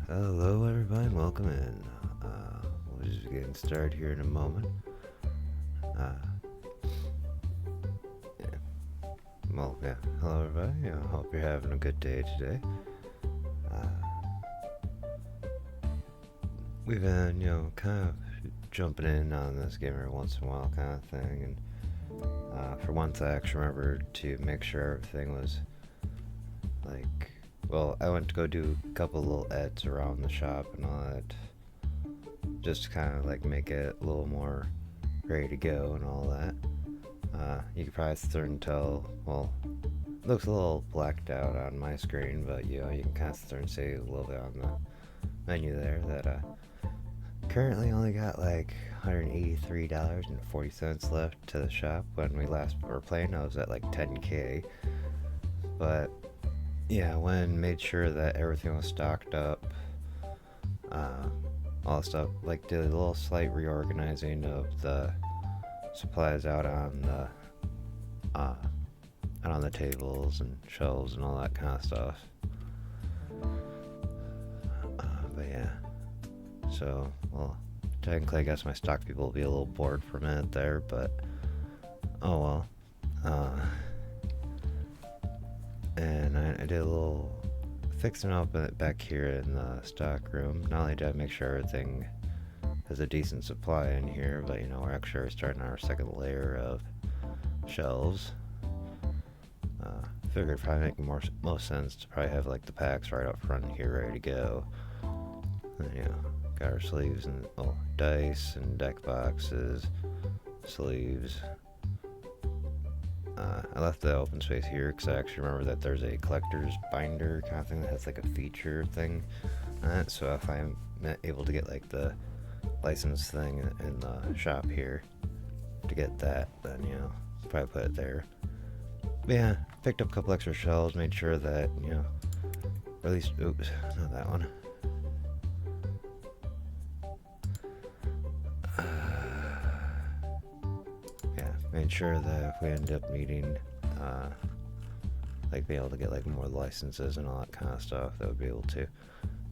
Hello everybody, and welcome in. We'll just be getting started here in a moment. Uh, yeah. Hello everybody. I hope you're having a good day today. We've been, kind of jumping in on this game every once in a while kind of thing, and for once I actually remembered to make sure everything was, I went to go do a couple little ads around the shop and all that, just to kind of make it a little more ready to go and all that. You can probably start and tell, it looks a little blacked out on my screen, but you can kind of start and see a little bit on the menu there that currently only got $183.40 left to the shop. When we last were playing, I was at 10K, but yeah, when made sure that everything was stocked up, all the stuff, did a little slight reorganizing of the supplies out on the tables and shelves and all that kind of stuff. But yeah, so technically I guess my stock people will be a little bored for a minute there, but oh well. And I did a little fixing up back here in the stock room. Not only did I make sure everything has a decent supply in here, but we're actually starting our second layer of shelves. Figured probably make most sense to probably have the packs right up front here ready to go. And, got our sleeves and dice and deck boxes, sleeves. I left the open space here because I actually remember that there's a collector's binder kind of thing that has a feature thing on it. So if I'm able to get the license thing in the shop here to get that, then probably put it there. But yeah, picked up a couple extra shelves, made sure that or at least oops, not that one. Made sure that if we end up needing be able to get more licenses and all that kind of stuff, that would be able to.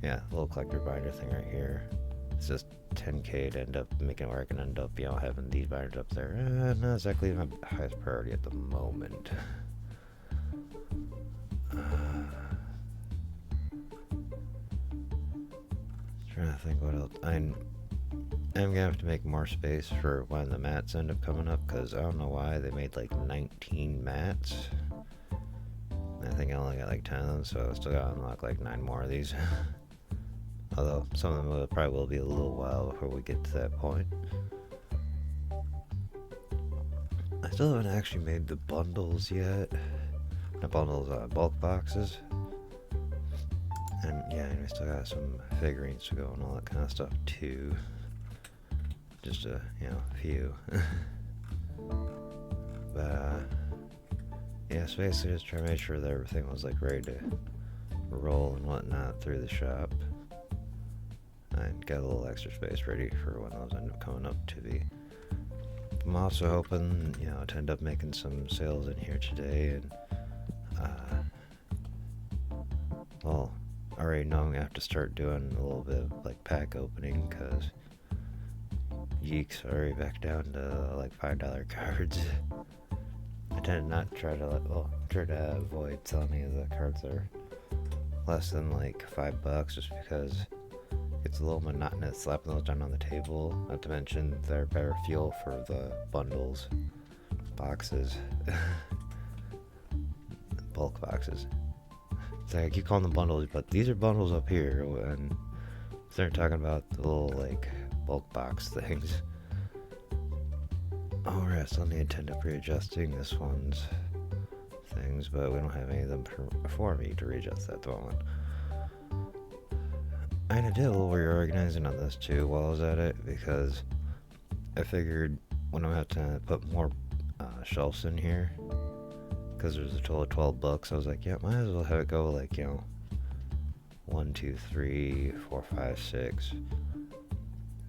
Yeah, little collector binder thing right here. It's just 10K to end up making it where I can end up having these binders up there. Not exactly my highest priority at the moment. Trying to think what else. I'm gonna have to make more space for when the mats end up coming up, because I don't know why they made 19 mats. I think I only got 10 of them, so I still gotta unlock 9 more of these. Although some of them probably will be a little while before we get to that point. I still haven't actually made the bundles yet. Not bundles, bulk boxes. And yeah, I still got some figurines to go and all that kind of stuff too. Just a few. But yeah, so basically just try to make sure that everything was ready to roll and whatnot through the shop. And got a little extra space ready for when those end up coming up to be. I'm also hoping, to end up making some sales in here today, and already know I'm gonna have to start doing a little bit of pack opening, because Yeeks already back down to $5 cards. I tend not to try to avoid selling any of the cards that are less than $5, just because it's a little monotonous slapping those down on the table. Not to mention they're better fuel for the bundles, boxes, bulk boxes. It's I keep calling them bundles, but these are bundles up here, and they're talking about the little bulk box things. Oh, right, I still need to end up readjusting this one's things, but we don't have any of them for me to readjust at the moment. I did a little reorganizing on this too while I was at it, because I figured when I have to put more shelves in here, because there's a total of $12, I was like, yeah, might as well have it go 1, 2, 3, 4, 5, 6,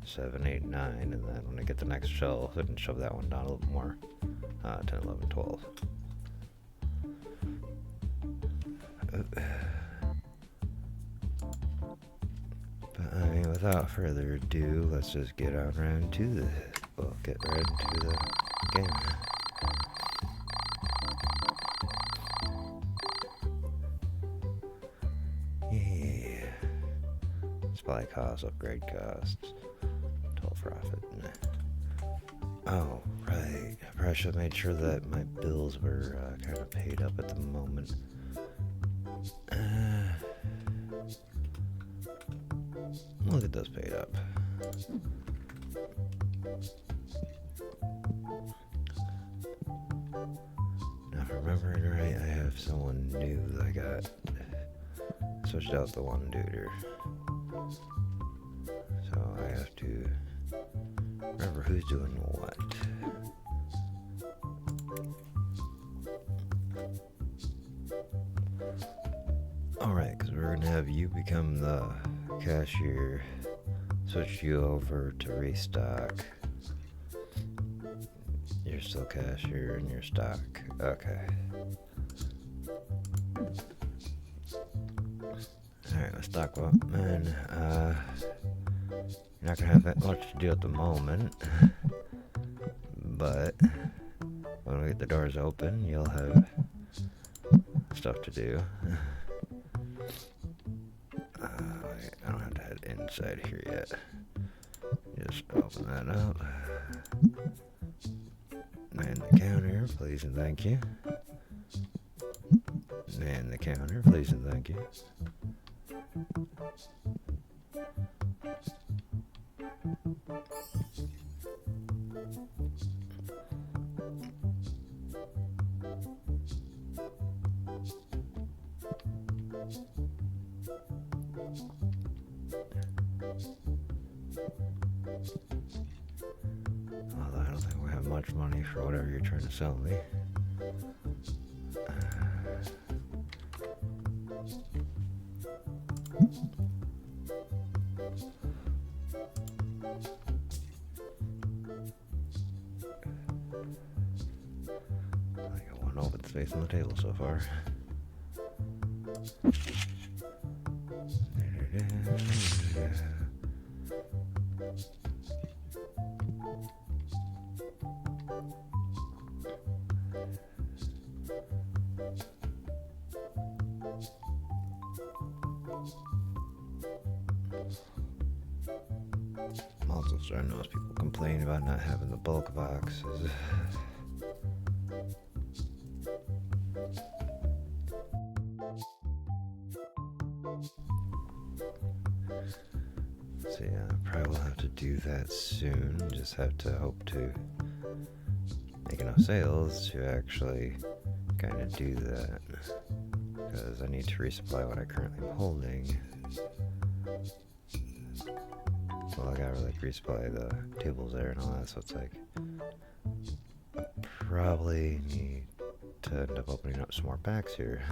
7, 8, 9, and then when I get the next shelf, I can shove that one down a little more. 10, 11, 12. without further ado, let's just get on right into the, well, get right into the game. Yeah. Supply costs, upgrade costs, total profit. Oh, right. I probably should have made sure that my bills were kind of paid up at the moment. We'll get those paid up. Now, if I'm remembering right, I have someone new that I got switched out the one duder. So I have to remember who's doing what. Alright, because we're going to have you become the cashier, switch you over to restock. You're still cashier and you're stock. Okay. Alright, let's talk about, man, you're not going to have that much to do at the moment, but when we get the doors open, you'll have stuff to do. I don't have to head inside here yet. Just open that up. Man the counter, please and thank you. Man the counter, please and thank you. Although I don't think we have much money for whatever you're trying to sell me. I got one open space on the table so far. I'm also starting to notice people complain about not having the bulk boxes. So yeah, I probably will have to do that soon. Just have to hope to make enough sales to actually kind of do that. Because I need to resupply what I currently am holding. Well, I gotta like resupply the tables there and all that, so it's like I probably need to end up opening up some more packs here.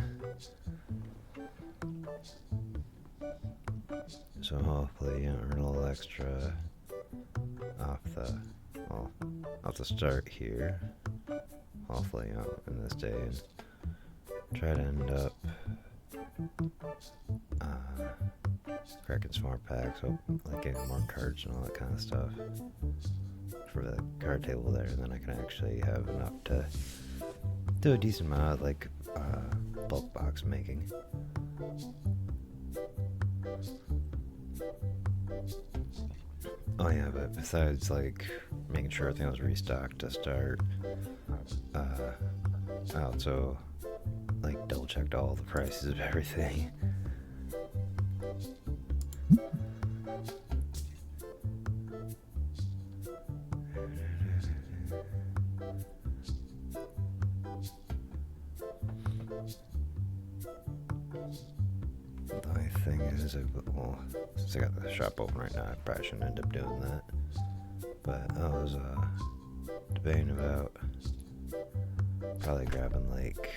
So hopefully, earn a little extra off the start here. Hopefully, in this day, and try to end up cracking some more packs, like getting more cards and all that kind of stuff for the card table there, and then I can actually have enough to do a decent amount of like bulk box making. Oh yeah, but besides like making sure everything was restocked to start, I also like double checked all the prices of everything. The only thing is, well, since I got the shop open right now, I probably shouldn't end up doing that. But I was debating about probably grabbing like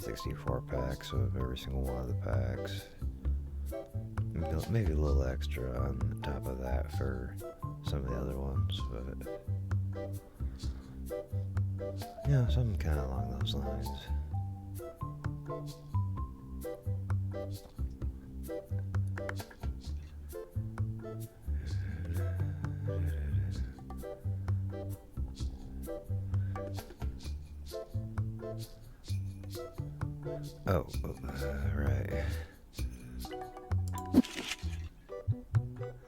64 packs of every single one of the packs. Maybe a little extra on top of that for some of the other ones, but yeah, something kind of along those lines. Right.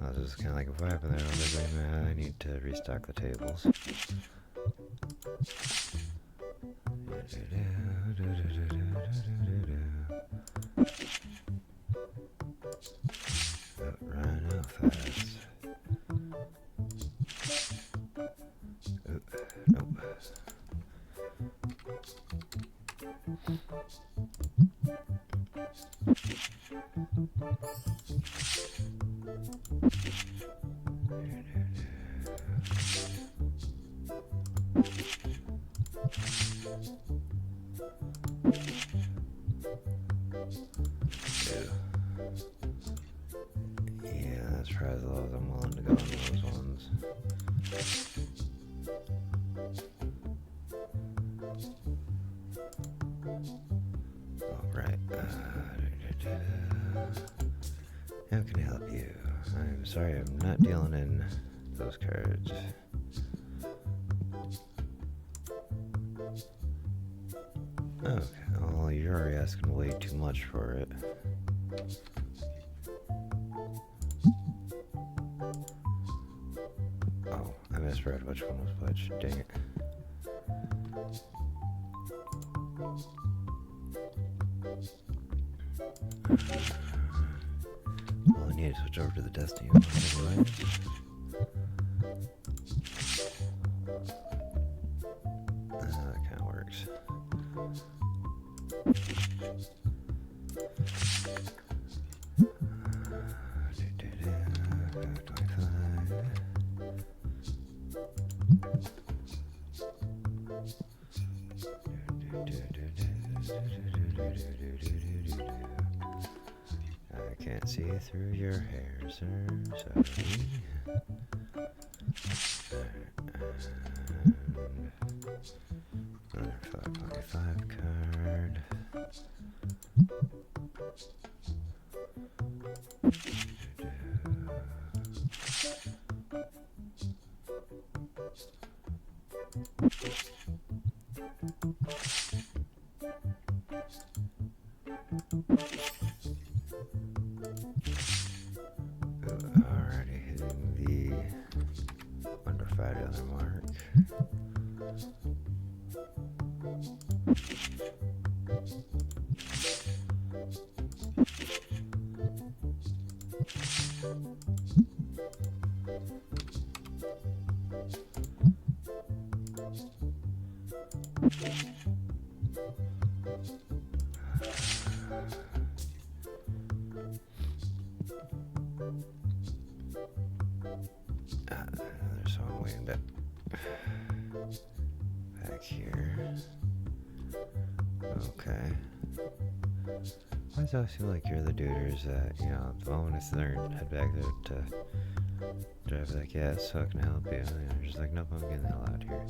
I was just kind of like, what happened there? I was like, man, I need to restock the tables. Run out fast. Nope. Yeah, that's probably as low as I'm willing to go on those ones. Alright. How can I help you? I'm sorry, I'm not dealing in those cards. Okay, well, you're already asking way too much for it. Oh, I misread which one was which. Dang it. Well, I need to switch over to the Destiny one anyway. That kind of works. I can't see through your hair, sir. Sorry. Another 5.5 card. Already hitting the under $5 mark. There's someone waiting back here. Okay. Why does it always feel like you're the duders that, you know, the moment it's there, head back there to drive, like, yeah, so I can help you. And you're just like, nope, I'm getting the hell out of here.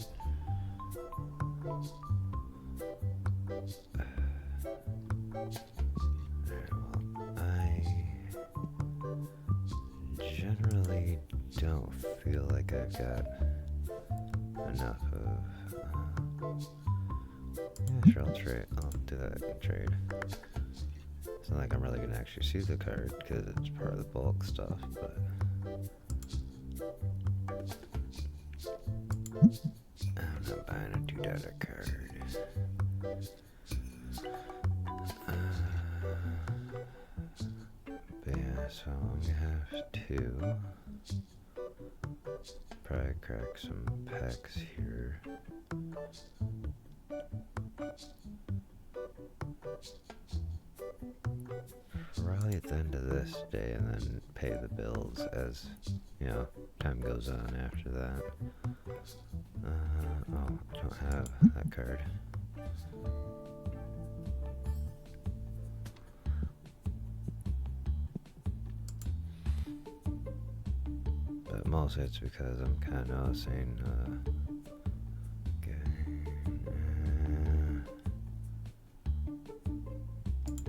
Generally don't feel like I've got enough of yeah, sure, I'll do that in trade. It's not like I'm really gonna actually see the card because it's part of the bulk stuff, but I'm not buying a $2 card. But yeah, so I'm gonna have to probably crack some packs here. Probably at the end of this day and then pay the bills as, you know, time goes on after that. Oh, I don't have that card. But mostly it's because I'm kind of noticing,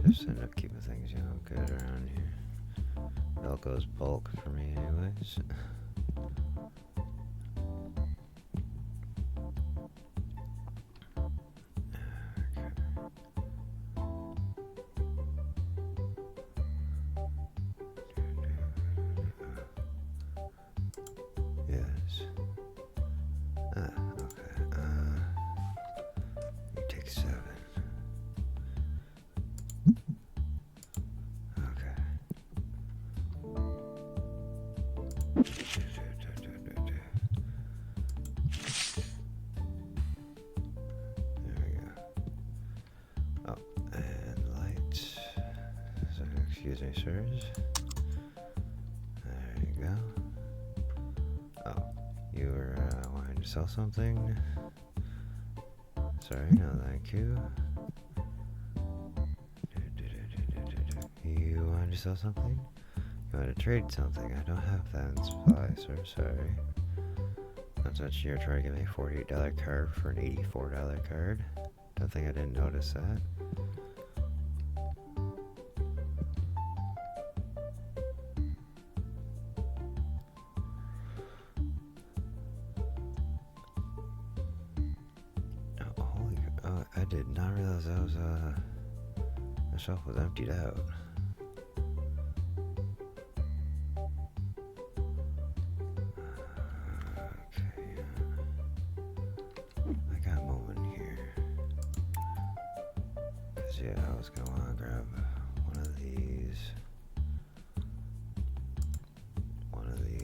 just end up keeping things, you know, good around here. It all goes bulk for me anyways. Okay. 6, 7. Okay. There we go. Oh, and lights. So, excuse me, sirs. There you go. Oh, you were wanting to sell something? Sorry, no thank you. You wanted to sell something? You want to trade something? I don't have that in supply, sir. Sorry. That's what you're trying to give me a $48 card for an $84 card. Don't think I didn't notice that. I did not realize that was the shelf was emptied out. Okay, I got a moment here. Cause yeah, I was gonna wanna grab one of these. One of these.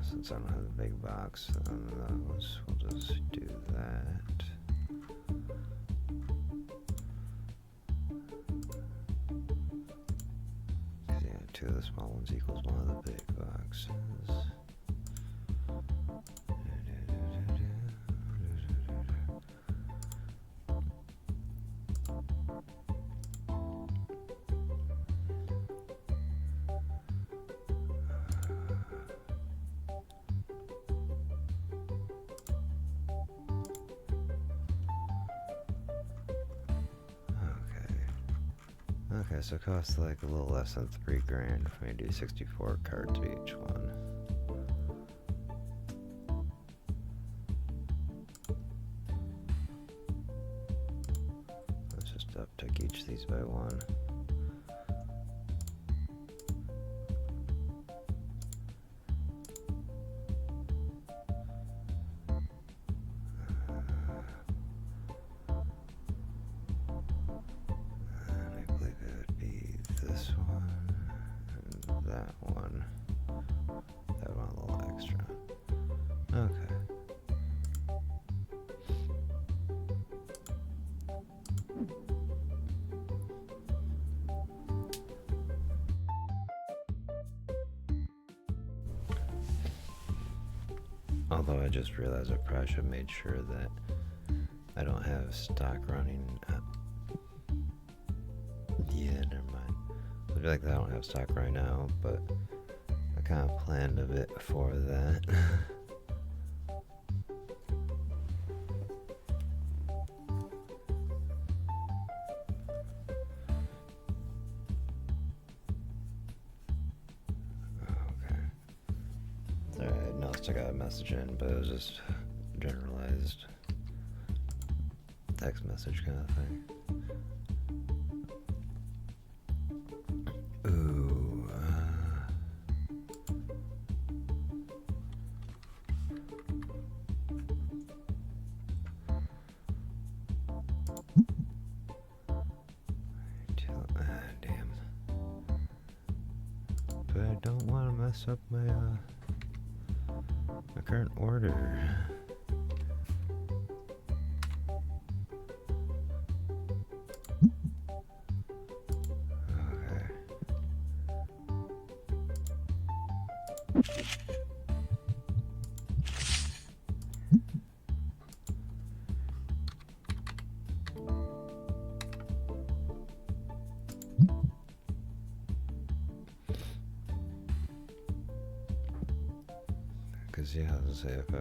Since I don't have the big box on those, we'll just do that. Yeah, 2 of the small ones equals 1 of the big boxes. Okay, so it costs like a little less than $3,000 if we do 64 cards each one. Let's just uptick each of these by 1. This one, and that one. That one a little extra. Okay. Although I just realized I probably should have made sure that I don't have stock running. Yeah, never mind. I feel like I don't have stock right now, but I kind of planned a bit for that. Okay. Alright, no, I still got a message in, but it was just generalized text message kind of thing. Ooh, damn. But I don't want to mess up my my current order. Because yeah, I was gonna say if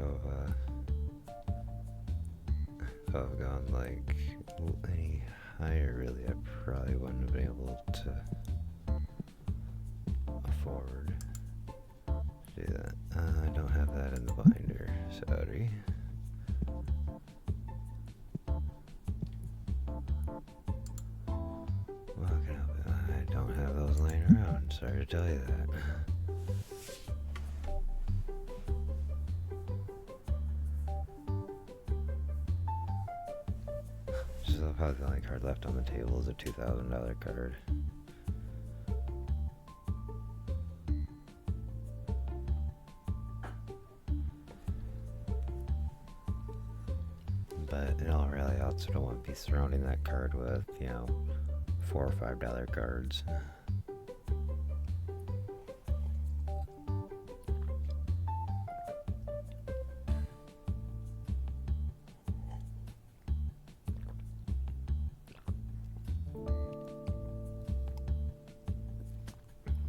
I've gone like any higher, really, I probably wouldn't have been able to afford to do that. I don't have that in the binder, sorry. Well, I don't have those laying around. Sorry to tell you that. probably the only card left on the table is a $2,000 card. But in all reality, I also don't want to be surrounding that card with, you know, $4 or $5 cards.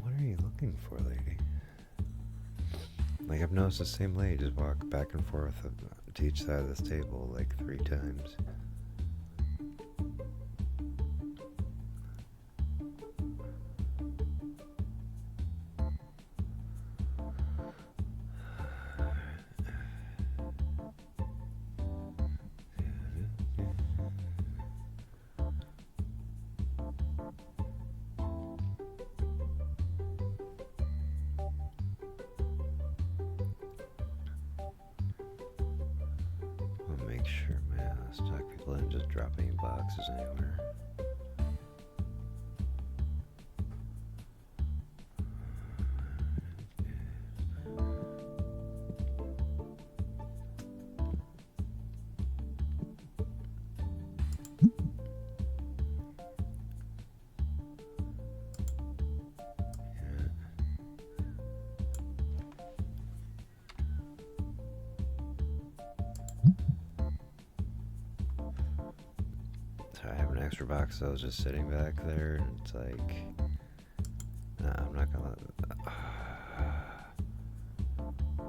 What are you looking for, lady? Like, I've noticed the same lady just walk back and forth to each side of this table like 3 times. Make sure my stock people didn't just drop any boxes anywhere. I have an extra box that was just sitting back there, and it's like, nah, I'm not gonna let.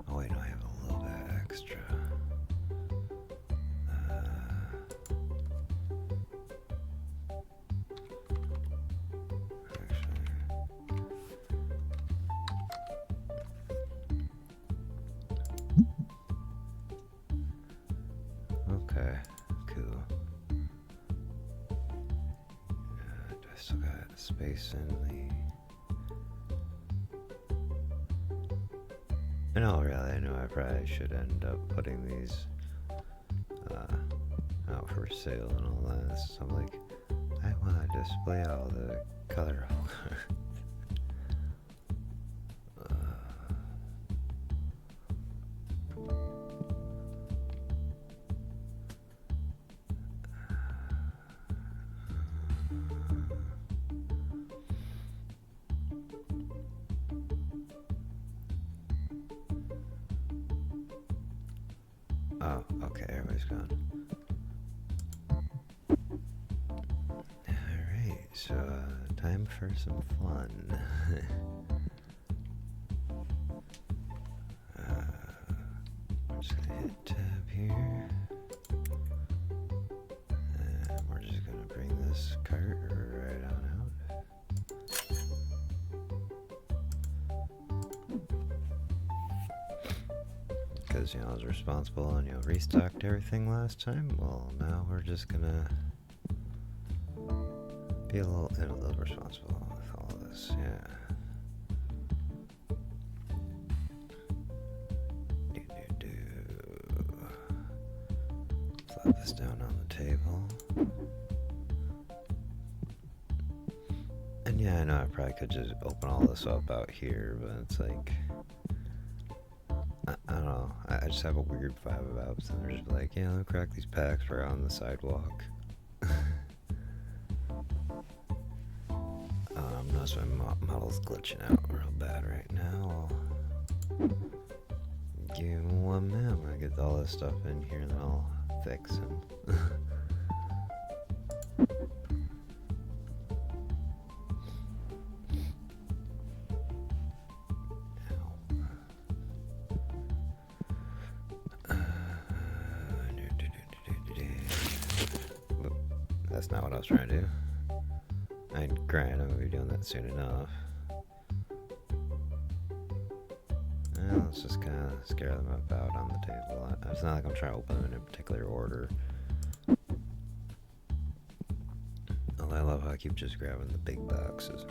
Oh wait, no, I have a little bit extra. Okay, cool. I still got space in the. In all reality, I know I probably should end up putting these out for sale and all that. So I'm like, I want to display all the colorful cards. Oh, okay, everybody's gone. Alright, so time for some fun. I'm just gonna hit tab here. And we're just gonna bring this cart right on out. Because, you know, I was responsible and, you know, restocked everything last time. Well, now we're just gonna be a little responsible with all of this, yeah. Flop this down on the table. And yeah, I know I probably could just open all this up out here, but it's like, I don't know. I just have a weird vibe about it. And they're just like, yeah, let me crack these packs right on the sidewalk. Notice my model's glitching out real bad right now. Give me 1 minute. I'm gonna get all this stuff in here and then I'll fix him. That's not what I was trying to do. Granted, I'm going to be doing that soon enough. Let's just kind of scare them about on the table. It's not like I'm trying to open them in a particular order. Although I love how I keep just grabbing the big boxes.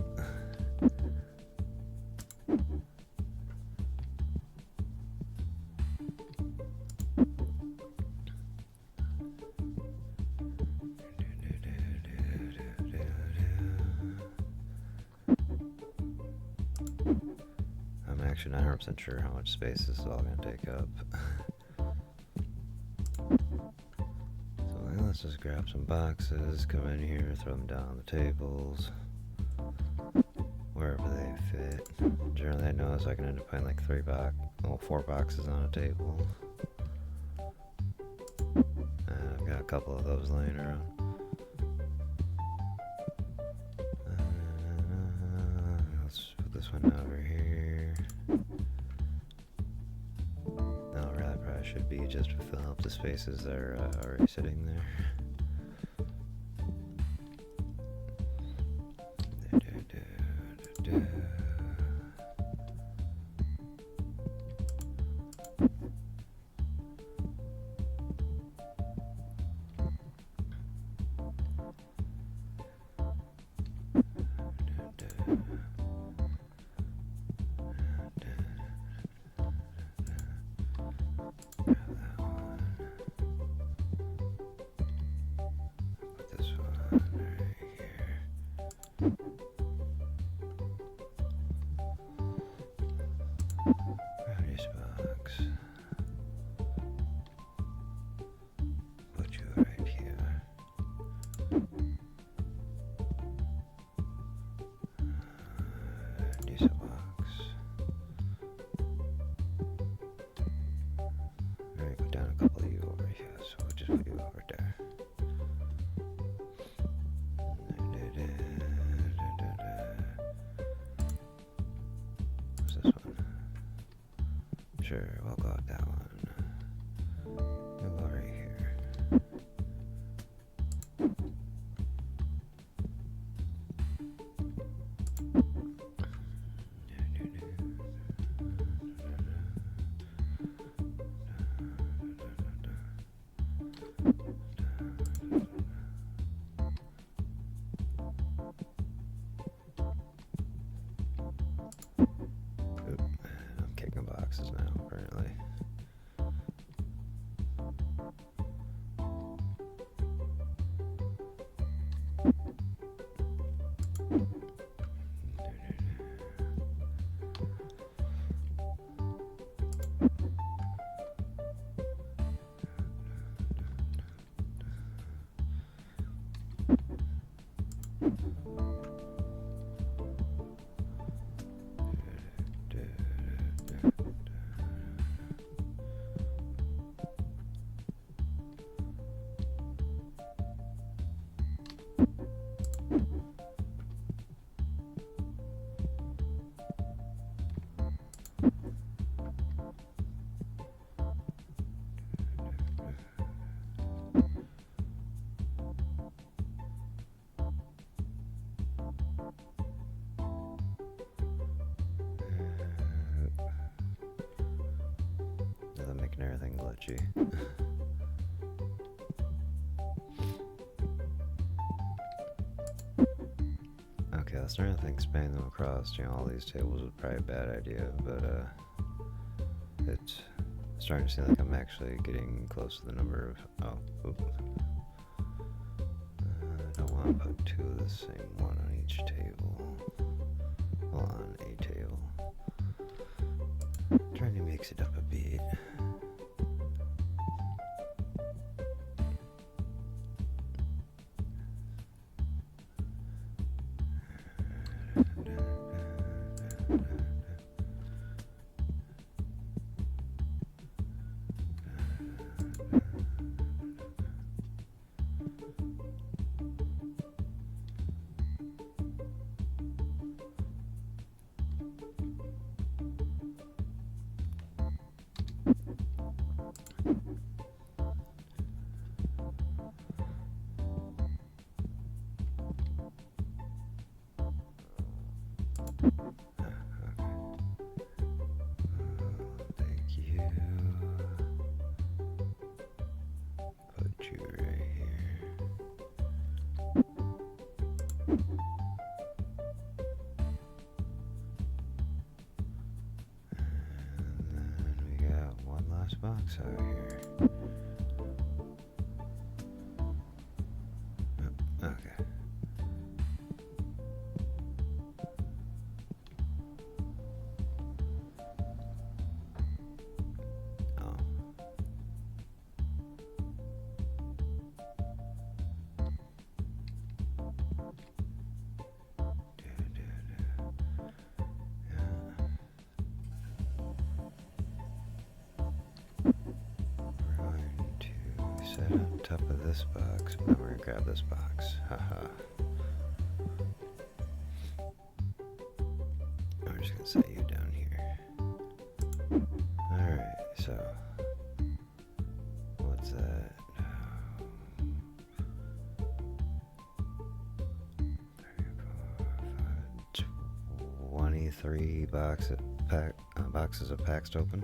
I'm actually not 100% sure how much space this is all going to take up. So let's just grab some boxes, come in here, throw them down on the tables, wherever they fit. Generally I notice I can end up putting like 4 boxes on a table. And I've got a couple of those laying around. Let's put this one over here. No, rather probably should be just to fill up the spaces that are already sitting there. Sure, we'll go with that one. We'll go right here. I'm kicking boxes now, apparently. Making everything glitchy. Okay, that's another thing, spanning them across, all these tables was probably a bad idea, but it's starting to seem like I'm actually getting close to the number of, I don't want to put 2 of the same one on each table, on a table. Trying to mix it up a bit. Box out here. Okay. top of this box, but then we're gonna grab this box. Haha. We're just gonna set you down here. Alright, so what's that? 23 boxes of packs to open.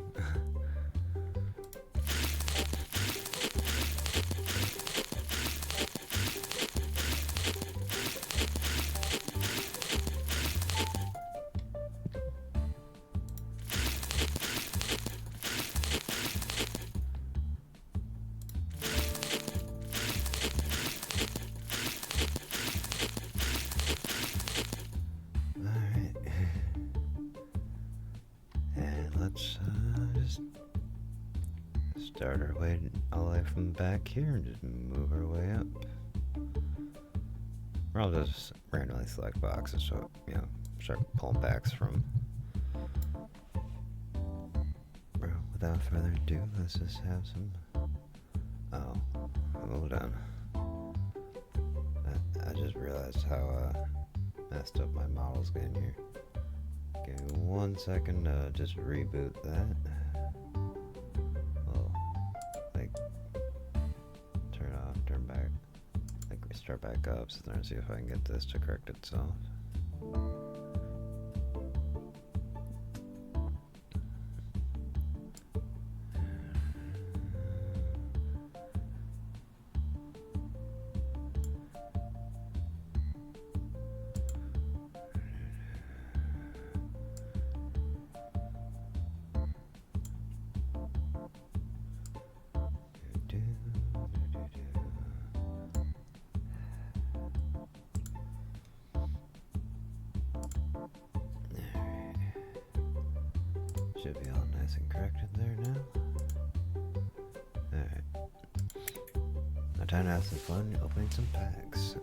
Let's just start our way all the way from back here and just move our way up. Or I'll just randomly select boxes, so, you know, start pulling backs from. Bro, without further ado, let's just have some. Oh, hold on. I just realized how messed up my model's getting here. Give me 1 second to just reboot that. Well, like, turn off, turn back, like restart back up, so then see if I can get this to correct itself. Should be all nice and corrected there now. Alright. Now time to have some fun opening some packs.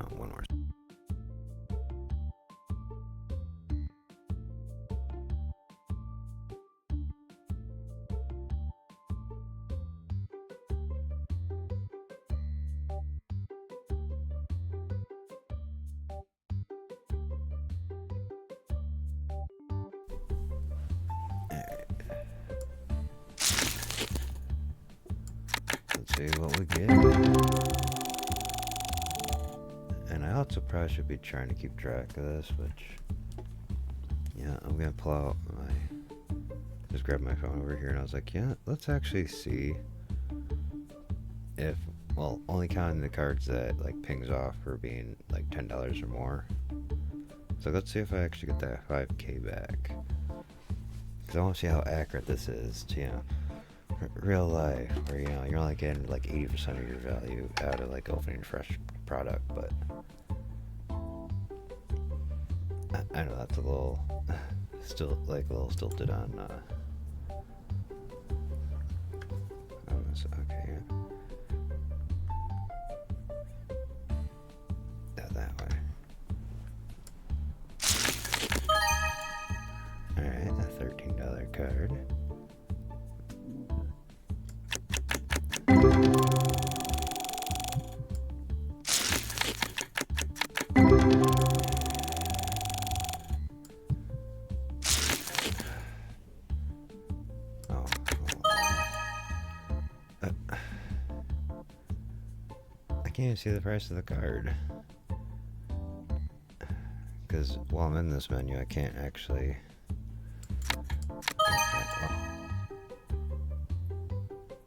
Oh, one more. See what we get. And I also probably should be trying to keep track of this, which, yeah, I'm gonna pull out just grab my phone over here, and I was like, yeah, let's actually see if, well, only counting the cards that like pings off for being like $10 or more. So let's see if I actually get that 5K back, because I want to see how accurate this is to, you know, real life, where, you know, you're only getting like 80% of your value out of like opening a fresh product. But I know that's a little still like a little stilted on this. Okay, yeah, that way. Alright, a $13 card. I can't even see the price of the card, because while I'm in this menu I can't actually.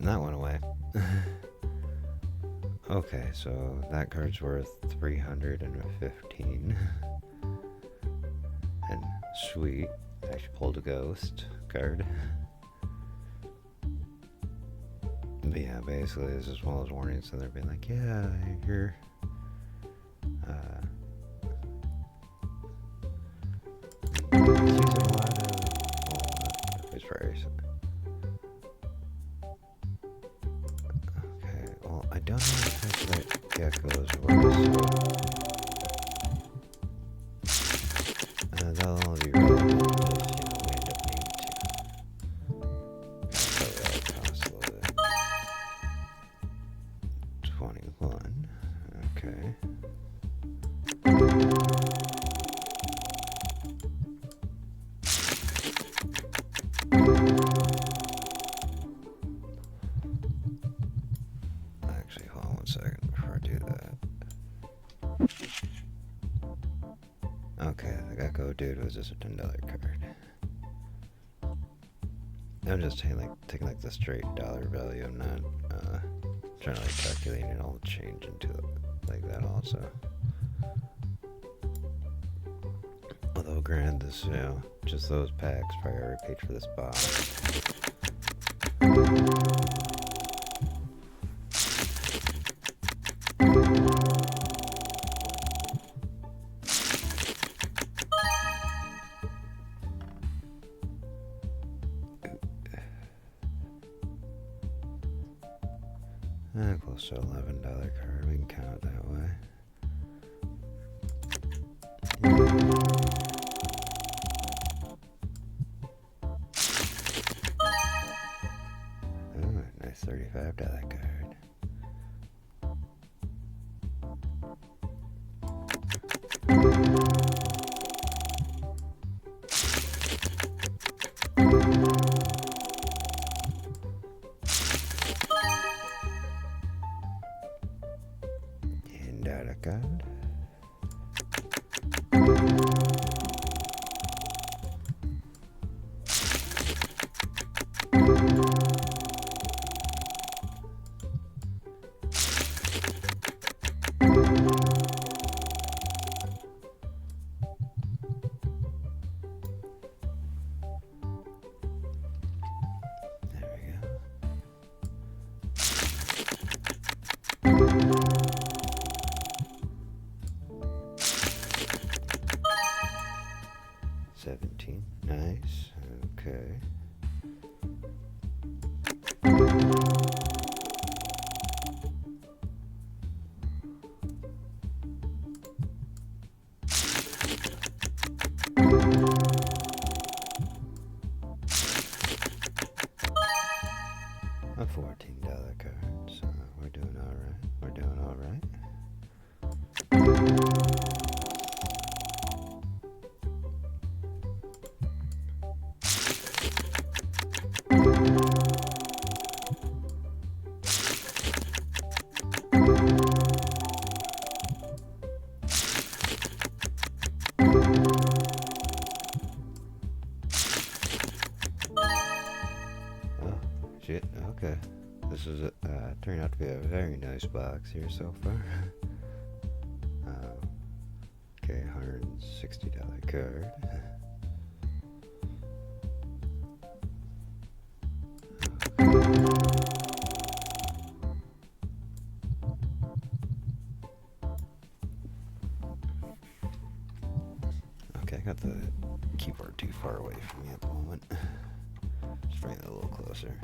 That went away. Okay, so that card's worth 315. And sweet, I actually pulled a ghost card. But yeah, basically this is one of those warnings, so they're being like, yeah, you're using a lot of price. Okay, well, I don't know if that gecko's worth, so that'll only be relevant if, you know, we end up needing to. Okay, the Gecko dude was just a $10 card. I'm just taking like the straight dollar value. I'm not trying to like calculate it all change into like that also. Although granted, this just those packs probably already paid for this box. Close to $11 card. We can count it that way. Oh, nice $35 card. God. $17. Nice. Okay. A $14 card, so we're doing all right. We're doing all right. Shit, okay. This is turned out to be a very nice box here so far. Okay, $160 card. Okay, I got the keyboard too far away from me at the moment. Just bring it a little closer.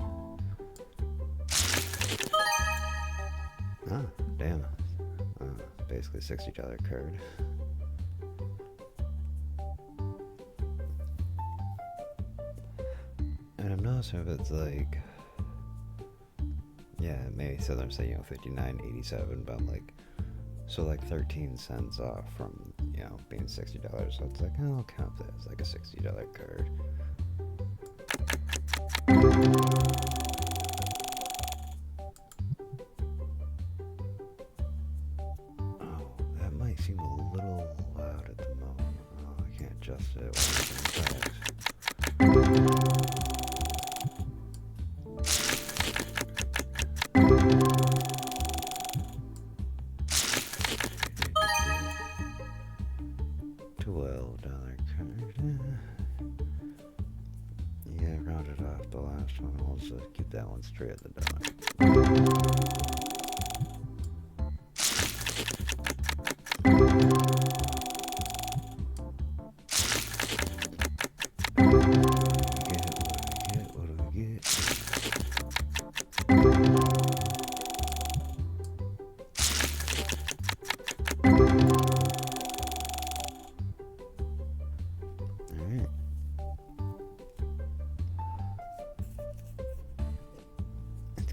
Oh, damn. Basically $60 card. And I'm not sure if it's like, yeah, maybe so they're saying, $59.87, but I'm like, so like 13 cents off from, being $60. So it's like, I'll count that as like a $60 card. Seem a little loud at the moment. Oh, I can't adjust it while $12 card. Yeah, rounded off the last one. We'll just keep that one straight at the dollar.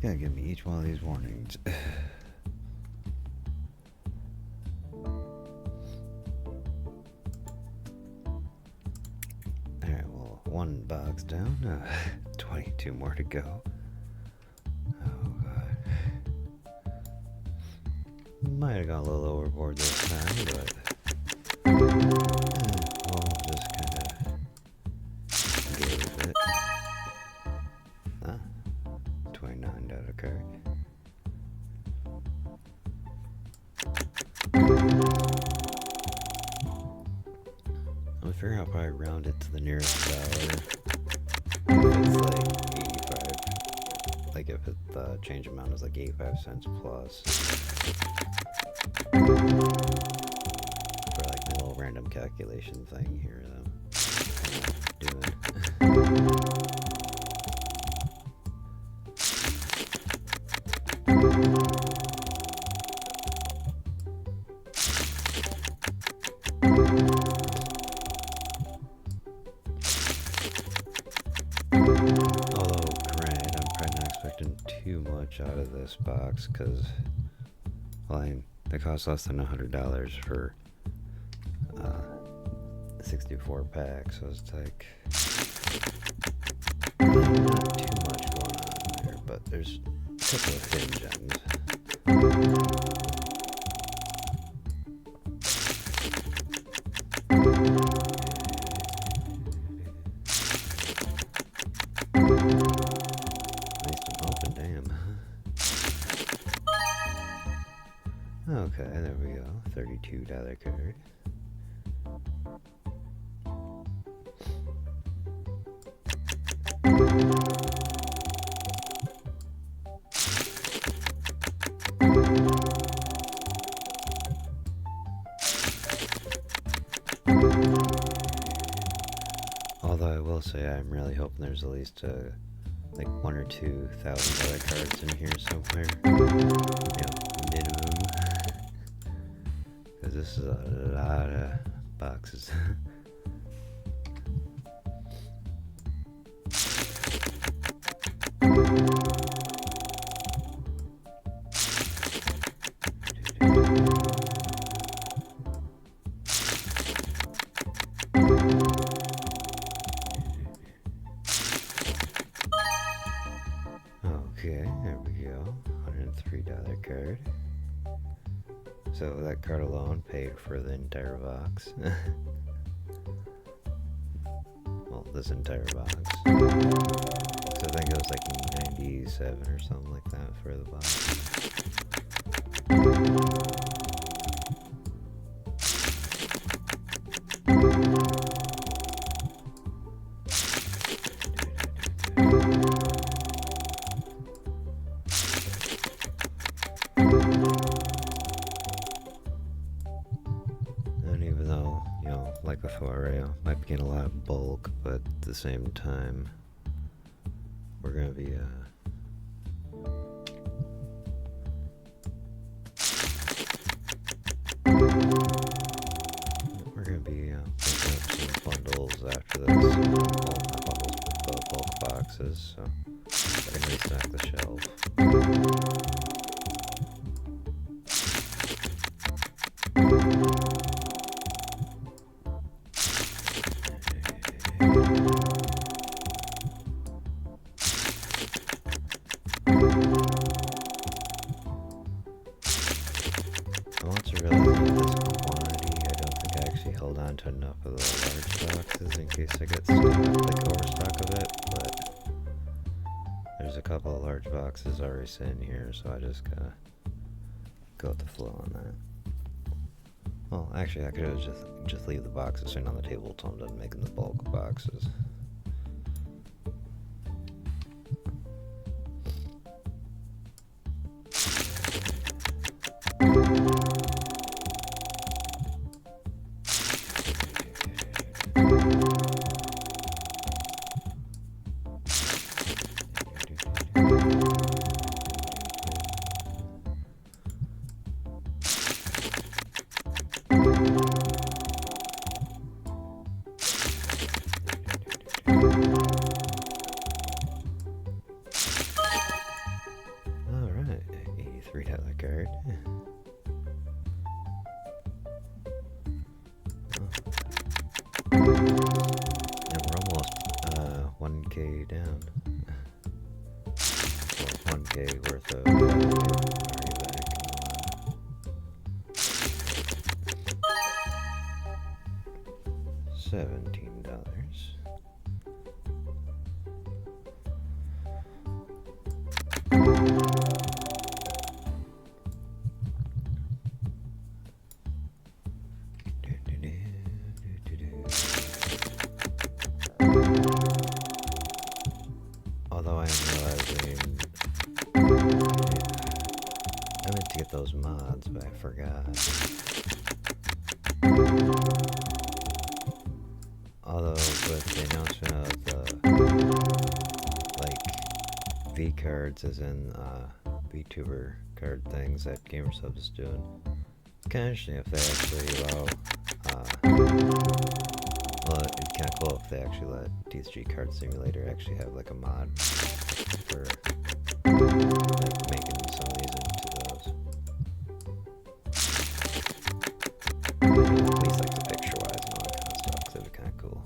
Gotta give me each one of these warnings. Alright, well, one box down. 22 more to go. Oh, God. might have gone a little overboard this time, but we'll just kind of go with it. Ah, 29 data card. I figure I'll probably round it to the nearest dollar. If it's like 85, like if the change amount is like 85 cents plus. For like my little random calculation thing here that I'm doing. Too much out of this box because, well, they cost less than $100 for 64 packs, so it's like not too much going on there, but there's a couple of hidden gems. Okay, there we go. $32 card. Although I will say I'm really hoping there's at least like $1,000 or $2,000 cards in here somewhere. Minimum. Because this is a lot of boxes. Okay, there we go. $103 card. So that card alone paid for the entire box. Well, this entire box. So I think it was like 97 or something like that for the box. Like before, I might be getting a lot of bulk, but at the same time, we're gonna be picking up some bundles after this. Well, not bundles, but bulk boxes, so I can restock the shelf. To enough of the large boxes in case I get stuck, like overstock of it, but there's a couple of large boxes already sitting here, so I just gotta go with the flow on that. Well, actually, I could just leave the boxes sitting on the table until I'm done making the bulk boxes. $3 card. And we're almost 1K down. Well, 1K worth of value already back. $17. Although I am realizing I meant to get those mods, but I forgot. Although with the announcement of the V cards, as in VTuber card things that GamerSubs is doing, it's kind of interesting if they actually allow. Well, it'd be kind of cool if they actually let TCG Card Simulator actually have like a mod for like making some of these into those. At least like the picture wise and all that kind of stuff, because it'd be kind of cool.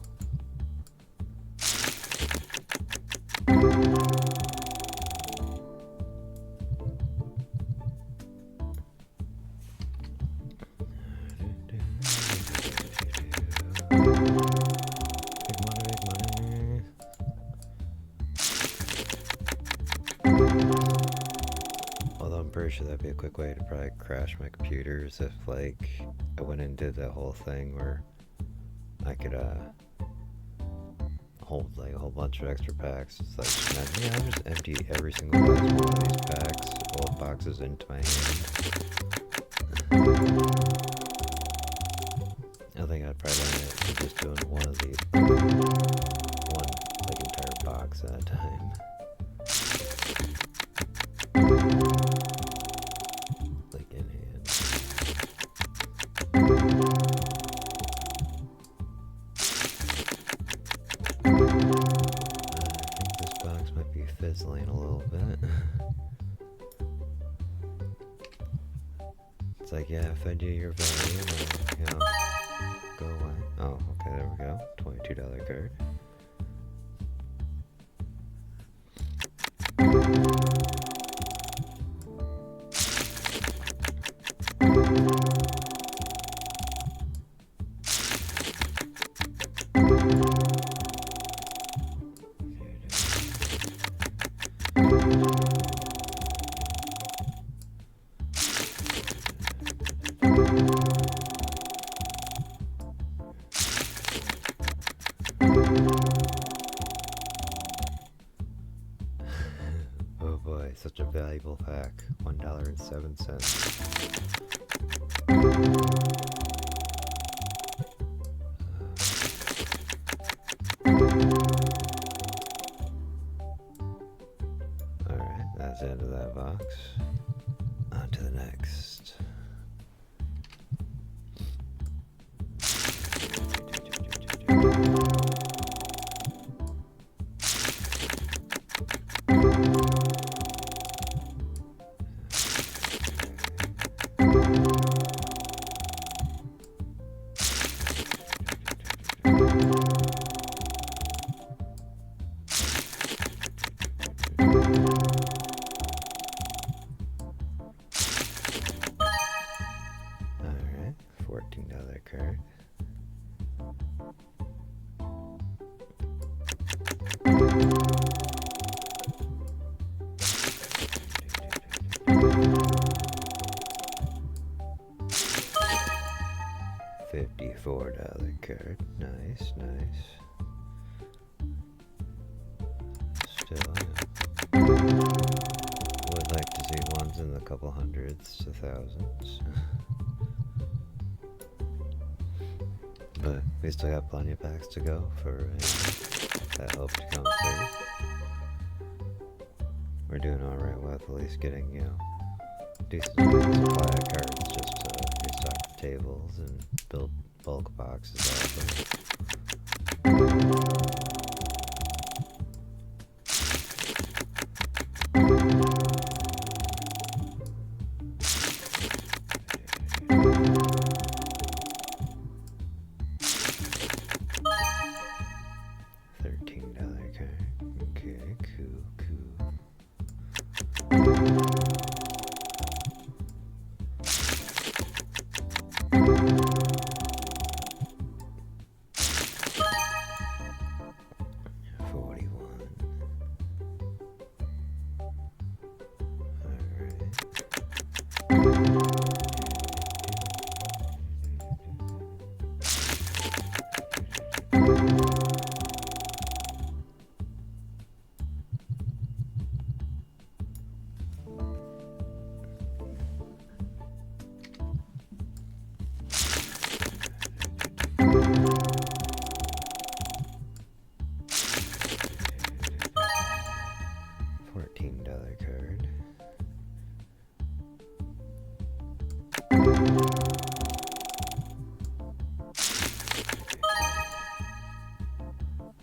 I'm pretty sure that'd be a quick way to probably crash my computers if like I went and did that whole thing where I could hold like a whole bunch of extra packs. It's like, I'll just empty every single last one of these packs, old boxes into my hand. I think I'd probably end it just doing one of these, one like entire box at a time. Fizzling a little bit. It's like, yeah, if I do your value, then, go away. Oh, okay, there we go. $22 card. Oh boy, such a valuable pack. $1.07. Alright, that's the end of that box. On to the next. $14 card. $54 card. Nice, nice. Still, would like to see ones in the couple hundreds to thousands. But we still got plenty of packs to go for that hope to come through. We're doing alright with at least getting, decent supply of cards just to restock the tables and build bulk boxes out of them. $13 card. Okay, cool.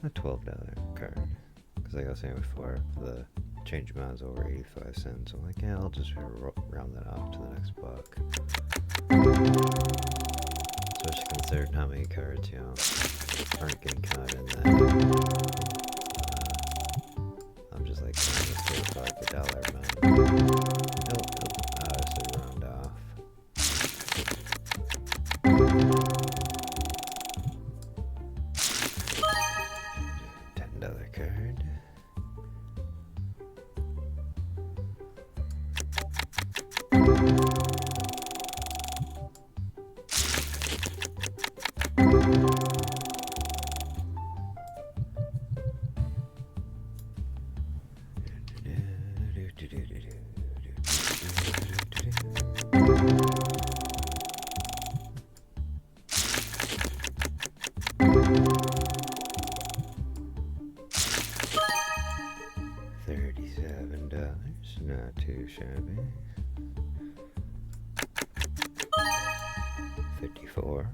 a $12 card. Because like I was saying before, the change amount is over 85 cents. I'm like, yeah, I'll just round that off to the next buck. Especially considering how many cards, you know, aren't getting counted in that. I'm just like trying to stay for like the dollar amount. It'll obviously round off. $10 card. $37, not too shabby. 54,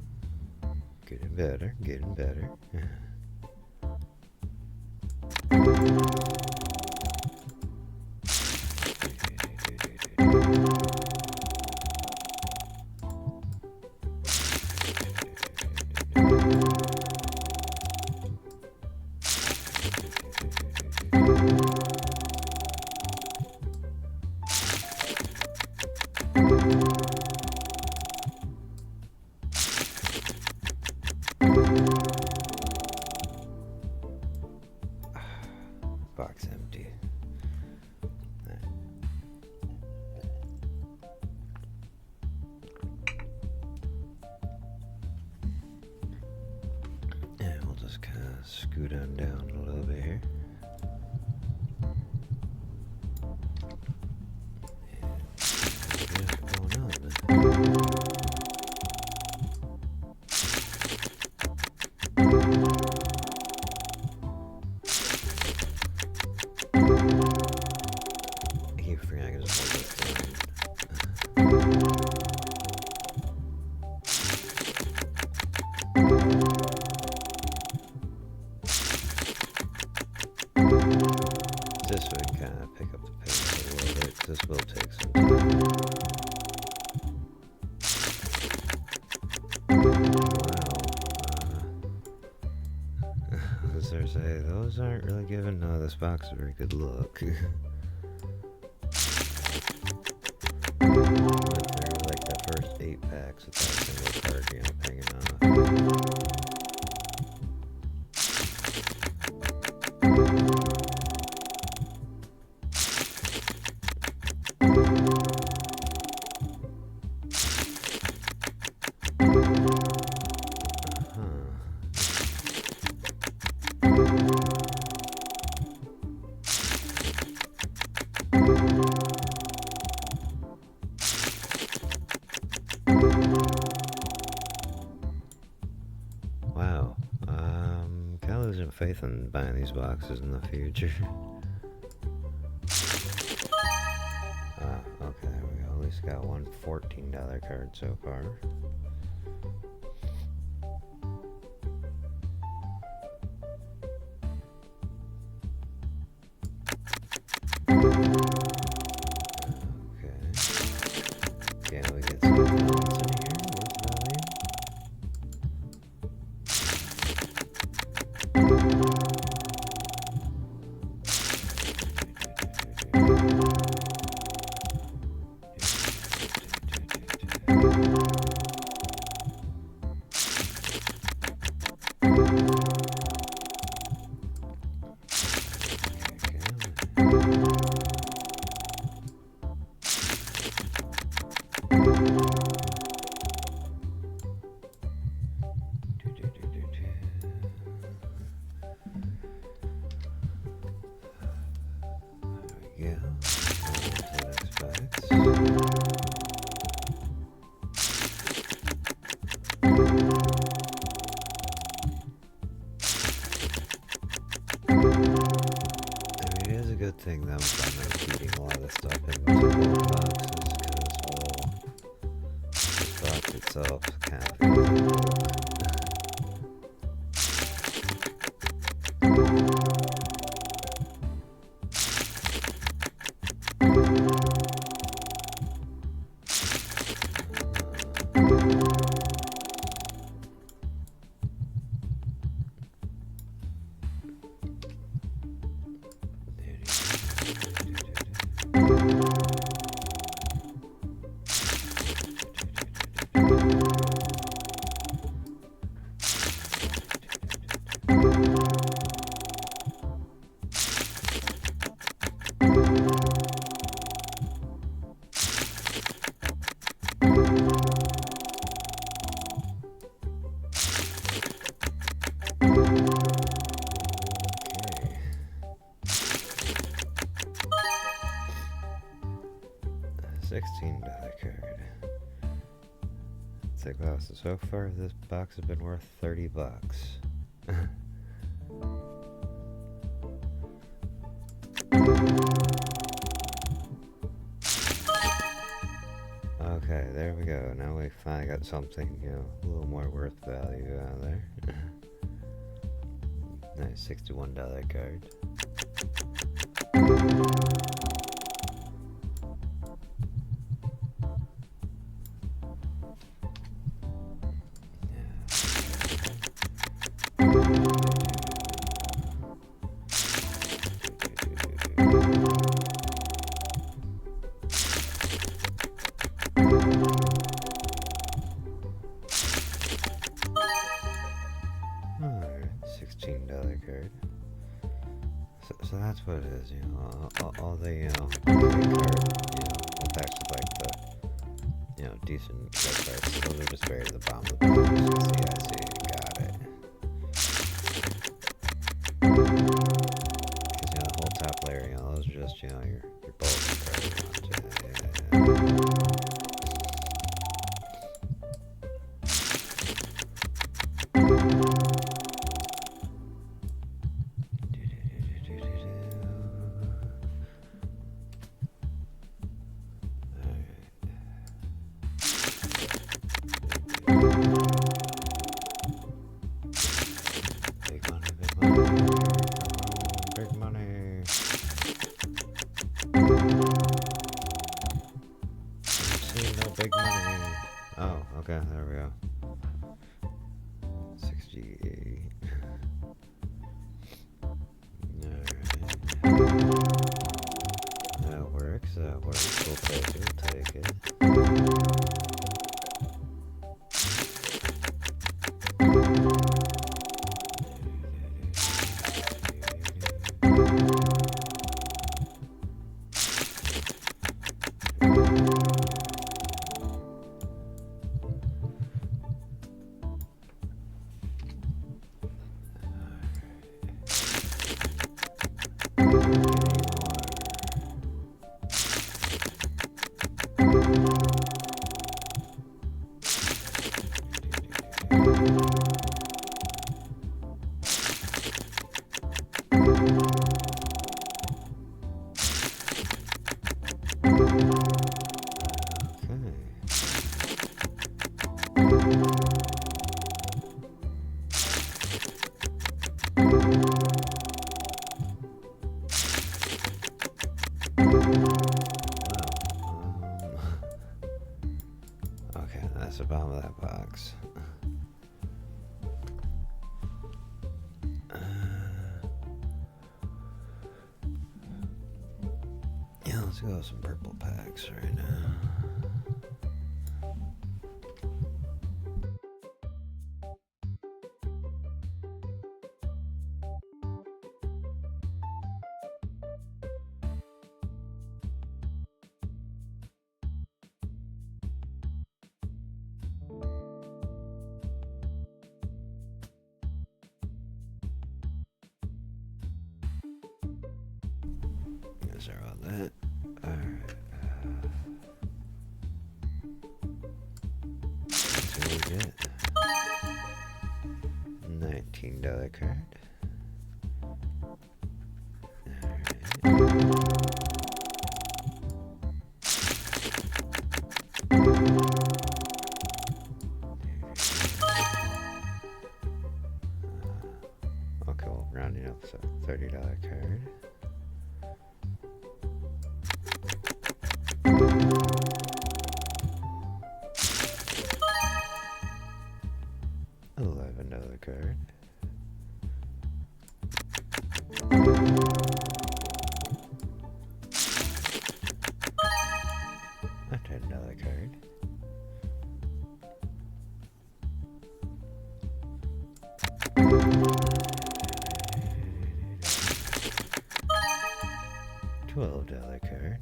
getting better, getting better. Box empty. And we'll just kind of scoot on down a little bit here. And what's going on? This would kind of pick up the pace a little bit. This will take some time. Wow. As I say, those aren't really giving this box a very good look. Like the first 8 packs with that single card, you know, hanging off. Wow, kind of losing faith in buying these boxes in the future. Okay, there we go. At least got one $14 card so far. Okay. Can we get something else in here? Worth value? Yeah. It is a good thing that I'm feeding a lot of stuff into both boxes, because this box itself kind of feels like Wow, so far this box has been worth $30. Okay, there we go. Now we finally got something, you know, a little more worth value out of there. Nice $61 card. $16 card. So that's what it is, you know, all the, you know, card, you know, well, actually like the, you know, decent websites, those are just buried at the bottom of the box. Yeah, I see, got it. Because, you know, the whole top layer, you know, those are just, you know, your bulk cards you want to, yeah. Big money. See no big money. Oh, okay, there we go. 68. Alright. That works. We'll take it. Okay, that's the bottom of that box. Yeah, let's go with some purple packs right now. Sorry about that. Alright. So we get $19 card. Okay, well, rounding up, so $30 card. $11 card. A $10 card. $12 card.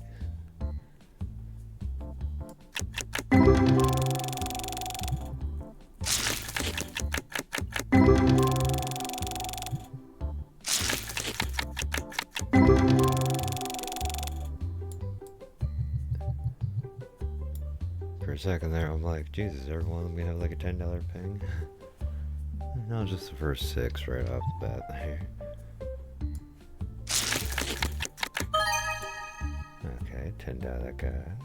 second there, I'm like, Jesus, everyone let me have like a $10 ping? No, just the first 6 right off the bat there. Okay, $10 card.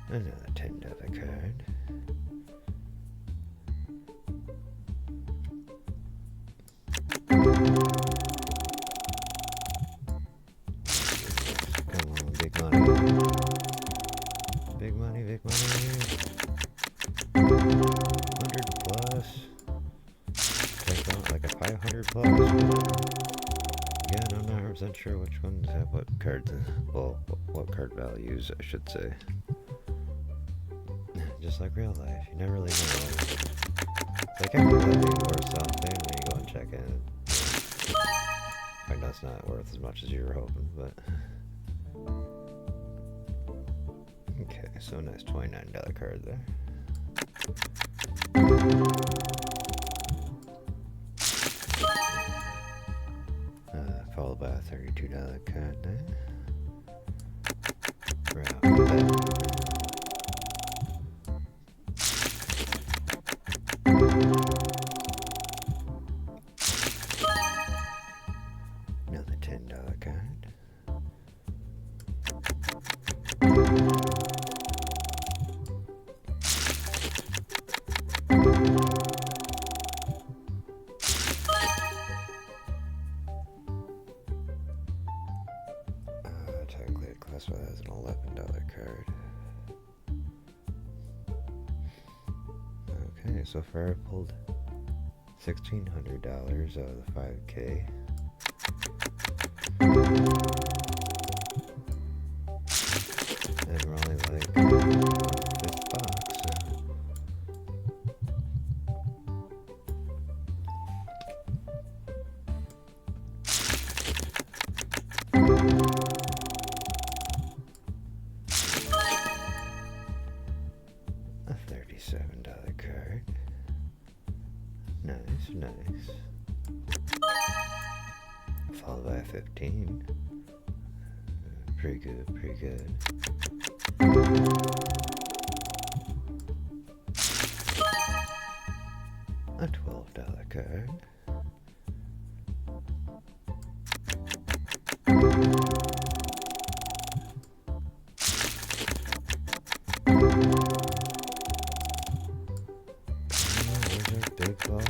Another $10 card. Come on, big money. Big money, big money. 100 plus. Take on like a 500 plus. Again, I'm not 100% sure which ones have what cards. Well, what card values, I should say. Just like real life, you never really know. It's like every value worth something when you go and check it. Find out it's not worth as much as you were hoping, but. Okay, so nice $29 card there. Followed by a $32 card there. Right off the bat. Another $10 card. Technically I'd classify that as an $11 card. Okay, so far I pulled $1,600 out of the 5K. And we're only like fifth box. A $37 card. Nice, nice. Followed by a 15. Pretty good, pretty good. A $12 card. There's our big ball.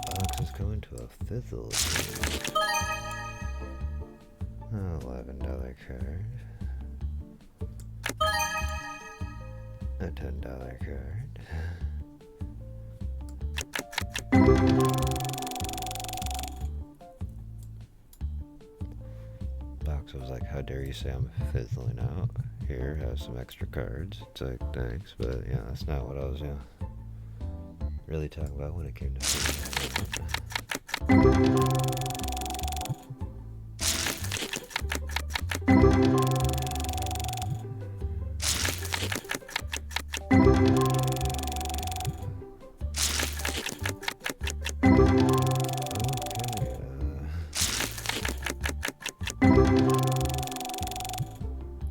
Box is going to a fizzle. $11 card. A $10 card. Box was like, how dare you say I'm fizzling out? Here, have some extra cards. It's like, thanks, but yeah, that's not what I was really talking about when it came to fizzling out.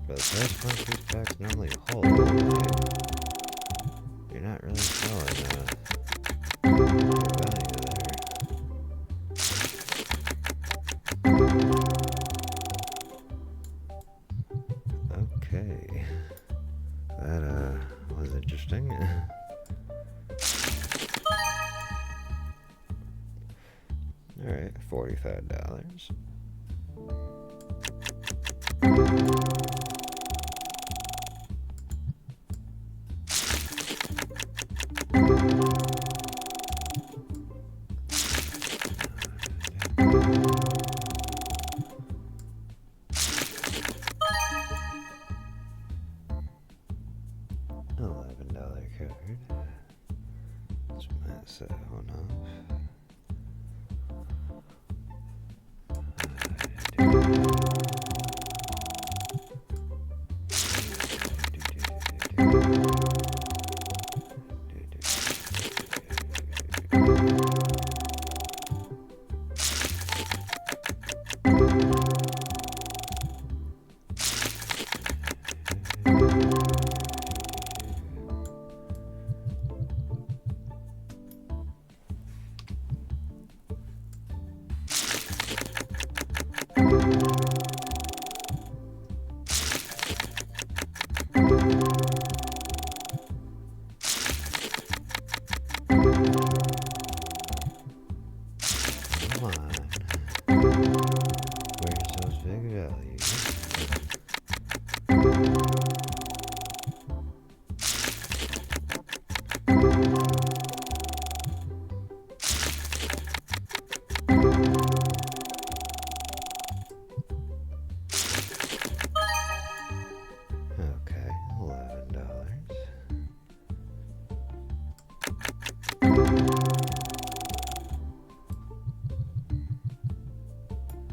For the price point these packs normally hold, you're not really selling value there. Okay, that was interesting. All right, $45. pass that one off. Come on. Where's those big values? Okay, $11.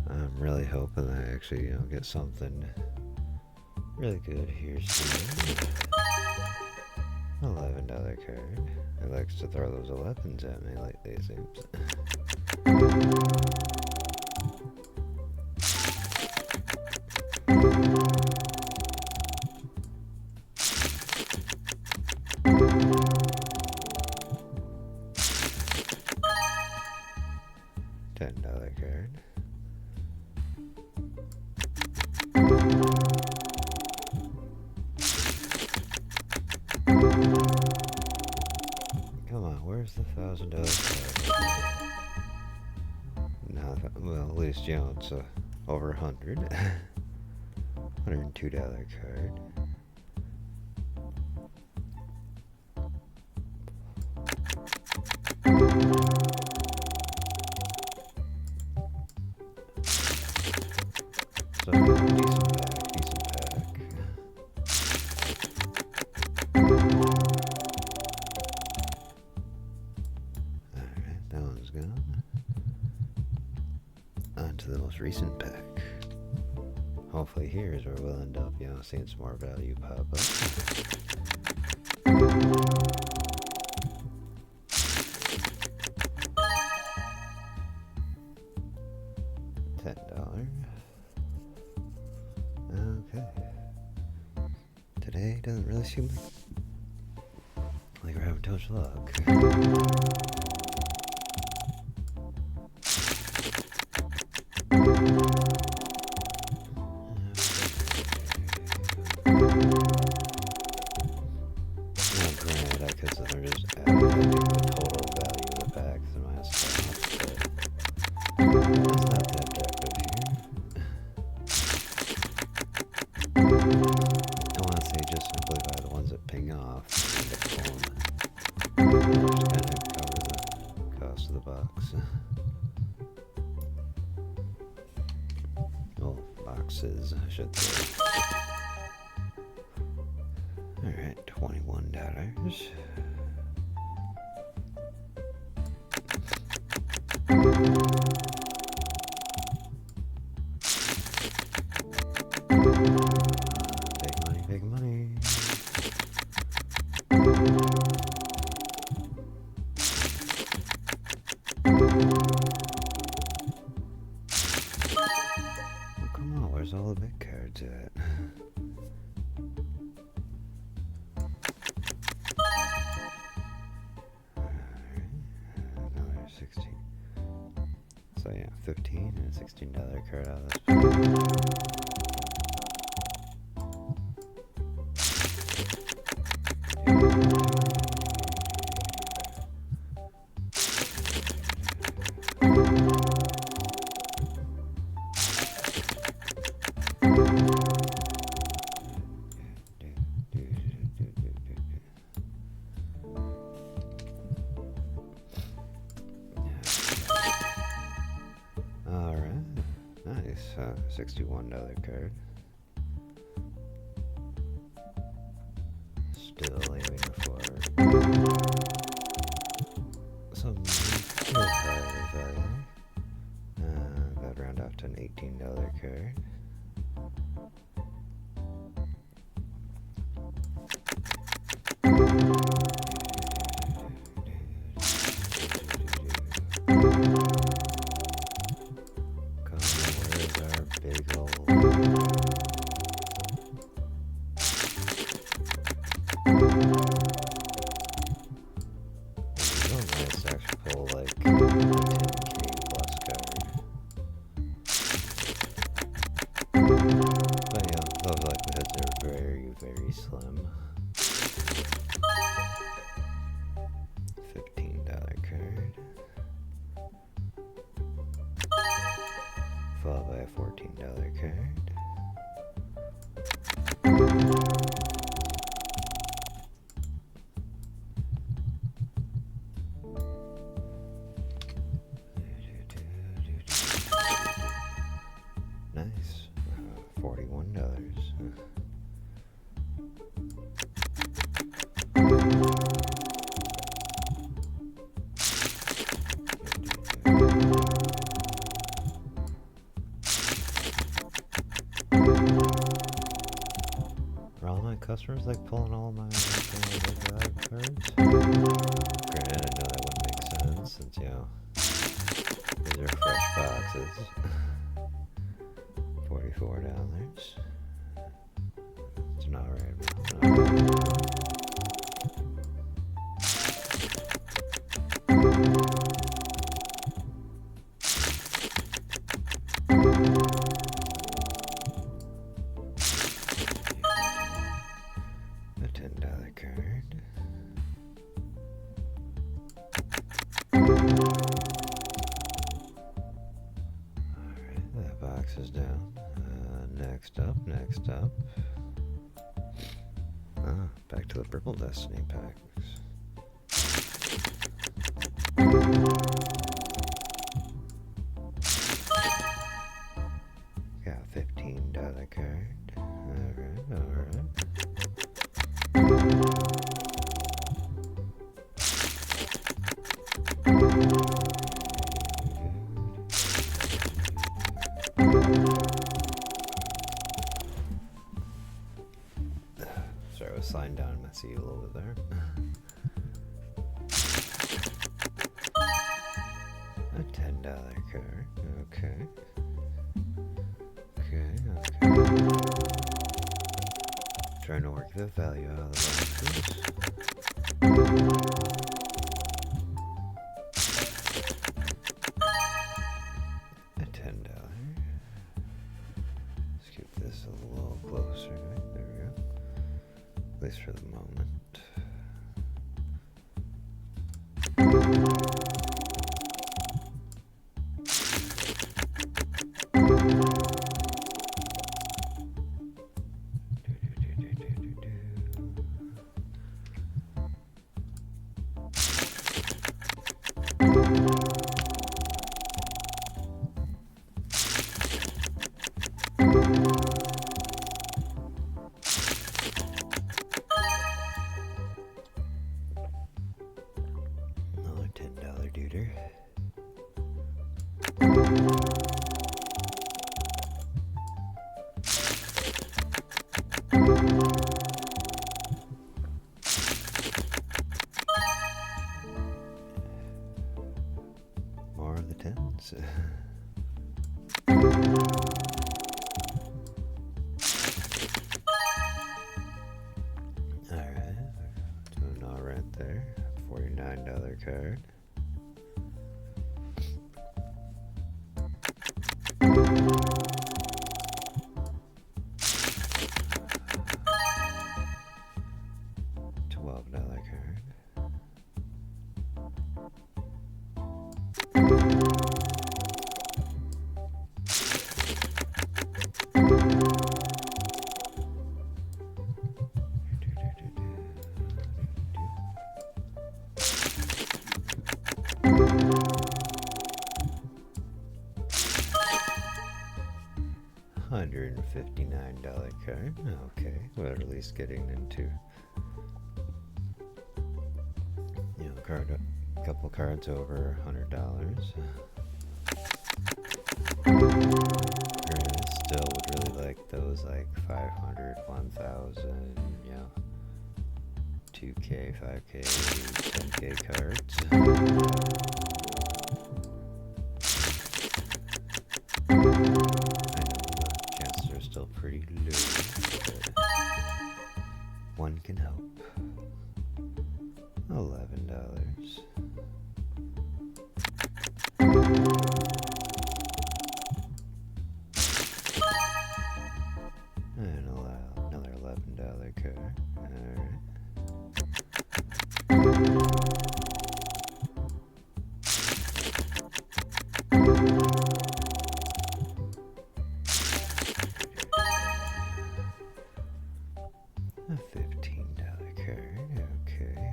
I'm really hoping I actually, get something really good here soon. $11 card. It likes to throw those 11s at me lately, it seems. $10 card. Come on, where's the $1,000 card? No, well, at least, it's over 100. $102 card. So, decent pack. Alright, that one's gone. On to the most recent pack. Hopefully here is where we'll end up, seeing some more value pop up. $10. Okay. Today doesn't really seem like we're having too much luck. Now, granted, I could sit there and just add the total value of the packs to my stuff, but that's not the objective here. I want to say just simply buy the ones that ping off and the phone. Just kind of cover the cost of the box. Well, boxes, I should say. Alright, $21. Big money. Oh, come on, where's all the big cards at? Alright, another 16. So yeah, $15 and a $16 card out of this. $61 card. Still aiming for an $18 card. Come on, where's our big old... Nice actual like 10k plus card. But yeah, those likelihoods are very, very slim. $15 card. Followed by a $14 card. Nice. $41. Are all my customers like pulling all my live cards? Granted, I know that wouldn't make sense since, you know, these are fresh boxes. $44. It's not right. A $10 card. Alright, that box is down. Next up. Back to the Purple Destiny packs. Got a $15 card. Alright. Sorry, I was sliding down my seat a little bit there. A $10 card. Okay. Trying to work the value out of the boxes. A $10. Let's keep this a little closer. Right? There we go. At least for the moment. Another $10 duder. More of the tens. Alright, doing all right there. $49 card. $12 card. $159 card. Okay, we're at least getting into, you know, a couple cards over $100. like those like 500, 1,000, you know, 2K, 5K, 10K cards. I know the chances are still pretty low, but one can hope. $11. And another $11 card. Alright. A $15 card. Okay.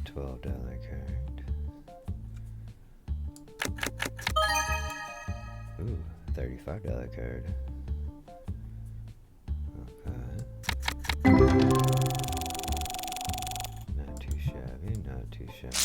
$12 card. Ooh, $35 card. Okay. Not too shabby, not too shabby.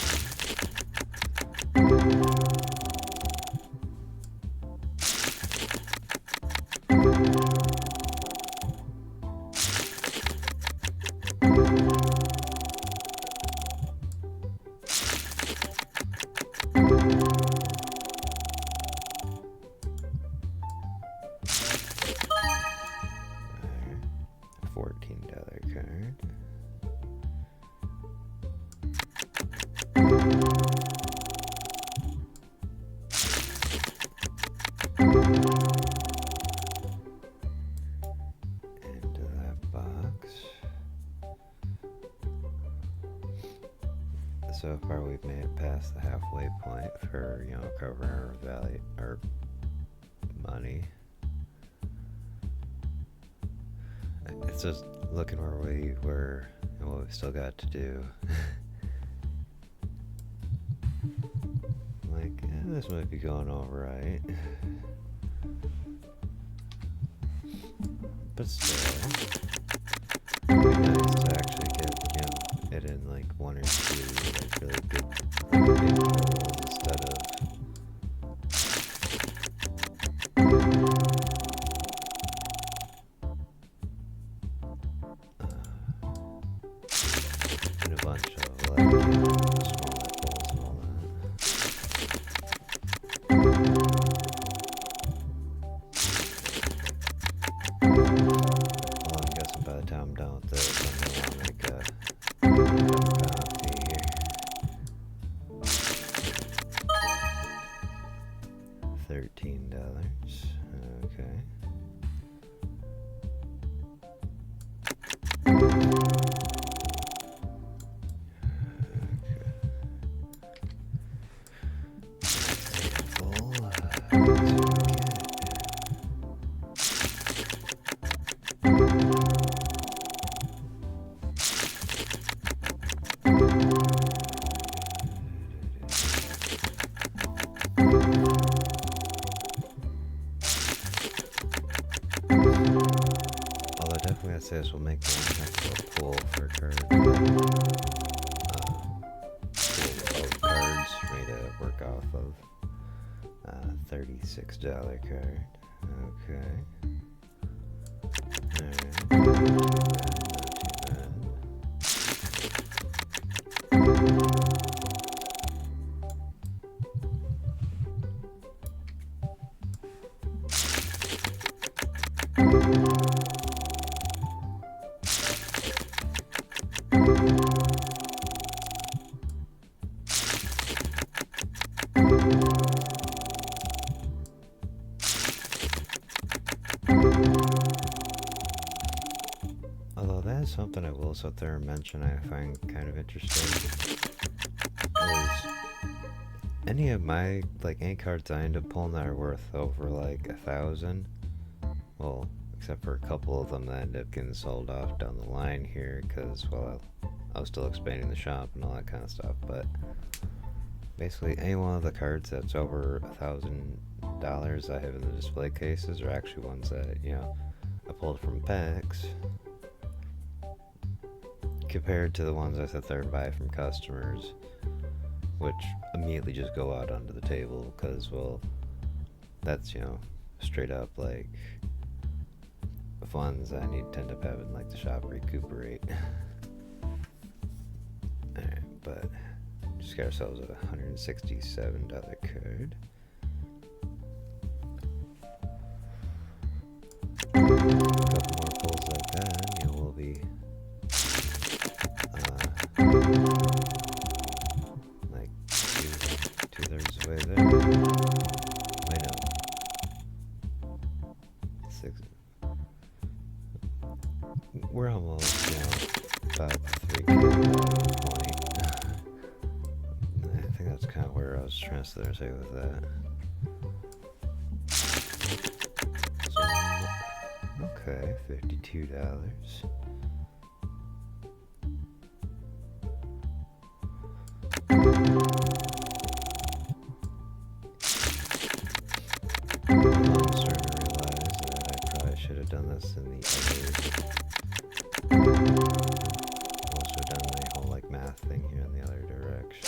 $14 card. Into that box. So far we've made it past the halfway point for, you know, covering our value, our money. It's just looking where we were and what we still got to do. Like, this might be going alright. But still, it'd be nice to actually get, you know, it in like one or two like really good big rolls instead of and a bunch of like, you know, smaller rolls and all that. Well, I'm guessing by the time I'm done with this, I'm gonna want to make a coffee here. $13. Okay. Although definitely I'd say this will make one heck of a pool for cards. Pool of cards for me to work off of. $36 card. Okay. Alright. Not too bad. Although that is something I will sit there and mention I find kind of interesting is any of my any cards I end up pulling that are worth over like 1,000, well, except for a couple of them that end up getting sold off down the line here because, well, I was still expanding the shop and all that kind of stuff, but Basically, any one of the cards that's over $1,000 I have in the display cases are actually ones that, you know, I pulled from packs compared to the ones I sit there and buy from customers, which immediately just go out onto the table because, well, that's, you know, straight up like funds I need to end up having like the shop recuperate. Alright, but just got ourselves a $167 card. A couple more pulls like that, you know, we'll be like two-thirds of the way there. Wait, no. We're almost, you know, about 3K point. I think that's kind of where I was trying to sit there and say with that. So, okay, $52. I'm starting to realize that I probably should have done this in the other. Also done the whole like math thing here in the other direction.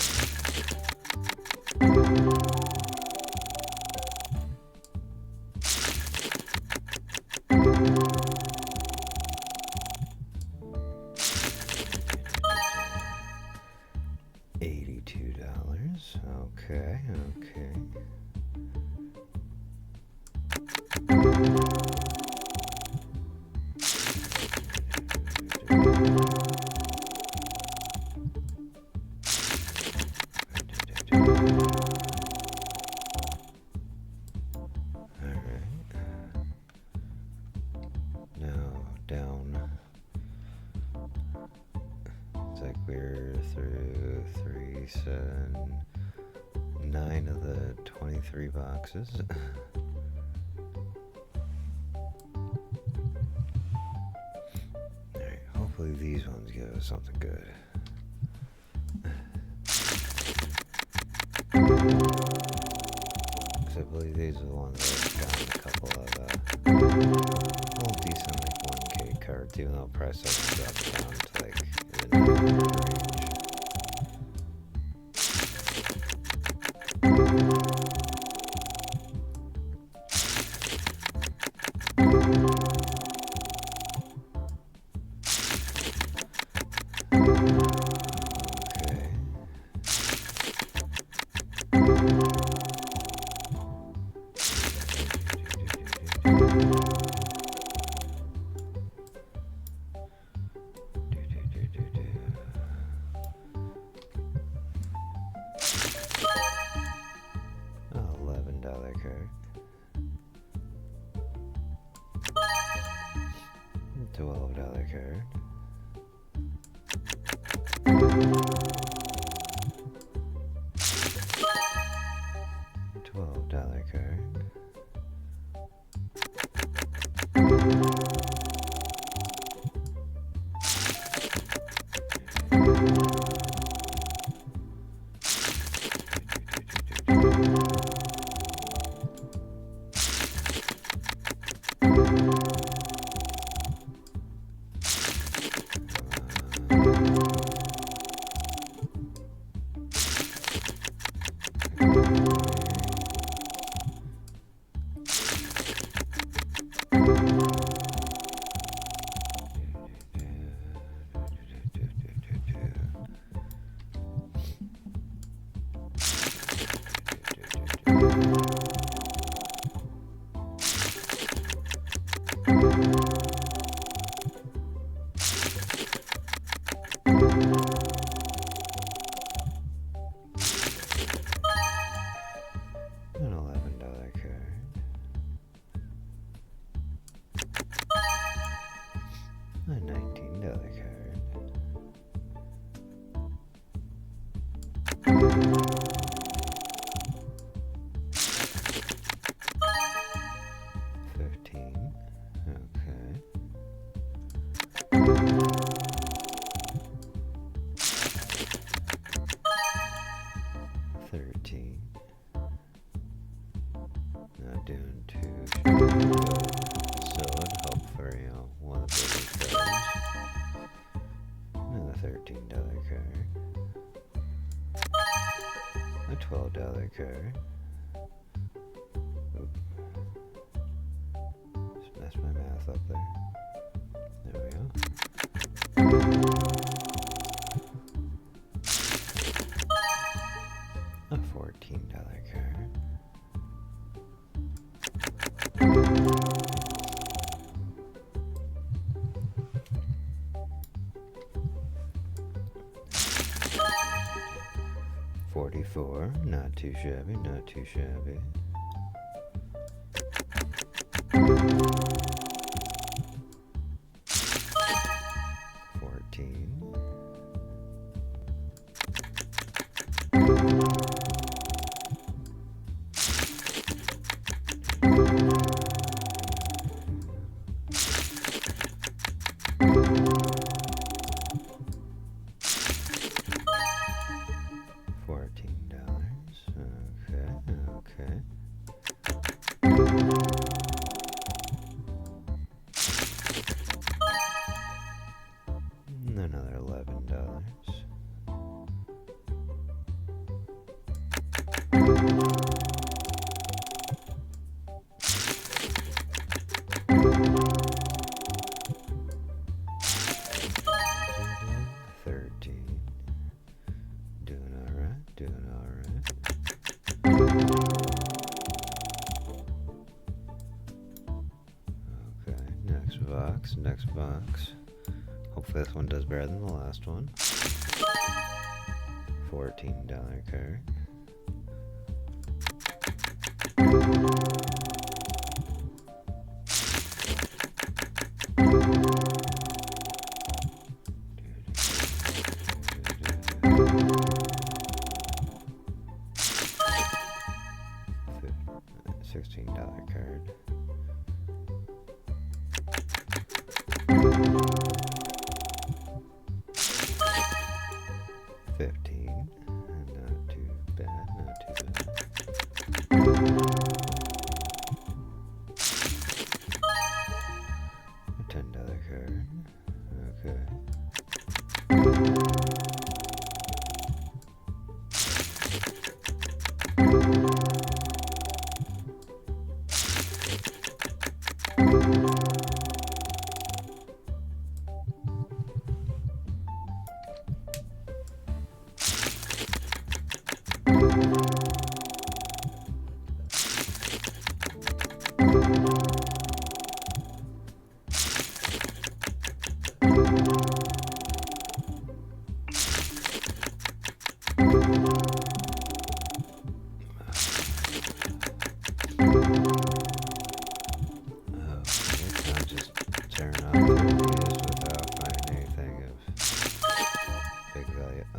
$82. Okay, okay. Down. It's like we're through 3, 7, 9 of the 23 boxes. Alright, hopefully these ones give us something good. Because I believe these are the ones that have gotten a couple of well, decent like 1K cards, even though price hasn't dropped down to like in the 900 $11 card. $12 card. $12 card. $13. A $12 card. Oop. Just messed my math up there. There we go. A $14 card. $44, not too shabby, not too shabby. Another $11. $13. Doing alright, doing alright. Okay, next box, next box. Hopefully this one does better than the last one. $14 card. $16 card. $15. Not too bad, not too bad. A $10 card. Okay.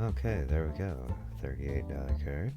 Okay, there we go. $38 card.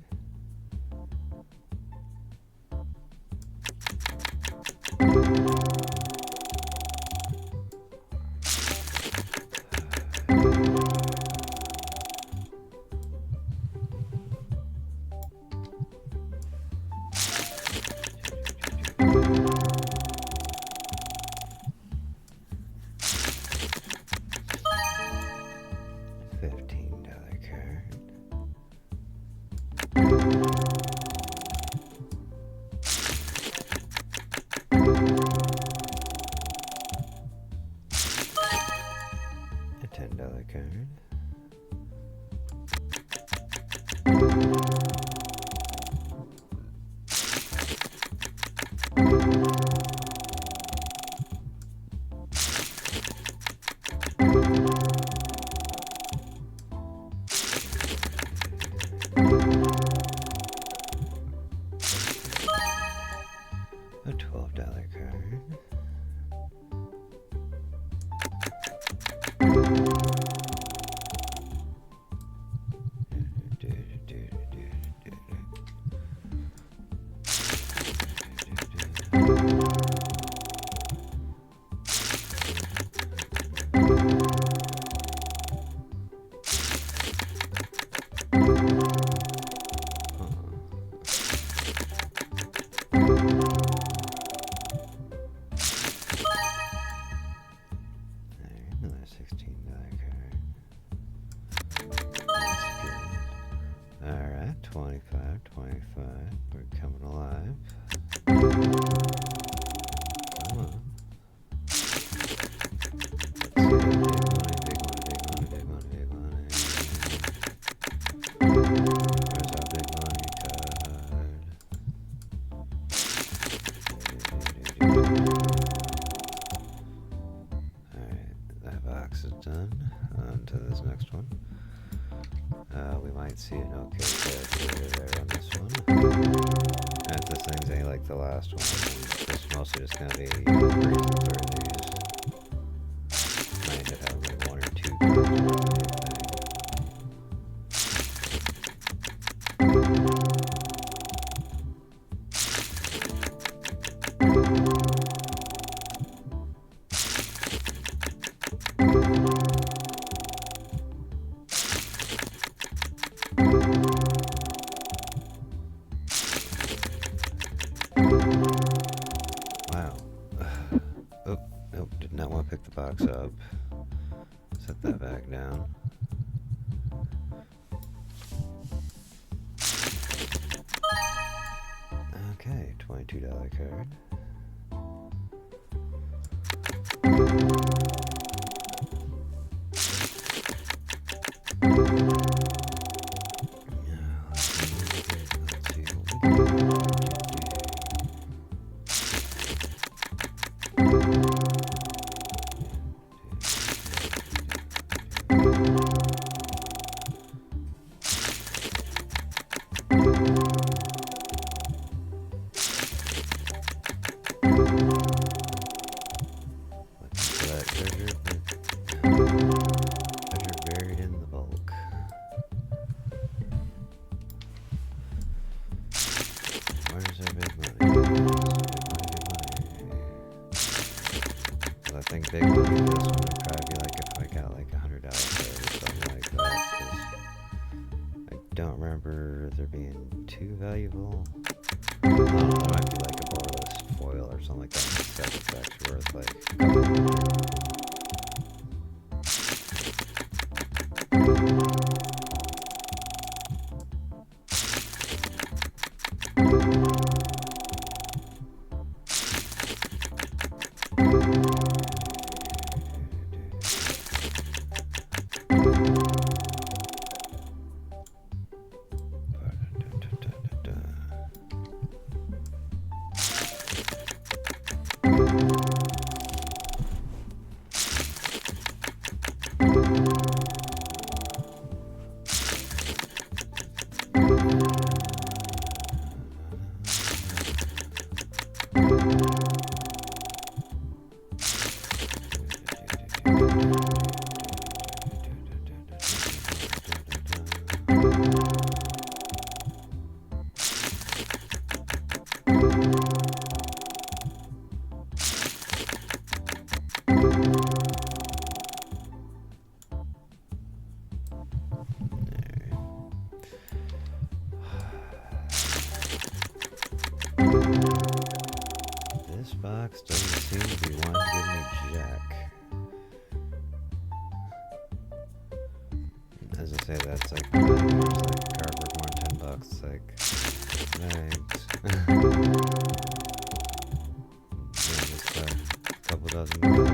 25, 25. We're coming alive. Come on. Let's see that big money. Where's our big money card? Alright, that box is done. On to this next one. We might see an okay character there on this one. If this thing's ain't like the last one, it's mostly just gonna be reasons for these. Might end up having like 1 or 2 cards worth of anything. Did not want to pick the box up. Set that back down. Okay, $22 card. I think big money for this one would probably be like if I got like $100 or something like that, because I don't remember there being too valuable. I don't know, there might be like a borderless foil or something like that. That effect's worth like box doesn't seem to be wanting to give me jack. As I say, that's like card worth more than $10. It's like, thanks. Yeah, just a couple dozen more.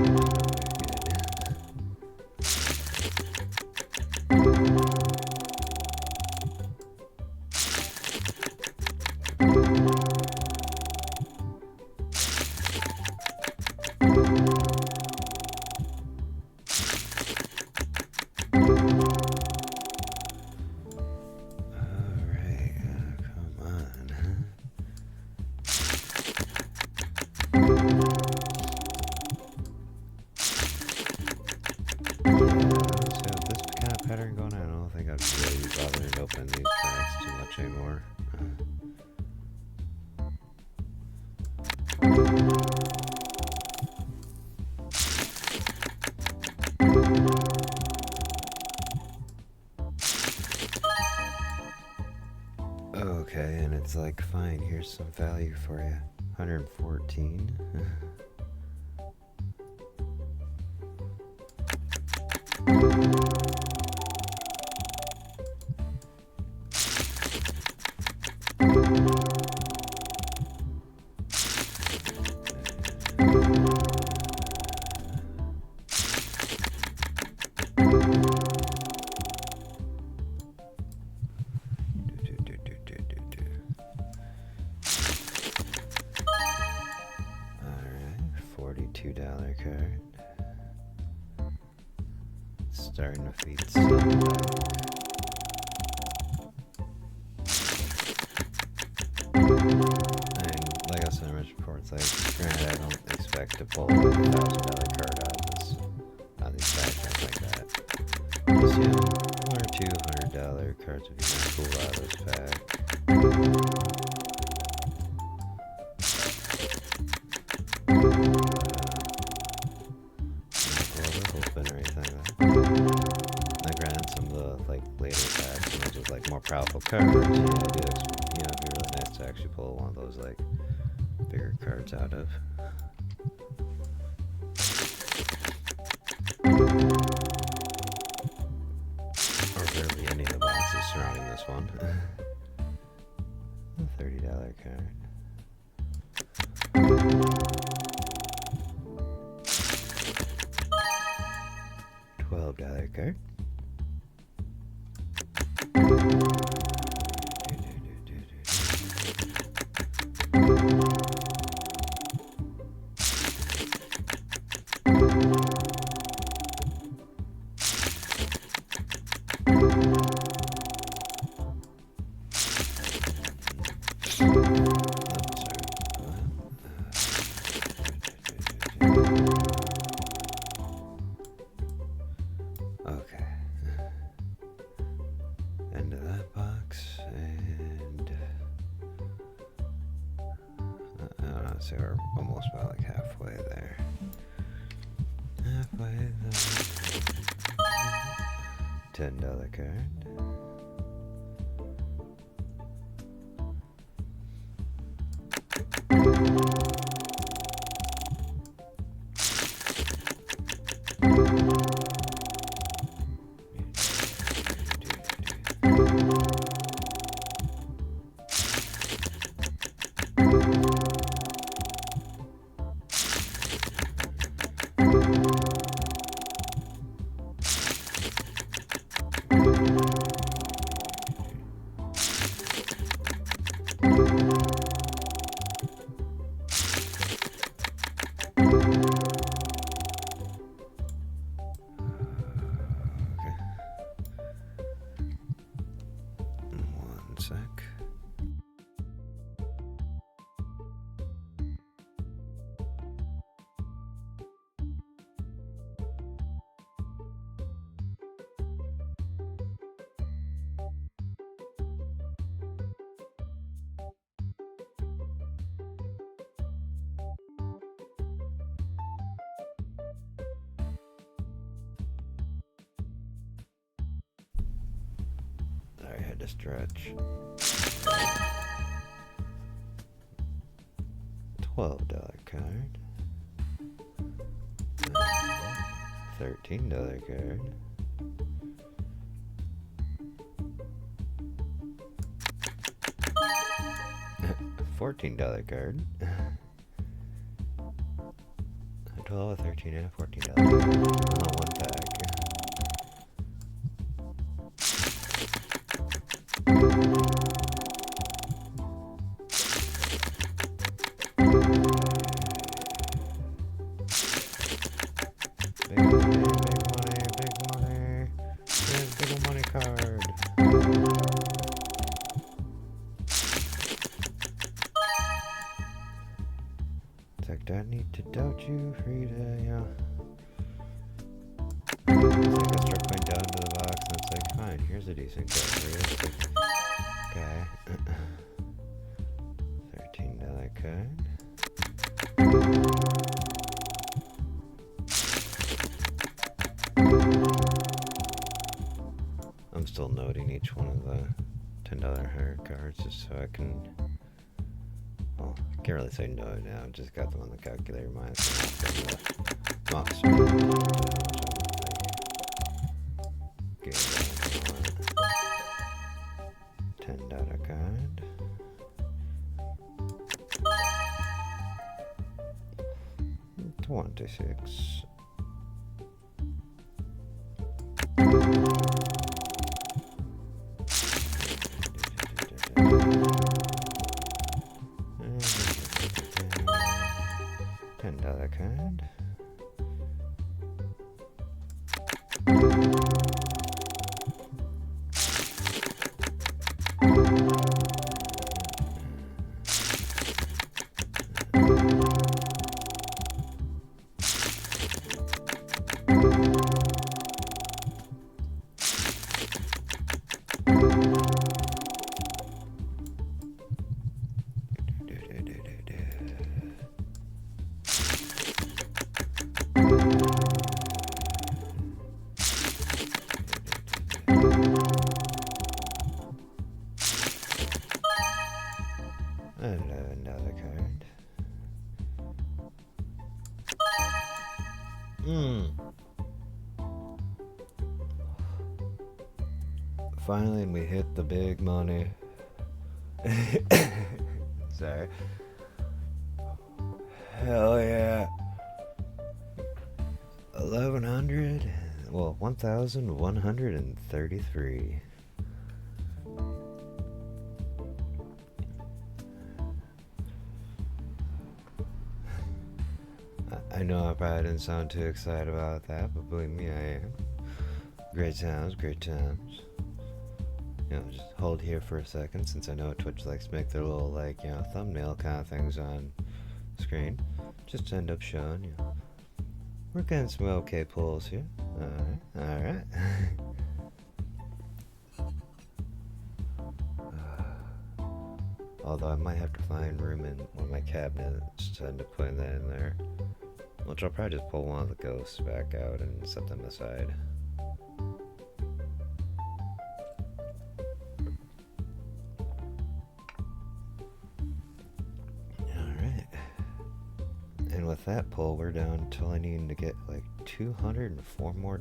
Pattern going on. I don't think I'd really be bothering to open these packs too much anymore. Okay, and it's like, fine, here's some value for you. 114. $20 card. Starting to feed some back. And like I said, I mentioned before, it's like, granted, I don't expect to pull a $1,000 card out of these packs like that. Just, you know, $1 or $200 cards would be kind of cool out of this pack. Or anything like that. Granted, some of the like later packs, some of those like more powerful cards, yeah, I do it'd be really nice to actually pull one of those like bigger cards out of. Or barely any of the boxes surrounding this one. A $30 card. $12 card. Okay. End of that box, and I don't know, so we're almost about like halfway there. Halfway there. $10 card. Sec. I had to stretch. $12 card. $13 card. $14 card. 12, 13, and $14 card. One pack. Card. It's like, do I need to doubt you for you to, you know? It's like I start going down to the box and it's like, fine, here's a decent card for you. Okay. $13 card. I'm still noting each one of the $10 higher cards just so I can, well, I can't really say no now, I just got them on the calculator minus the box. $10 card. $26. $10 card. And another card. Finally, we hit the big money. Sorry. Hell yeah. 1100. Well, 1133. I know I probably didn't sound too excited about that, but believe me, I am. Great times, great times. You know, just hold here for a second, since I know Twitch likes to make their little, like, you know, thumbnail kind of things on screen. Just to end up showing, you know, we're getting some okay pulls here. Alright. Although I might have to find room in one of my cabinets to end up putting that in there. Which I'll probably just pull one of the ghosts back out and set them aside. Alright. And with that pull, we're down till I need to get like $204 more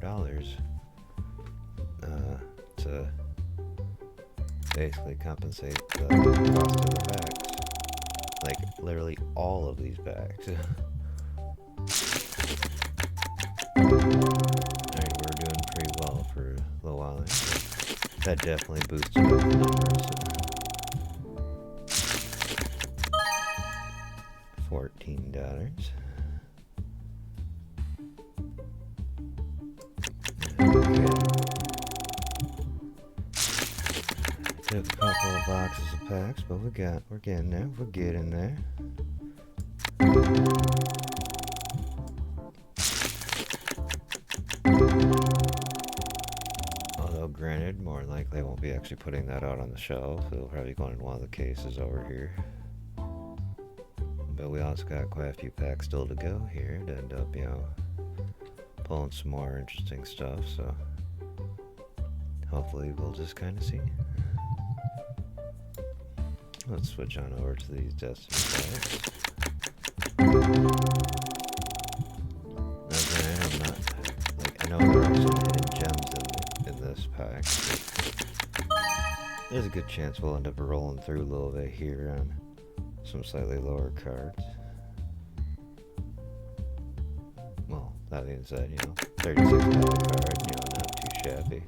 to basically compensate the cost of the packs. Like literally all of these packs. Alright, we're doing pretty well for a little while there. That definitely boosted up the numbers. $14. Okay. Took a couple of boxes of packs, but we're getting there. We're getting there. Although granted, more than likely I won't be actually putting that out on the shelf. It'll probably go in one of the cases over here. But we also got quite a few packs still to go here to end up, you know, pulling some more interesting stuff, so hopefully we'll just kind of see. Let's switch on over to these Destiny packs. Now granted, I'm not, like, I know there are some hidden gems in this pack. There's a good chance we'll end up rolling through a little bit here on some slightly lower cards. Well, that being said, you know, $36 card, you know, not too shabby.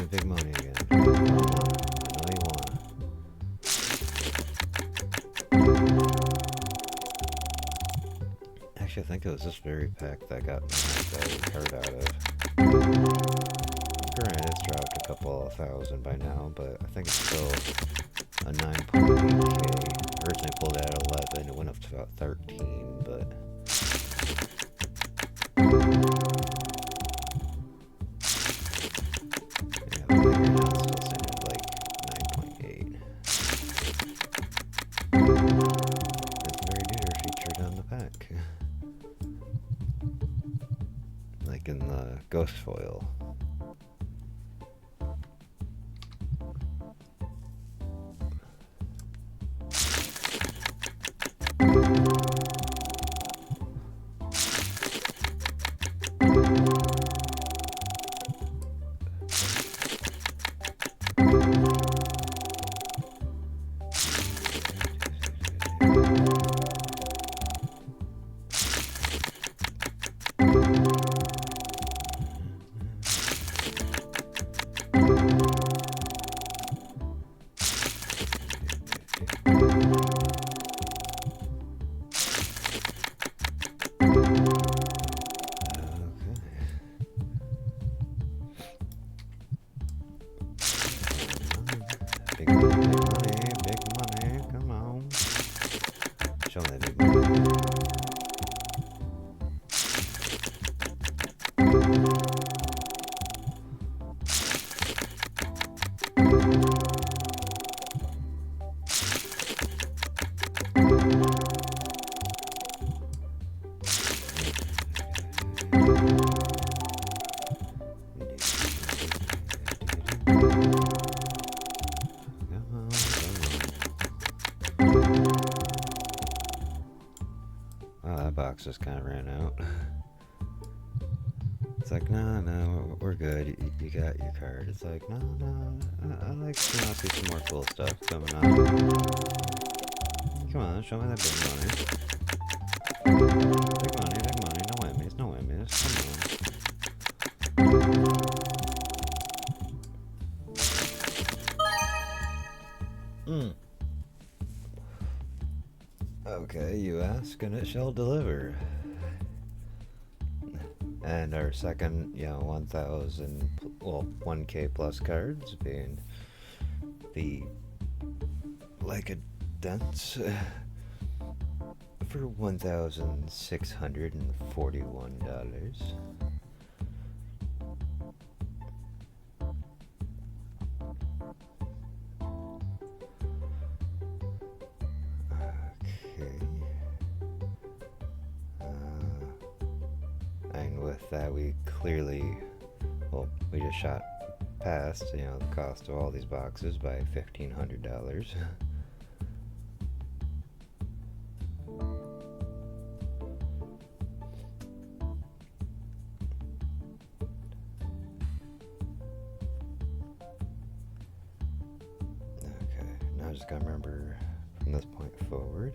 Big money again. Come on. I know you want. Actually, I think it was this very pack that got my card out of. Granted, it's dropped a couple of thousand by now, but I think it's still a 9.8k. Originally pulled it at 11, it went up to about 13, but like in the ghost foil. boxes kind of ran out. It's like, no, we're good. You got your card. It's like, no, I like to see some more cool stuff coming up. Come on, show me that big money. Big money, no whammies, come on. Okay, you ask and it shall deliver. And our second, 1K plus cards being the Like a Dance for $1,641. And with that, we clearly, we just shot past, the cost of all these boxes by $1,500. Okay, now I just gotta remember from this point forward.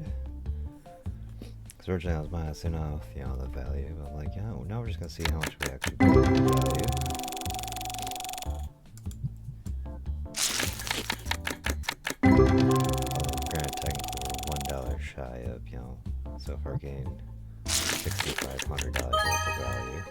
Because originally I was minusing off, the value, but I'm like, now we're just going to see how much we actually put in the value. Granted, technically we're $1 shy of, so far gained $6,500 worth of value.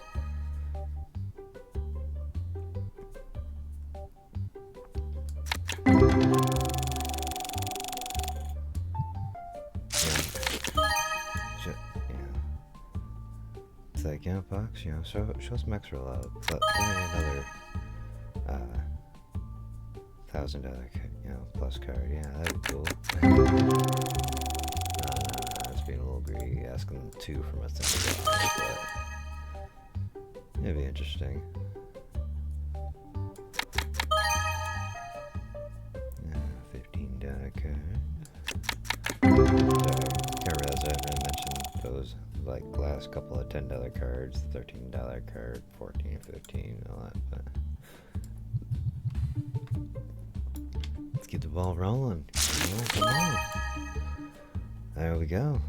It's like, Box, show some extra love. But give me another $1,000, plus card. Yeah, that'd be cool. That's being a little greedy, asking two from a single box, but it'd be interesting. $15 card. Sorry, I realized I haven't mentioned those, like, last couple of $10 cards, $13 card, $14, $15, all that, but let's keep the ball rolling. Come on. There we go.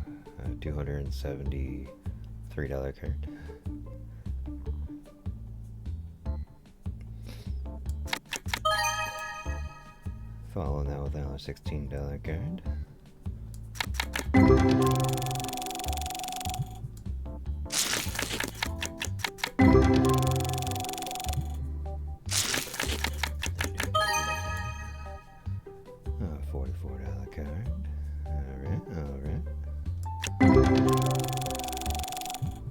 $273 card. Following that with another $16 card. $44 card. Alright.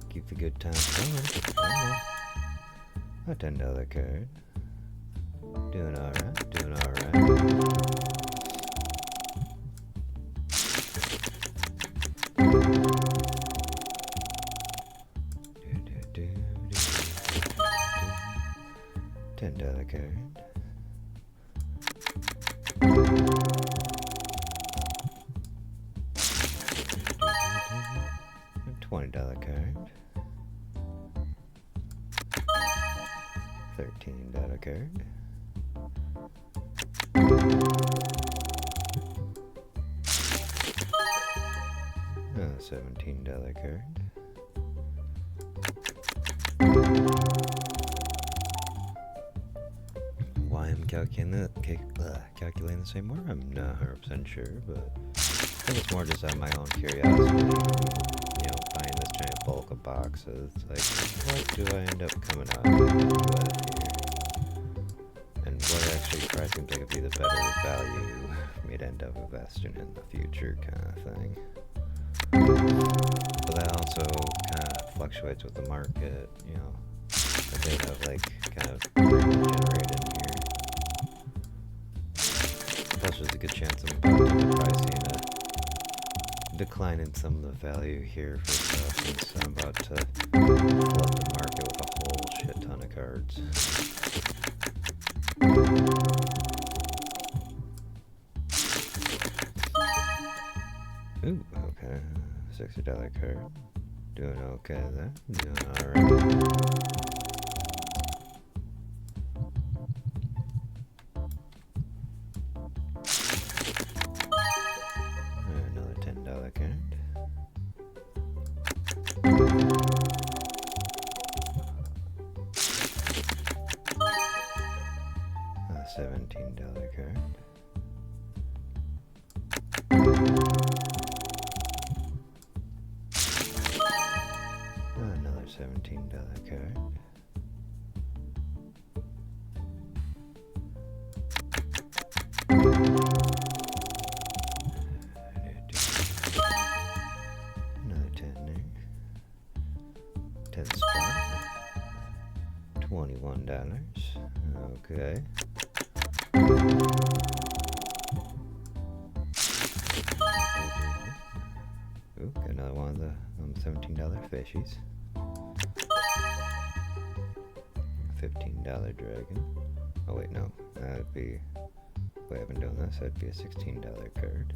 Keep the good times going. A $10 card. Doing alright. $10 card. $20 card. $13 card. $17 card. Why I'm calculating the same way, I'm not 100% sure, but I think it's more just out of my own curiosity. Buying this giant bulk of boxes. Like, what do I end up coming out with here? And what actually probably seems like it'd be the better value for me to end up investing in the future, kind of thing. But that also kind of fluctuates with the market, a bit of, like, kind of generated in here. Plus, there's a good chance I'm about to probably seeing a decline in some of the value here for stuff, since I'm about to flood the market with a whole shit ton of cards. Ooh, okay. $60 card. Doing okay there. Doing alright. Another $10 card. $17 card. Another $17 card. Another 10 there. 10 spot. $21. Okay. Ooh, got another one of the $17 fishies. $15 dragon. Oh wait, no. That'd be... Wait, I've been doing this. That'd be a $16 card.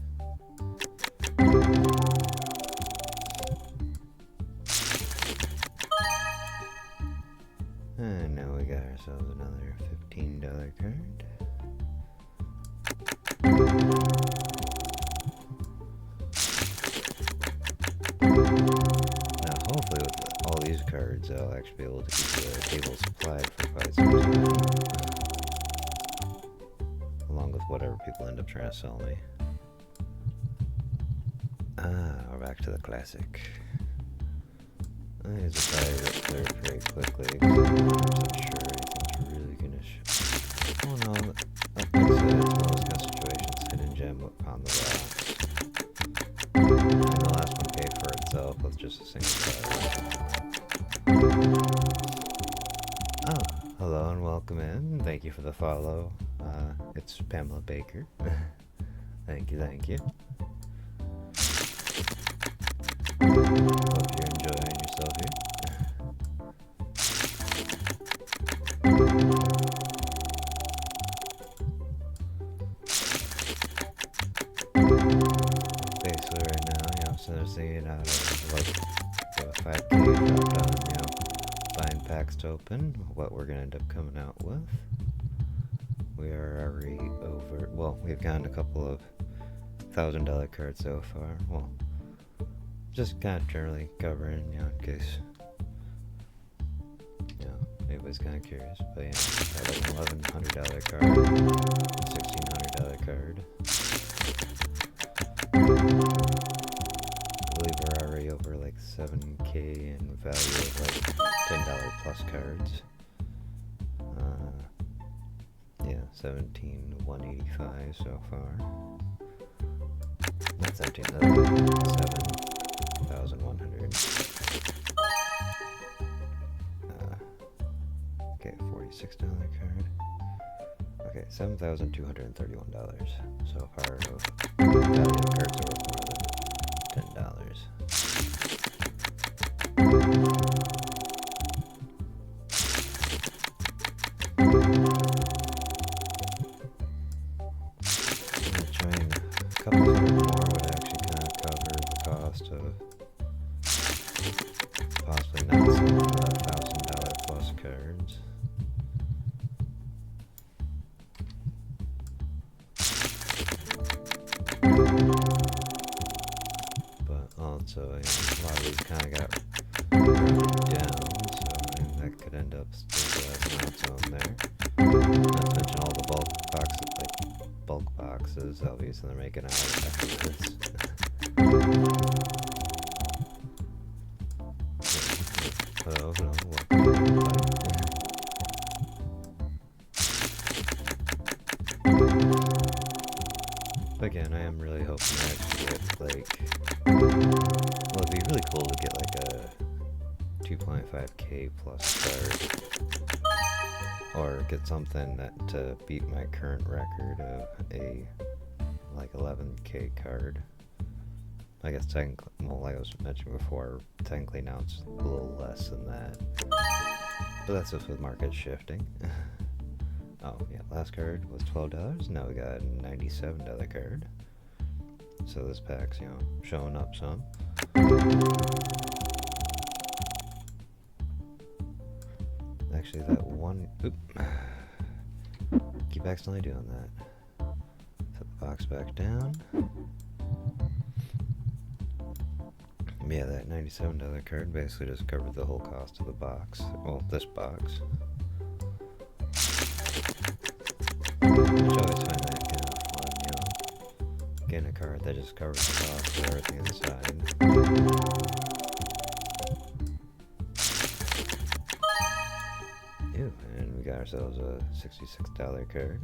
And now we got ourselves another $15 card. Now hopefully with all these cards I'll actually be able to keep the table supplied for quite some time. Along with whatever people end up trying to sell me. We're back to the classic. I just probably rip clear pretty quickly because I'm not sure anything's really gonna oh no, like I said, it's one of those kind of situations. Hidden gem upon the rocks. And the last one paid for itself with just a single card. Oh, hello and welcome in. Thank you for the follow. It's Pamela Baker. Thank you, thank you. Hope you're enjoying yourself here. Basically right now, so they're seeing like 5K drop down, buying packs to open. What we're gonna end up coming out with. We are already over, well, we've gotten a couple of $1,000 cards so far. Well, just kind of generally covering, in case, anybody's kind of curious. But yeah, got like an $1,100 card, $1,600 card. I believe we're already over like 7K in value of like $10 plus cards. Yeah, 17,185 so far. Not 17, 7,100. Okay, $46 card. Okay, $7,231 so far of value of cards are worth more than $10. Possibly not some of the $1,000 plus cards. But also, a lot of these kind of got rounded down, so that could end up stabilizing out some there. Not to mention all the bulk boxes, obviously they're making out after this. Hello. Again, I am really hoping to actually get well, it'd be really cool to get like a 2.5K plus card, or get something that to beat my current record of a like 11K card. I guess technically, well, like I was mentioning before, technically now it's a little less than that. But that's just with market shifting. Oh, yeah, last card was $12. Now we got a $97 card. So this pack's, showing up some. Actually, that one... Oop. Keep accidentally doing that. Set the box back down. Yeah, that $97 card basically just covered the whole cost of the box. Well, this box. Which I always find that kind of fun, you know. Getting a card that just covers the cost of everything inside. Ew, and we got ourselves a $66 card.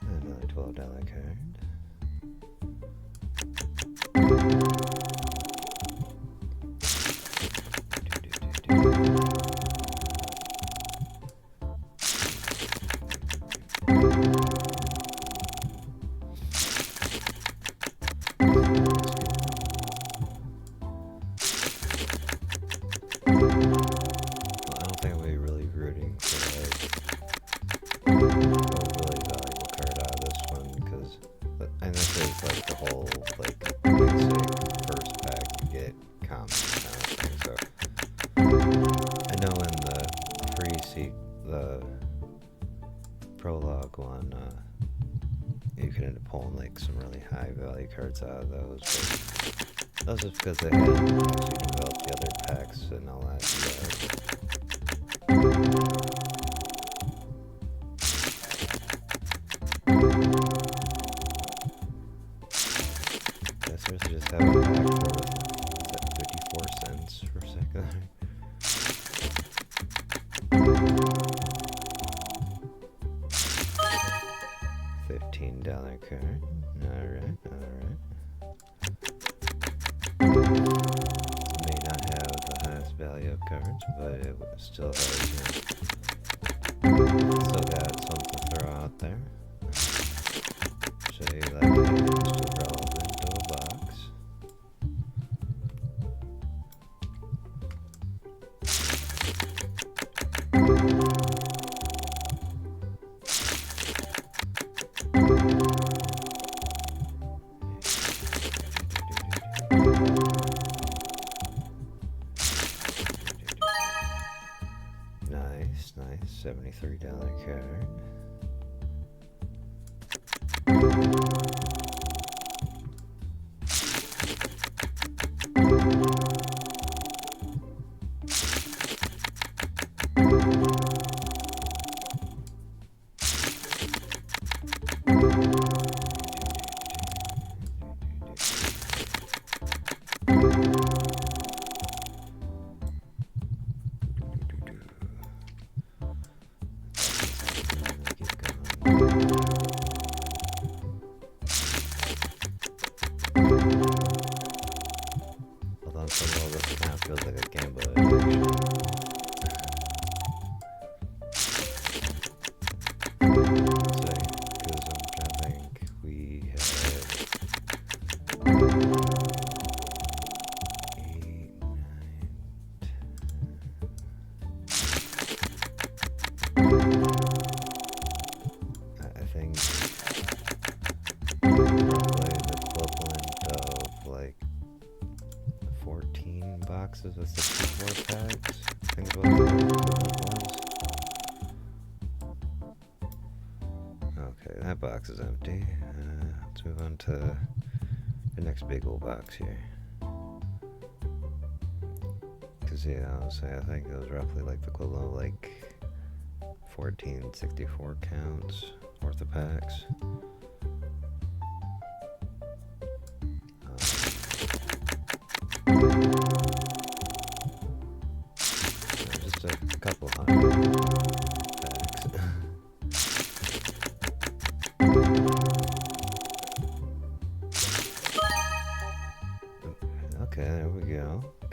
Another $12 card. The prologue one, you could end up pulling like some really high value cards out of those, but that was just because they hadn't actually developed the other packs and all that yet. I seriously just have a pack for 54 cents for a second. $15 card. Alright. May not have the highest value of cards, but it still has, still got something to throw out there. Show you that it's still relevant to a box. Nice, $73 card. Somehow this kind of feels like a game, but because I'm trying to think, we have 8, 9, 10. I think probably the equivalent of like 14 boxes of 64 packs. I think is what the equivalent was. Okay, that box is empty. Let's move on to the next big old box here. Because, yeah, I think it was roughly like the equivalent of like 14 64 counts worth of packs. Just a couple hundred packs.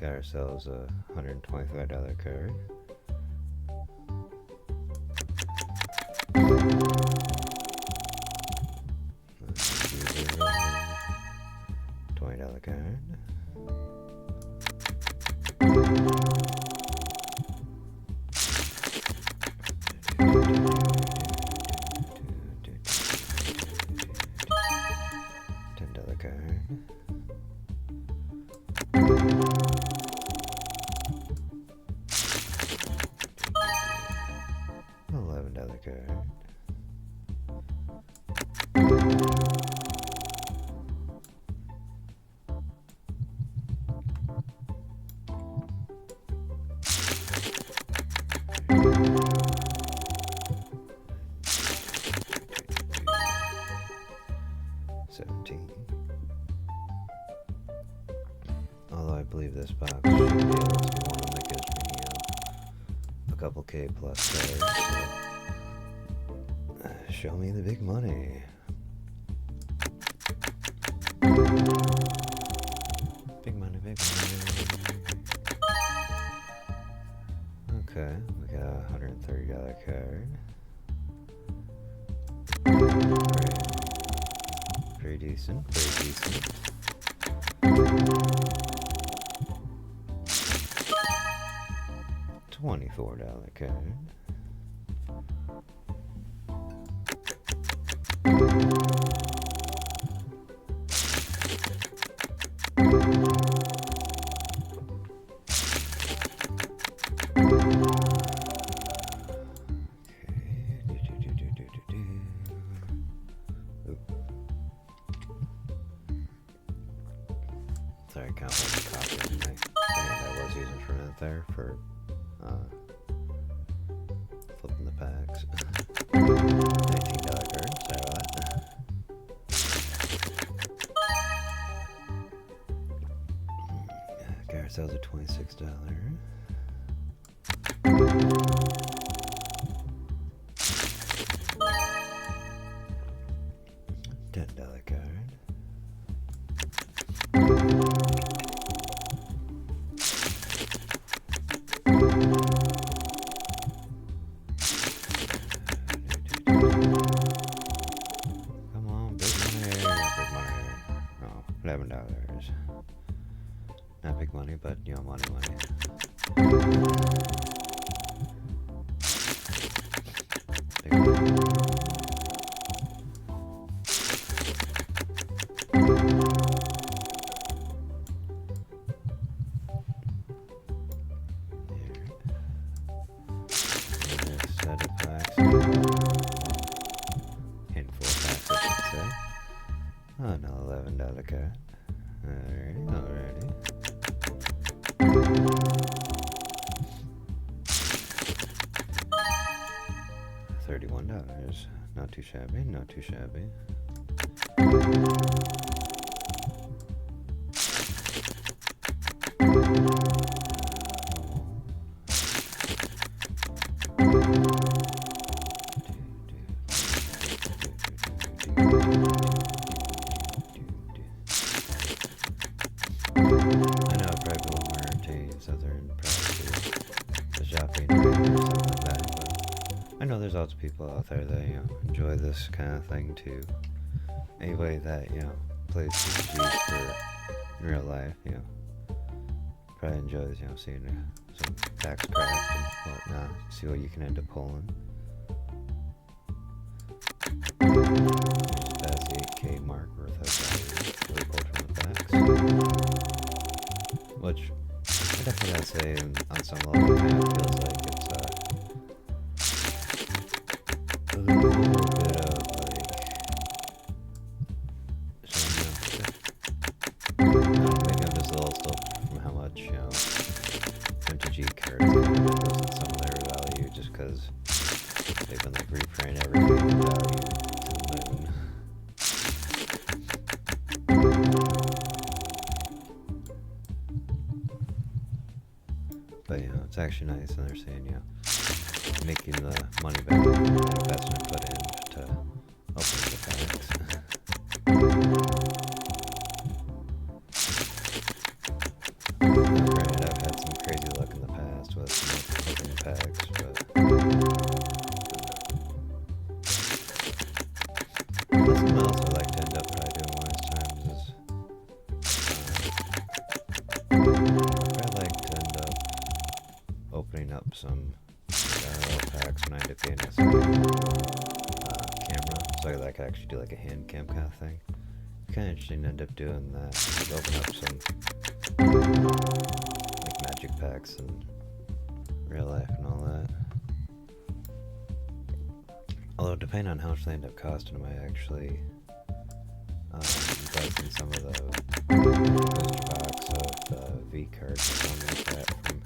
got ourselves a $125 card. $20 card. $10 card. $11 card. Although I believe this box should be able to be one that gives me a couple K plus cards. So, show me the big money. Big money, big money. Okay, we got a $130 card. Pretty decent, pretty decent. $24 card. Sorry, I can't hold the copy in my hand. I was using for a minute there for flipping the packs. $19 card, sorry about that. Got ourselves a $26. $10 card. Come on, big money, big money. Oh, $11. Not big money, but you know, money. Big money. Set of packs. Handful of packs, I should say. Oh, no, $11 card. Alrighty. $31. Not too shabby, not too shabby. I know there's lots of people out there that, you know, enjoy this kind of thing too. Anybody that, you know, plays TCG for in real life, you know, probably enjoys, you know, seeing some packs cracked and whatnot. See what you can end up pulling. Just past the 8K mark worth of value really pulled from the packs. Which I definitely gotta say, on some level, it kind of feels like it's a little bit of like, maybe I'm just a little still from how much, you know, MTG cards kind of lose some of their value just because they've been like reprinting everything in value to the moon. But, you know, it's actually nice, and they're saying, you know, making the money back on the investment put in to open the packs. Granted, packs, but something else I like to end up doing most times is I like to end up opening up some IRL packs when I end up getting a second camera, so I can actually do like a hand cam kind of thing. Kind of interesting to end up doing that. Like open up some like magic packs and real life and all that. Although depending on how much they end up costing, I might actually invest in some of the booster box of V cards or something like that from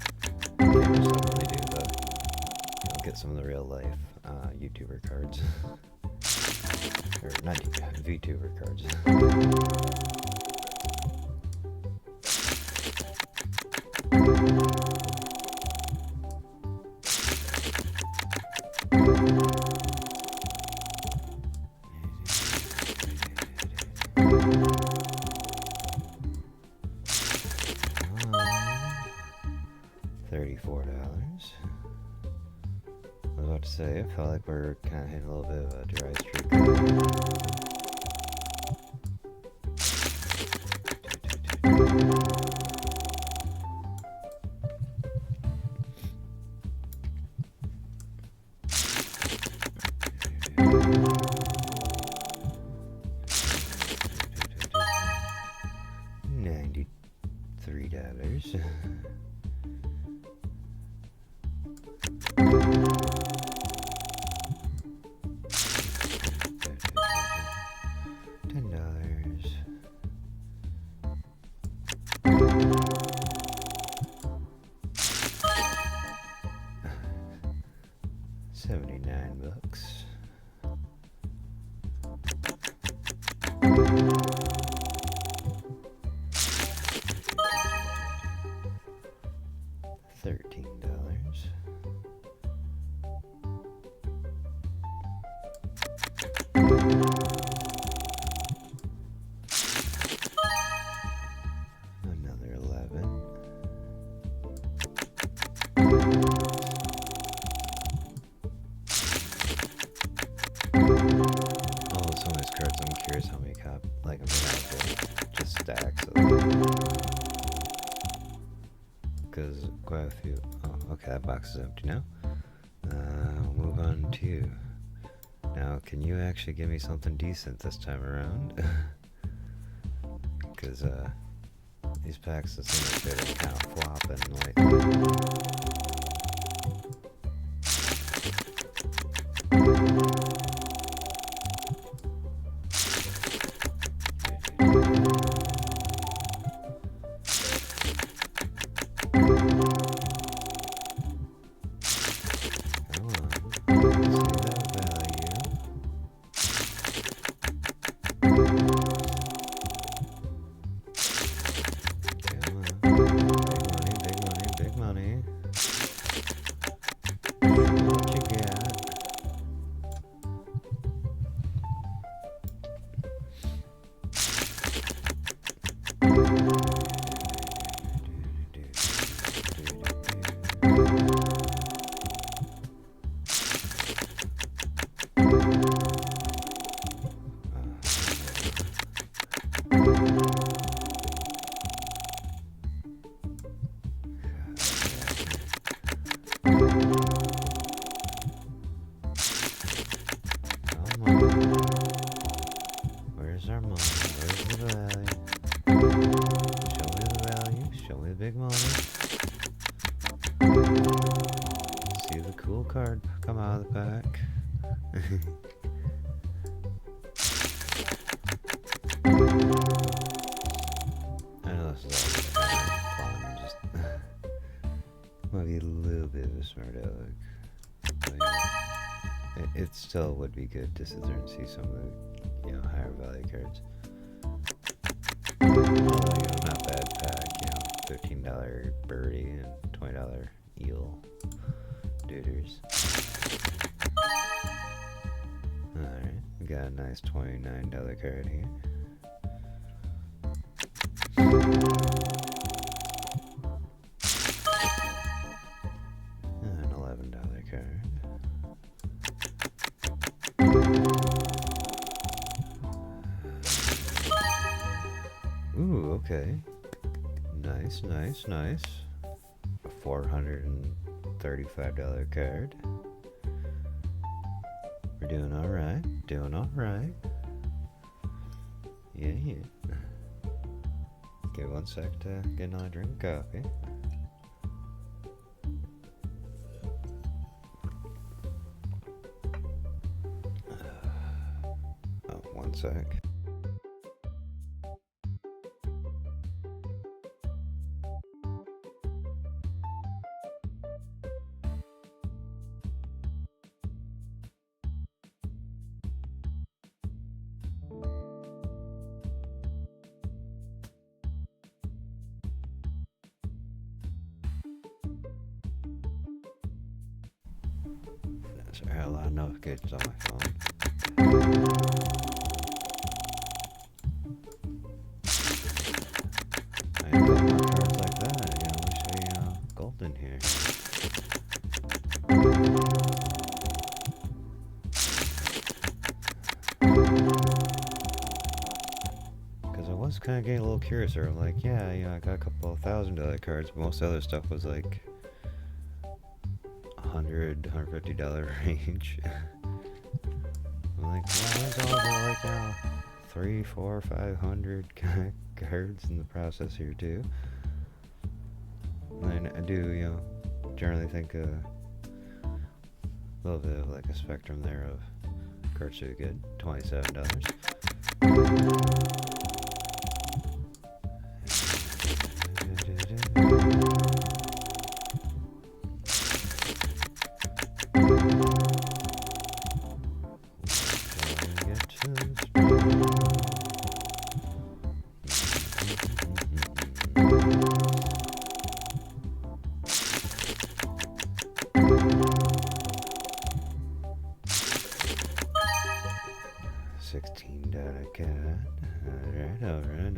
gamers that really do get some of the real life YouTuber cards. Or not VTuber cards. $34. I was about to say, I felt like we're kind of hitting a little bit of a dry streak. $93. $79. $13. Another 11. Oh, some of these cards, I'm curious how many like I'm gonna just stacks of them. Because quite a few. Oh, okay, that box is empty now. We'll move on to. Now, can you actually give me something decent this time around? Because these packs seem like they've been kind of flopping lately. Where's our money? Where's the value? Show me the value. Show me the big money. See the cool card come out of the pack. I know this is all fun. Just might be a little bit of a smart aleck. But yeah, it still would be good to sit there and see some of the higher value cards. Although, not bad pack, $13 birdie and $20 eel duders. Alright, we got a nice $29 card here. And $11. Okay. Nice, nice, nice. A $435 card. We're doing alright. Doing alright. Yeah, yeah. Give 1 sec to get another drink of coffee. Oh, 1 sec. Sorry, I had a lot of notifications on my phone. I ain't got more cards like that. I wish I gold in here. Because I was kind of getting a little curious. Or I'm like, yeah, I got a couple of $1,000 cards, but most other stuff was like $100, $150 range. I'm like, well, there's all about like 300, 400, 500 cards in the process here too. And I do, generally think a little bit of like a spectrum there of cards to get $27. $16 card. Alright.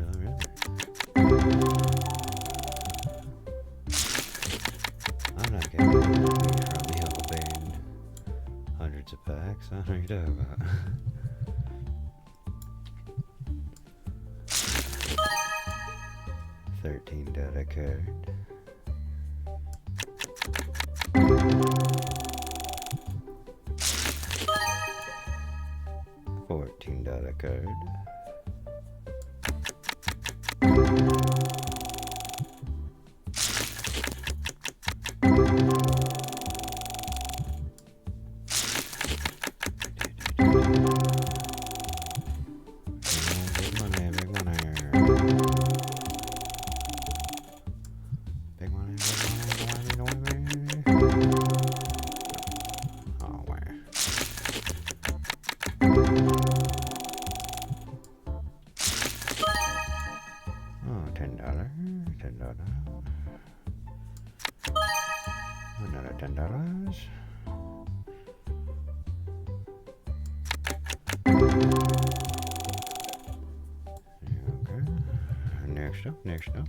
I'm not getting from the opening hundreds of packs. I don't know what you're talking about. $13 card. $14 card. Another $10. Okay. Next up.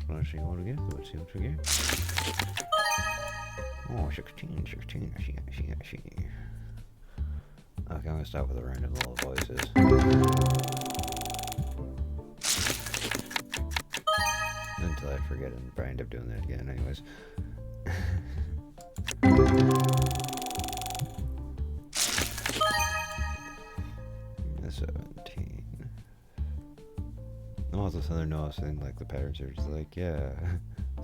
Let's see what we get. Oh, 16. I see. Okay, I'm gonna stop with the random little voices. Until I forget it and probably end up doing that again anyways. 17. I'm also suddenly noticing like the patterns are just like, yeah,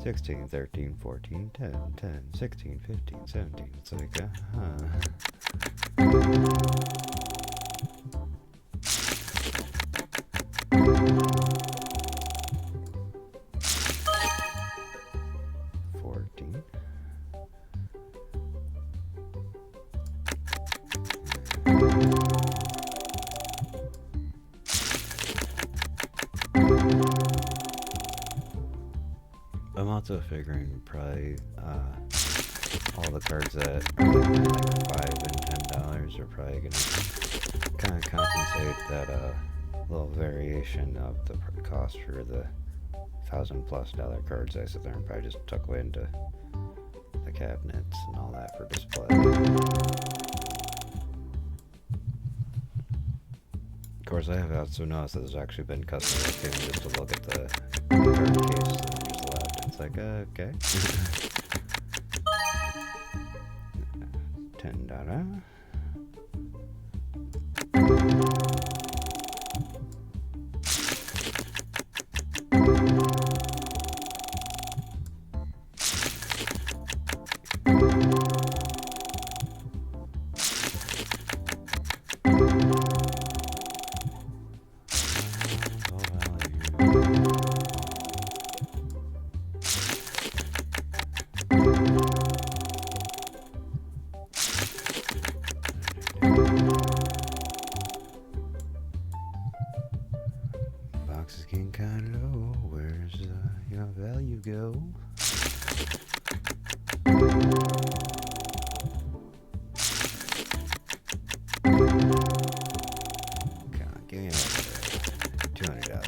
16, 13, 14, 10, 10, 16, 15, 17. It's like, I'm also figuring probably all the cards that are like $5 and $10 are probably gonna kind of compensate that little variation of the cost for the $1,000+ cards I sit there and probably just tuck away into the cabinets and all that for display. course, I have also noticed that there's actually been customers who came just to look at the card case and just left. It's like, okay. $10. Box is getting kind of low. Where's your value go? Come on, give me a $200.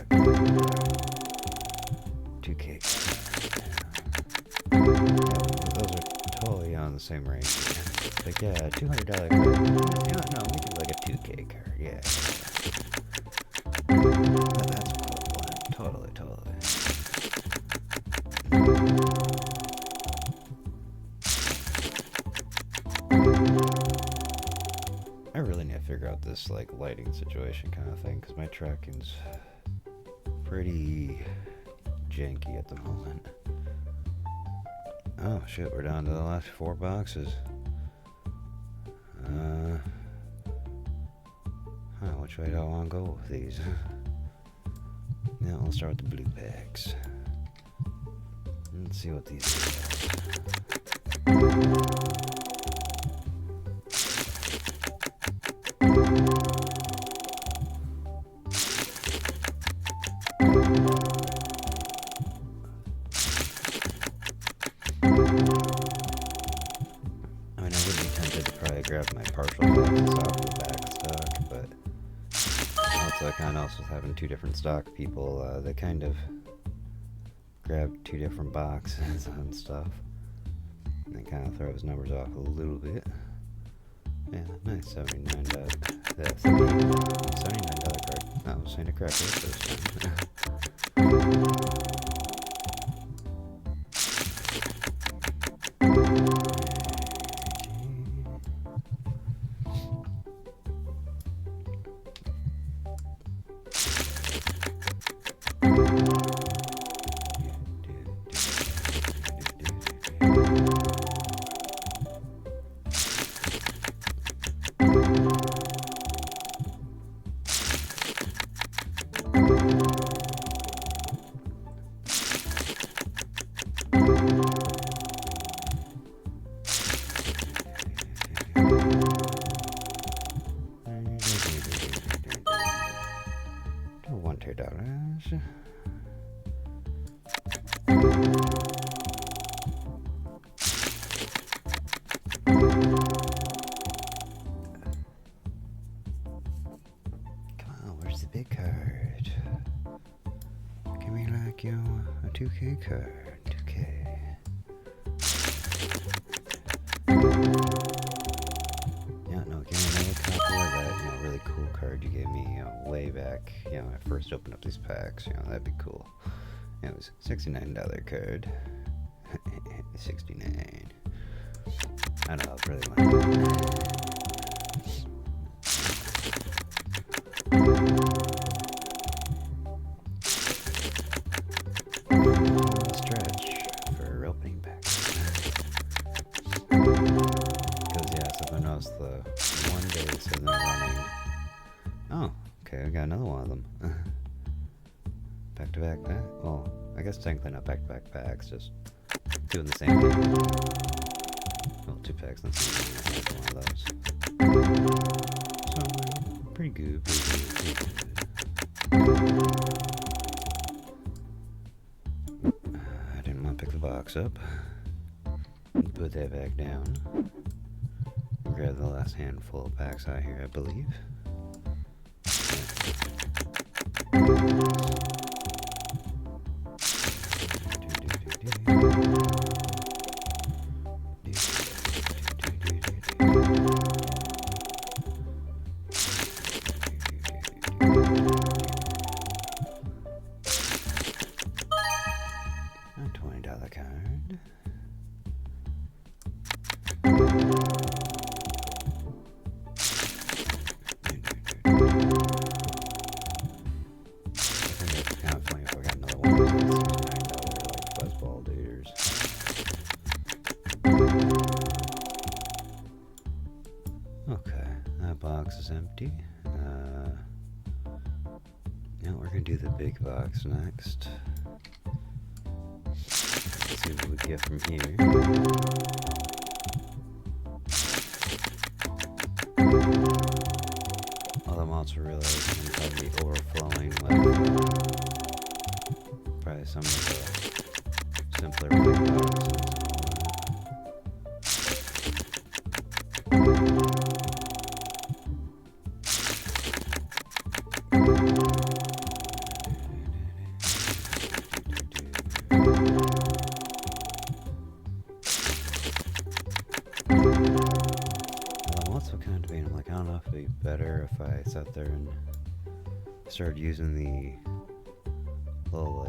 2K. Yeah, those are totally on the same range. Like, yeah, $200 card. No, we can like a 2K card. Yeah. That's equivalent. Totally. I really need to figure out this like lighting situation kind of thing, because my tracking's pretty janky at the moment. Oh shit, we're down to the last 4 boxes. Which way do I want to go with these? Now I'll start with the blue packs. Let's see what these are. I mean, I would be tempted to probably grab my partial boxes off the back stock, but also I kind of also having 2 different stock people, they kind of grab 2 different boxes and stuff, and it kind of throws numbers off a little bit. Yeah, nice, $79. That's $79 card. I was saying it correctly the first time. $100. Come on, where's the big card? Give me like a 2K card. 2K. Yeah, no, give me another copy of that, really cool card you gave me, way back, when I first opened up these packs, that'd be cool. It was $69 card. 69. I don't know, it's really money. Stretch for opening packs. Because, so I noticed the one day it says they're running. Oh, okay, I got another one of them. Back-to-back pack? Well, I guess technically not back-to-back packs, just doing the same thing. Well, 2 packs, that's one of those. So, pretty good, I didn't want to pick the box up. Put that back down. Grab the last handful of packs out here, I believe. box is empty. Now we're gonna do the big box next. Let's see what we get from here. Although I'm also realizing I'm probably overflowing with probably some of the simpler big boxes. I'm like, I don't know if it'd be better if I sat there and started using the little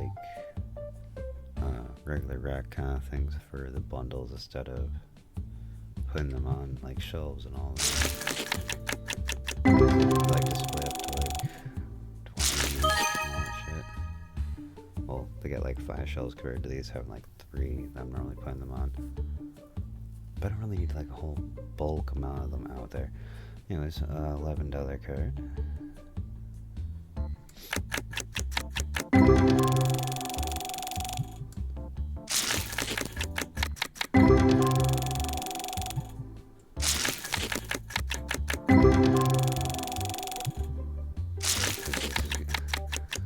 regular rack kind of things for the bundles instead of putting them on like shelves and all that. Like display up to like 20 and all that shit. Well, they get like 5 shelves compared to these having like 3 that I'm normally putting them on. But I don't really need like a whole bulk amount of them out there. Anyways, $11 card.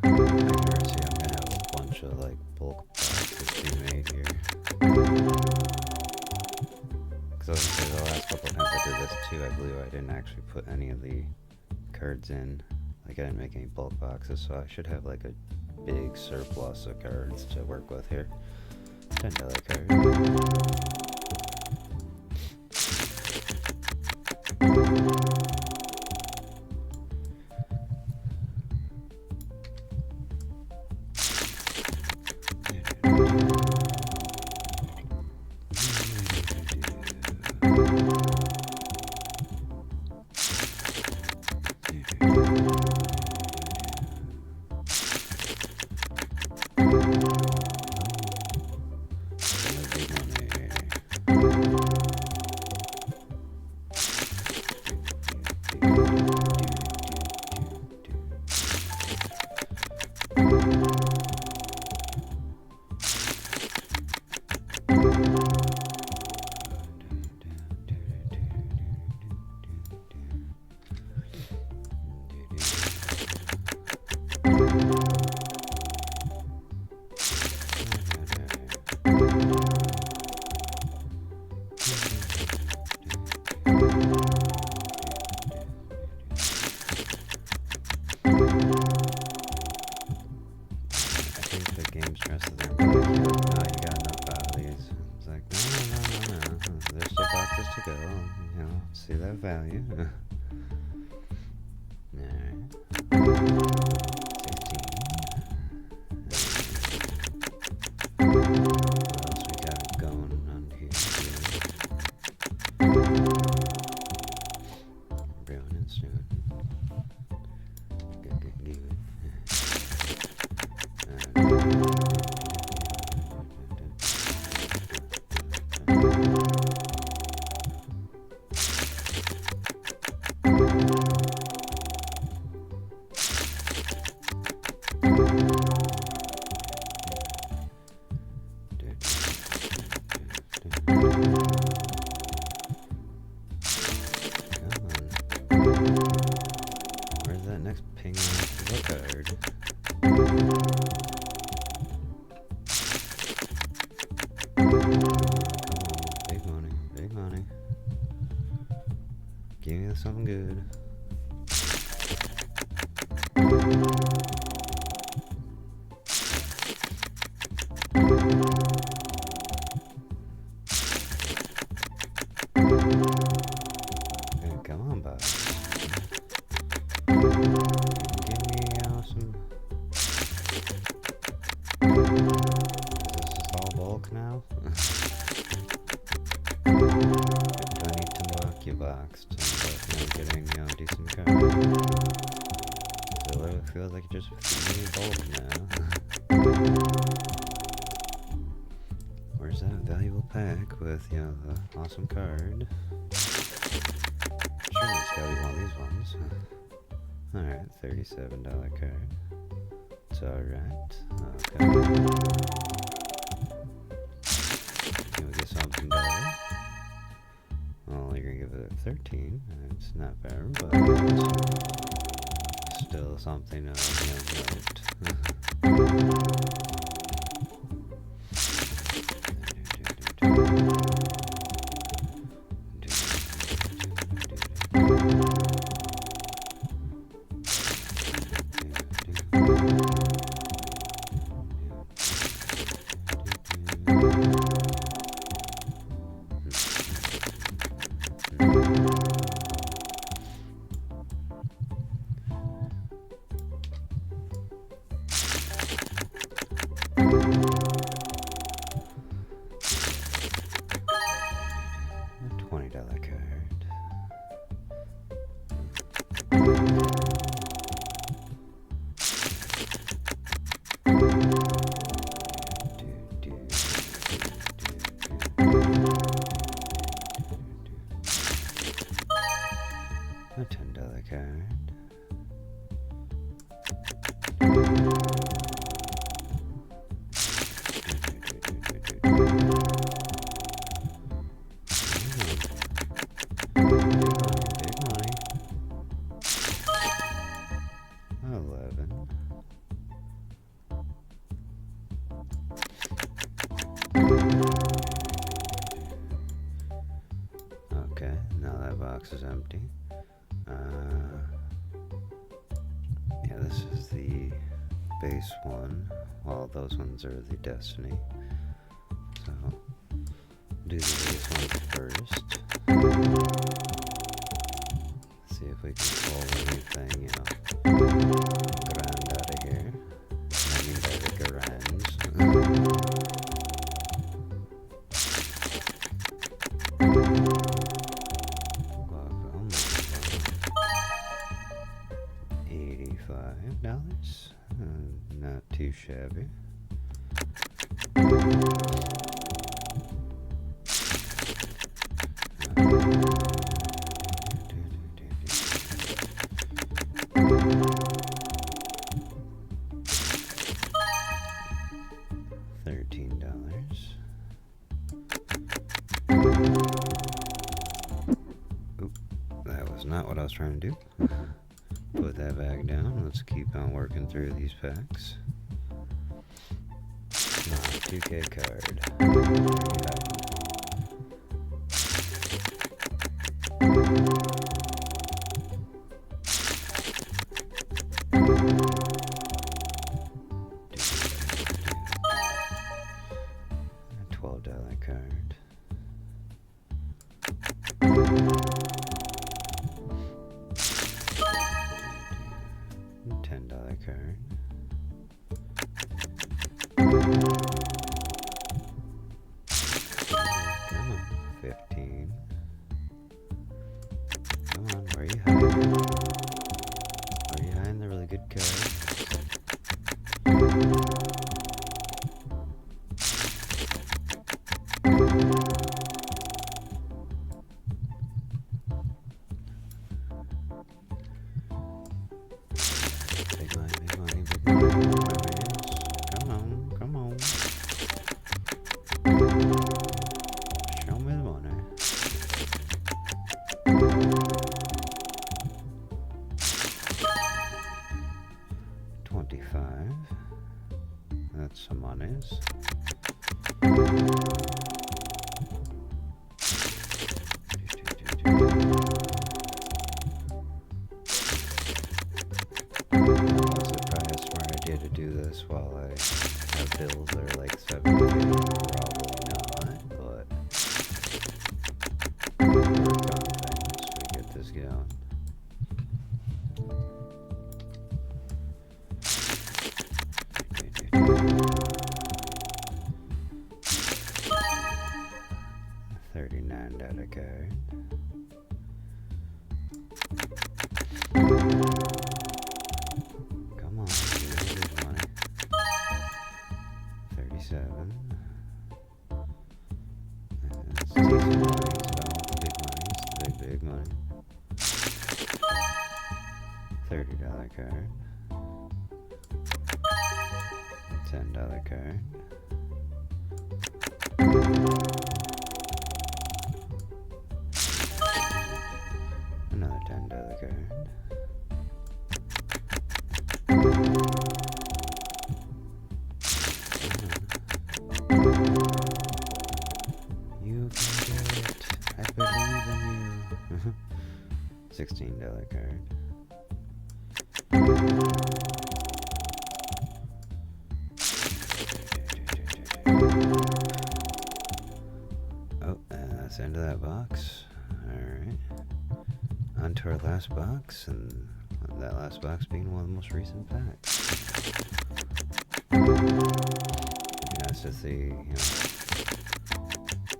Accuracy, I'm gonna have a bunch of like bulk boxes being made here. Because the last couple times I did this too, I believe I didn't actually put any of the cards in. Like I didn't make any bulk boxes, so I should have like a big surplus of cards to work with here. $10 card. To go, you know, see that value. Alright. 16. What else we got going on here? Brown and Snoot. Good. Where's that next ping on the card? Big money. Give me something good. Come on, bud. Give me some. Is this all bulk now? Do I need to lock your box to getting decent cards? So it feels like it just feeds me bulk now. Where's that valuable pack with the awesome card? Surely it's gotta be one of these ones. Alright, $37 card. It's alright. Okay. Can we get something better? Well, you're gonna give it a 13. It's not bad, but it's still something of note. $20 card. A $10 card. Big money. 11. Okay, now that box is empty. Yeah, this is the base one. Well, those ones are the Destiny. So, do the base one first. See if we can pull anything, you know, grand out of here. I mean by the grands. 85 dollars. Not too shabby. $13. Oop, that was not what I was trying to do. Put that back down. Let's keep on working through these packs. 2K card. $12 card. $10 card. Come on, 15. Come on, where are you hiding? Where are you hiding the really good card? Big money, big money, big money. Come on, come on. Show me the money. $25. That's some monies. To do this while I have bills that are like $7K, probably not, but work on things to get this going. $39 card. Come on, give me good money. 37. That's decent money, so big money, big money. $30 card. $10 card. Another $10 card. You can do it. I believe in you. $16 card. Oh, and that's the end of that box. Alright. On to our last box, and that last box being one of the most recent packs. It'd be nice to see,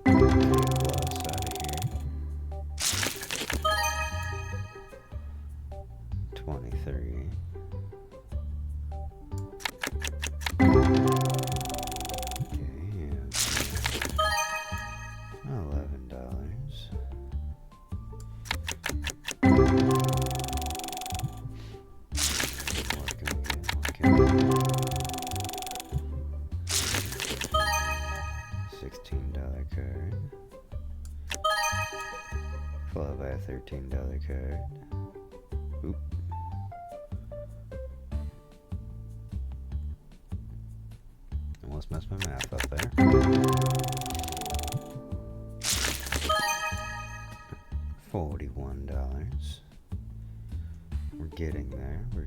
plus out of here. 23. $11. What can we get? What can we get? $16 card. Followed by a $13 card. Oop. Almost messed my math up there. $41. We're getting there. We're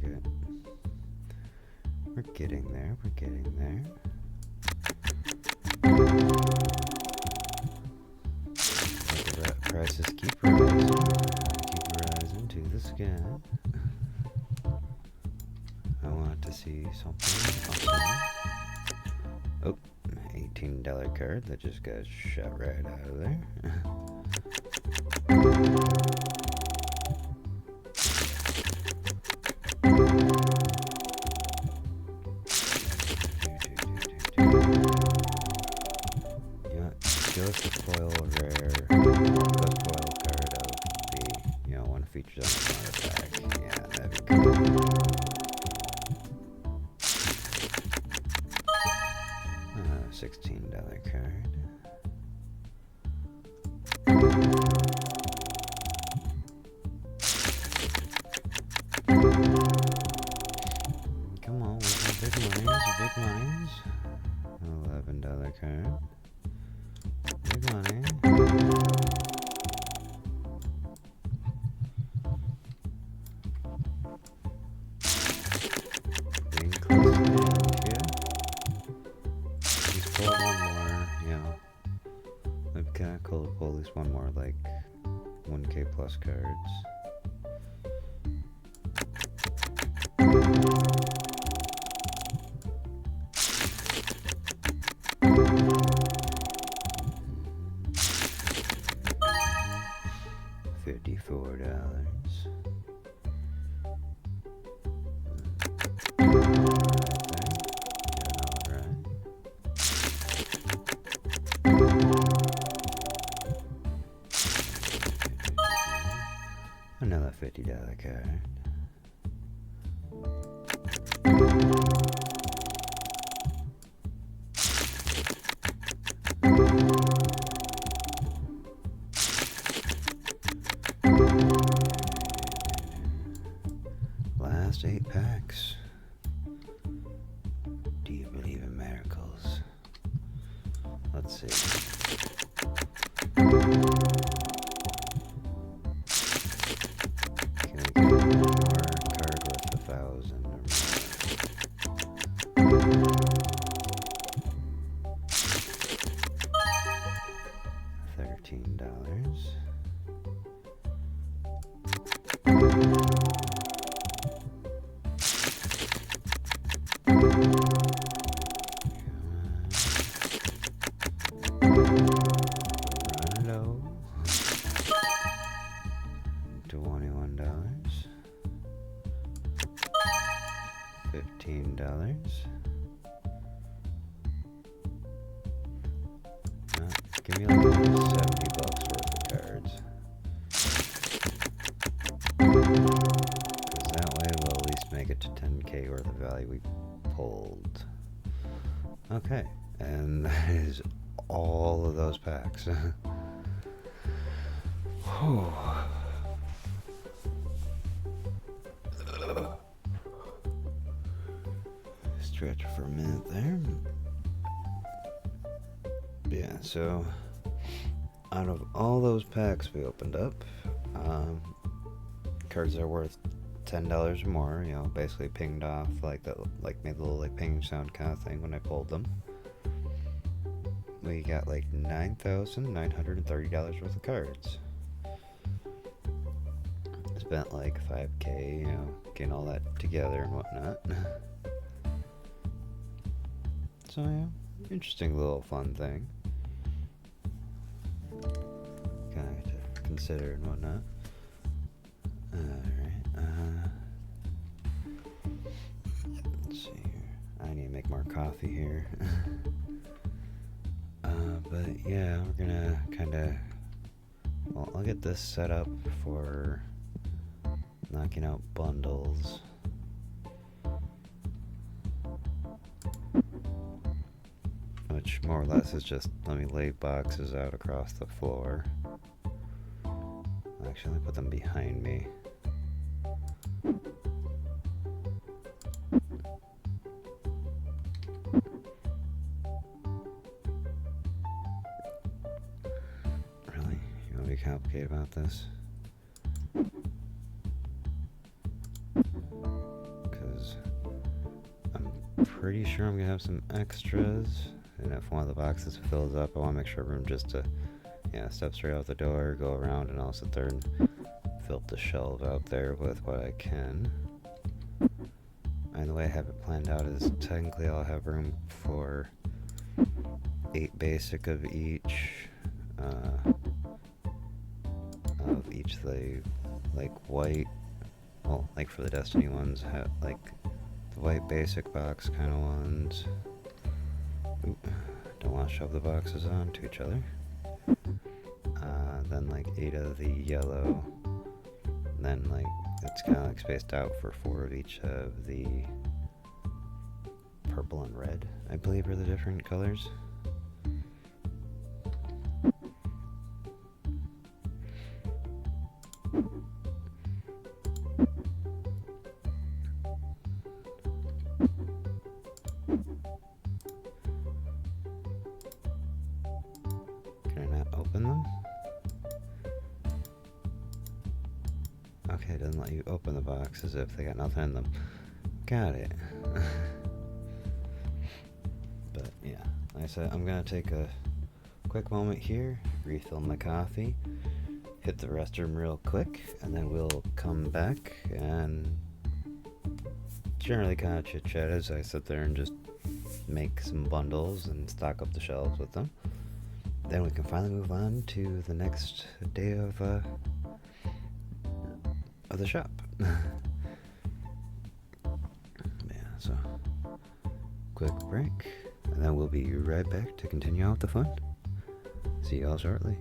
getting there. We're getting there. The prices keep rising to the sky. I want to see something awesome. Oh, $18 card that just got shot right out of there. Ghost foil rare, ghost foil card of the, one featured on the front of the pack. Yeah, that'd be cool. $16 card. Come on, where's my big monies? Big monies. $11 card. Big money. Being close to the end here. Let's pull one more, It'd be kinda cool to pull at least one more, like, 1K plus cards. $54. Another $50 card. Last 8 packs. Do you believe in miracles? Let's see. Can we get one more card worth 1,000 or more? $13. Run low. $21. $15. Give me like $70 worth of cards. Because that way value we pulled. Okay, and that is all of those packs. Stretch for a minute there. Yeah, so out of all those packs we opened up, cards that are worth $10 or more, you know, basically pinged off like that, like made a little like ping sound kind of thing when I pulled them. We got like $9,930 worth of cards. Spent like $5K, you know, getting all that together and whatnot. So yeah, interesting little fun thing. Kind of to consider and whatnot. Alright, let's see here. I need to make more coffee here. But yeah, we're gonna kinda, well, I'll get this set up for knocking out bundles. Which more or less is just, let me lay boxes out across the floor. Actually, let me put them behind me. Really? You want to be complicated about this? Because I'm pretty sure I'm going to have some extras. And if one of the boxes fills up, I want to make sure room just to, yeah, step straight out the door, go around, and I'll sit there and fill up the shelves out there with what I can. And the way I have it planned out is technically I'll have room for 8 basic of each the like white, well, like for the Destiny ones, have like the white basic box kind of ones. Oop, don't want to shove the boxes onto each other. Then like 8 of the yellow. And then like it's kind of like spaced out for 4 of each of the purple and red, I believe, are the different colors. Can I not open them? Okay, it doesn't let you open the boxes if they got nothing in them. Got it. But yeah, like I said, I'm gonna take a quick moment here, refill my coffee, hit the restroom real quick, and then we'll come back and generally kind of chit chat as I sit there and just make some bundles and stock up the shelves with them. Then we can finally move on to the next day of the shop. Yeah, so quick break, and then we'll be right back to continue out the fun. See y'all shortly.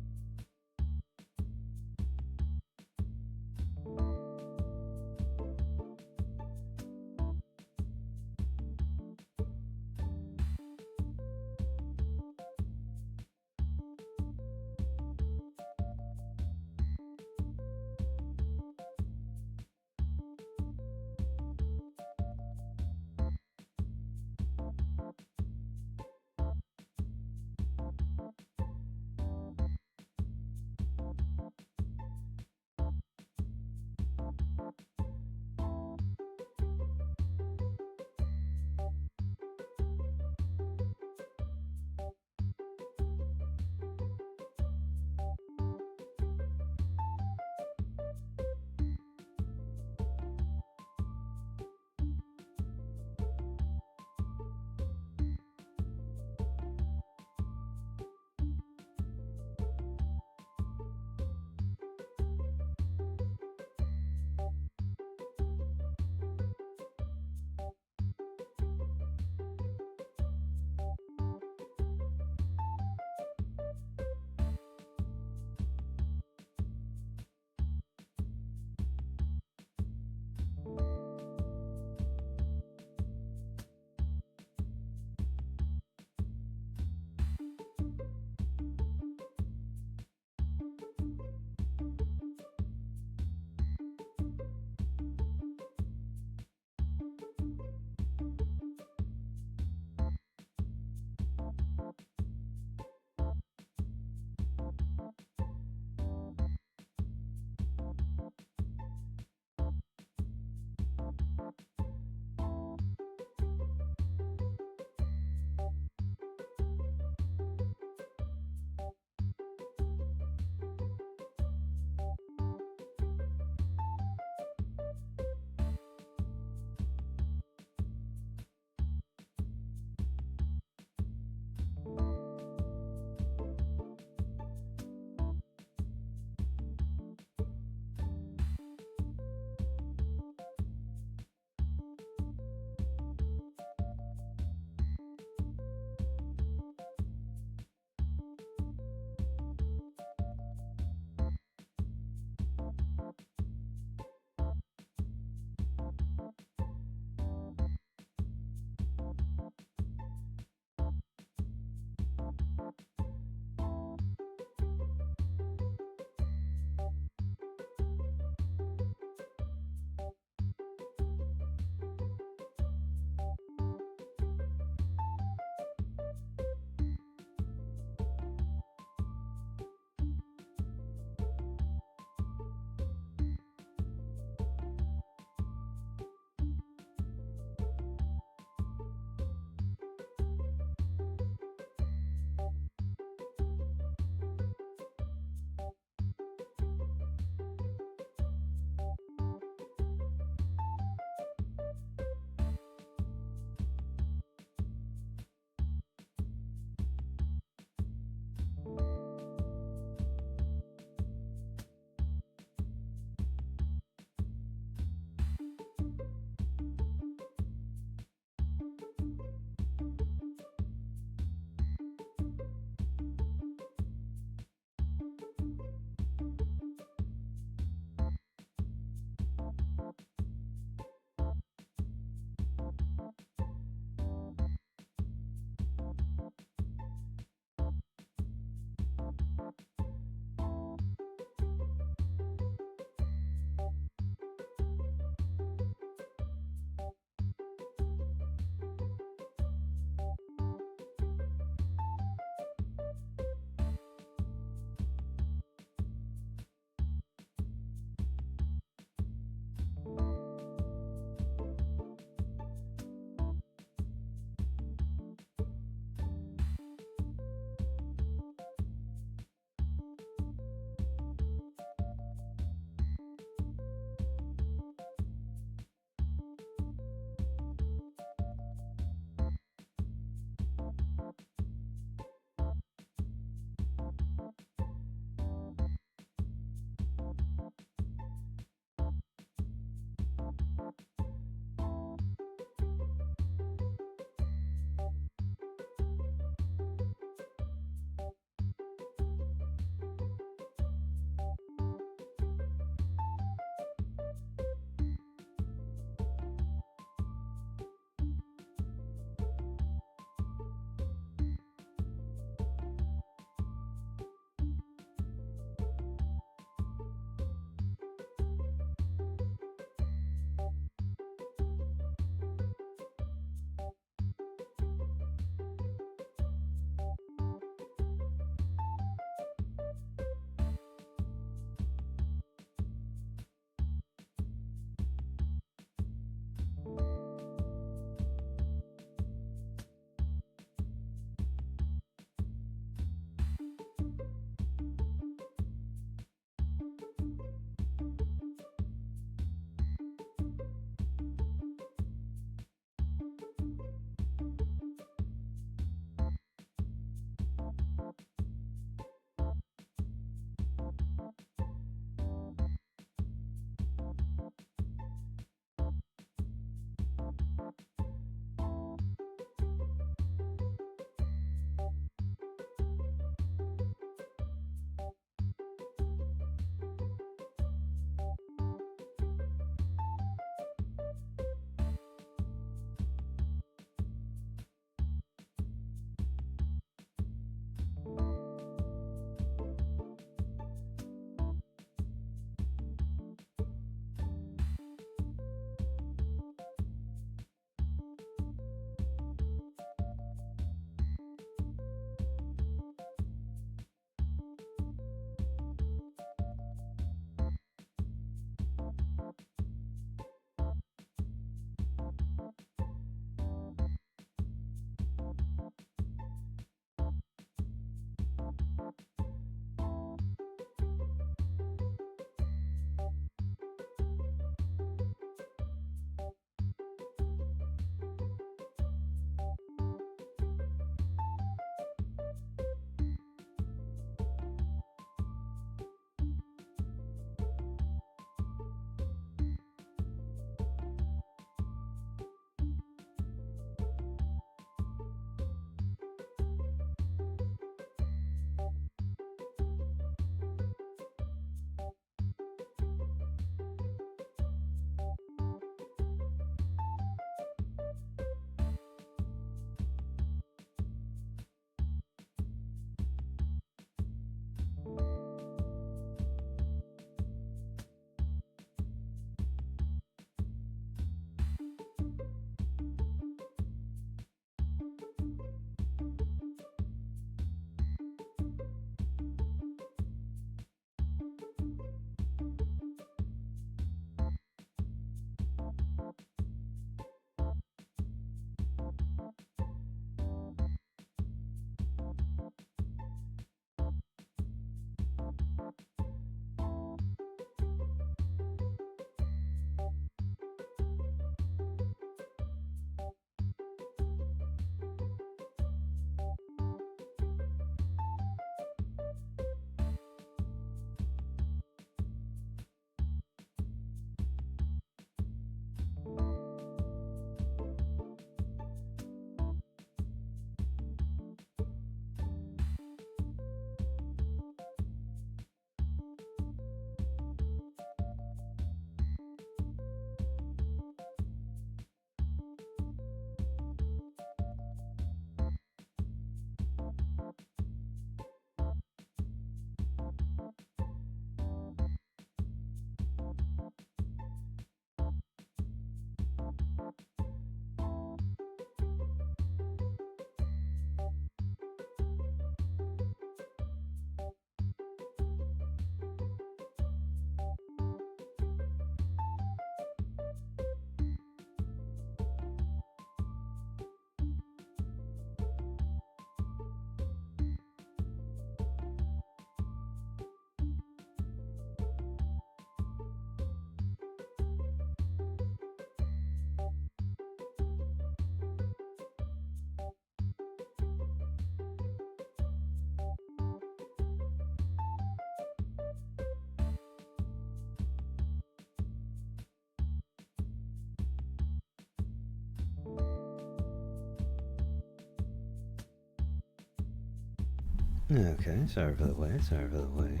Okay, sorry for the wait, sorry for the wait.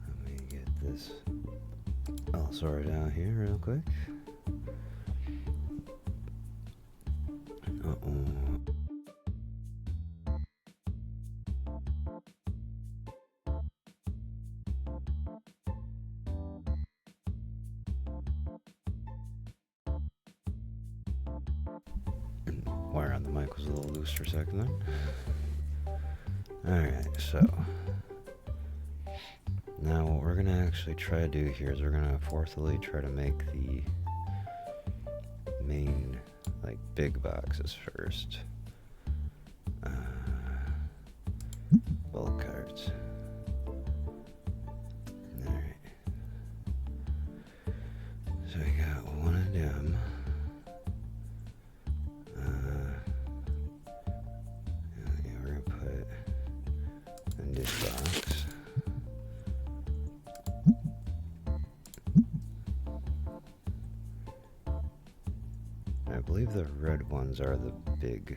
Let me get this all sorted out here real quick. Uh-oh. Wire on the mic was a little loose for a second there. Alright, so now what we're gonna actually try to do here is we're gonna fourthly try to make the main, like, big boxes first. Bulk cards. Alright. So we got one of them. Yeah, we're gonna put in this box. I believe the red ones are the big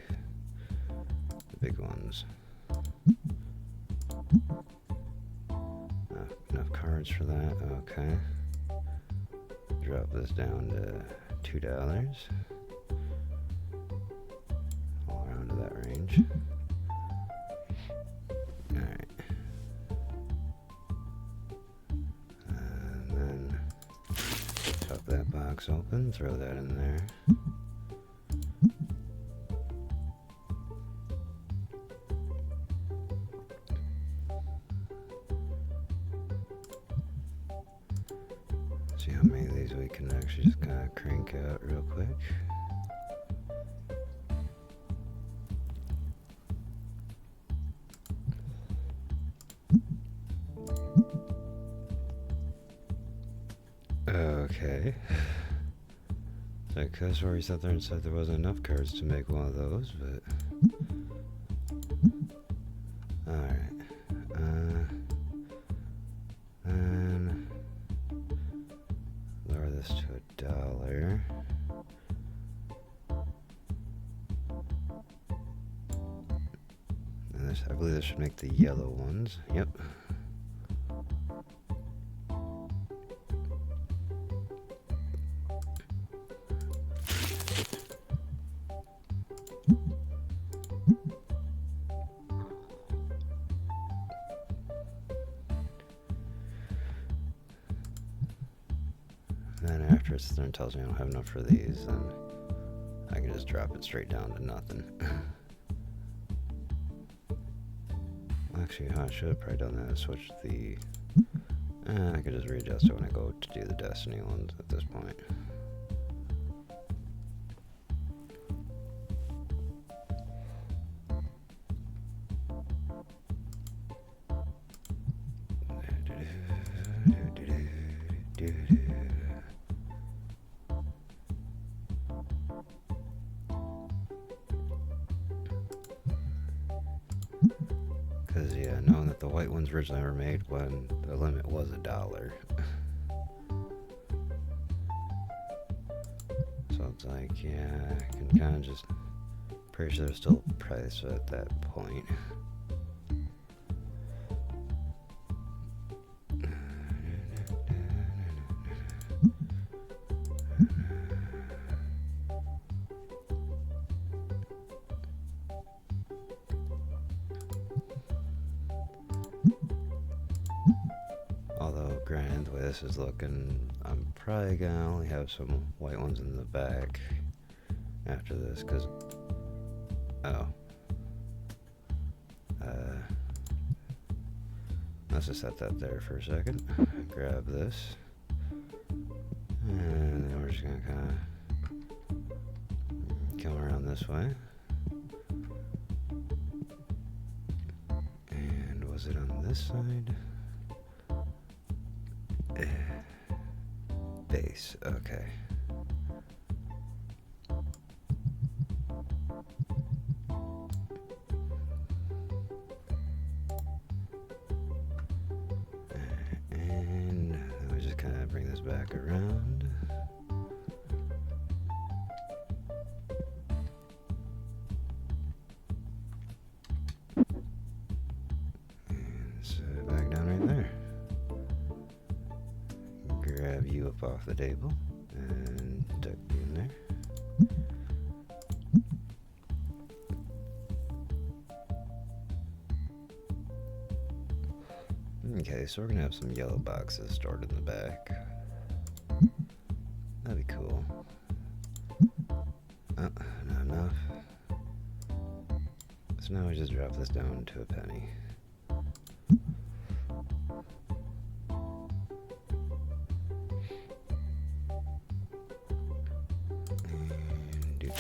ones. Enough cards for that. Okay. Drop this down to $2. All around to that range. Alright. And then pop that box open, throw that in there. See how many of these we can actually just kind of crank out real quick. Okay. So I could have sworn he sat there and said there wasn't enough cards to make one of those, but... Alright. And lower this to $1. And this, I believe this should make the yellow ones. Yep. Then after it's done, tells me I don't have enough for these, then I can just drop it straight down to nothing. Actually, I should have probably done that. Switch the... I could just readjust it when I go to do the Destiny ones at this point. Because, yeah, knowing that the white ones originally were made when the limit was $1. So it's like, yeah, I can kind of just... Pretty sure there's still a price at that point. Although, granted, the way this is looking, I'm probably gonna only have some white ones in the back after this, because... Oh. Let's just set that there for a second. Grab this. And then we're just gonna kind of come around this way. And was it on this side? Base, okay. And then we just kind of bring this back around. off the table and tuck you in there. Okay, so we're gonna have some yellow boxes stored in the back. That'd be cool. Oh, not enough. So now we just drop this down to a penny. And doop.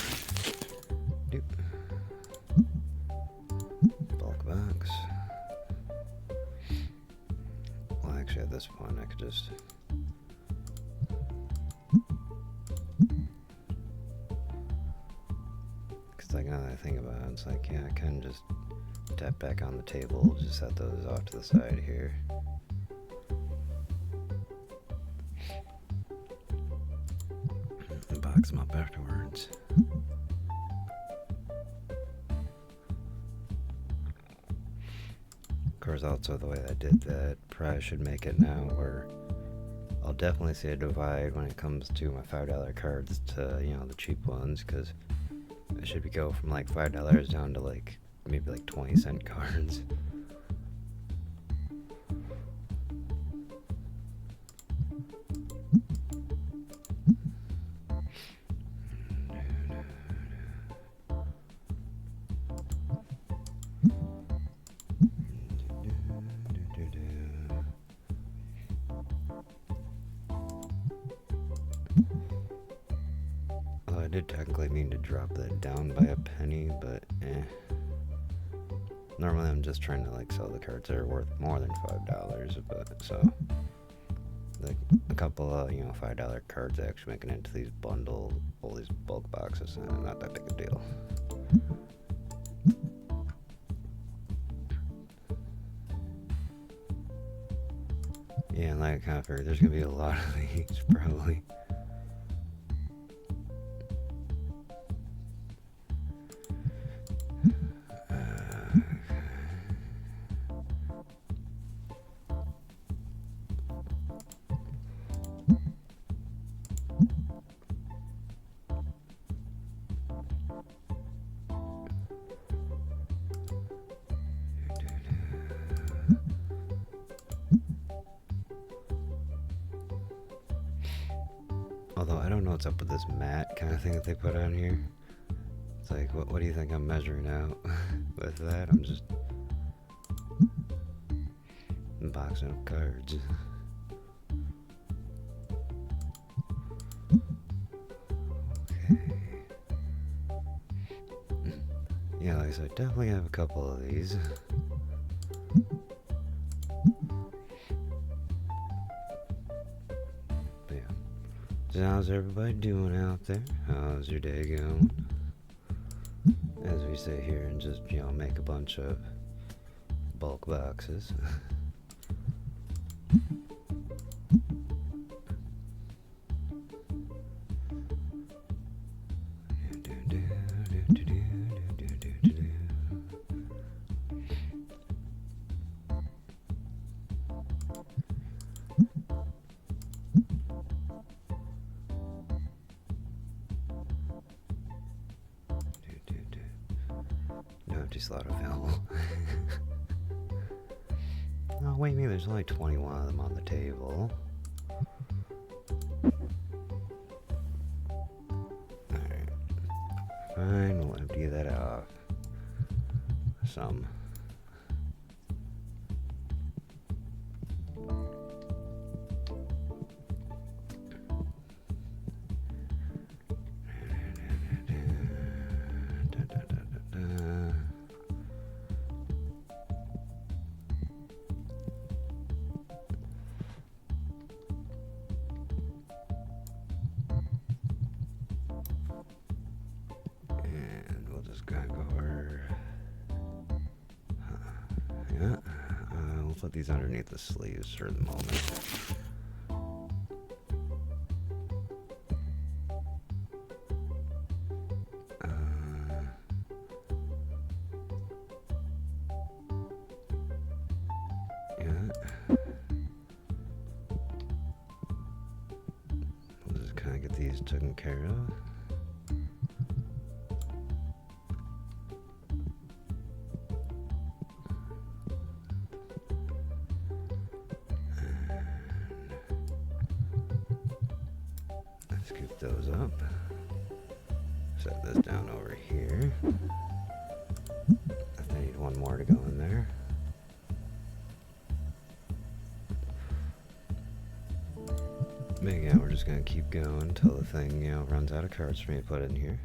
Doop. Bulk box. Well, actually at this point I could just... Like, now that I think about it, it's like, yeah, I can just tap back on the table, just set those off to the side here. And box them up afterwards. Of course, also the way I did that, probably should make it now where I'll definitely see a divide when it comes to my $5 cards to, you know, the cheap ones, because it should go from like $5 down to like maybe like 20-cent cards. I did technically mean to drop that down by a penny, but normally I'm just trying to like sell the cards that are worth more than $5, but so like a couple of, you know, $5 cards actually making it into these all these bulk boxes, not that big a deal. Yeah, and like I kind of figured there's gonna be a lot of these probably. Although I don't know what's up with this mat kind of thing that they put on here. It's like, what do you think I'm measuring out with that? I'm just boxing up cards. Okay. Yeah, like I said, definitely have a couple of these. But yeah. So how's everybody doing out there? How's your day going? As we sit here and just, you know, make a bunch of bulk boxes. No empty slot available. Oh, wait, maybe there's only 21 of them on the table. Alright. Fine, we'll empty that off. Some. Yeah, we'll put these underneath the sleeves for the moment. taken care of. And scoop those up. Set this down over here. I need one more to go in there. But again, we're just gonna keep going until the thing, you know, runs out of cards for me to put in here.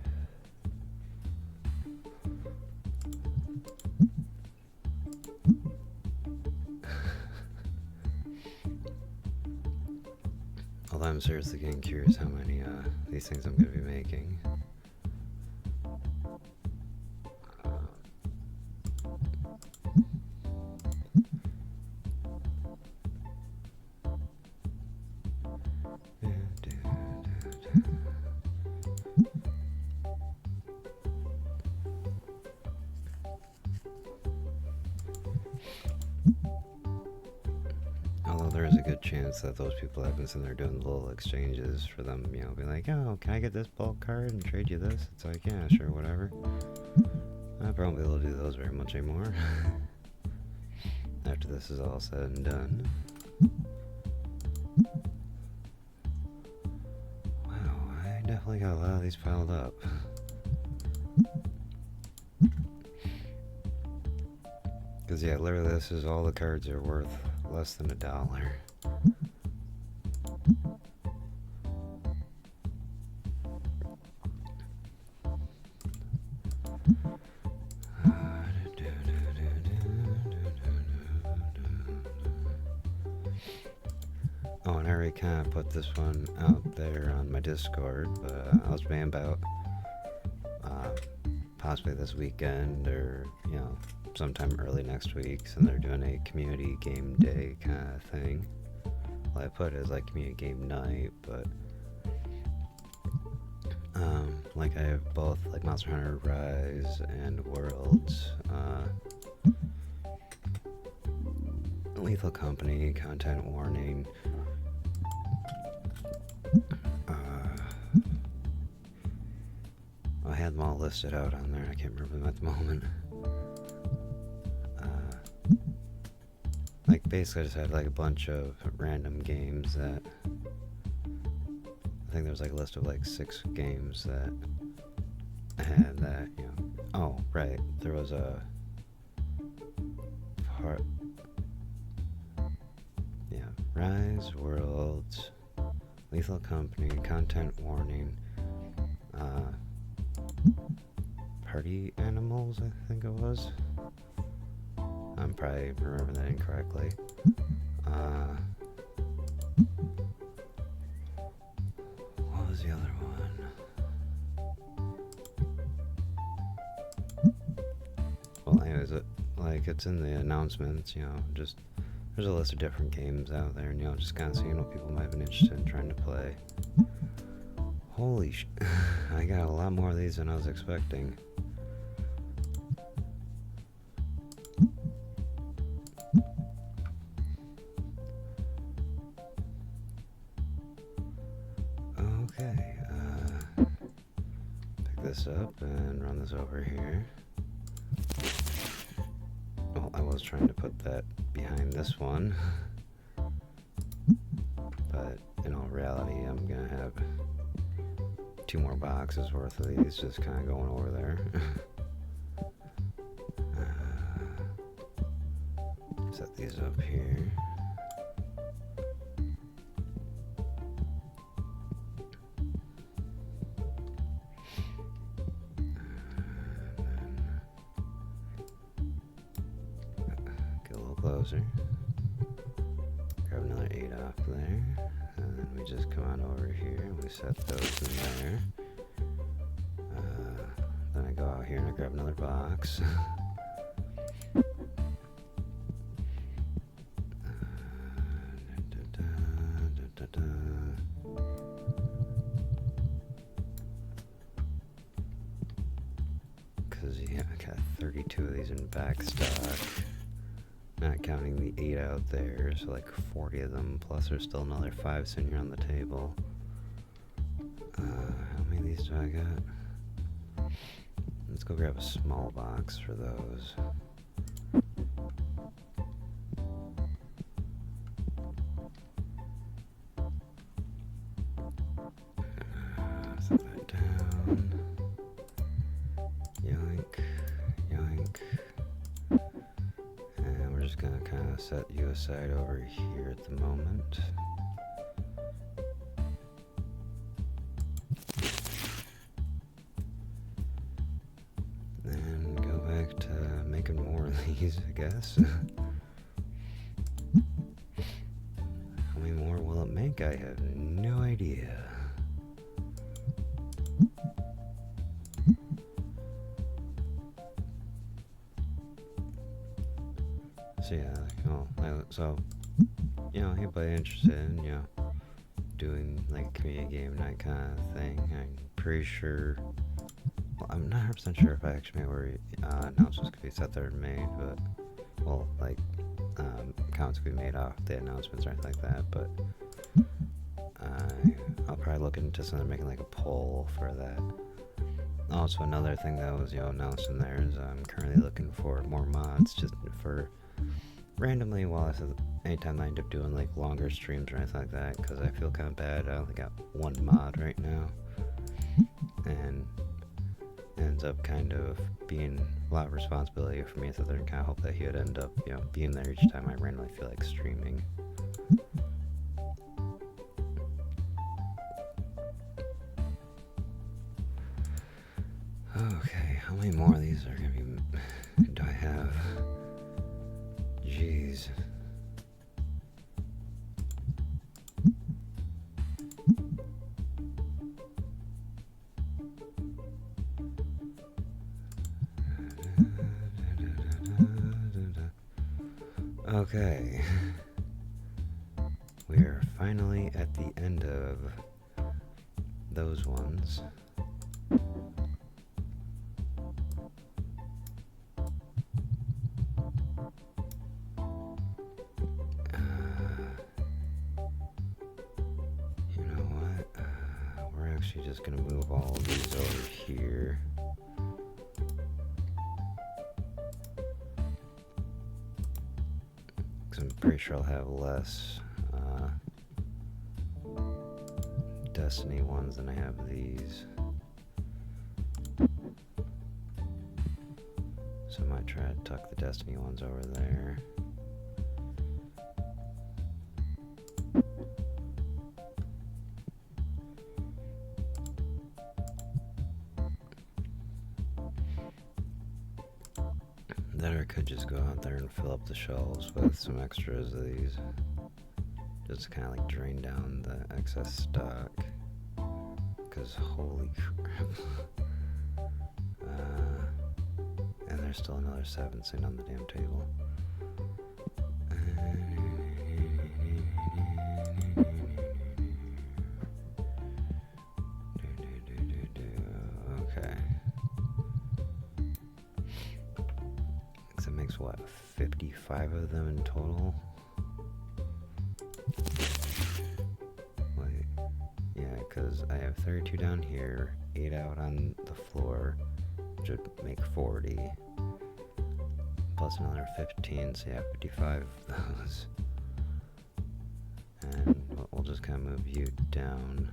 Although I'm seriously getting curious how many these things I'm gonna be making. Although there is a good chance that those people have been sitting there doing little exchanges for them, you know, be like, oh, can I get this bulk card and trade you this? It's like, yeah, sure, whatever. I probably won't be able to do those very much anymore. After this is all said and done. Wow, I definitely got a lot of these piled up. Because, yeah, literally this is all the cards are worth less than $1. Oh, and I already kind of put this one out there on my Discord, but I was saying about possibly this weekend or, you know, sometime early next week, and they're doing a community game day kind of thing. Well, I put it as like community game night, but like I have both like Monster Hunter Rise and Worlds, Lethal Company, content warning. I had them all listed out on there. I can't remember them at the moment. Like basically I just had like a bunch of random games that I think there was like a list of like 6 games that had that, you know. Oh, right. There was a part, yeah, Rise, Worlds, Lethal Company, content warning, Party Animals, I think it was. I'm probably remembering that incorrectly. What was the other one? Well, anyways, it's in the announcements, you know, just there's a list of different games out there, and, you know, just kind of seeing what people might have been interested in trying to play. Holy sh! I got a lot more of these than I was expecting. Okay, pick this up and run this over here. Well, I was trying to put that behind this one, but in all reality, I'm gonna have 2 more boxes worth of these just kind of going over there. Set these up here. Get a little closer. Grab another 8 off there. And then we just come on over here and we set those in there. Then I go out here and I grab another box. Because, yeah, I got 32 of these in back stock. Not counting the 8 out there, so like 40 of them, plus there's still another 5 sitting here on the table. How many of these do I got? Let's go grab a small box for those. Set that down. Yoink, yoink. And we're just gonna kind of set you aside over here at the moment. And go back to making more of these, I guess. How many more will it make? I have no idea. So yeah, so anybody interested in, doing like a community game night kind of thing, I'm pretty sure, well, I'm not 100% sure if I actually made where announcements could be set there and made, but, well, like, accounts could be made off the announcements or anything like that, but I'll probably look into something, making like a poll for that. Also, another thing that was, announced in there is I'm currently looking for more mods just for randomly anytime I end up doing like longer streams or anything like that, because I feel kind of bad. I only got one mod right now, and it ends up kind of being a lot of responsibility for me, so I kind of hope that he would end up, being there each time I randomly feel like streaming. Okay, how many more of these are gonna be? Do I have? Jeez. Okay. We are finally at the end of those ones. You know what? We're actually just gonna move all of these over here. Because I'm pretty sure I'll have less Destiny ones than I have these. So I might try to tuck the Destiny ones over there. Then I could just go out there and fill up the shelves with some extras of these. Just to kind of like drain down the excess stock. Because holy crap. And there's still another 7 sitting on the damn table. Okay. So it makes what, 55 of them in total? Wait, yeah, because I have 32 down here, 8 out on the floor, which would make 40, plus another 15, so yeah, 55 of those. And we'll just kind of move you down.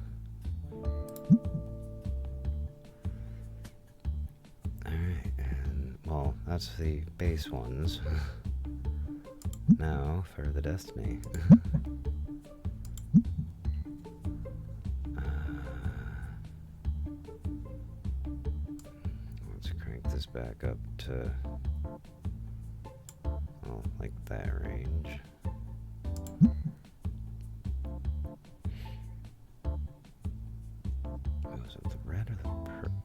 Alright, and well, that's the base ones. Now for the Destiny. Let's crank this back up to, well, like that range. Was it the red or the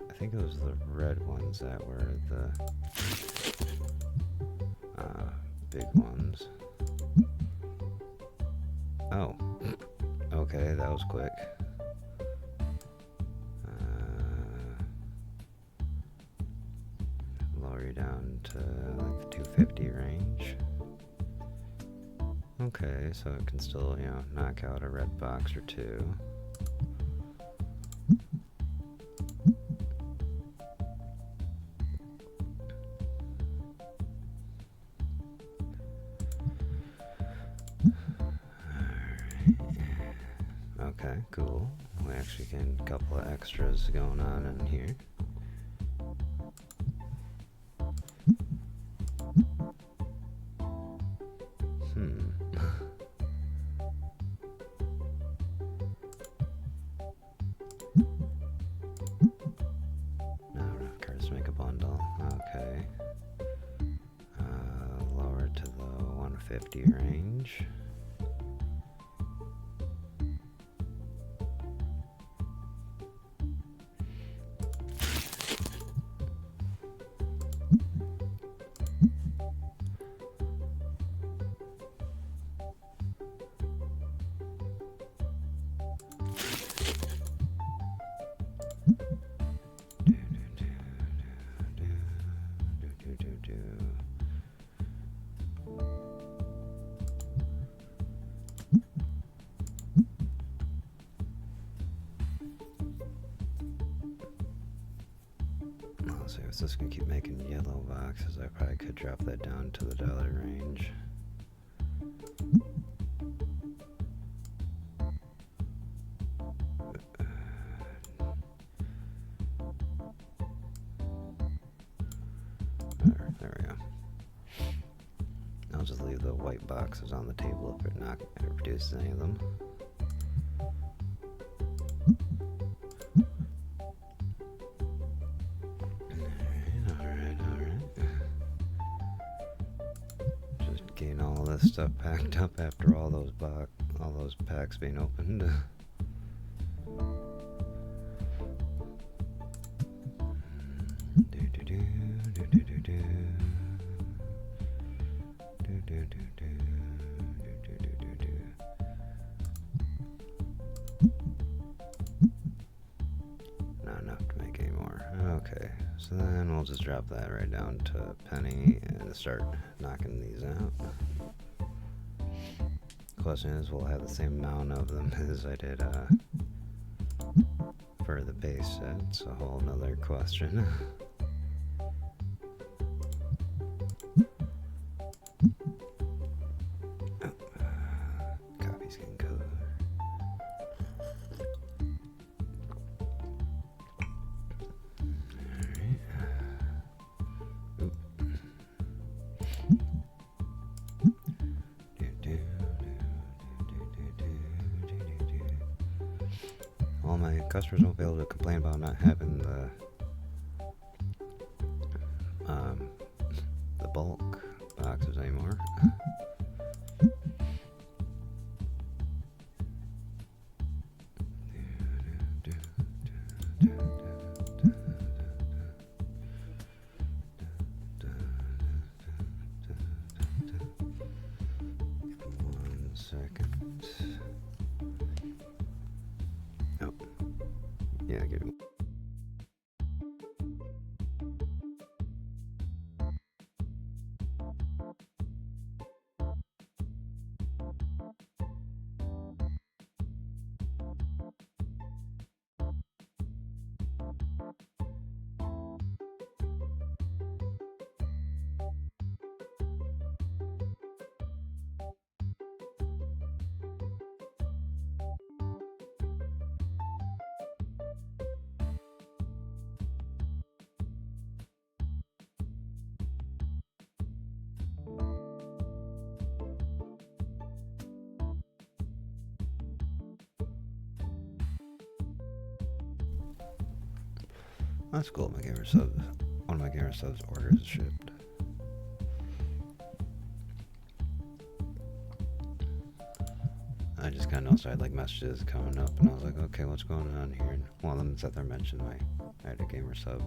I think it was the red ones that were the big ones. Oh, okay, that was quick. Lower you down to like the 250 range. Okay, so it can still, knock out a red box or two. Getting a couple of extras going on in here. Now enough cards to make a bundle. Okay. Lower to the 150 range. Let's see, if this can keep making yellow boxes, I probably could drop that down to the dollar range. There we go. I'll just leave the white boxes on the table if it reduces any of them. Alright. Just getting all this stuff packed up after all those packs being opened. Not enough to make any more. Okay, so then we'll just drop that right down to a penny and start knocking these out. Question is, will I have the same amount of them as I did for the base set? It's a whole nother question. Copies can go. All my customers won't be able to complain about not having the bulk boxes anymore. One second. Oh, yeah, give me. That's cool. My gamer subs. One of my gamer subs orders is shipped. I just kind of noticed I had like messages coming up, and I was like, okay, what's going on here? And one of them sat there mentioned I had a gamer sub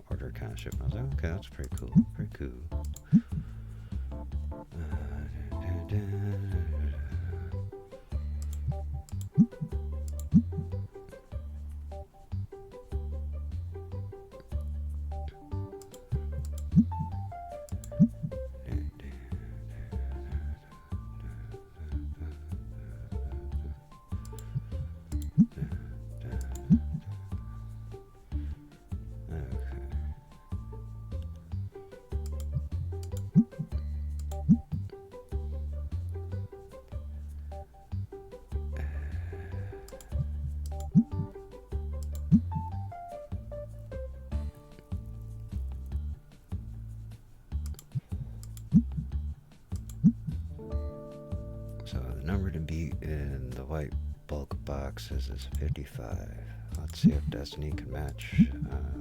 order kind of shipped. And I was like, okay, that's pretty cool. Pretty cool. boxes is 55. Let's see if Destiny can match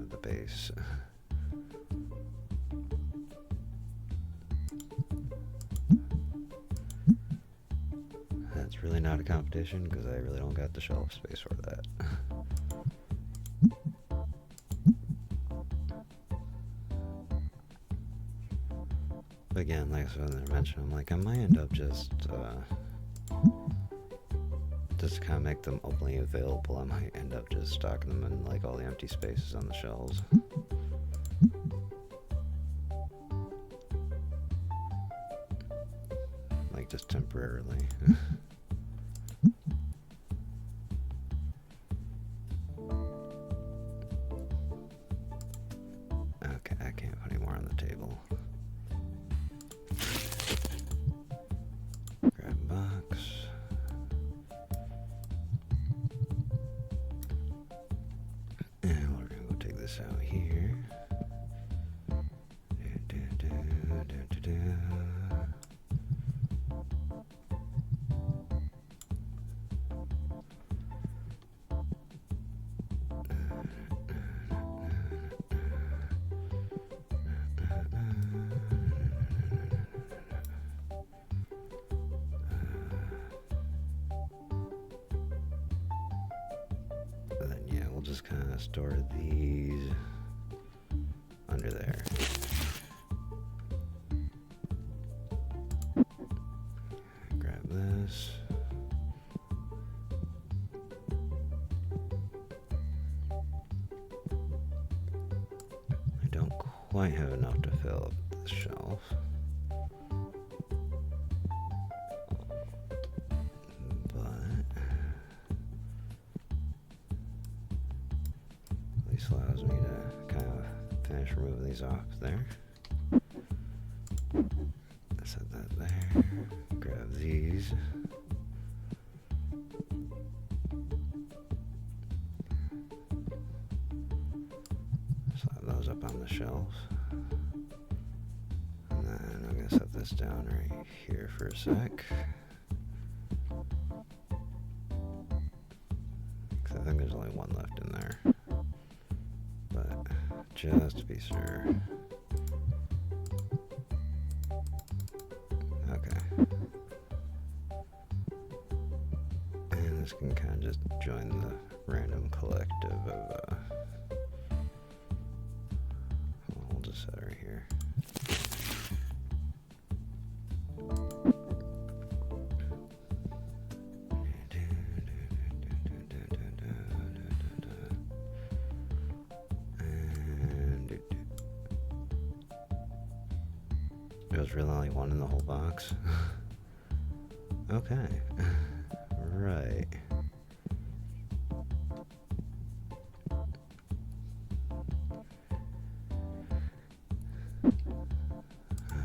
the base. That's really not a competition because I really don't got the shelf space for that. But again, like I mentioned, I'm like, I might end up just kind of make them openly available. I might end up just stocking them in like all the empty spaces on the shelves. Like just temporarily. Okay, I can't put any more on the table. Grab a box. And we're gonna go take this out here. Then yeah, we'll just kind of store these under there. Grab this. I don't quite have enough to fill up this shelf. At least allows me to kind of finish removing these off there. Set that there. Grab these. Slide those up on the shelf. And then I'm going to set this down right here for a sec. Because I think there's only one left in there. But just to be sure. Okay. And this can kind of just join the random collective of, we'll just set it right here. There's really only one in the whole box. Okay. Right.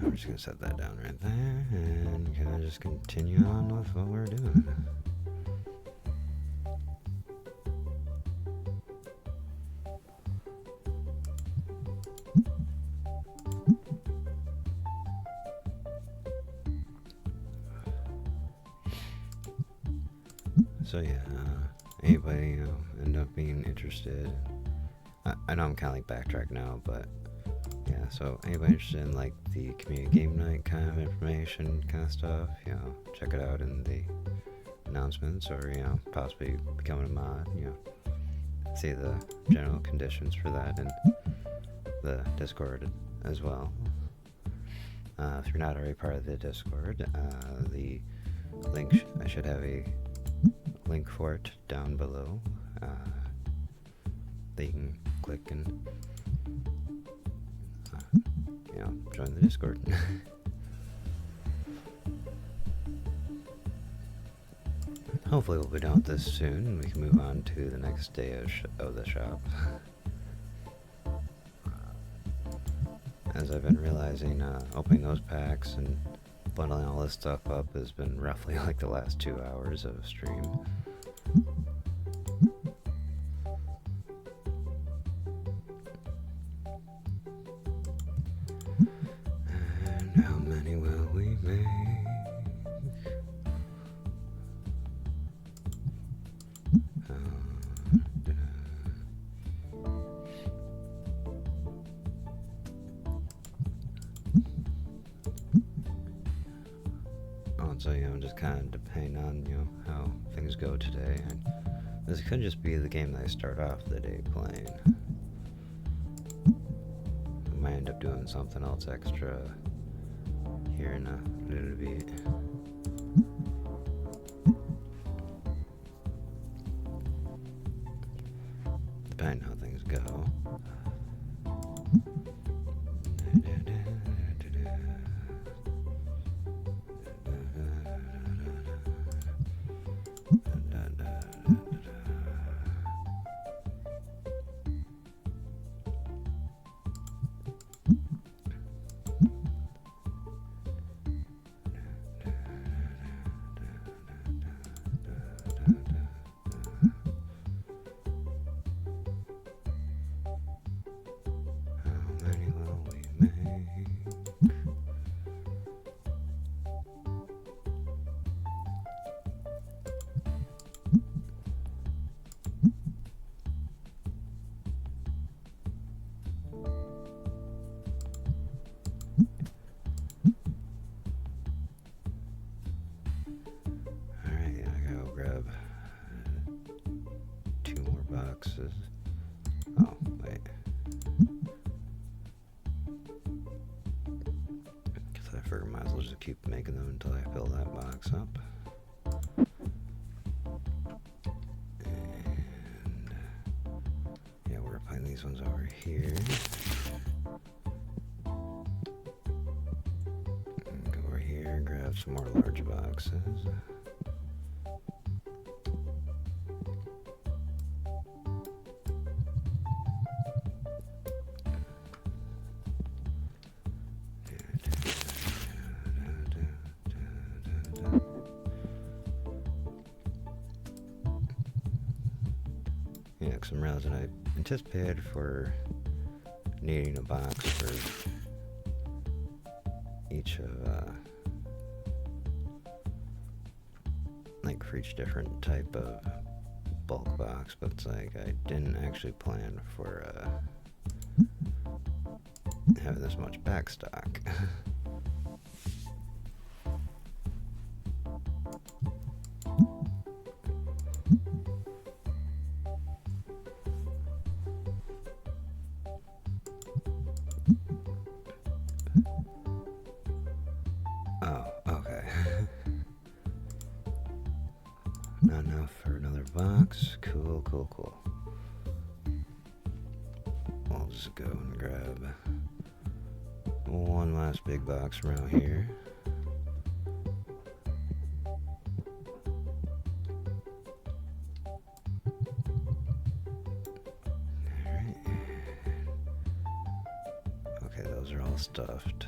We're just gonna set that down right there and kind of just continue on with what we're doing. So yeah, anybody end up being interested, I know I'm kind of like backtrack now, but yeah, so anybody interested in like the community game night kind of information kind of stuff, check it out in the announcements, or possibly becoming a mod, see the general conditions for that in the Discord as well. If you're not already part of the Discord, the link, I should have a link for it down below that you can click and join the Discord. Hopefully we'll be done with this soon and we can move on to the next day of the shop. As I've been realizing, opening those packs and bundling all this stuff up has been roughly like the last 2 hours of stream. And how many will we make? just kind of depend on, how things go today. And this could just be the game that I start off the day playing. I might end up doing something else extra here in a little bit. Depending on how things go. Boxes. Oh, wait. Because I figured I might as well just keep making them until I fill that box up. And yeah, we're putting these ones over here. And go over here and grab some more large boxes. Yeah, because I'm realizing I anticipated for needing a box for each of, like for each different type of bulk box, but it's like I didn't actually plan for, having this much back stock. Oh, okay. Not enough for another box. Cool, cool, cool. I'll just go and grab one last big box around here. Alright. Okay, those are all stuffed.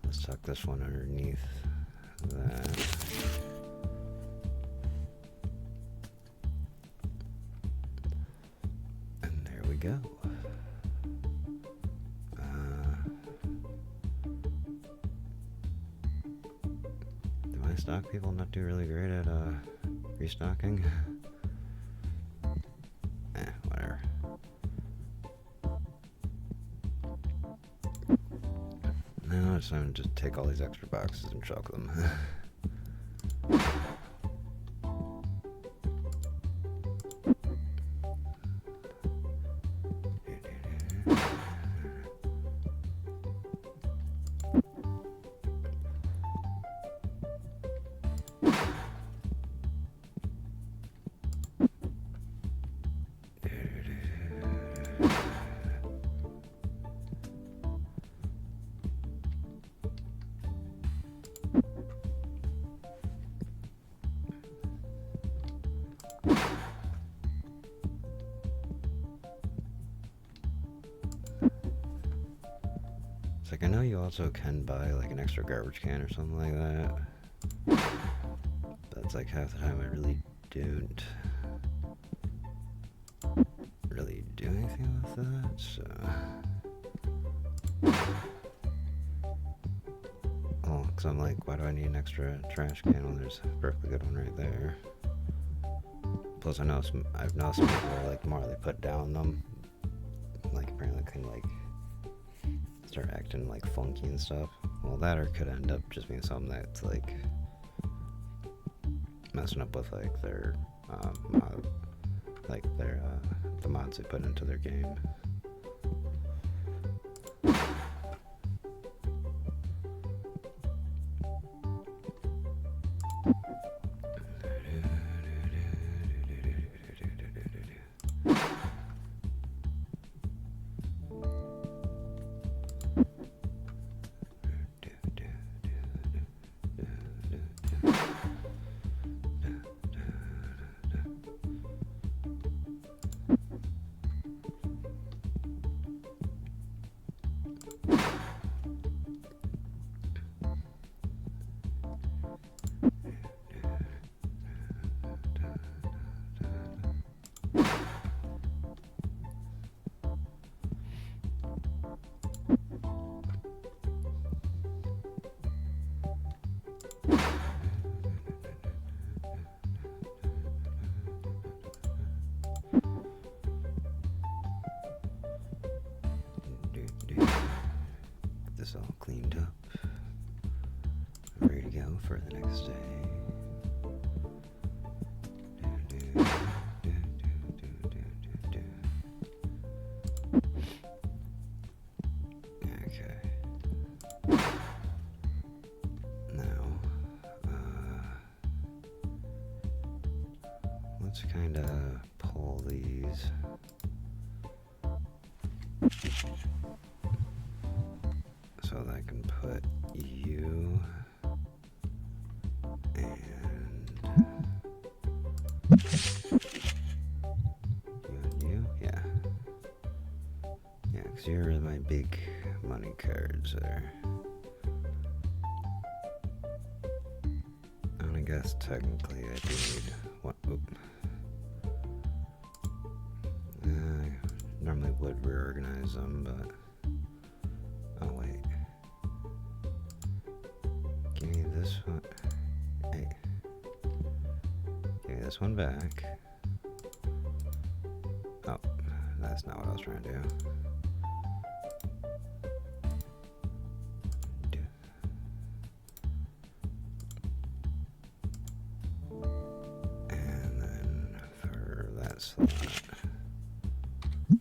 Let's tuck this one underneath that. And there we go. Do my stock people not do really great at restocking? Whatever. No, it's time to just take all these extra boxes and chuck them. It's like, I know you also can buy like an extra garbage can or something like that. But it's like half the time I really don't really do anything with that, so. Oh, because I'm like, why do I need an extra trash can when there's a perfectly good one right there? Plus, I've noticed some people are like more they put down them. Like apparently can like start acting like funky and stuff. Well, that or could end up just being something that's like messing up with like their the mods they put into their game. This all cleaned up, ready to go for the next day. Okay. Now, let's kind of pull these. So that I can put you and you, yeah. Yeah, because you're my big money cards there. And I guess technically I do need one. Oop. Normally would reorganize them, but oh wait. Give me this one. Hey. Give me this one back. Oh, that's not what I was trying to do. And then for that slot,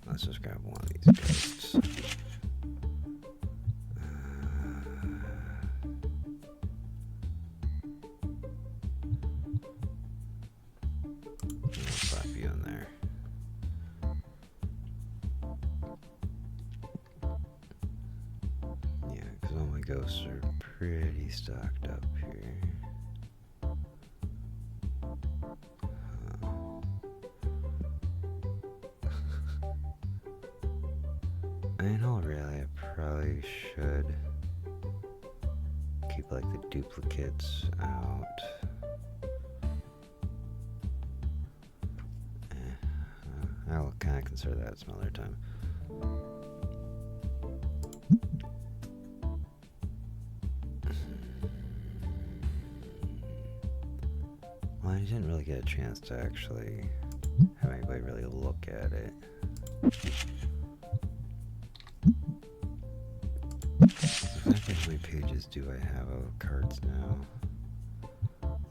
let's just grab one of these ghosts. I'll slap you in there. Yeah, because all my ghosts are pretty stocked up here. I know, really, I probably should keep like the duplicates out. I'll kind of consider that some other time. Well, I didn't really get a chance to actually have anybody really look at it. So how many pages do I have of cards now?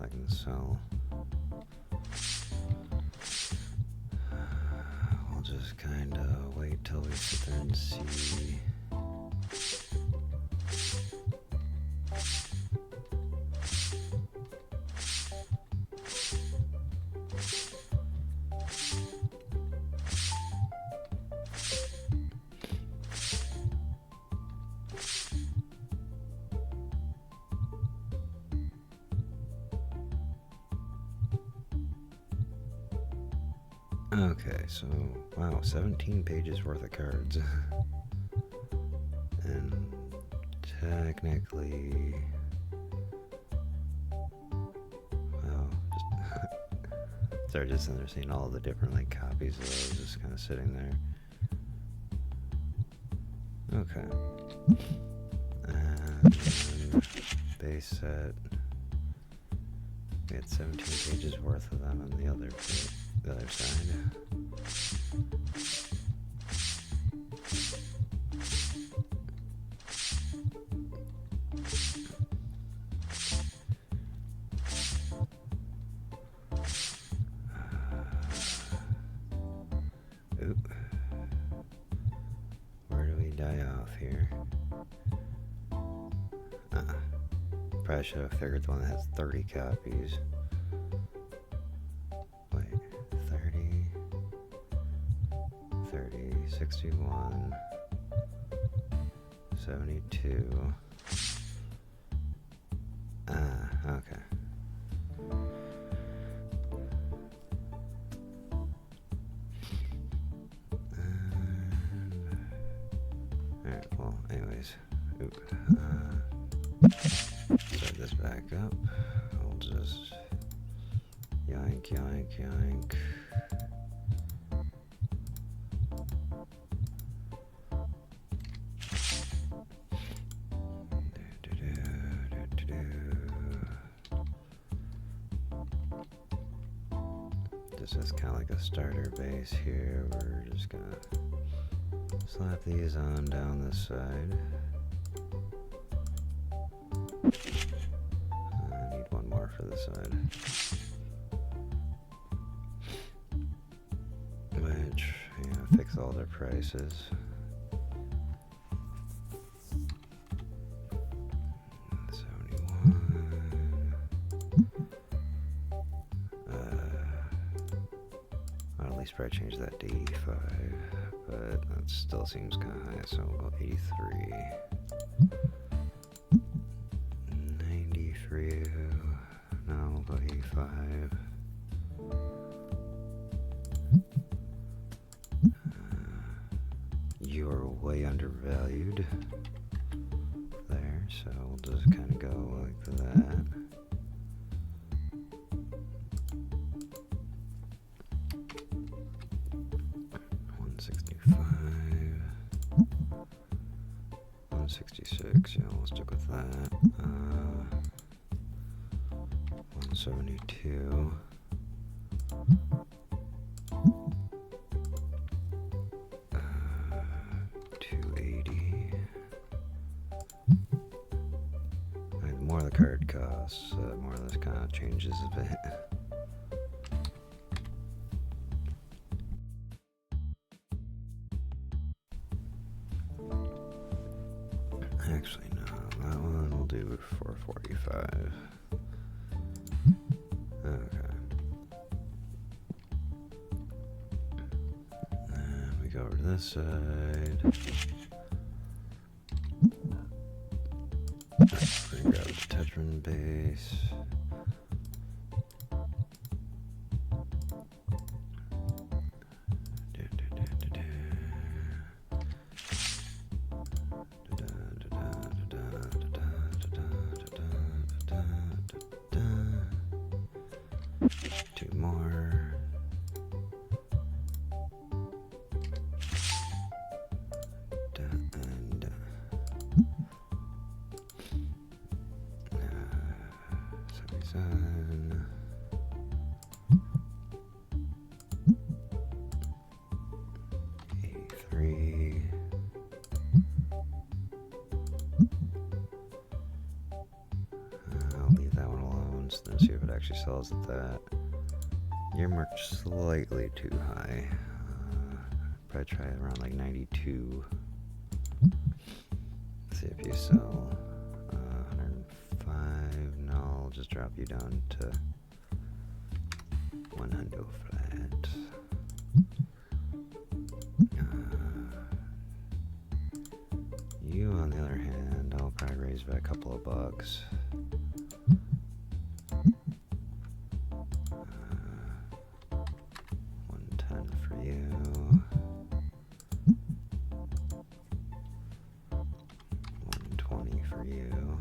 I can sell. We'll just kind of wait till we sit there and see. Okay, so, wow, 17 pages worth of cards. And technically, well, just sorry, just under seeing all the different like copies of those just kind of sitting there. Okay. And then base set. We had 17 pages worth of them on the other side. Oop. Where do we die off here? Probably should have figured the one that has 30 copies. Wait, 30, 61, 72. Okay. Alright, well, anyways. Start this back up. I'll just yoink, yoink, yoink. This is kind of like a starter base here. We're just gonna slap these on down this side. I need one more for this side. Which, fix all their prices. Probably change that to 85, but that still seems kind of high, so we'll go 83. 93, no, we'll go 85. You're way undervalued there, so we'll just kind of go like that. Yeah, we'll stick with that. 172. 280. The more the card costs, the more this kind of changes a bit. Actually, no, that one we'll do for 45. Okay. And we go over to this side. We're gonna grab the Tetran base. Two more. And 77. 83. I'll leave that one alone, so then see if it actually sells at that. You're marked slightly too high. Probably try around like 92. See if you sell 105. No, I'll just drop you down to 100 flat. You, on the other hand, I'll probably raise by a couple of bucks. 110 for you. 120 for you.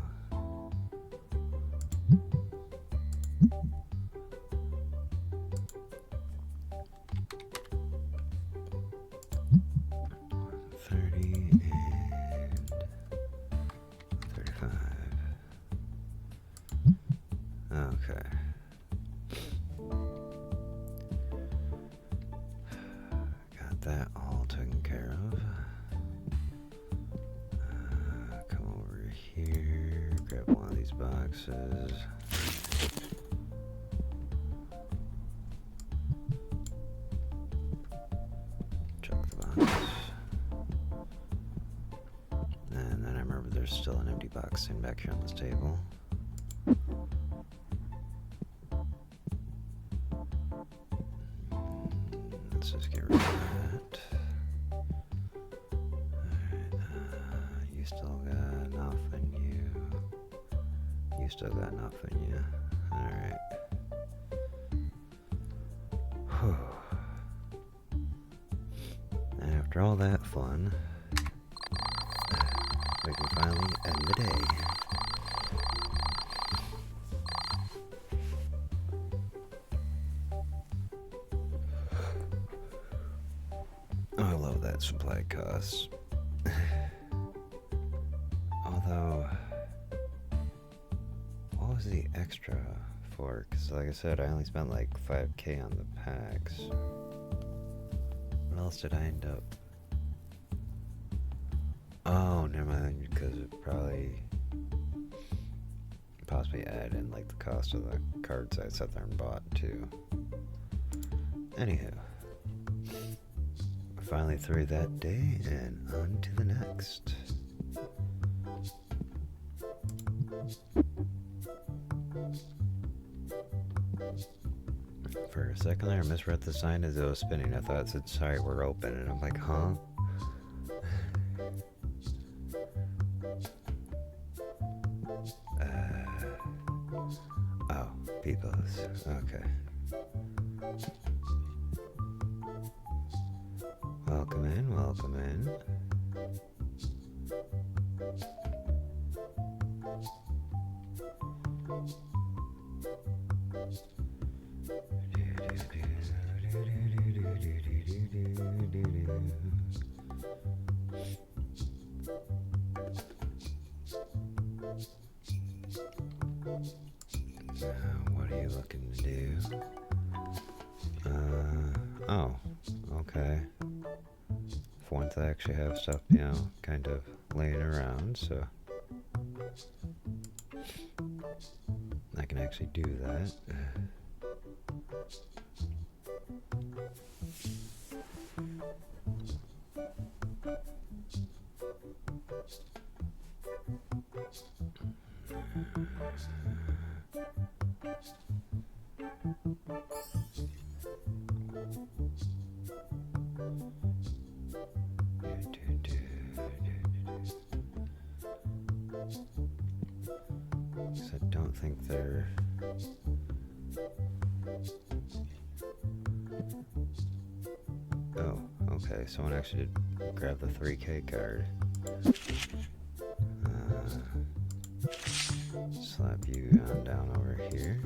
Okay. Got that all taken care of. Come over here, grab one of these boxes. still an empty box sitting back here on this table. Let's just get rid of that. Alright, you still got enough in you. You still got enough in you. Alright. And after all that fun, we can finally end the day. I love that supply cost. Although, what was the extra for? Because like I said, I only spent like 5K on the packs. What else did I end up? Oh, never mind, because it possibly add in like the cost of the cards I sat there and bought too. Anywho, finally through that day and on to the next. For a second there, I misread the sign as it was spinning. I thought it said, "Sorry, we're open," and I'm like, huh? Oh, peoples. Okay. Welcome in, welcome in. What are you looking to do? Oh, okay. For once I actually have stuff, kind of laying around, so I can actually do that. I don't think they're... Oh, okay, someone actually did grab the 3K card. Slap you on down over here.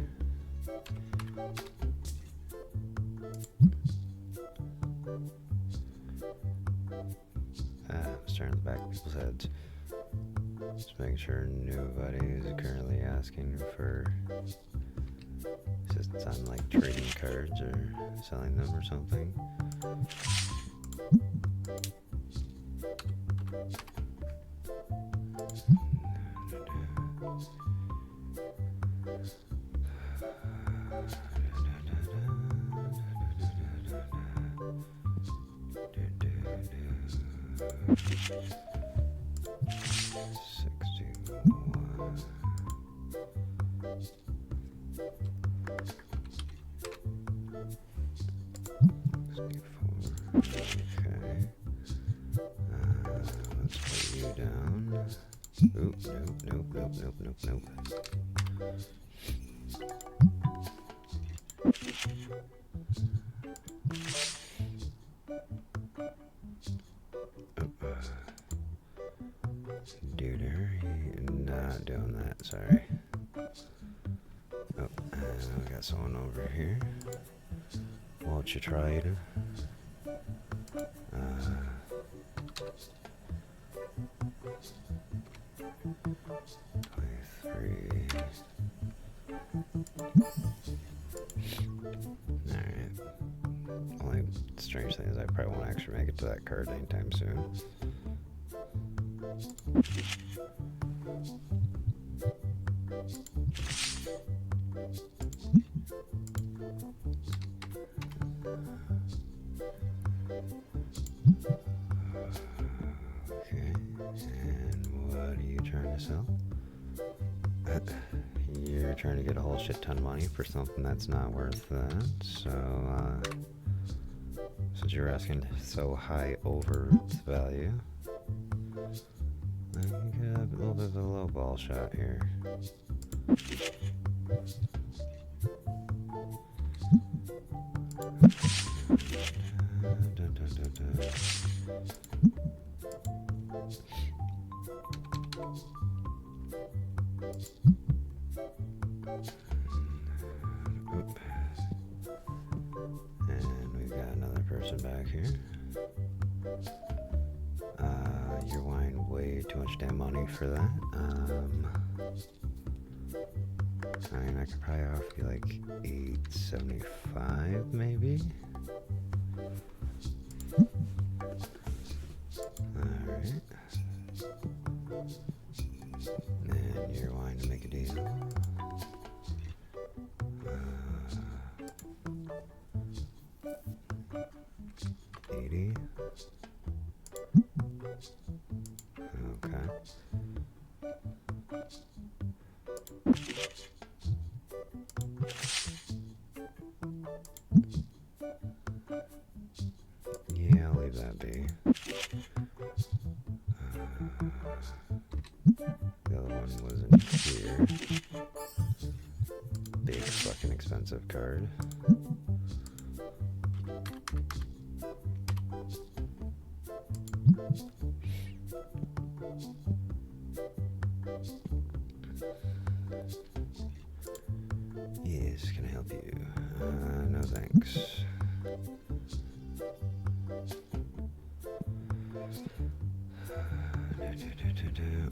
I'm staring at the back of people's heads. Just making sure nobody is currently asking for assistance on like trading cards or selling them or something. Okay. Let's put you down. Oop, nope. Dude, not doing that, sorry. Oh, and we got someone over here. Won't you try it? 23. Alright. Only strange thing is I probably won't actually make it to that card anytime soon. Okay, and what are you trying to sell. You're trying to get a whole shit ton of money for something that's not worth that. So, since you're asking so high over its value, you get a little bit of a low ball shot here. Dun, dun, dun, dun. Oop. And we've got another person back here. You're wanting way too much damn money for that. I mean, I could probably offer you like $8.75 maybe. Alright. And you're wanting to make a deal. 80. Okay. Yeah, I'll leave that be. The other one was in here. Big fucking expensive card. Yes, can I help you? No thanks.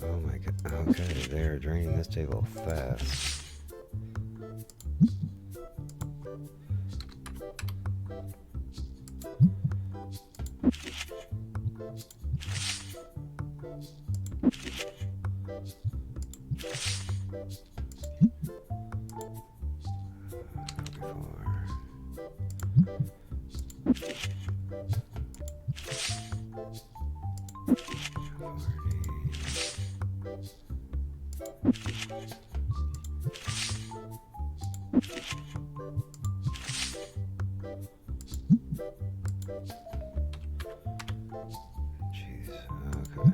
Oh my god. Okay, they're draining this table fast. Jeez, okay.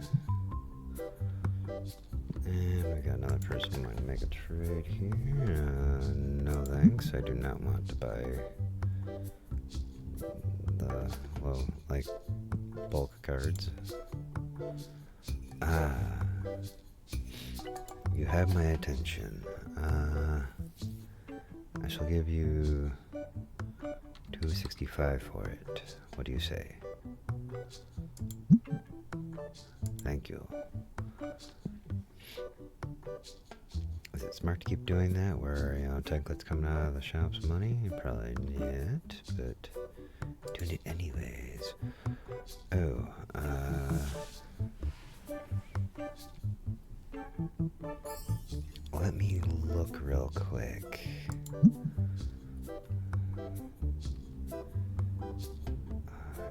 And we got another person wanting to make a trade here. No thanks, I do not want to buy the, well, like, bulk cards. You have my attention. I shall give you $2.65 for it. What do you say? Thank you. Is it smart to keep doing that where, you know, Techlet's coming out of the shop's money? Probably not, but doing it anyways. Oh, let me look real quick.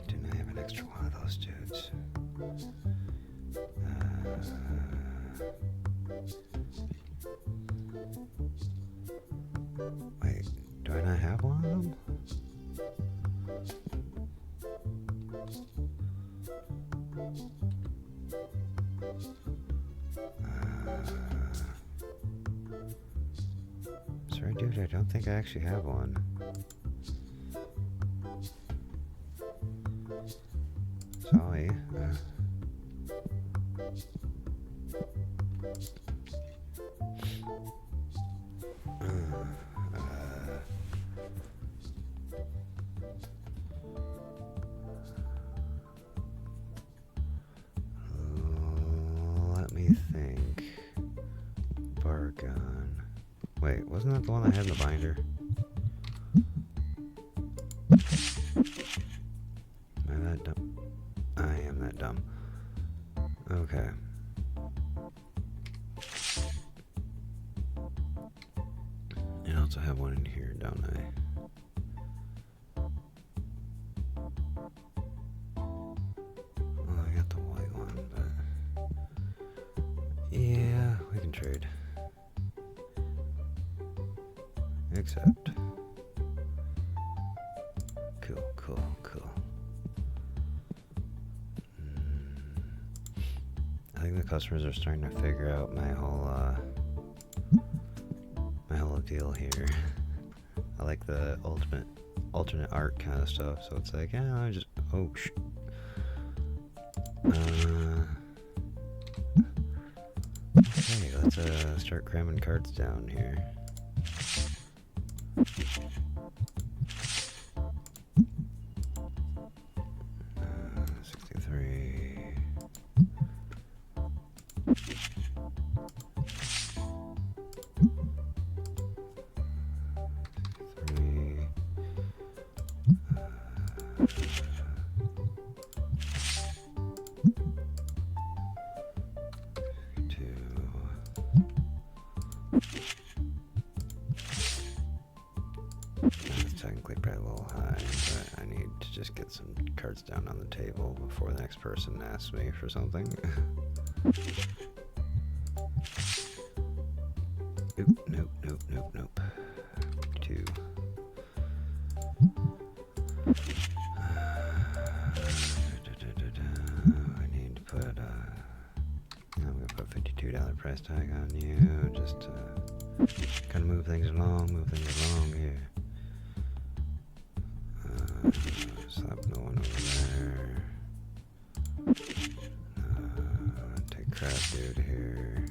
Didn't I have an extra one of those dudes? Wait, do I not have one of them? Sorry, dude, I don't think I actually have one. Sorry. Let me think. Bargon. Wait, wasn't that the one I had in the binder? Am I that dumb? I am that dumb. Okay. And I also have one in here, don't I? Well, I got the white one, but... Yeah. trade. Accept. Cool, cool, cool. I think the customers are starting to figure out my whole deal here. I like the alternate art kind of stuff, so it's like, yeah, I just, oh shit. Okay, let's start cramming cards down here. 63. That's technically probably a little high, but I need to just get some cards down on the table before the next person asks me for something. Oop, nope, nope, nope, nope. 2. I need to put, I'm gonna put $52 price tag on you, just to kind of move things along here. Slap no one over there. Take crab dude here.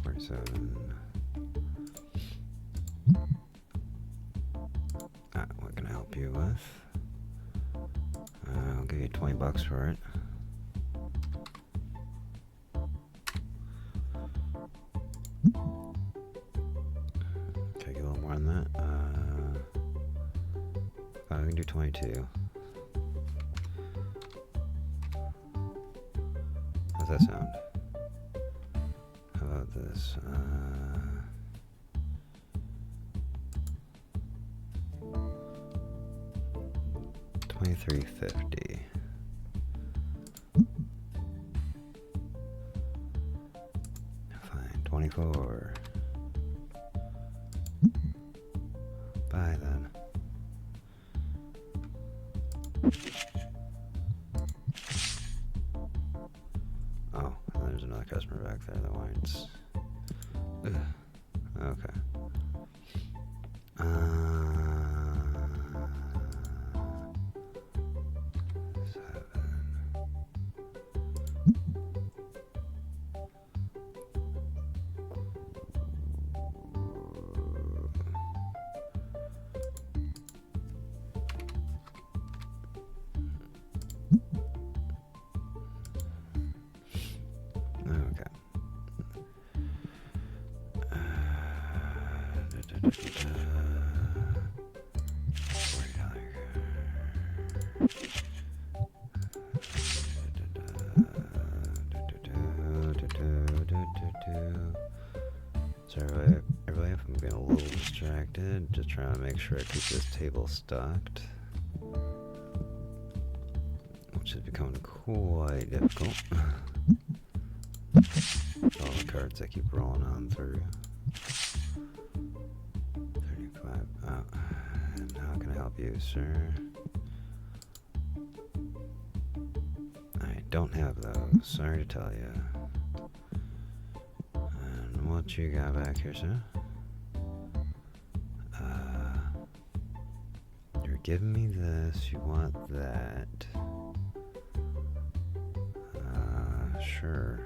47. What can I help you with? I'll give you $20 for it. Okay, get a little more on that. We can do 22. How's that sound? How about this? 23.50. Fine, 24. Bye then. Oh, there's another customer back there that wants. Okay. Sorry, everybody, if I'm getting a little distracted, just trying to make sure I keep this table stocked, which is becoming quite difficult. All the cards I keep rolling on through. 35. Oh, and how can I help you, sir? I don't have those. Sorry to tell you. And what you got back here, sir? You're giving me this. You want that? Sure.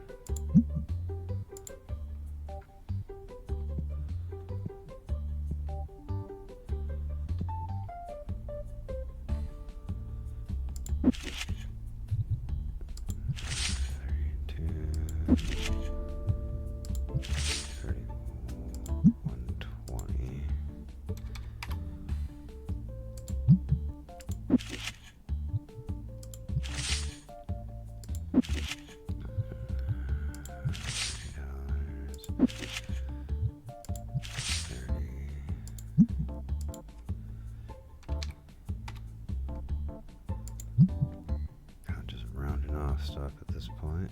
Stuff at this point.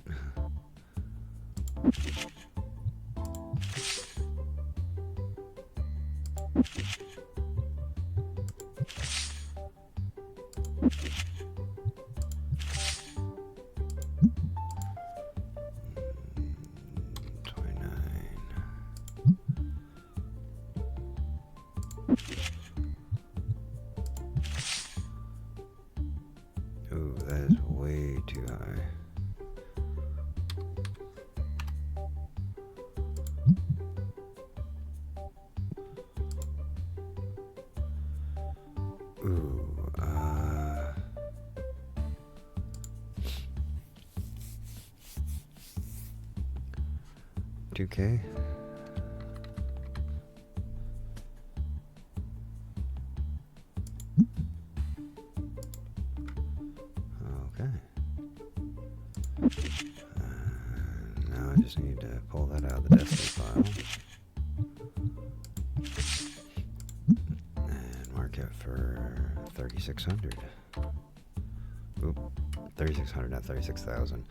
Ooh, that is way too high. Ooh, 2K? Okay. Now I just need to pull that out of the Destiny file. And mark it for 3,600. Oop, 3,600, not 36,000.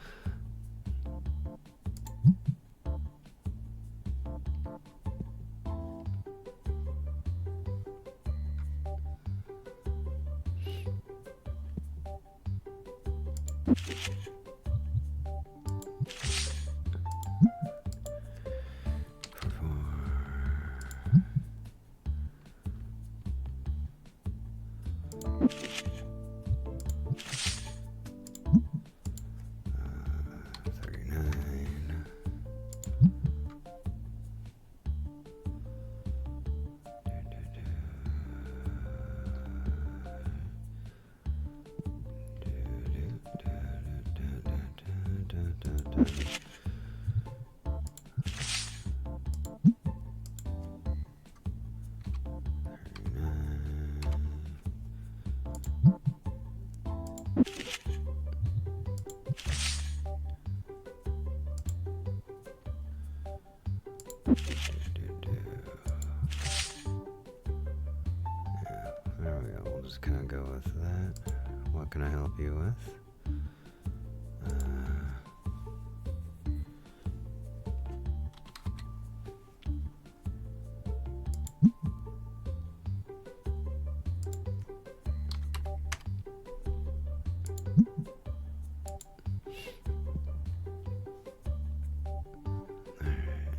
There we go. We'll just kind of go with that. What can I help you with?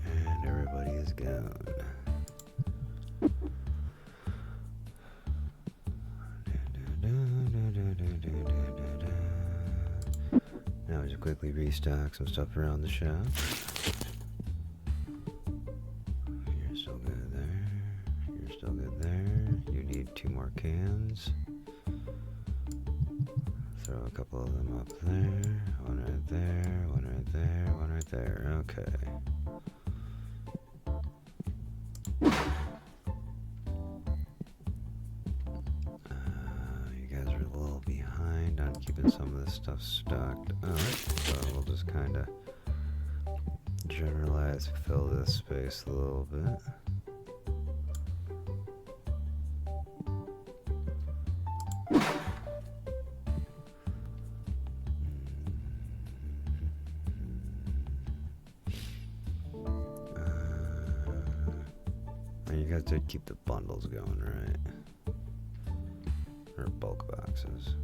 And everybody is gone. Now we just quickly restock some stuff around the shop. You're still good there. You're still good there. You need 2 more cans. Throw a couple of them up there. One right there, one right there, one right there. Okay. You guys are a little behind on keeping some of this stuff stocked up, so we'll just kind of generalize, fill this space a little bit. You guys did keep the bundles going, right? Or bulk boxes.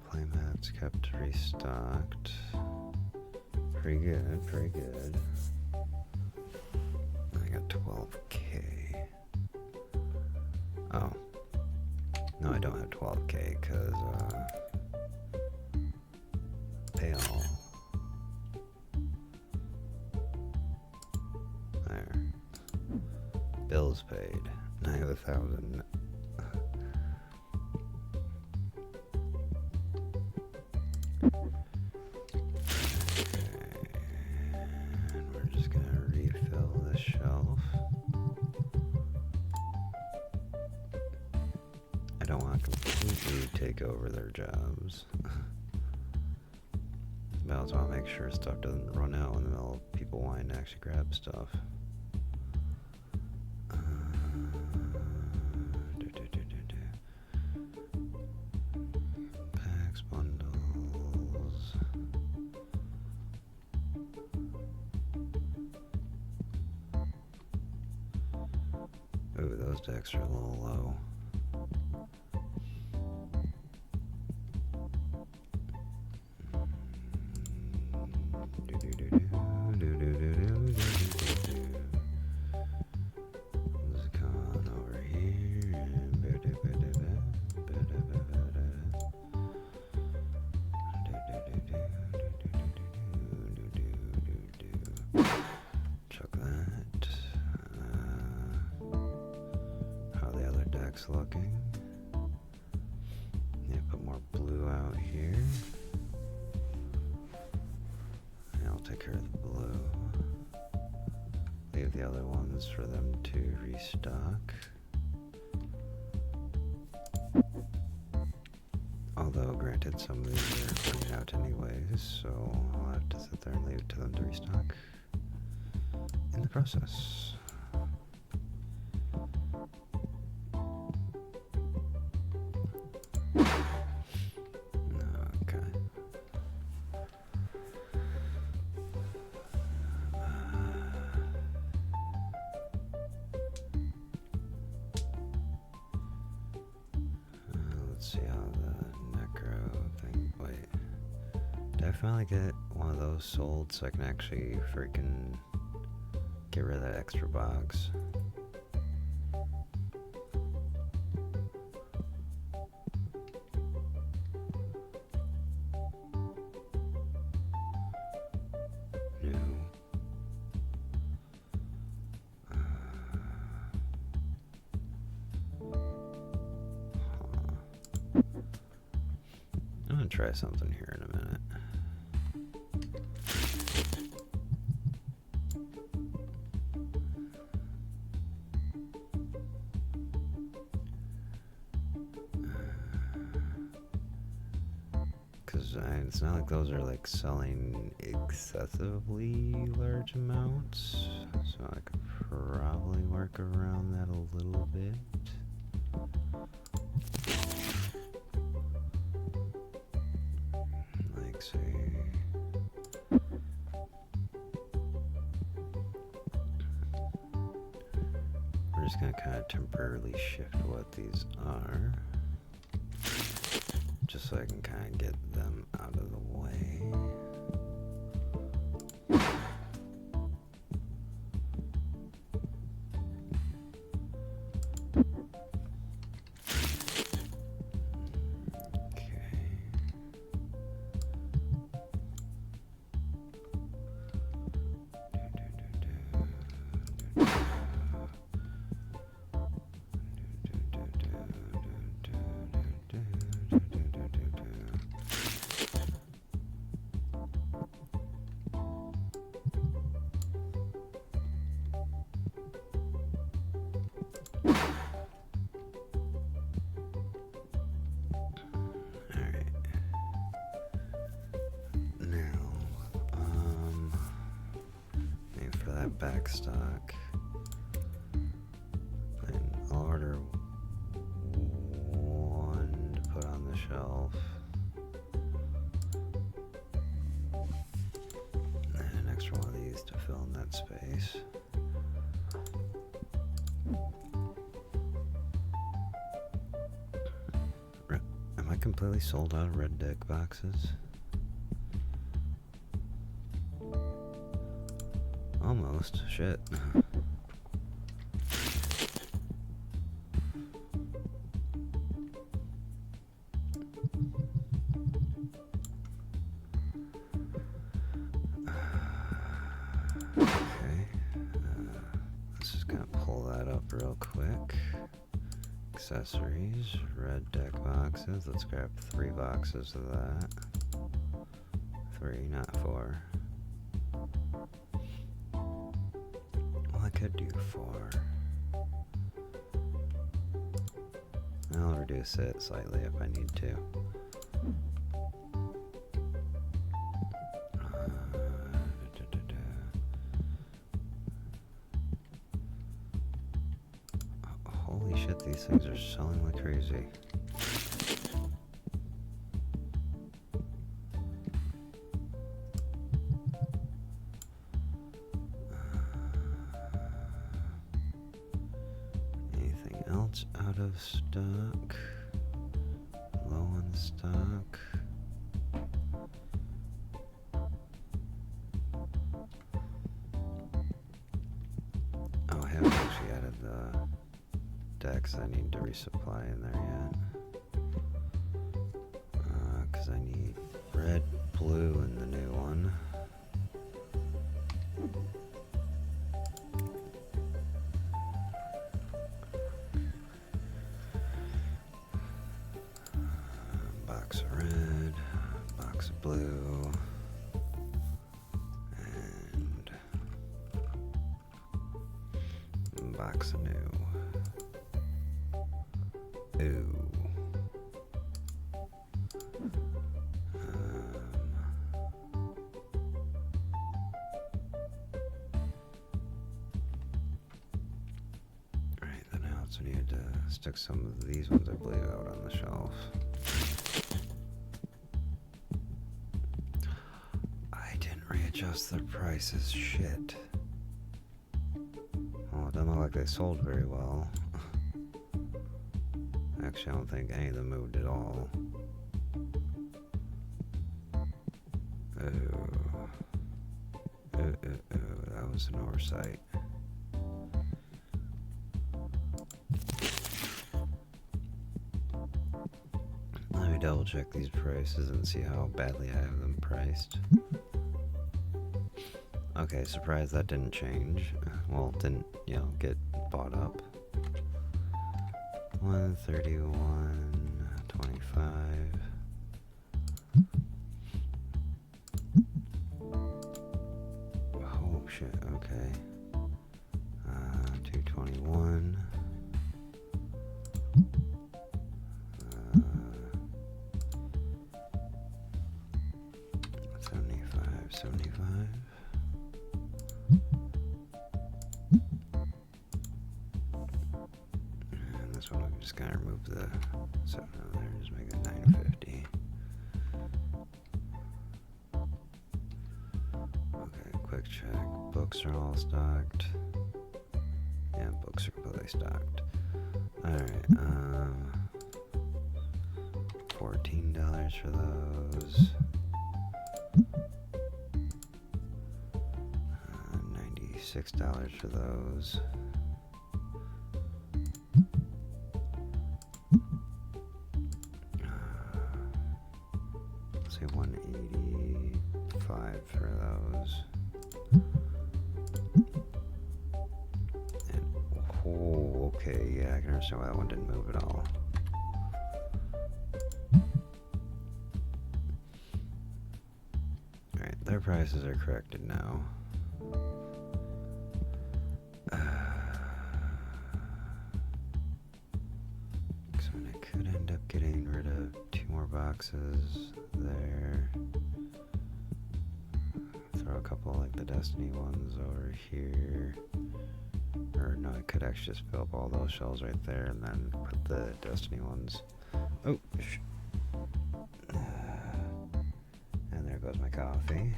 Playmats kept restocked. Pretty good, pretty good. I got 12K. Oh. No, I don't have 12K because, pay all. There. Bills paid. I have 1,000. I don't want complete actually take over their jobs. But I also want to make sure stuff doesn't run out in the middle of people wanting to actually grab stuff. Packs, bundles. Ooh, those decks are a little low. Let's come on over here. Chuck that. How the other deck's looking. Yeah, put more blue out here. And I'll take care of the blue. Leave the other ones for them to restock. Although, granted, some of these are coming out anyways, so I'll have to sit there and leave it to them to restock in the process. Okay. Let's see how the necro thing. Wait. Did I finally get one of those sold so I can actually freaking get rid of that extra box? No. I'm gonna try something here in a minute. Because it's not like those are like selling excessively large amounts, so I could probably work around that a little bit. Like say, we're just gonna kind of temporarily shift what these are, just so I can kind of get them out of the way. Back stock, and I'll order one to put on the shelf, and an extra one of these to fill in that space. Am I completely sold out of red deck boxes? Almost. Shit. Okay. Let's just kind of pull that up real quick. Accessories, red deck boxes. Let's grab 3 boxes of that. 3, not 4. I could do 4. I'll reduce it slightly if I need to. Holy shit, these things are selling like crazy. Anything else out of stock? Low on stock? Oh, I haven't actually added the decks I need to resupply in there yet. Because I need red, blue in the new one. Box of red, box of blue, and box of new. Ooh. Alright, then I also need to stick some of these ones, I believe, out on the shelf. I didn't readjust their prices, shit. Well, it doesn't look like they sold very well. Actually, I don't think any of them moved at all. That was an oversight. Let me double check these prices and see how badly I have them priced. Okay, surprised that didn't change. Well, it didn't, get bought up. 131.25. Oh shit, okay. 221. 75. And this one, I'm just gonna remove the 7 out there, just make it 950. Okay, quick check. Books are all stocked. Yeah, books are completely stocked. Alright, $14 for those. $96 for those. Let's say $185 for those. And oh, okay, yeah, I can understand why that one didn't move at all. Alright, their prices are corrected now. So I could end up getting rid of 2 more boxes there. Throw a couple like the Destiny ones over here. Or no, I could actually just fill up all those shelves right there and then put the Destiny ones. Oh, and there goes my coffee.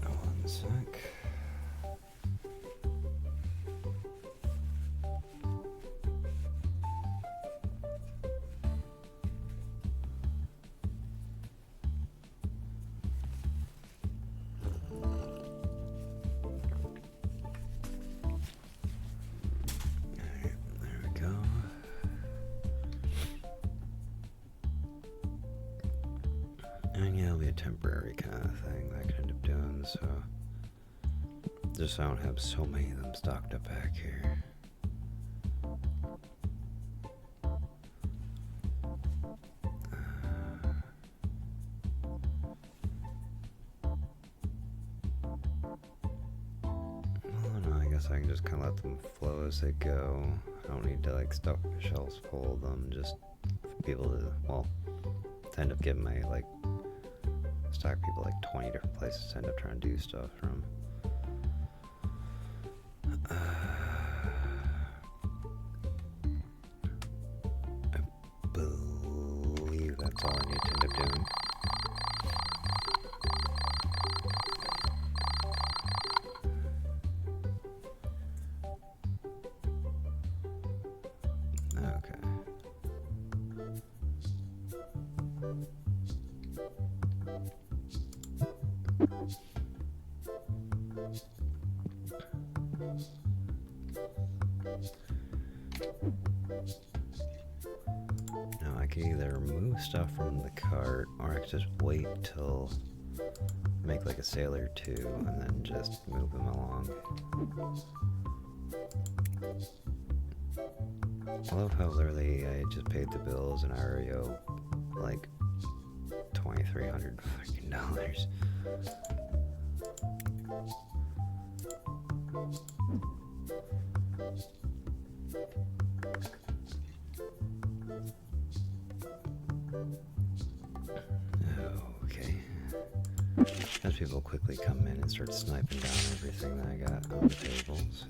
One sec. And yeah, it'll be a temporary kind of thing that I could end up doing, so just so I don't have so many of them stocked up back here. guess I can just kind of let them flow as they go. I don't need to like stuff shelves full of them, just for people to, well, to end up getting my like stock people like 20 different places to end up trying to do stuff from. I believe that's all I need to end up doing. Okay. Now I can either remove stuff from the cart, or I can just wait till make like a sale or two and then just move them along. I love how literally I just paid the bills and I already owe like $2,300 fucking dollars. Okay. As people quickly come in and start sniping down everything that I got on the tables.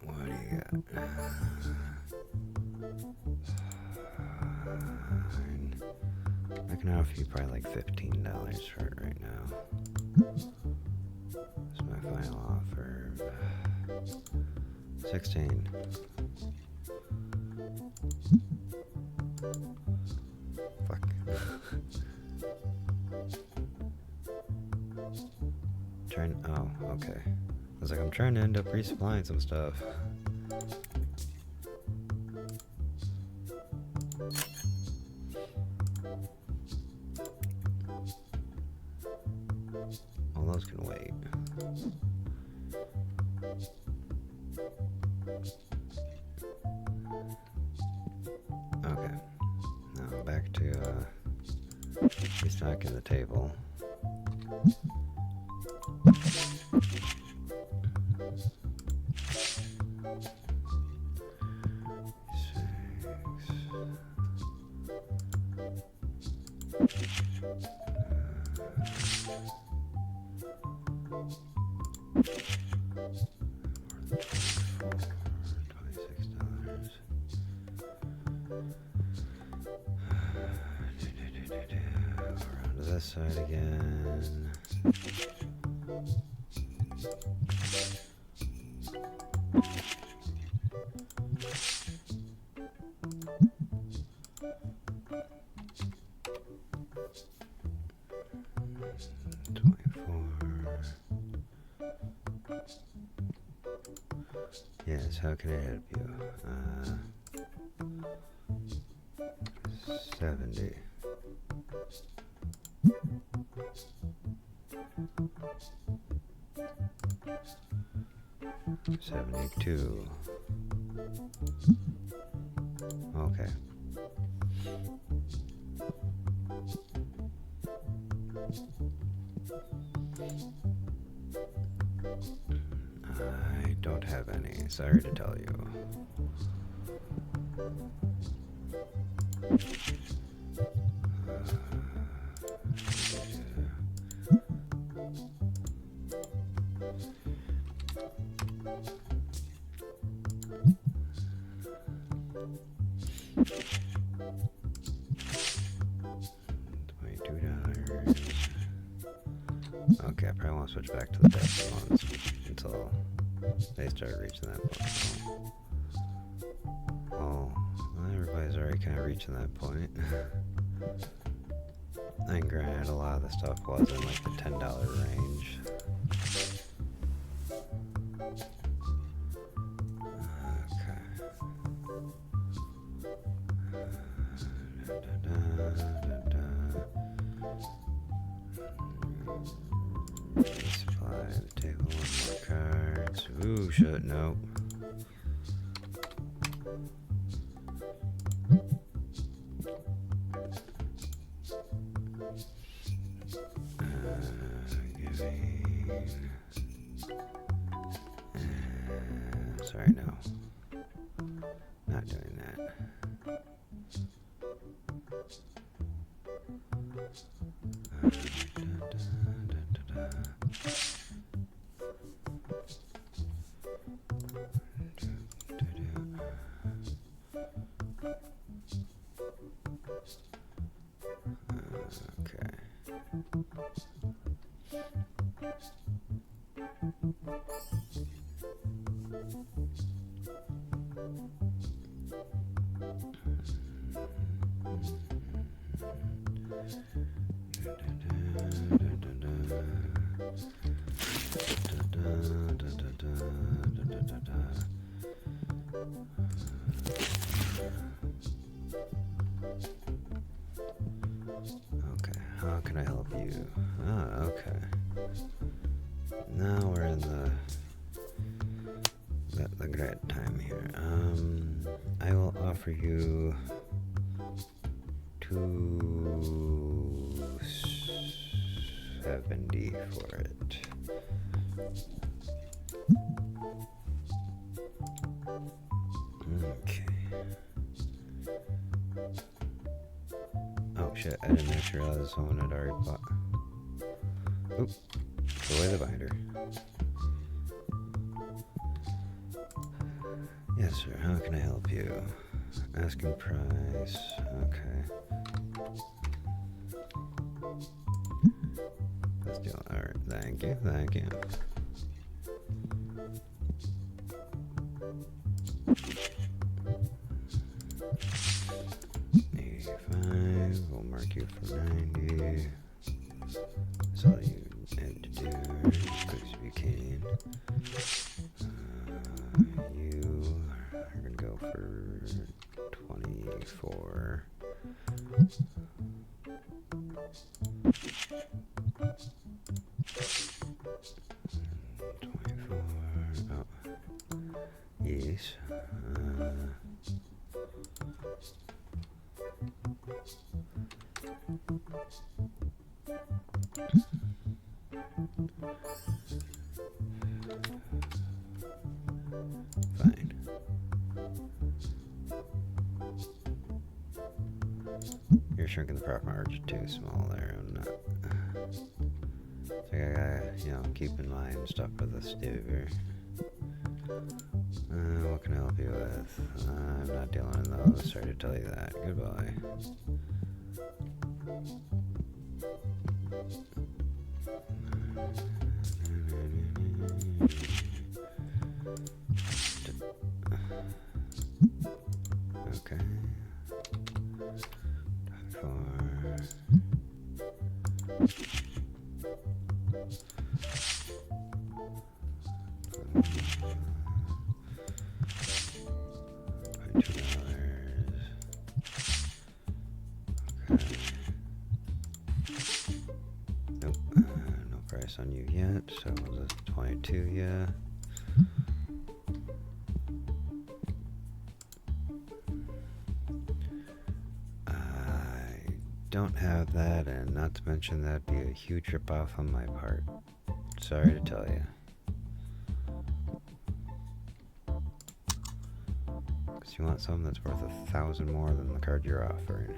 What do you got? I can offer you probably like $15 for it right now. That's my final offer. 16. Fuck. Oh, okay. I was like, I'm trying to end up resupplying some stuff. All those can wait. Okay. Now back to restocking the table. Around to this side again. Yes, how can I help you? 70. 72. Okay. I don't have any, sorry to tell you. $22. Okay, I probably want to switch back to the best ones until they start reaching that point. Oh, well, everybody's already kind of reaching that point. And granted, a lot of the stuff was in like the $10 range. Supply the table with more cards. Ooh, shit, no. Giving. Sorry, no. Not doing that. Okay. Okay, how can I help you? Ah, okay. Now we're in the great time here. I will offer you 270 for it. Okay. Oh shit, I didn't actually realize someone had already bought. Oop, throw away the binder. Yes, sir, how can I help you? Asking price, okay. Let's do it. Alright, thank you, thank you. We'll mark you for 90. That's all you had to do, as quick as you can. You are gonna go for 24. Oh, yes. Fine. You're shrinking the profit margin too small there. I'm not. So I gotta, keep in mind stuff with this dude here. What can I help you with? I'm not dealing in those. Sorry to tell you that. Goodbye. Okay. Nope, no price on you yet, so we'll just 22, yeah. I don't have that, and not to mention that'd be a huge ripoff on my part. Sorry to tell you. Because you want something that's worth 1,000 more than the card you're offering.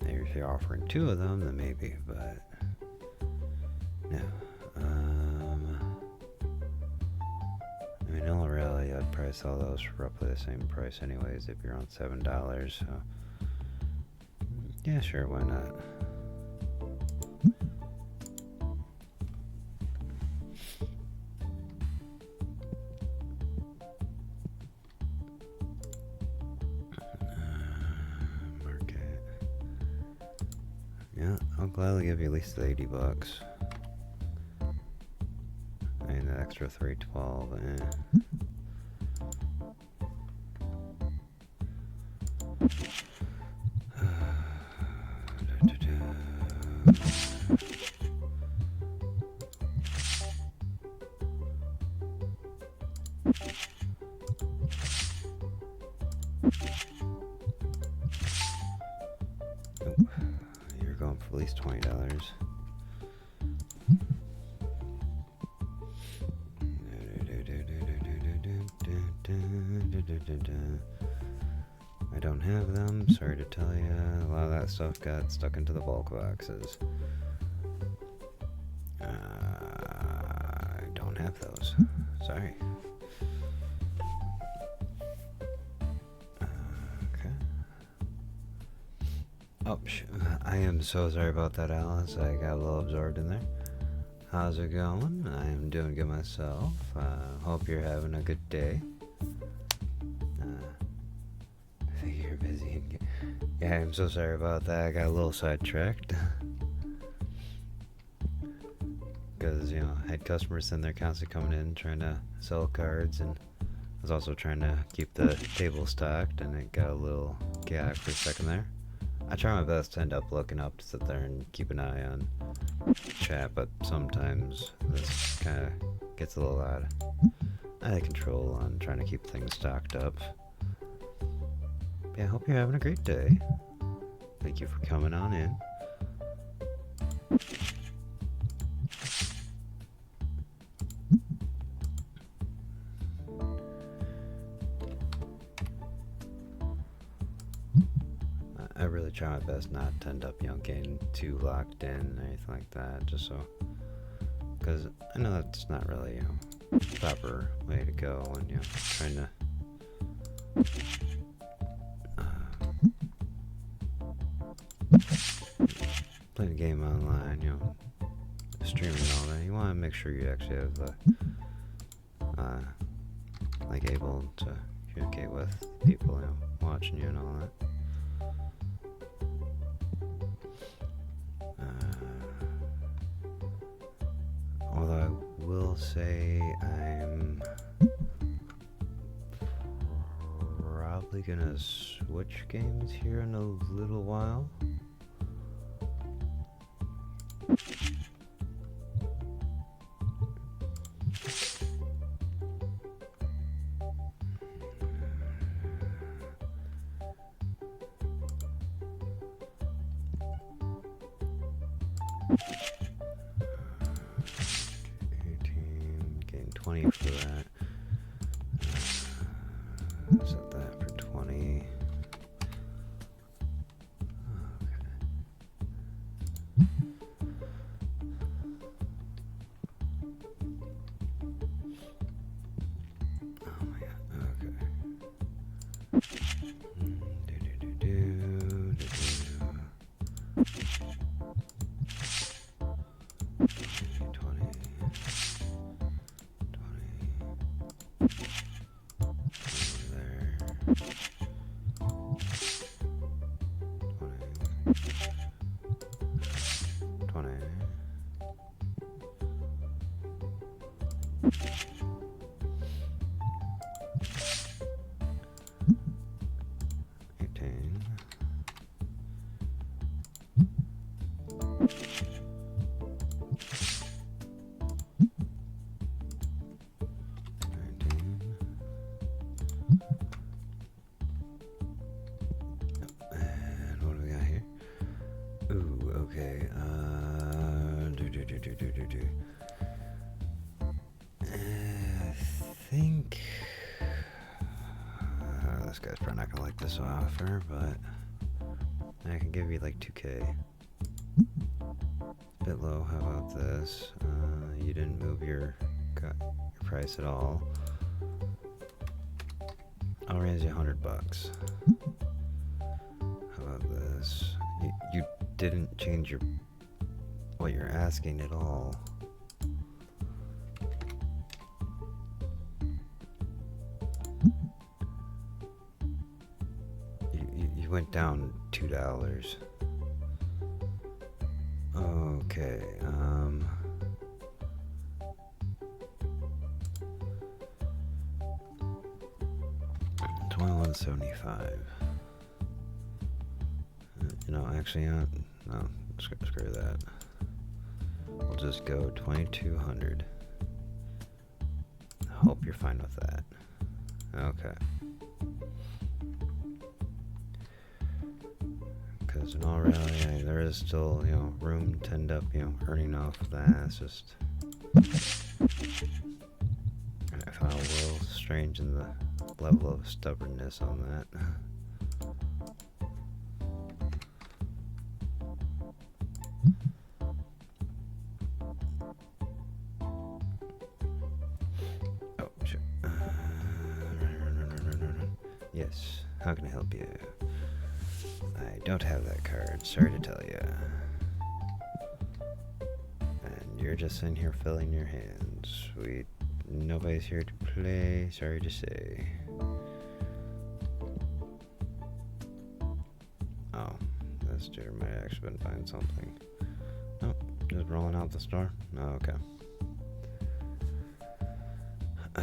Maybe if you're offering 2 of them, then maybe, but no. I mean, in really, I'd price all those for roughly the same price anyways if you're on $7, so yeah, sure, why not? Yeah, I'll gladly give you at least the $80. And the extra 312, I don't have them, sorry to tell you. A lot of that stuff got stuck into the bulk boxes. I don't have those. Sorry. Okay. Oh, I am so sorry about that, Alice. I got a little absorbed in there. How's it going? I am doing good myself. Hope you're having a good day. I think you're busy. Yeah, I'm so sorry about that. I got a little sidetracked. Because, you know, I had customers in there constantly coming in trying to sell cards, and I was also trying to keep the table stocked, and it got a little chaotic for a second there. I try my best to end up looking up to sit there and keep an eye on chat, but sometimes this kind of gets a little out of control on trying to keep things stocked up. Yeah, I hope you're having a great day. Thank you for coming on in. I really try my best not to end up, you know, getting too locked in or anything like that, just so, because I know that's not really, you know, the proper way to go when, you know, trying to play the game online, you know, streaming and all that. You want to make sure you actually have like able to communicate with people, you know, watching you and all that. Although I will say I'm probably gonna switch games here in a little while. Getting 20 for that. Set that for 20. Oh my god, okay. I think this guy's probably not gonna like this offer, but I can give you like 2K. Bit low. How about this? You didn't move your price at all. I'll raise you $100. How about this? You didn't change your what you're asking at all. You went down $2. Okay, $21.75. You know, actually, no, screw that. We'll just go 2,200. Hope you're fine with that. Okay. Because in all reality, there is still, you know, room to end up, you know, earning off of that. It's just I found a little strange in the level of stubbornness on that. Oh, shit. Run. Yes, how can I help you? I don't have that card, sorry to tell you. And you're just in here filling your hands. Nobody's here to play, sorry to say. Oh, this dude might have actually been buying something. Nope, just rolling out the store? Oh, okay. I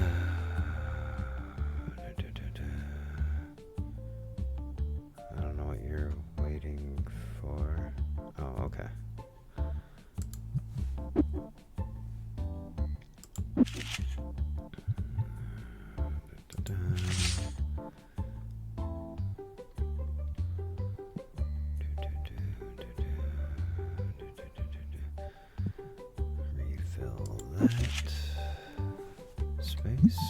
don't know what you're waiting for. Oh, okay. Refill that space.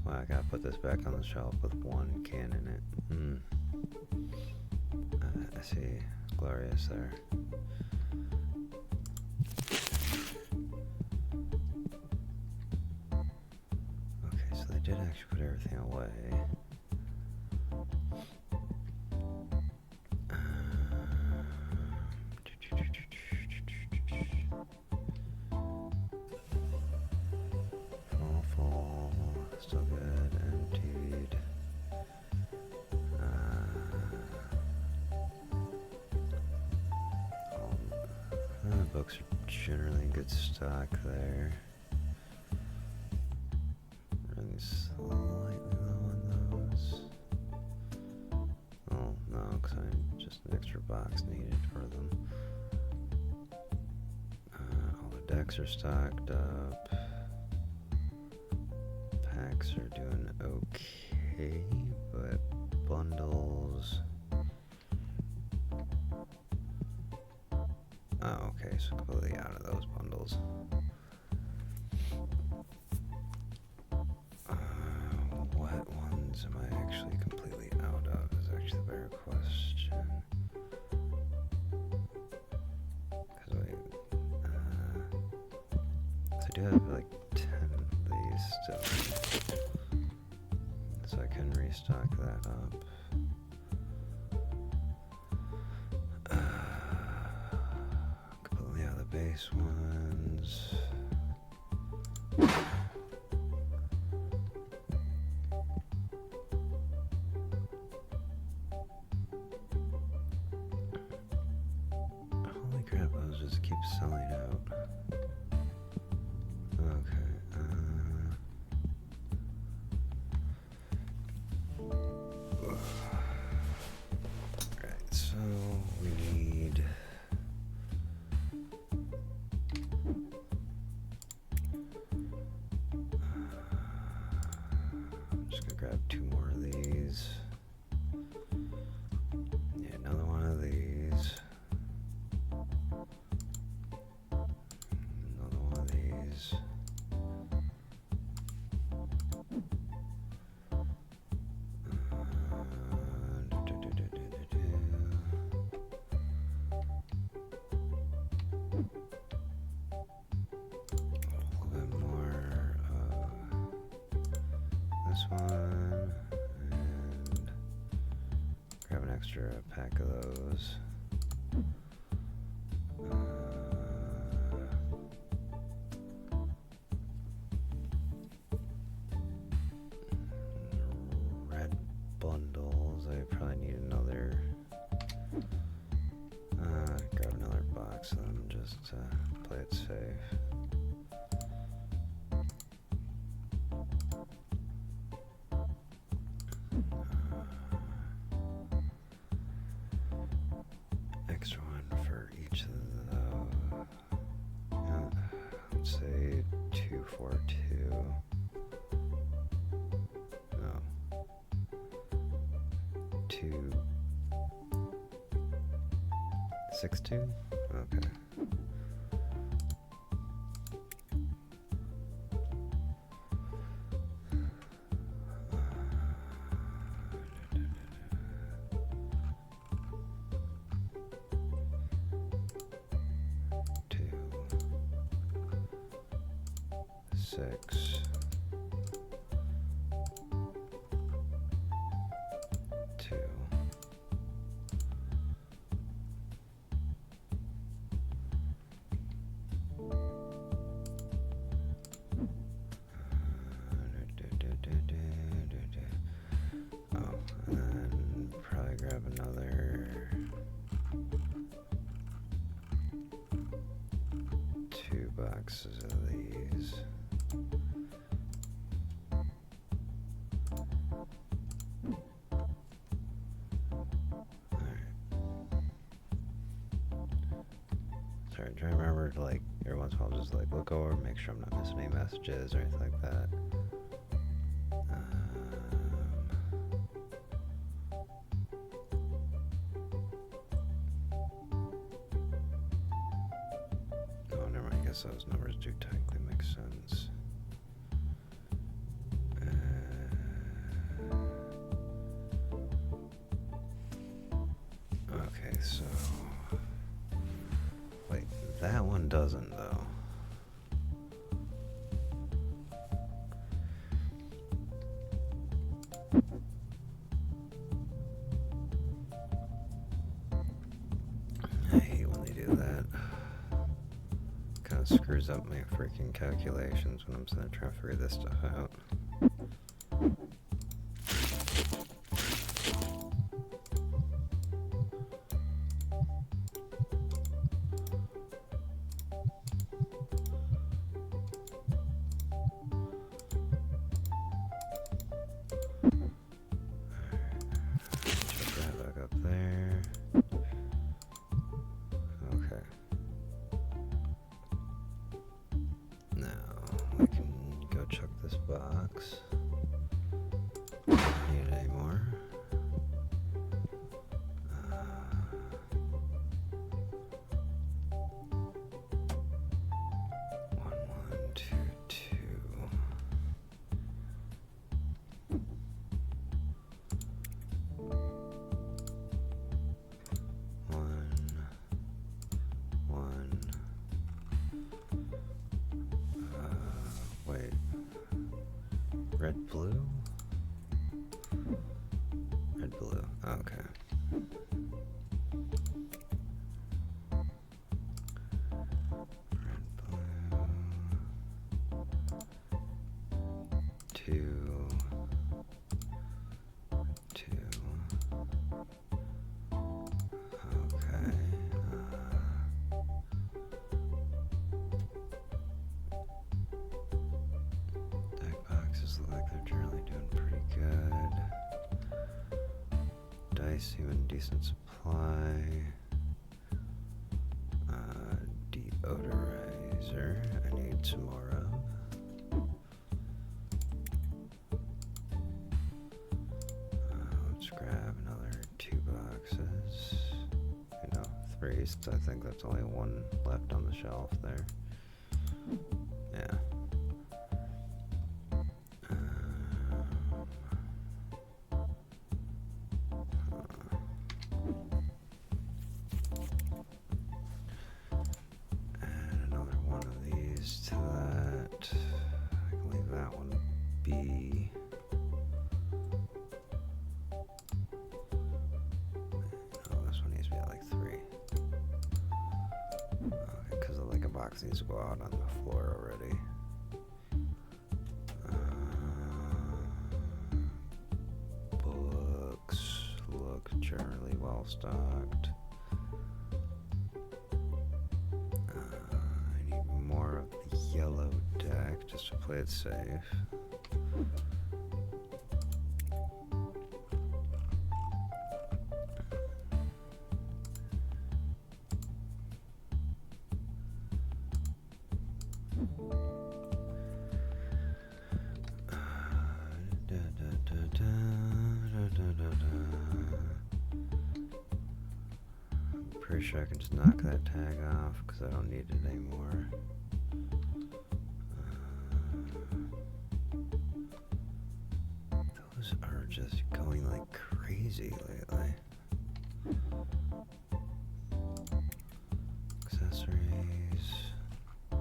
Well, I gotta put this back on the shelf with one can in it. I see. Glorious there. Okay, so they did actually put everything away. Full. Still good. Emptied. The books are generally in good stock there. Running slightly low on those. Oh, no, because I'm just an extra box needed for them. All the decks are stocked up. Packs are doing okay, but bundles. Oh, okay, so completely out of those bundles. What ones am I actually completely out of is actually the better question. Because I do have like 10 of these still. So I can restock that up. Completely out of the base ones. Holy crap, those just keep selling out. Okay, Alright, so we need I'm just gonna grab 2 more of these. Yeah, another one of these. Another one of these. A little bit more of this one, and grab an extra pack of those. Red bundles. I probably need another box of them just to play it safe. Extra one for each of those. Yeah, let's say 242. No. 262? Okay. Six, two, oh, and then probably grab another 2 boxes of these. Sorry, try to remember to, like, every once in a while just, like, look over, make sure I'm not missing any messages or anything like that. Oh, never mind, I guess those numbers do technically make sense. Okay, so... Wait, that one doesn't, though. I hate when they do that. Kind of screws up my freaking calculations when I'm trying to figure this stuff out. Box. Don't need it anymore. One, two, two. One. Wait. Red, blue? Red, blue. Okay. Red, blue. 2. 2. Okay. Deck boxes look like they're generally doing pretty good. Dice, even decent supply. Deodorizer, I need some more of. Let's grab another 2 boxes. You know, 3, so I think that's only 1 left on the shelf there. Yeah. Add another one of these to that. I can leave that one be. Oh, this one needs to be at like 3. Okay, because like a box needs to go out on the floor already. Books look generally well stocked. just to play it safe. Pretty sure I can just knock that tag off because I don't need it anymore. Those are just going like crazy lately. Accessories. I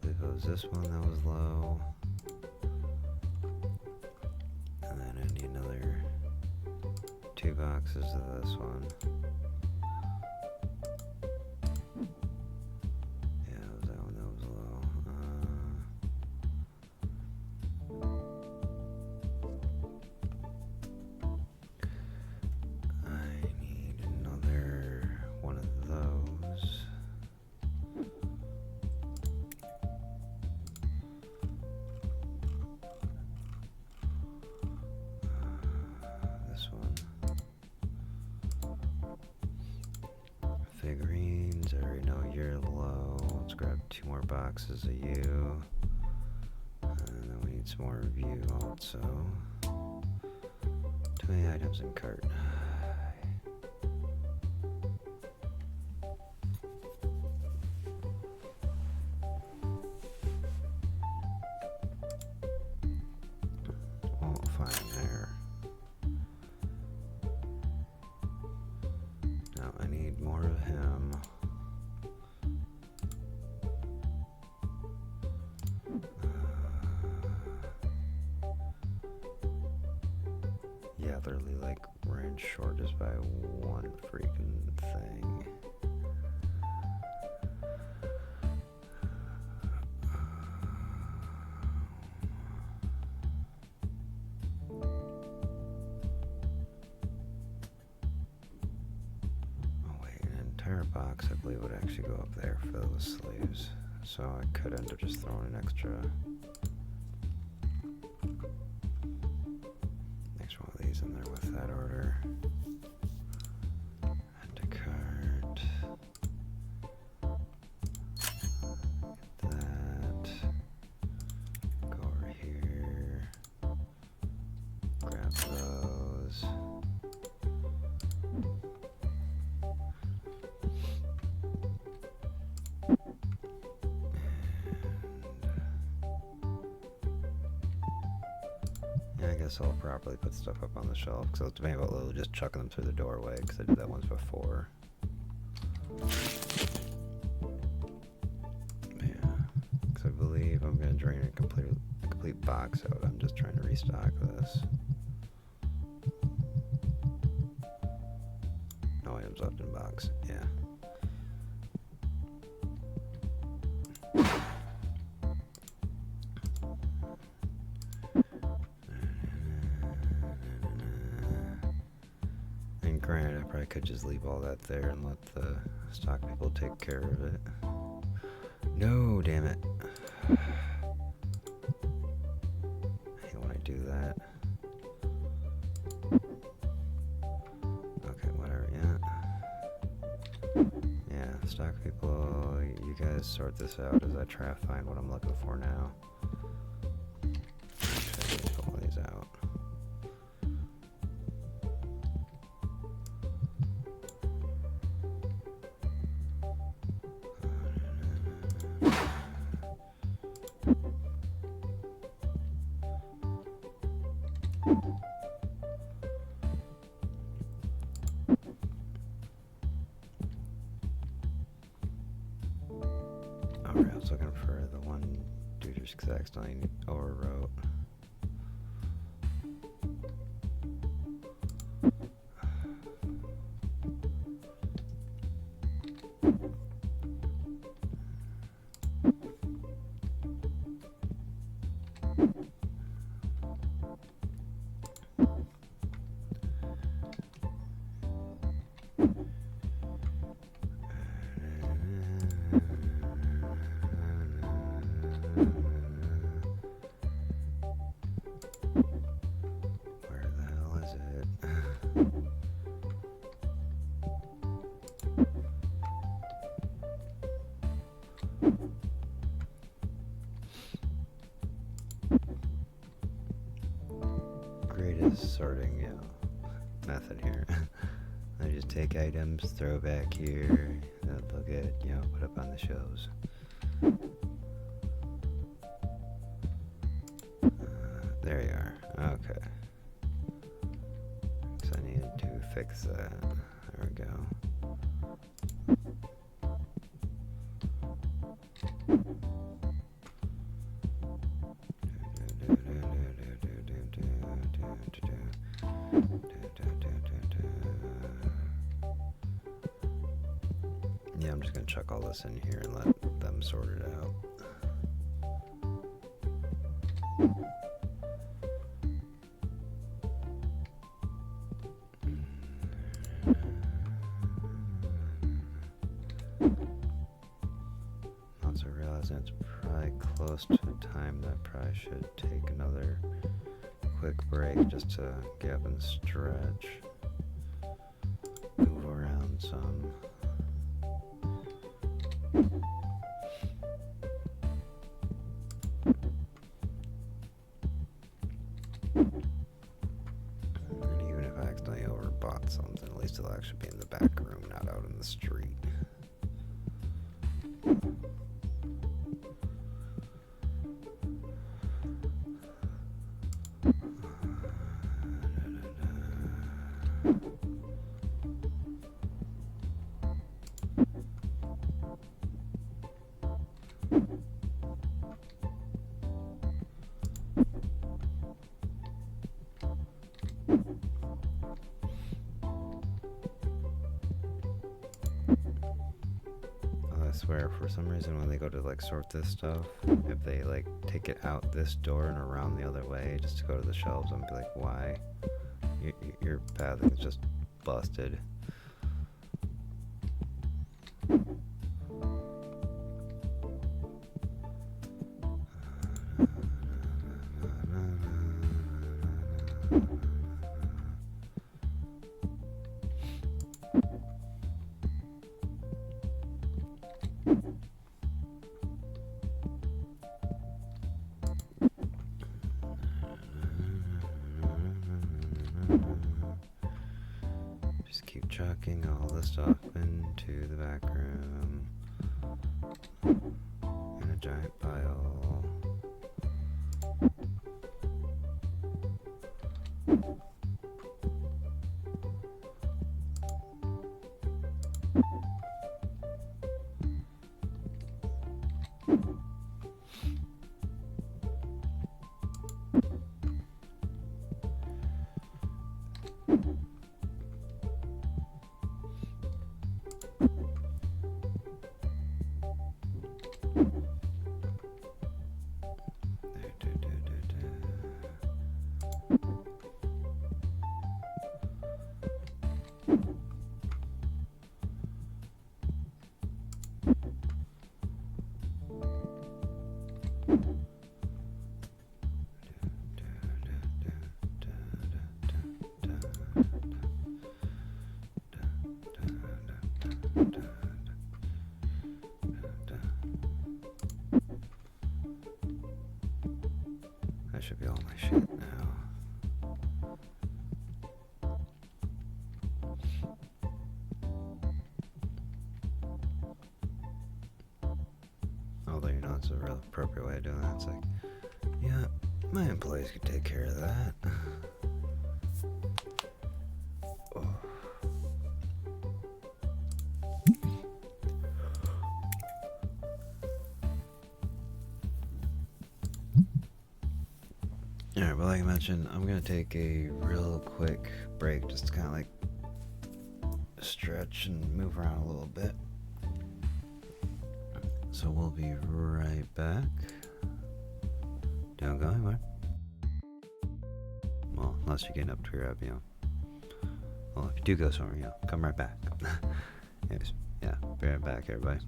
believe it was this one that was low. And then I need another 2 boxes of this one. Yeah, it was that one that was low. I need another one of those. This one. Figurines, I already know you're low. Let's grab 2 more boxes of you. And then we need some more of you also. Too many items in cart. Won't find there. Now I need more of him. Yeah, literally like ran short just by one freaking thing. Oh wait, an entire box I believe would actually go up there for those sleeves. So I could end up just throwing an extra one of these in there with that order. And a cart. Get that. Go over here. Grab those. Yeah, I guess I'll properly put stuff up on the shelf because I was debating about literally just chucking them through the doorway because I did that once before. Yeah, because I believe I'm going to drain a complete box out. I'm just trying to restock this. No items left in box. Yeah. And granted, I probably could just leave all that there and let the stock people take care of it. No, damn it. I hate when I do that. Okay, whatever, yeah. Stock people, you guys sort this out as I try to find what I'm looking for now. Actually, I pull these out. Alright, I was looking for the one dude just because I accidentally overwrote. greatest sorting, method here. I just take items, throw back here, then they'll get, put up on the shelves. There you are. Okay. So I needed to fix that. There we go. Yeah, I'm just gonna chuck all this in here and let them sort it out. Also realizing it's probably close to time that I probably should take another quick break just to get up and stretch. Move around some. And even if I accidentally overbought something, at least it'll actually be in the back room, not out in the street. I swear, for some reason when they go to like sort this stuff, if they like take it out this door and around the other way just to go to the shelves, I'm like, why? Your pathing is just busted. Just keep chucking all the stuff into the back room in a giant pile. That should be all my shit now. Although, it's a real appropriate way of doing that. It's like, yeah, my employees could take care of that. Oh. Alright, but like I mentioned, I'm gonna take a real quick break just to kind of like stretch and move around a little bit. So we'll be right back. Don't go anywhere. Well, unless you're getting up to your well, if you do go somewhere, come right back. Anyways, yeah, be right back, everybody.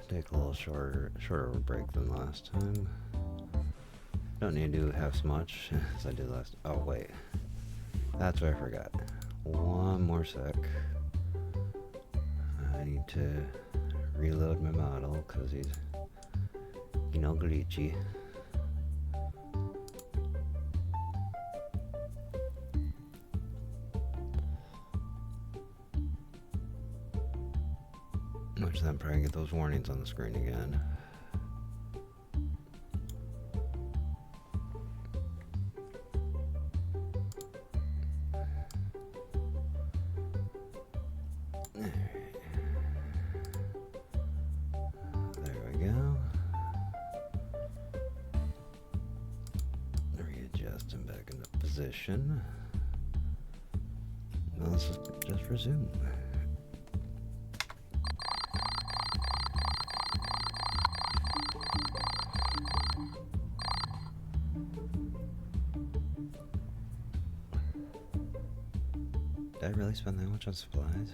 Take a little shorter of a break than last time. Don't need to do half as much as I did last. Oh wait, that's what I forgot. One more sec. I need to reload my model because he's, glitchy. Which then probably get those warnings on the screen again. There we go. Readjust him back into position. Now let's just resume. Did I really spend that much on supplies?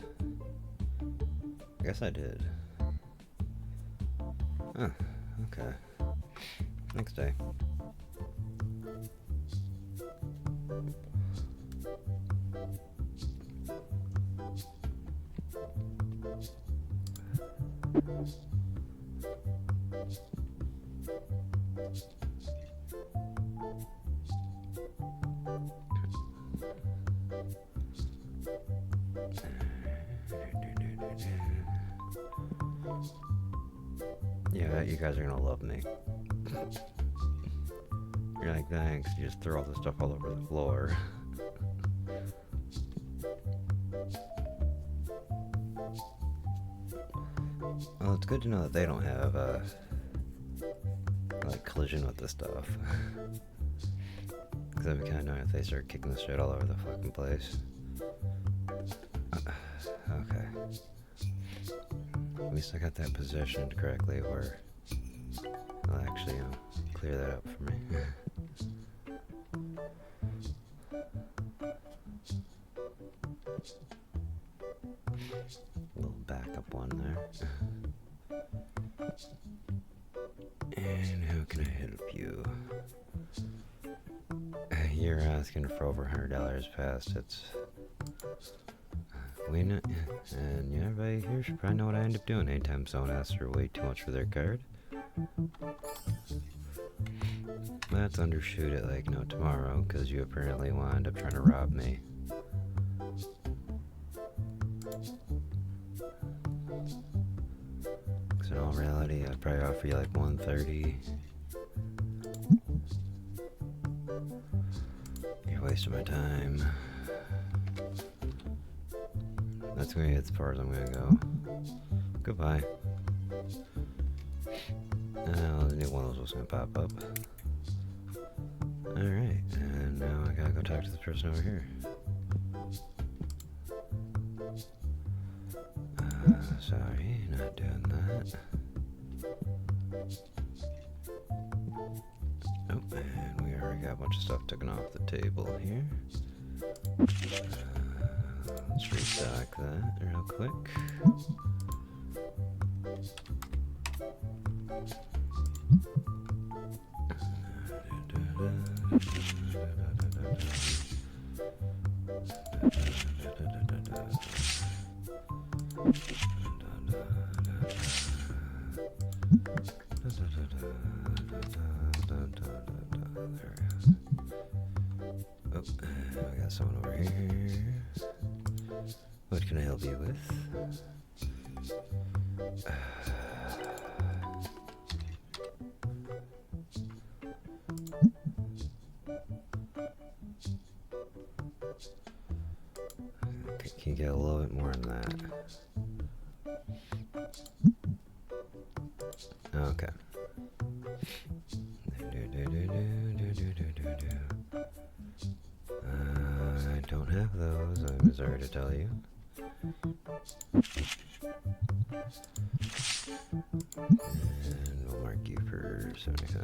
I guess I did. Huh, okay. Next day. Yeah, you guys are gonna love me. You're like, thanks, you just throw all this stuff all over the floor. Well, it's good to know that they don't have, like, collision with this stuff. Because that'd be kind of annoying if they start kicking this shit all over the fucking place. Okay. At least I got that positioned correctly where I'll actually, clear that up for me. A little backup one there. And how can I help you? You're asking for over $100 past its win, and yeah, everybody here should probably know what I end up doing anytime someone asks for way too much for their card. Let's undershoot it like no tomorrow, because you apparently wound up trying to rob me. Because in all reality, I'd probably offer you like $130. You're wasting my time. That's gonna get as far as I'm gonna go. Goodbye. I knew one of those was gonna pop up. Alright, and now I gotta go talk to the person over here. Sorry, not doing that. Oh, and we already got a bunch of stuff taken off the table here. Let's restock that real quick. Oh, we got someone over here. What can I help you with? Can you get a little bit more than that? Okay. I don't have those, I'm sorry to tell you. And we'll mark you for 75.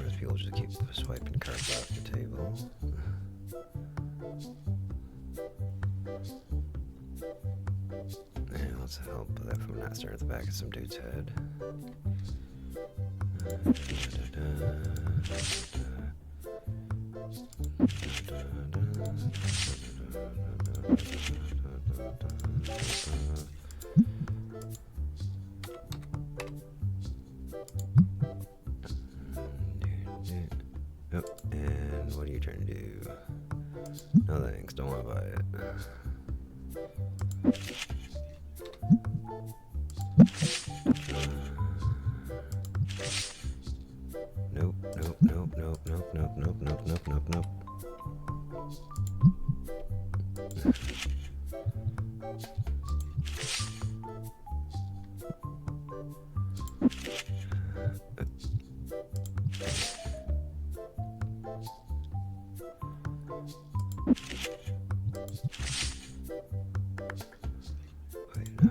Most people just keep swiping cards off the table. let's help with that from not starting at the back of some dude's head. Oh, and what are you trying to do? No thanks, don't want to buy it. Nope, nope, nope, nope, nope, nope, nope, nope, nope, nope, nope. Wait, no.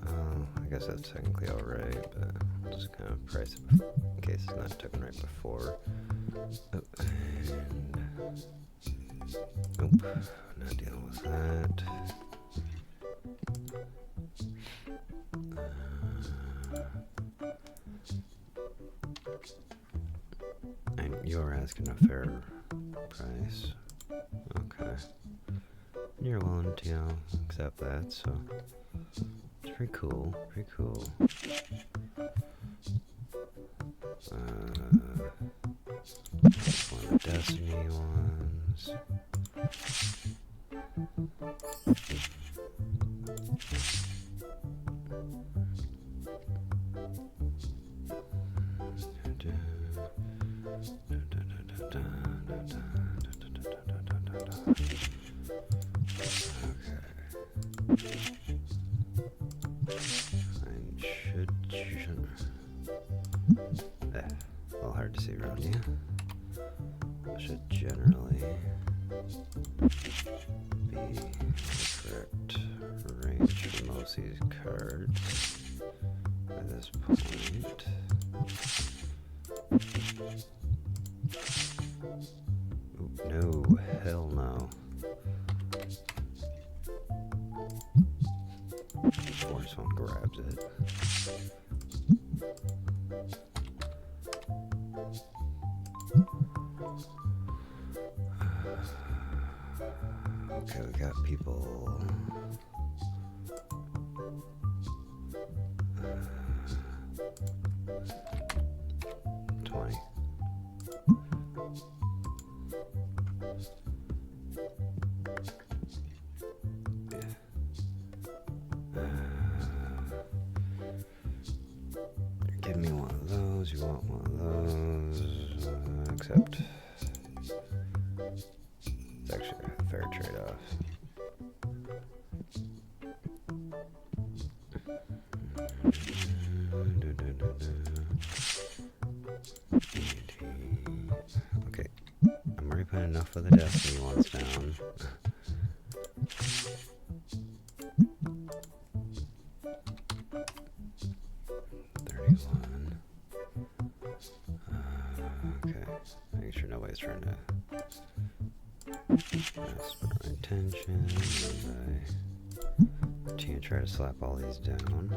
Oh, I guess that's technically alright, but I'll just kind of price it in case it's not taken right before. Oh, and nope, not dealing with that. And you're asking a fair price. Okay. You're willing to, accept that, so it's pretty cool, pretty cool. One of the Destiny ones. A little hard to see around you. Should generally be the correct range for most of these cards at this point. Ooh, no, hell no. Force one grabs it. Okay, we got people. 20. Give me one of those. You want one of those? Accept. It's actually a fair trade-off. Okay, I'm already putting enough of the Destiny ones down. Okay, making sure nobody's trying to grasp our attention as I try to slap all these down.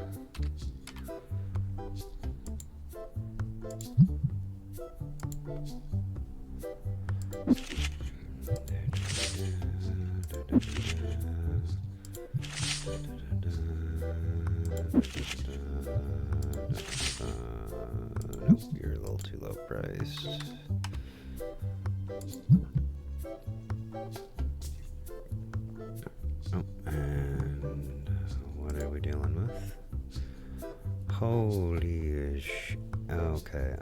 Nope, you're a little too low priced. Oh, and what are we dealing with? Holy sh... Okay,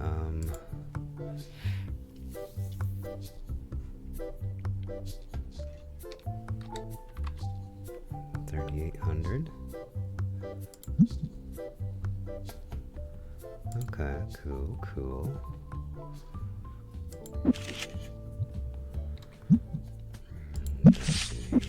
3,800. Okay, cool. Let's see.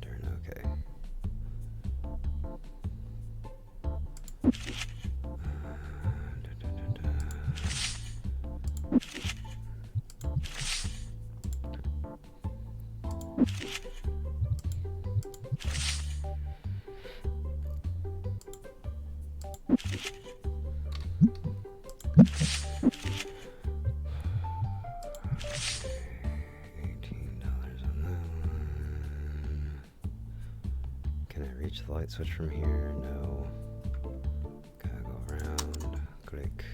Turn, okay. Can I reach the light switch from here? No. Gotta go around. Click.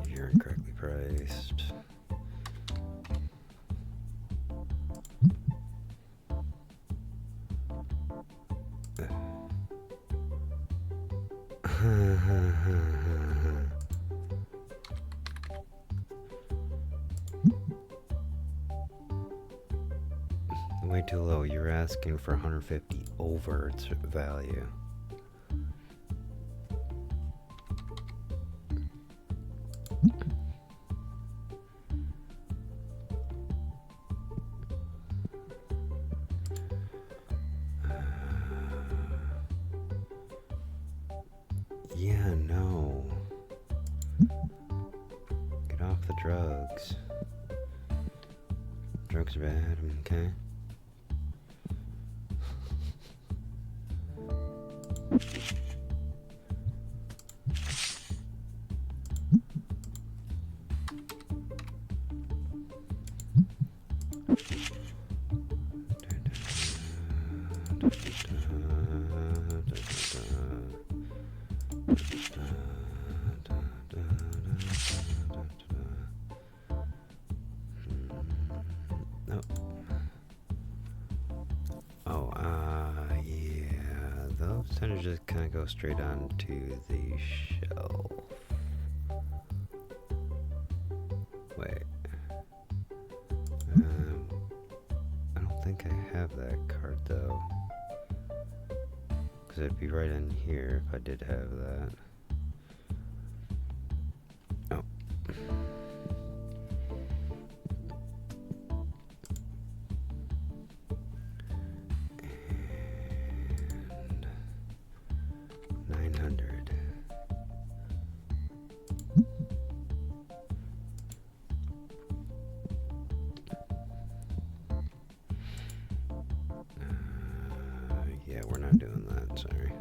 You're incorrectly priced. Way too low. You're asking for 150 over its value. Yeah, no. Get off the drugs. Drugs are bad, okay? Those tend to just kind of go straight on to the shelf. Wait. I don't think I have that card though. Because it'd be right in here if I did have that. Oh. And 900. Yeah, we're not doing that, sorry.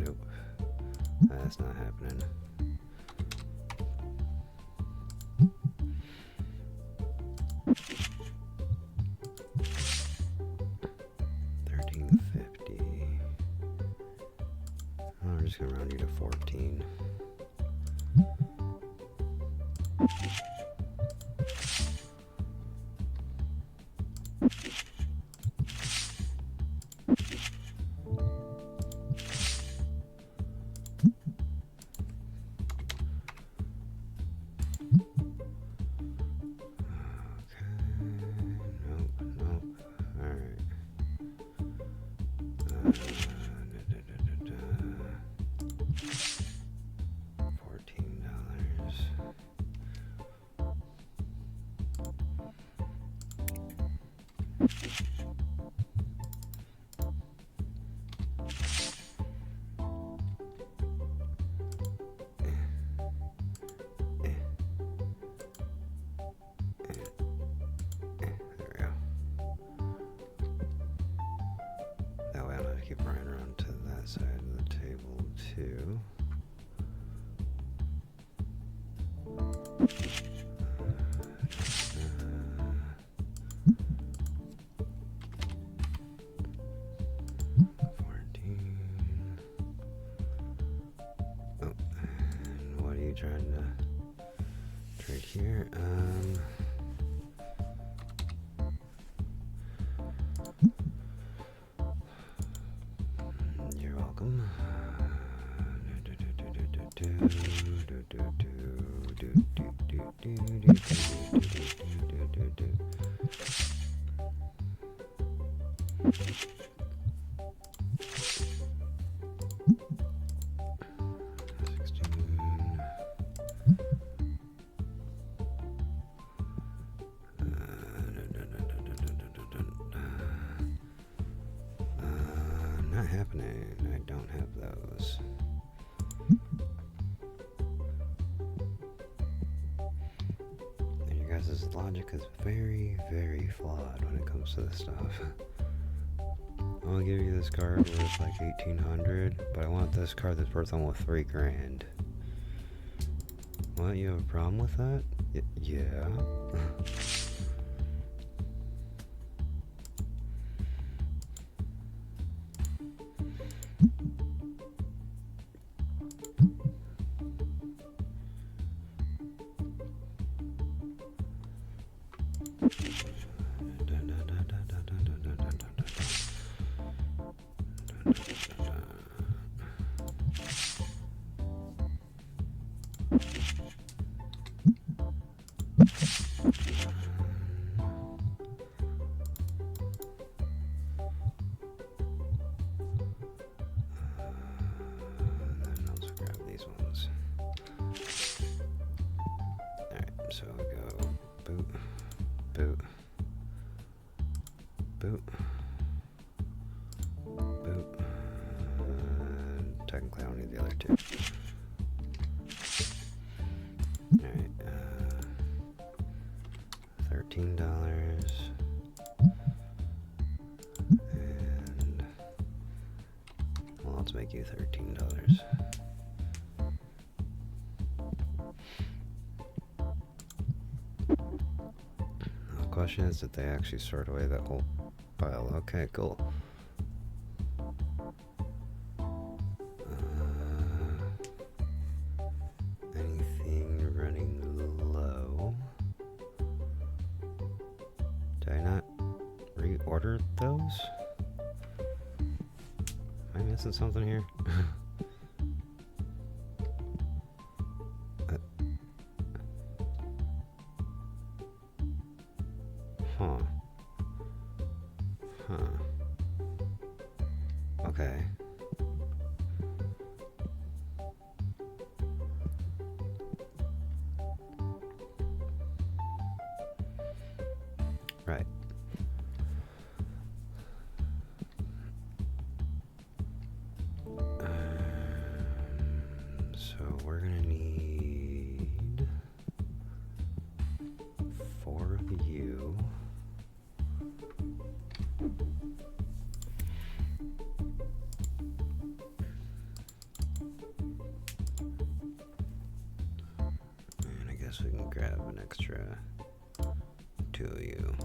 Nope. That's not happening. $13.50. I'm just gonna round you to 14. Keep running around to that side of the table too. Oh, and what are you trying to trade here? You're welcome. logic is very, very flawed when it comes to this stuff. I'll give you this card worth like 1,800, but I want this card that's worth almost 3 grand. What, you have a problem with that? Yeah. So we go boot, boot, boot, boot. Technically, I don't need the other two. Alright, $13. And, well, let's make you $13. The question is, did they actually sort away that whole pile? Okay, cool. Anything running low? Did I not reorder those? Am I missing something here? Huh. Okay. Right. So we're gonna need 4 of you. And I guess we can grab an extra 2 of you.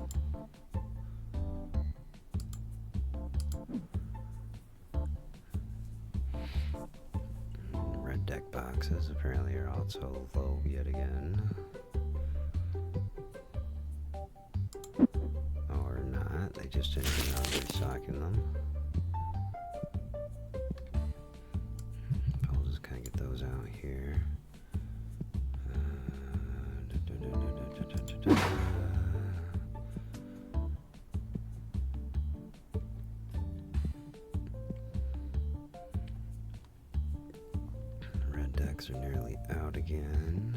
Red deck boxes apparently are also low yet again. Or not, they just didn't even know they were stocking them. I'll just kind of get those out here. Red decks are nearly out again.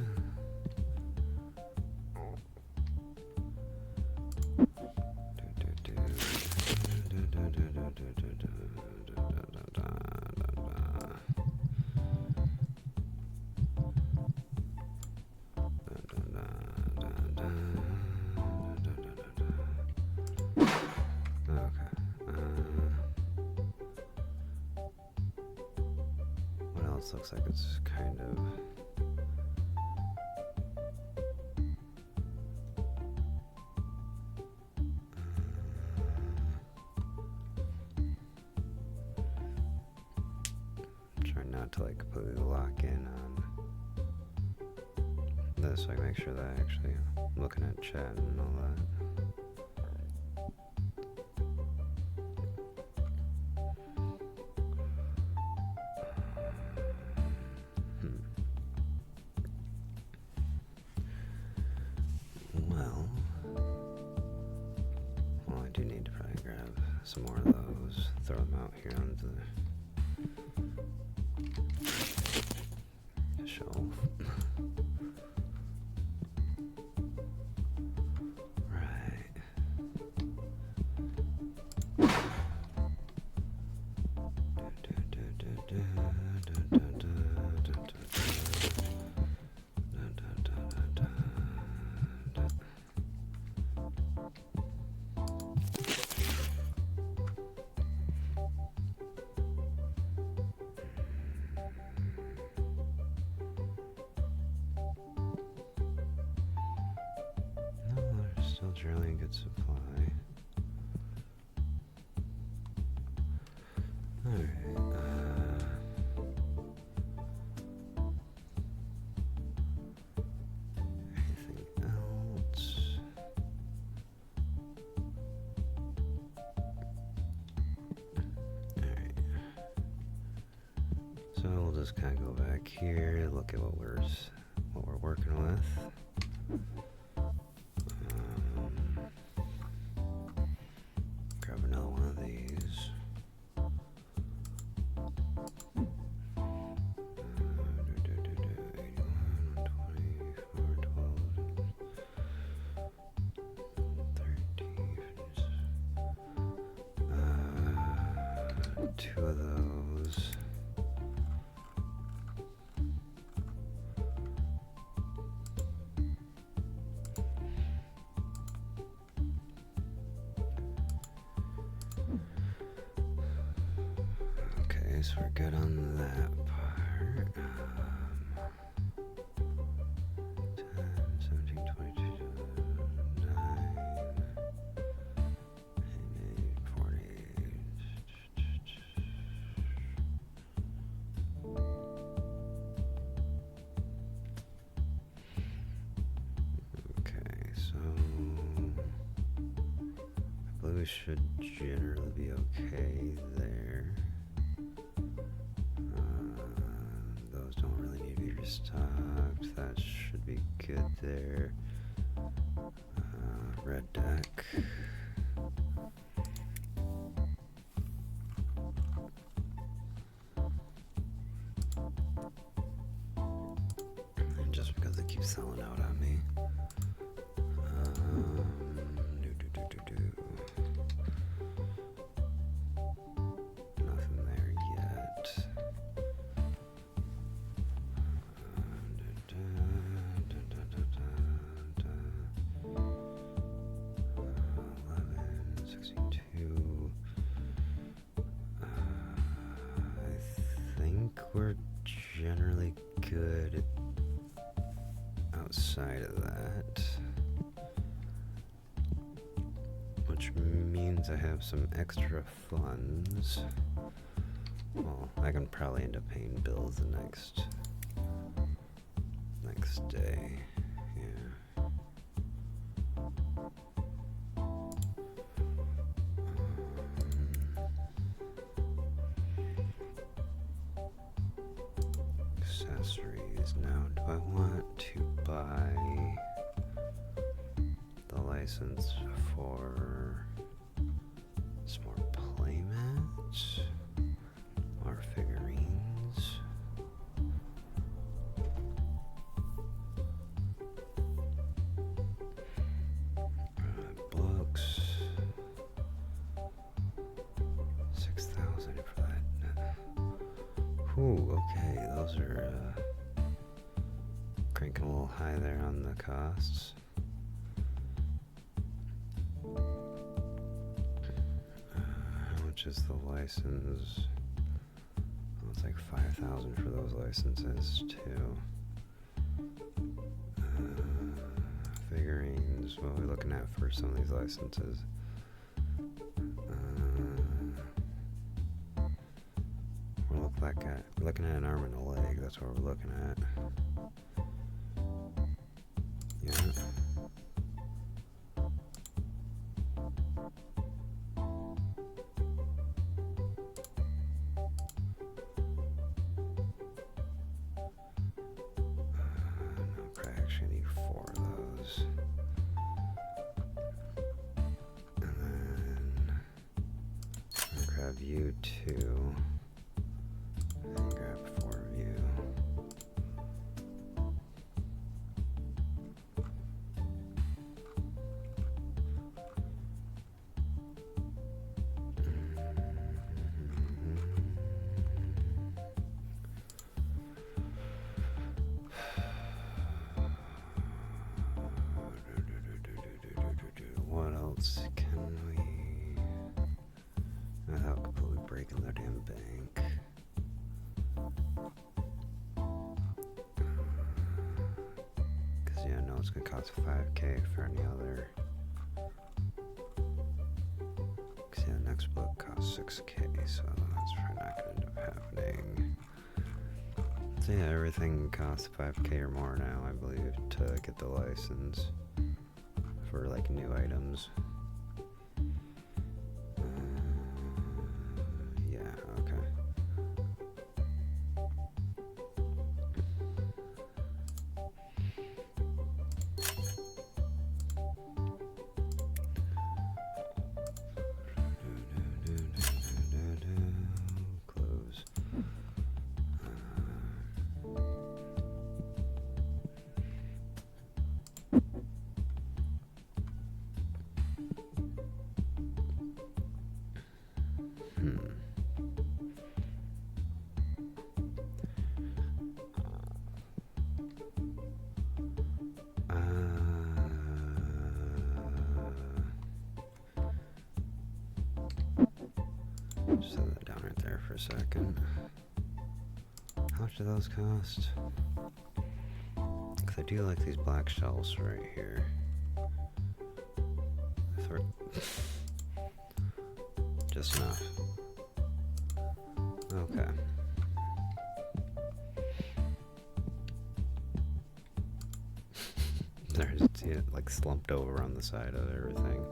Looks like it's kind of trying not to like completely lock in on this, so I make sure that I actually am looking at chat and all that. Some more of those, throw them out here onto the shelf. Right. still generally in good supply. Alright, anything else? Alright. So we'll just kind of go back here, look at what we're working with. Grab another one of these. Two of those. Okay, so we're good on that part. 10, 17, 22, 9, 88, 48. Okay, so I believe we should generally be okay there. Those don't really need to be restocked. That should be good there. Red deck. And just because they keep selling out on me. Nothing there yet. 11, 62. I think we're generally good outside of that. Which means I have some extra funds. Well, I can probably end up paying bills the next day. Yeah. Accessories. Now, do I want to buy the license for some more playmats or figurines? Books. 6,000 for that. Whew, okay, those are cranking a little high there on the costs. How much is the license? Well, it's like 5,000 for those licenses too. Figurines, what are we looking at for some of these licenses? We're looking at an arm and a leg, that's what we're looking at. Yeah. No, I actually need 4 of those. And then I'll grab you 2. And grab 4 of you. What else can we, without completely breaking their damn bank? Because, yeah, no, it's going to cost 5K for any other 6K, so that's probably not going to end up happening. So yeah, everything costs 5K or more now, I believe, to get the license for like new items. Yeah, okay. Close. Just set that down right there for a second. How much do those cost? Because I do like these black shells right here. Just enough. Okay. There's it like slumped over on the side of everything.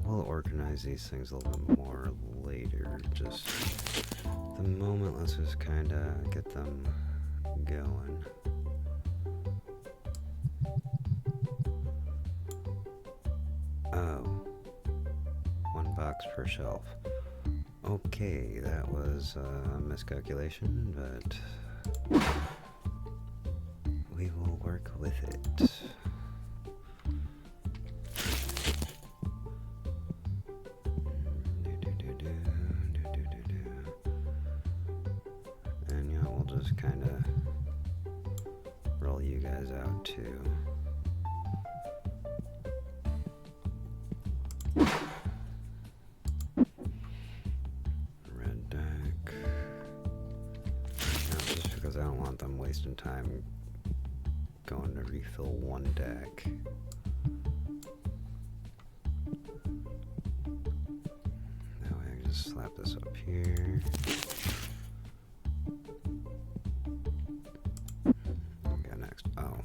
We'll organize these things a little bit more later. Just the moment, let's just kind of get them going. Oh, 1 box per shelf. Okay, that was a miscalculation, but we will work with it. And yeah, we'll just kind of roll you guys out too. Red deck. Now, just because I don't want them wasting time going to refill one deck. That way I can just slap this up here. Okay, next. Oh.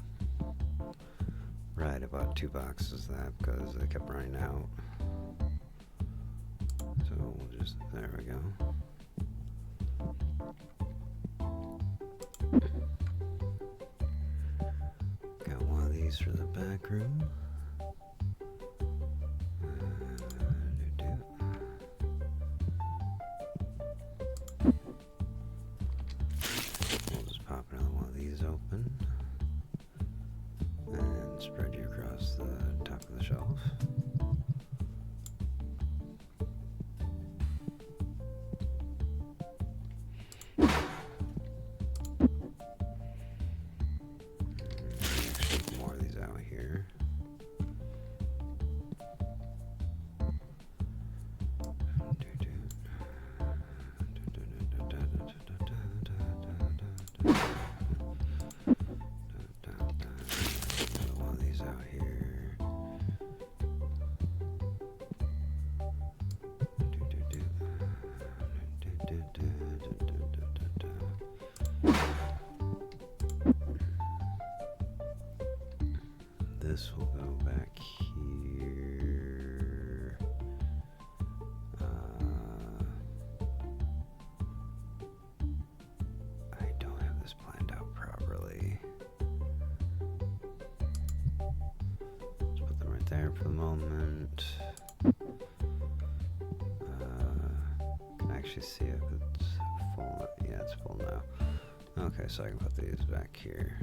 Right, I bought 2 boxes of that because I kept running out. So we'll just, there we go. Got one of these for the back room. We'll just pop another one of these open and spread you across the top of the shelf. More of these out here. One of these out here. This will go back here. I don't have this planned out properly. Let's put them right there for the moment. Can I actually see if it's full? Yeah, it's full now. Okay, so I can put these back here.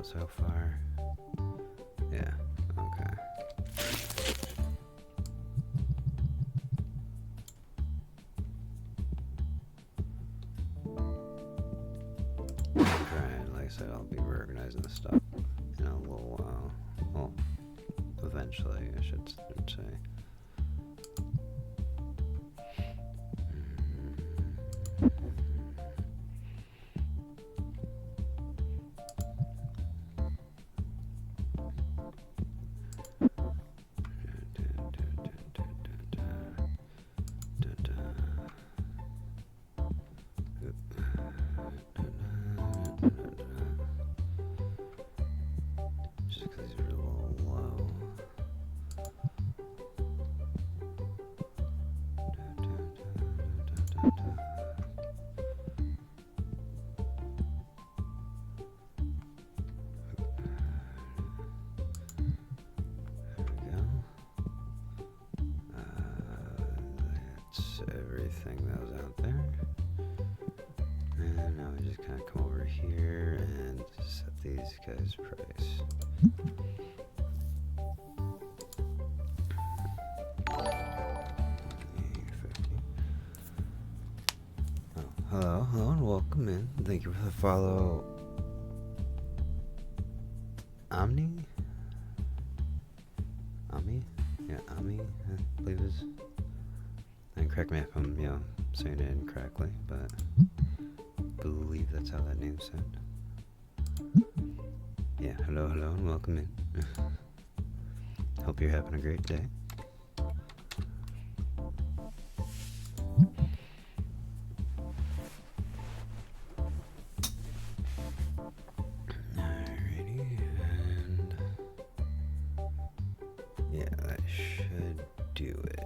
out so far? Yeah, okay. I'm trying, like I said, I'll be reorganizing this stuff in a little while. Well, eventually, I should say. Just because these are a little low. That's everything that was out there. And now we just kind of come over here and set these guys' price. Hello, and welcome in. Thank you for the follow. Ami? Yeah, Ami, I believe is. And correct me if I'm, saying it incorrectly, but I believe that's how that name said. Yeah, hello, and welcome in. Hope you're having a great day. Alrighty, and yeah, that should do it.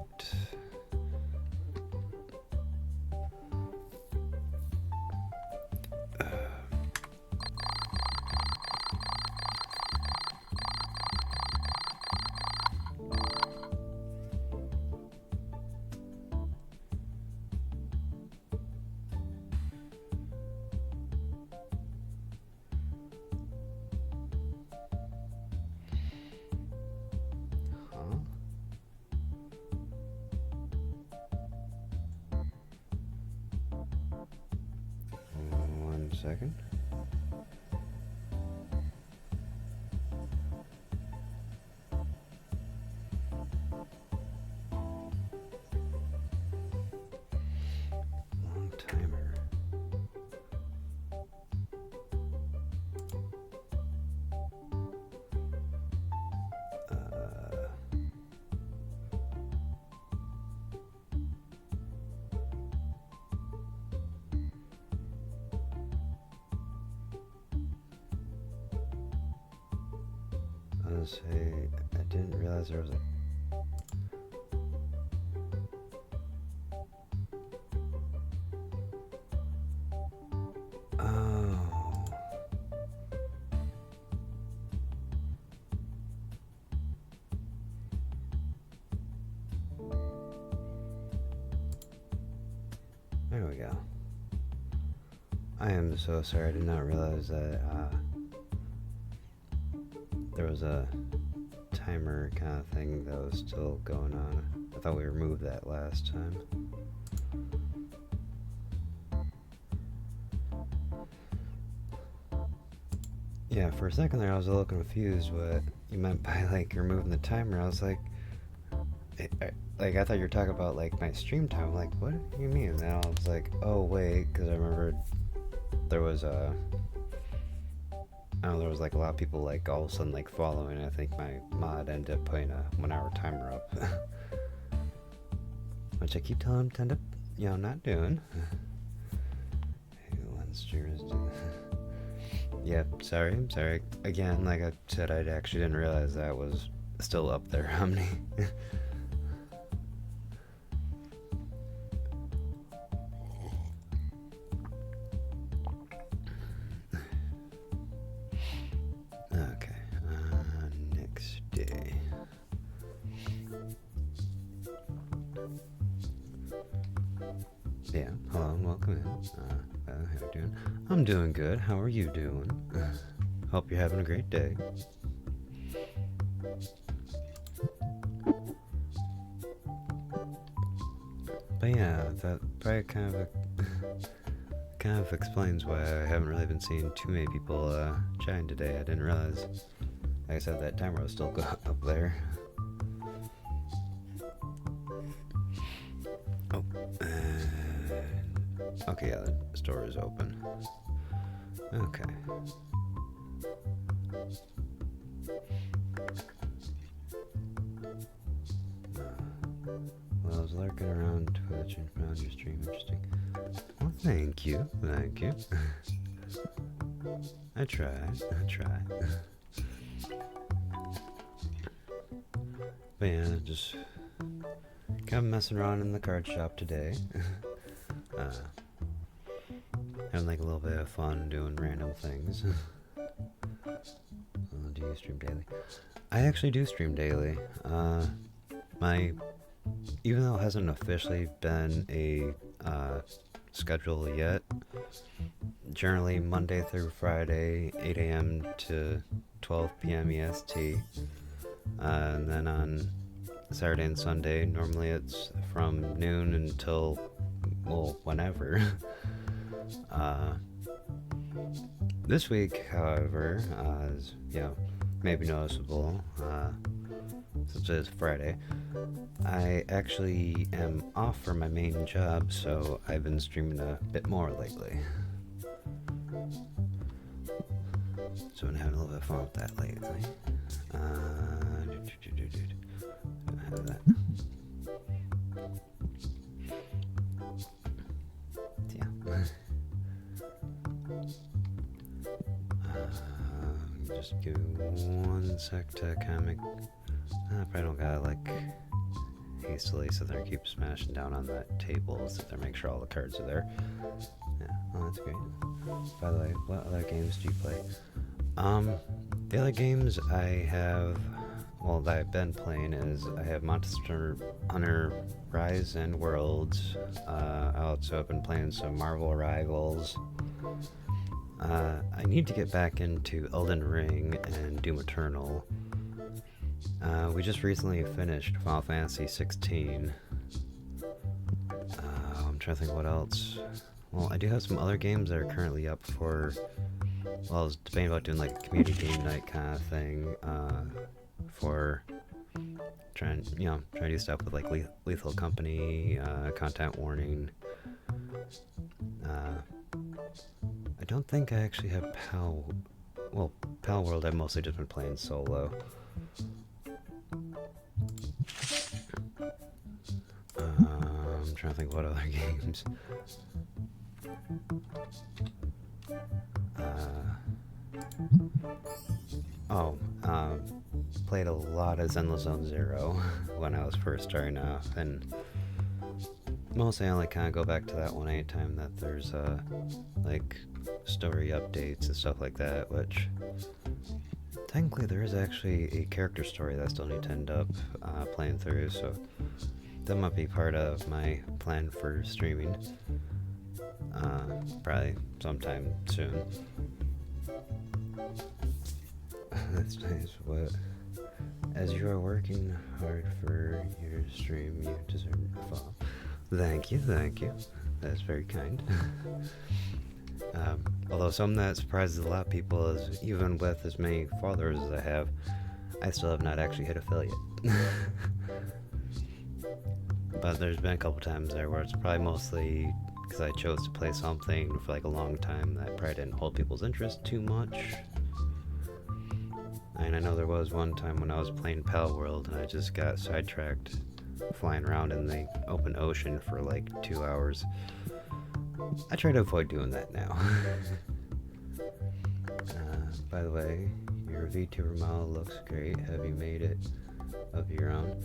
One second. Long timer. I was gonna say, I didn't realize there was a. Oh. There we go. I am so sorry, I did not realize that, there was a timer kind of thing that was still going on. I thought we removed that last time. Yeah, for a second there I was a little confused what you meant by like removing the timer. I was like, I thought you were talking about like my stream time. I'm like, what do you mean? And then I was like, oh wait, because I remembered there was there was like a lot of people like all of a sudden like following. I think my mod ended up putting a 1 hour timer up, which I keep telling him to end up, not doing. One streamers do. Yeah, sorry. Again, like I said, I actually didn't realize that was still up there. How many? Okay, next day. Yeah, hello and welcome in. How you doing? I'm doing good. How are you doing? Hope you're having a great day. But yeah, that probably kind of explains why I haven't really been seeing too many people chatting today. I didn't realize, like I said, that timer was still up there. Oh, okay, yeah, the store is open. Okay. Well, I was lurking around Twitch and found your stream interesting. Well, thank you. I try. But yeah, just kind of messing around in the card shop today. Having like a little bit of fun doing random things. Do you stream daily? I actually do stream daily. Even though it hasn't officially been a schedule yet, generally Monday through Friday, 8 a.m. to 12 p.m. EST. And then on Saturday and Sunday, normally it's from noon until, well, whenever. This week, however, is, maybe noticeable, since it's Friday, I actually am off for my main job, so I've been streaming a bit more lately. So I've been having a little bit of fun with that lately. Have that. Yeah. Just give me 1 sec to kind of make. I probably don't gotta like hastily sit there and keep smashing down on that table, sit there, make sure all the cards are there. Yeah, oh, that's great. By the way, what other games do you play? The other games I have, that I've been playing is I have Monster Hunter Rise and Worlds. I also have been playing some Marvel Rivals. I need to get back into Elden Ring and Doom Eternal. We just recently finished Final Fantasy 16. I'm trying to think what else. Well, I do have some other games that are currently up for. Well, I was debating about doing like a community game night kind of thing. For trying to do stuff with like Lethal Company, Content Warning. I don't think I actually have Pal World I've mostly just been playing solo. I'm trying to think what other games. Played a lot of Zenless Zone Zero when I was first starting off, and mostly I only kind of go back to that one anytime that there's like story updates and stuff like that, which technically there is actually a character story that I still need to end up playing through, so that might be part of my plan for streaming, probably sometime soon. That's nice. What? As you are working hard for your stream, you deserve a follow. Thank you. That's very kind. Although something that surprises a lot of people is even with as many followers as I have, I still have not actually hit affiliate. But there's been a couple times there where it's probably mostly because I chose to play something for like a long time that probably didn't hold people's interest too much. And I know there was one time when I was playing Pal World and I just got sidetracked flying around in the open ocean for like 2 hours. I try to avoid doing that now. By the way, your VTuber model looks great. Have you made it of your own?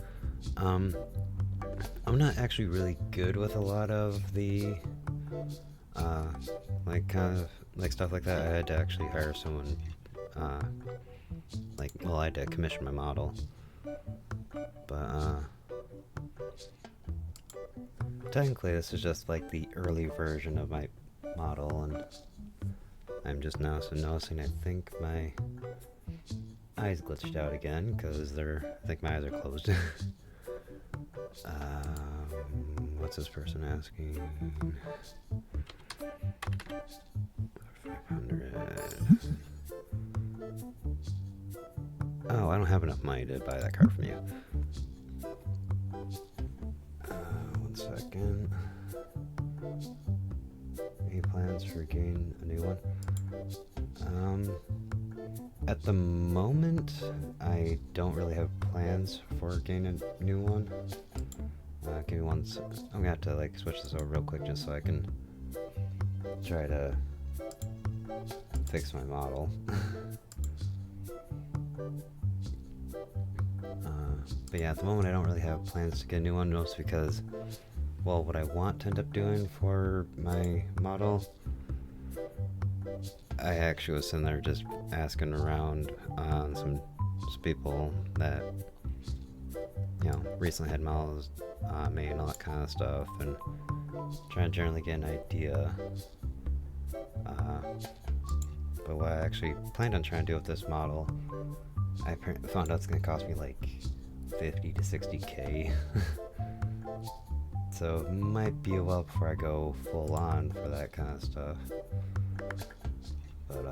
I'm not actually really good with a lot of the stuff like that. I had to actually hire someone I had to commission my model, but technically this is just like the early version of my model, and I'm just now noticing I think my eyes glitched out again because I think my eyes are closed. What's this person asking? 500. Oh, I don't have enough money to buy that card from you. 1 second. Any plans for getting a new one? At the moment, I don't really have plans for getting a new one. Give me one sec. I'm gonna have to like switch this over real quick just so I can try to fix my model. But yeah, at the moment I don't really have plans to get a new one, mostly because, well, what I want to end up doing for my model, I actually was sitting there just asking around on some people that, you know, recently had models made and all that kind of stuff, and trying to generally get an idea. But what I actually planned on trying to do with this model, I found out it's going to cost me like 50 to 60k. So it might be a while before I go full on for that kind of stuff. But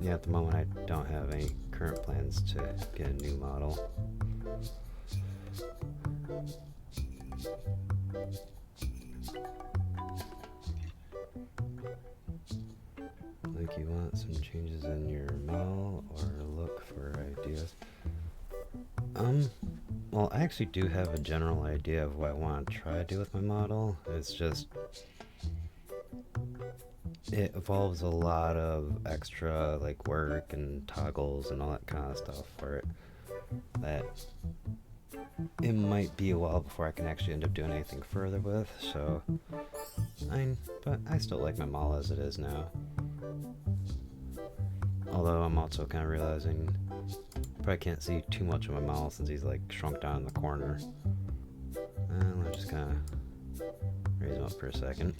yeah, at the moment I don't have any current plans to get a new model. Like, you want some changes in your model or look for ideas? Well, I actually do have a general idea of what I want to try to do with my model. It's just, it involves a lot of extra like work and toggles and all that kind of stuff for it, that it might be a while before I can actually end up doing anything further with. So but I still like my model as it is now, although I'm also kind of realizing probably can't see too much of my model since he's like shrunk down in the corner. I'll just kind of raise him up for a second.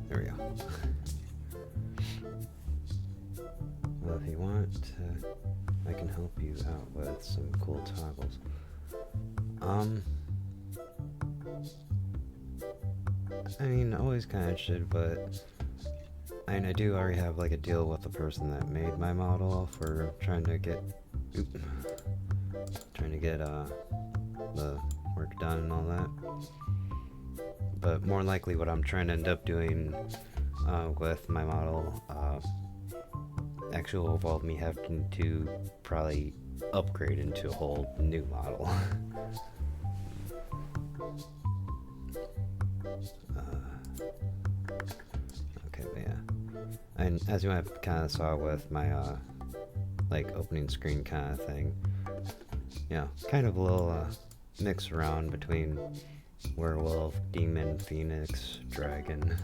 There we go. Well, if you want, I can help you out with some cool toggles. I mean, always kind of interested, but I do already have like a deal with the person that made my model for trying to get the work done and all that. But more likely what I'm trying to end up doing with my model actually will involve me having to probably upgrade into a whole new model. Okay, but yeah. And as you might have kind of saw with my like opening screen kind of thing, you know, kind of a little mix around between werewolf, demon, phoenix, dragon.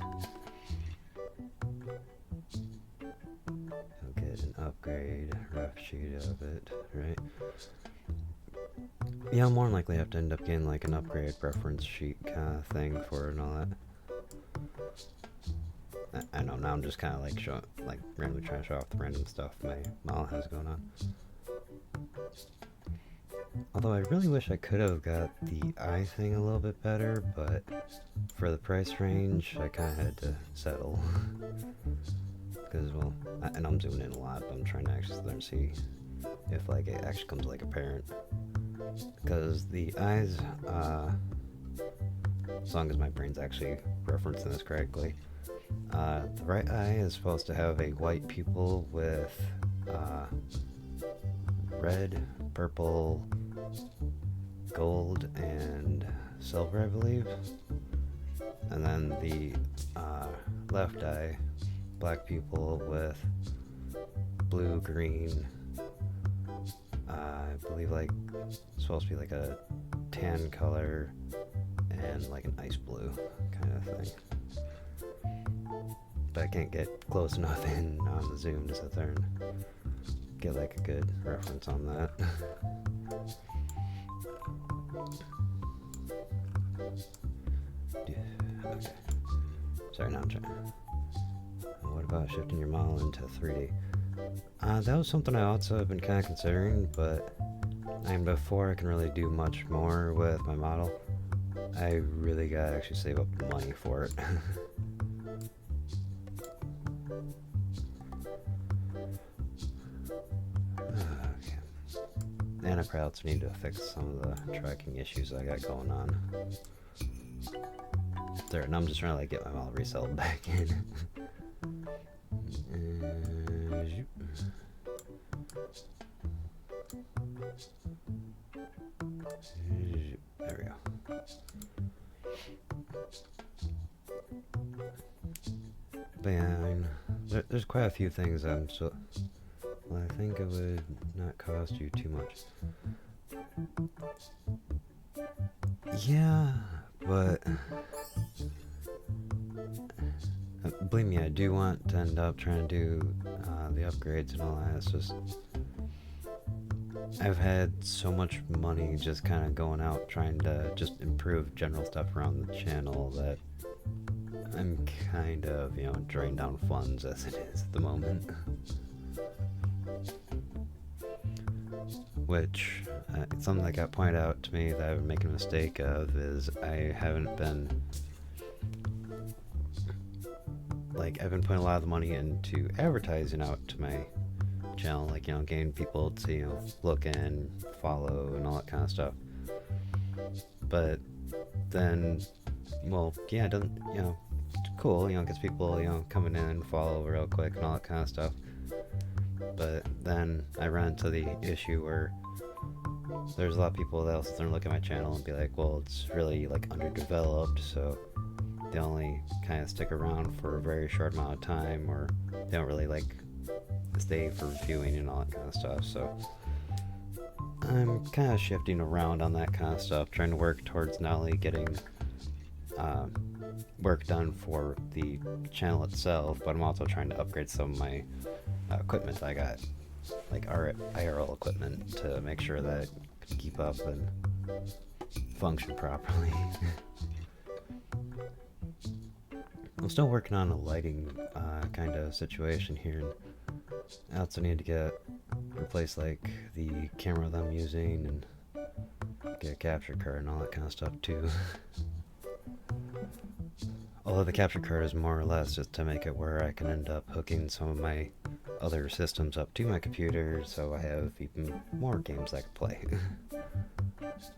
I'll get an upgrade rough sheet of it, right? Yeah, I'll more than likely have to end up getting like an upgrade reference sheet kind of thing for it and all that. I know, now I'm just kind of like randomly trying to show off the random stuff my model has going on. Although I really wish I could have got the eye thing a little bit better, but for the price range, I kind of had to settle. Because, well, and I'm zooming in a lot, but I'm trying to actually sit there and see if like it actually comes like apparent. Because the eyes, as long as my brain's actually referencing this correctly, the right eye is supposed to have a white pupil with red, purple, gold, and silver, I believe. And then the left eye, black pupil with blue, green, I believe like supposed to be like a tan color and like an ice blue kind of thing. but I can't get close enough in on the zoom to sit there and get like a good reference on that. Okay. Sorry, now I'm trying. What about shifting your model into 3D? That was something I also have been kind of considering, but before I can really do much more with my model, I really gotta actually save up money for it. Okay. And I probably also need to fix some of the tracking issues I got going on. There, and I'm just trying to like get my model resettled back in. There we go. But yeah, I mean, there's quite a few things so well, I think it would not cost you too much. Yeah, but believe me, I do want to end up trying to do the upgrades and all that. It's just I've had so much money just kind of going out trying to just improve general stuff around the channel that I'm kind of, drained down funds as it is at the moment. Which, something that got pointed out to me that I've been making a mistake of is I haven't been, I've been putting a lot of the money into advertising out to my channel, getting people to, look in, follow, and all that kind of stuff. But then, well, yeah, it doesn't, it's cool, gets people, coming in, follow real quick and all that kind of stuff. But then I run into the issue where there's a lot of people that also look at my channel and be like, well, it's really underdeveloped, so they only kind of stick around for a very short amount of time, or they don't really stay for viewing and all that kind of stuff. So I'm kind of shifting around on that kind of stuff, trying to work towards not only getting work done for the channel itself, but I'm also trying to upgrade some of my equipment I got, IRL equipment, to make sure that it can keep up and function properly. I'm still working on a lighting kind of situation here. I also need to replace the camera that I'm using and get a capture card and all that kind of stuff too. Although the capture card is more or less just to make it where I can end up hooking some of my other systems up to my computer, so I have even more games I can play. That's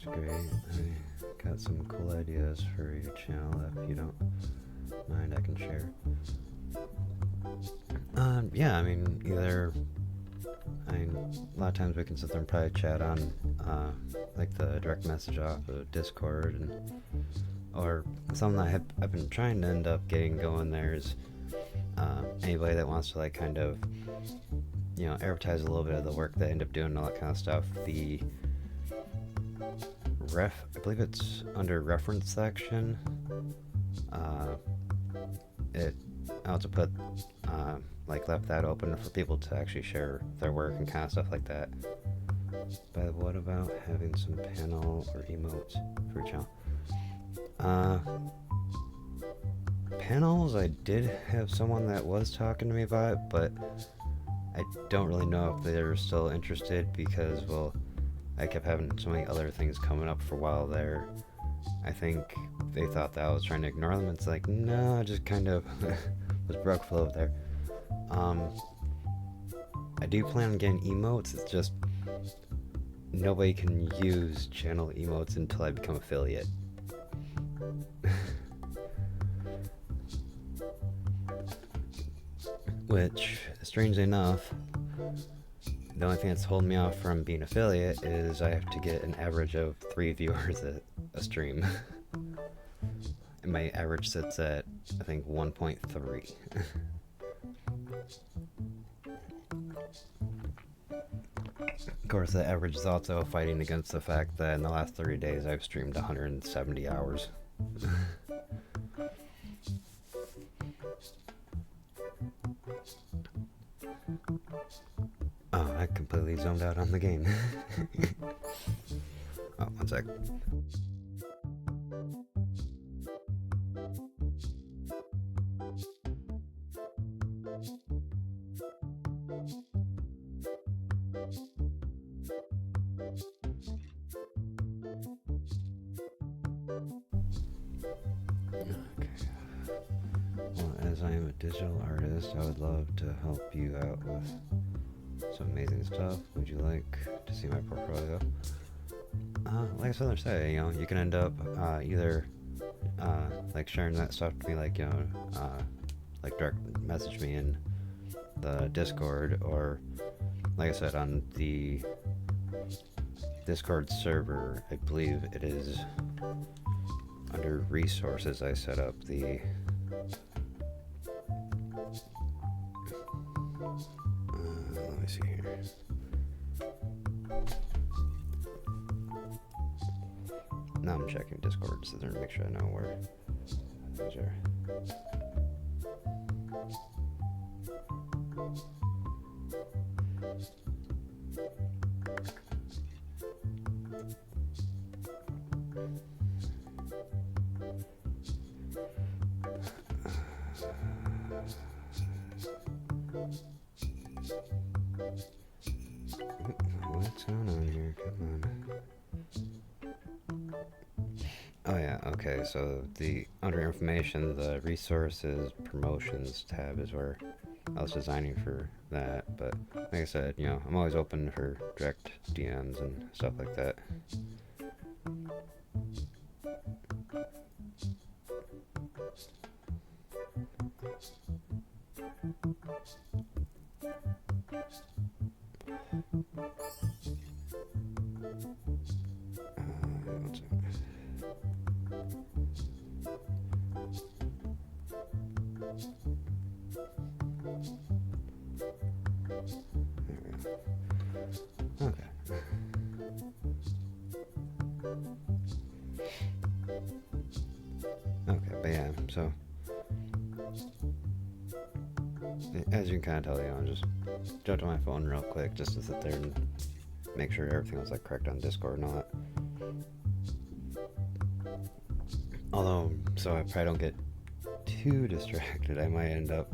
great. I got some cool ideas for your channel. If you don't mind, I can share. Yeah, a lot of times we can sit there and probably chat on the direct message off of Discord, or something I've been trying to end up getting going there is anybody that wants to advertise a little bit of the work they end up doing and all that kind of stuff. The I believe it's under reference section. I also put left that open for people to actually share their work and kind of stuff like that. But what about having some panel or emotes for your channel? Panels, I did have someone that was talking to me about it, but I don't really know if they're still interested because, well, I kept having so many other things coming up for a while there. I think they thought that I was trying to ignore them. It's no, I just kind of was broke flow there. I do plan on getting emotes. It's just nobody can use channel emotes until I become affiliate. Which, strangely enough, the only thing that's holding me off from being affiliate is I have to get an average of 3 viewers a stream. And my average sits at, I think, 1.3. Of course, the average is also fighting against the fact that in the last 30 days I've streamed 170 hours. zoned out on the game. Oh, one sec. Okay. Well, as I am a digital artist, I would love to help you out with some amazing stuff. Would you like to see my portfolio? Like I said, I say, you know, you can end up either like sharing that stuff to me, like, you know, like direct message me in the Discord, or like I said, on the Discord server, I believe it is under resources. I set up the let me see here. Now I'm checking Discord so to make sure I know where things are. What's going on here? Come on. Oh yeah, okay, so the under information, the resources promotions tab is where I was designing for that, but like I said, you know, I'm always open for direct DMs and stuff like that. Okay. Okay, but yeah, so as you can kind of tell, you know, I just jumped on my phone real quick just to sit there and make sure everything was like correct on Discord and all that. Although, so I probably don't get too distracted, I might end up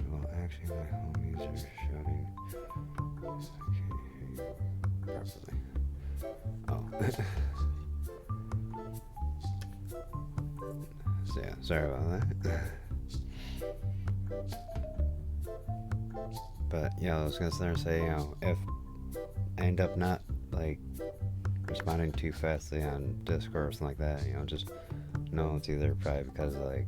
well, actually, my homies are shouting. I can't hear you properly. Oh. So yeah, sorry about that. But yeah, I was gonna sit there and say, you know, if I end up not like responding too fastly on Discord or something like that, you know, just know it's either probably because like,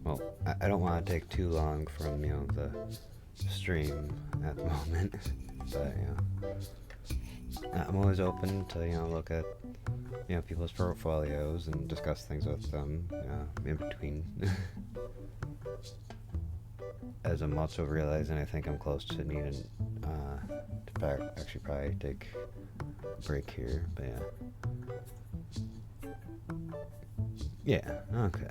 well, I don't want to take too long from, you know, the stream at the moment, but you know, I'm always open to, you know, look at, you know, people's portfolios and discuss things with them, you know, in between. As I'm also realizing, I think I'm close to needing to actually probably take a break here, but yeah. Yeah, okay.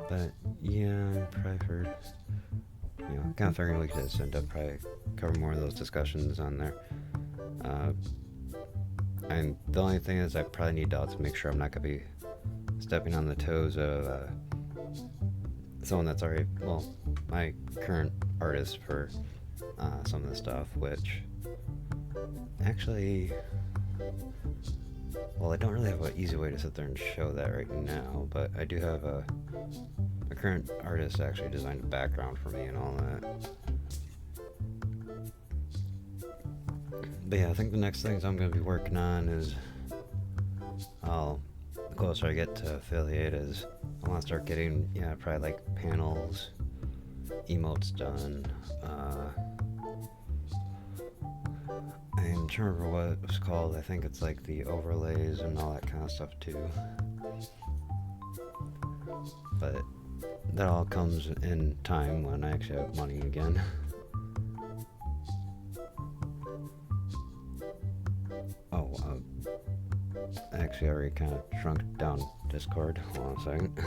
But yeah, probably for, you know, kind of figuring we could just end up probably cover more of those discussions on there. And the only thing is I probably need to also make sure I'm not going to be stepping on the toes of someone that's already, well, my current artist for some of the stuff, which actually, well, I don't really have an easy way to sit there and show that right now, but I do have a current artist actually designed a background for me and all that. But yeah, I think the next things I'm going to be working on is, the closer I get to affiliate is I want to start getting, yeah, probably like panels, emotes done. I'm trying to remember what it was called. I think it's like the overlays and all that kind of stuff too. But that all comes in time when I actually have money again. actually already kind of shrunk down Discord. Hold on a second.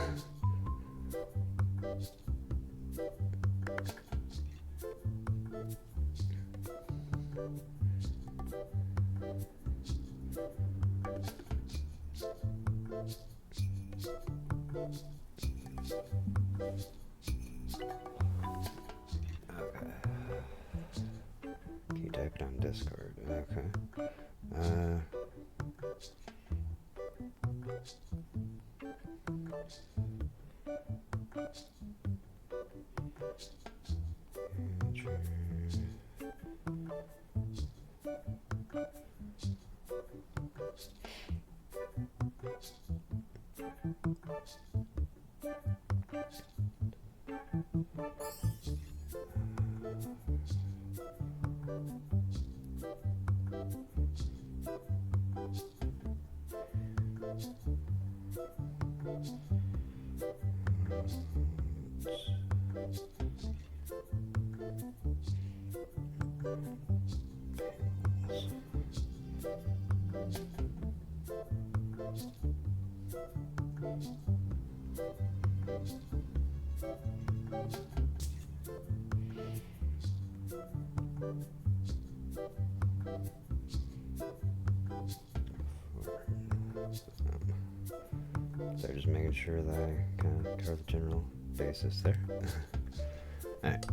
Keep typing on Discord. Okay. So just making sure that I kind of cover the general basis there. Alright.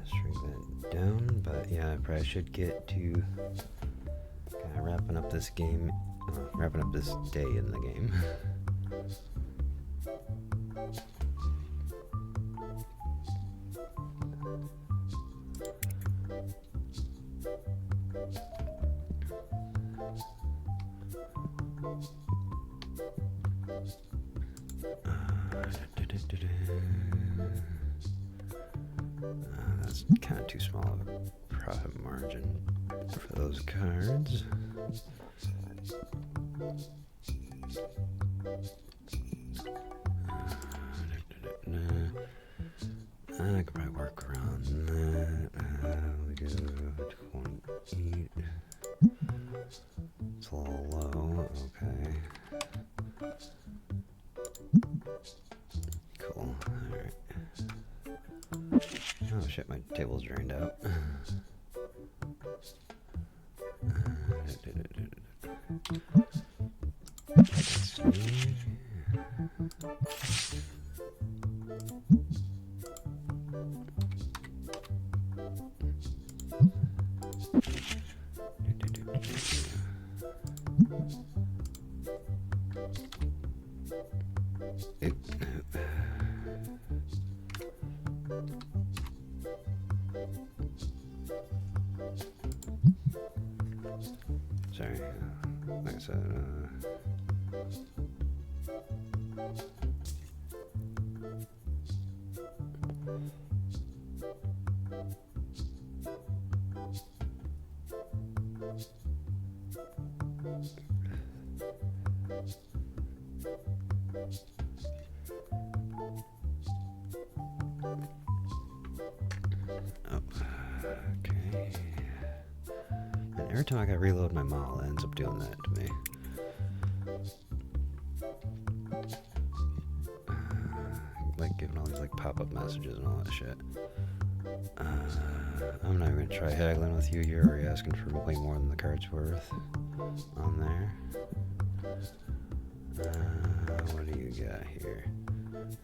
Shrink that down, but yeah, I probably should get to kind of wrapping up this game, wrapping up this day in the game. That's kind of too small of a profit margin for those cards. I could probably work around that. We do 28. It's a little low. Okay. Cool. Alright. Oh shit, my table's drained out. Sorry, like I said, okay. And every time I gotta reload my model, it ends up doing that to me. Like giving all these like pop-up messages and all that shit. I'm not even gonna try haggling with you. You're already asking for way more than the card's worth on there. What do you got here?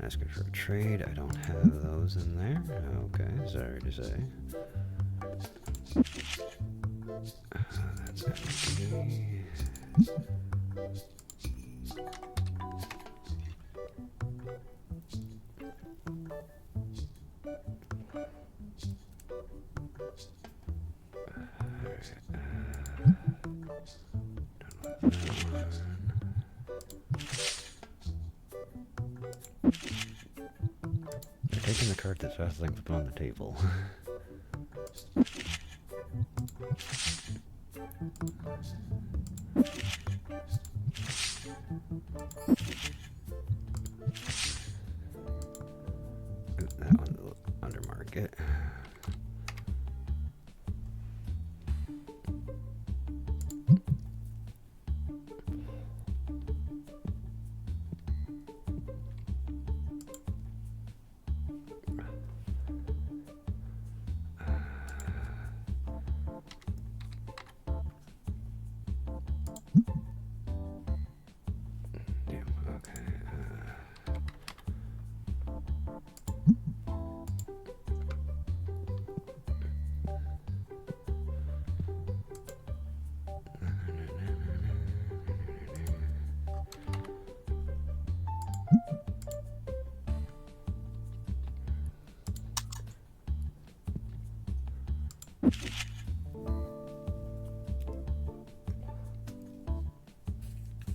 Asking for a trade. I don't have those in there. Okay, sorry to say. That's empty. They're taking the card that's fast length on the table. That one's under market.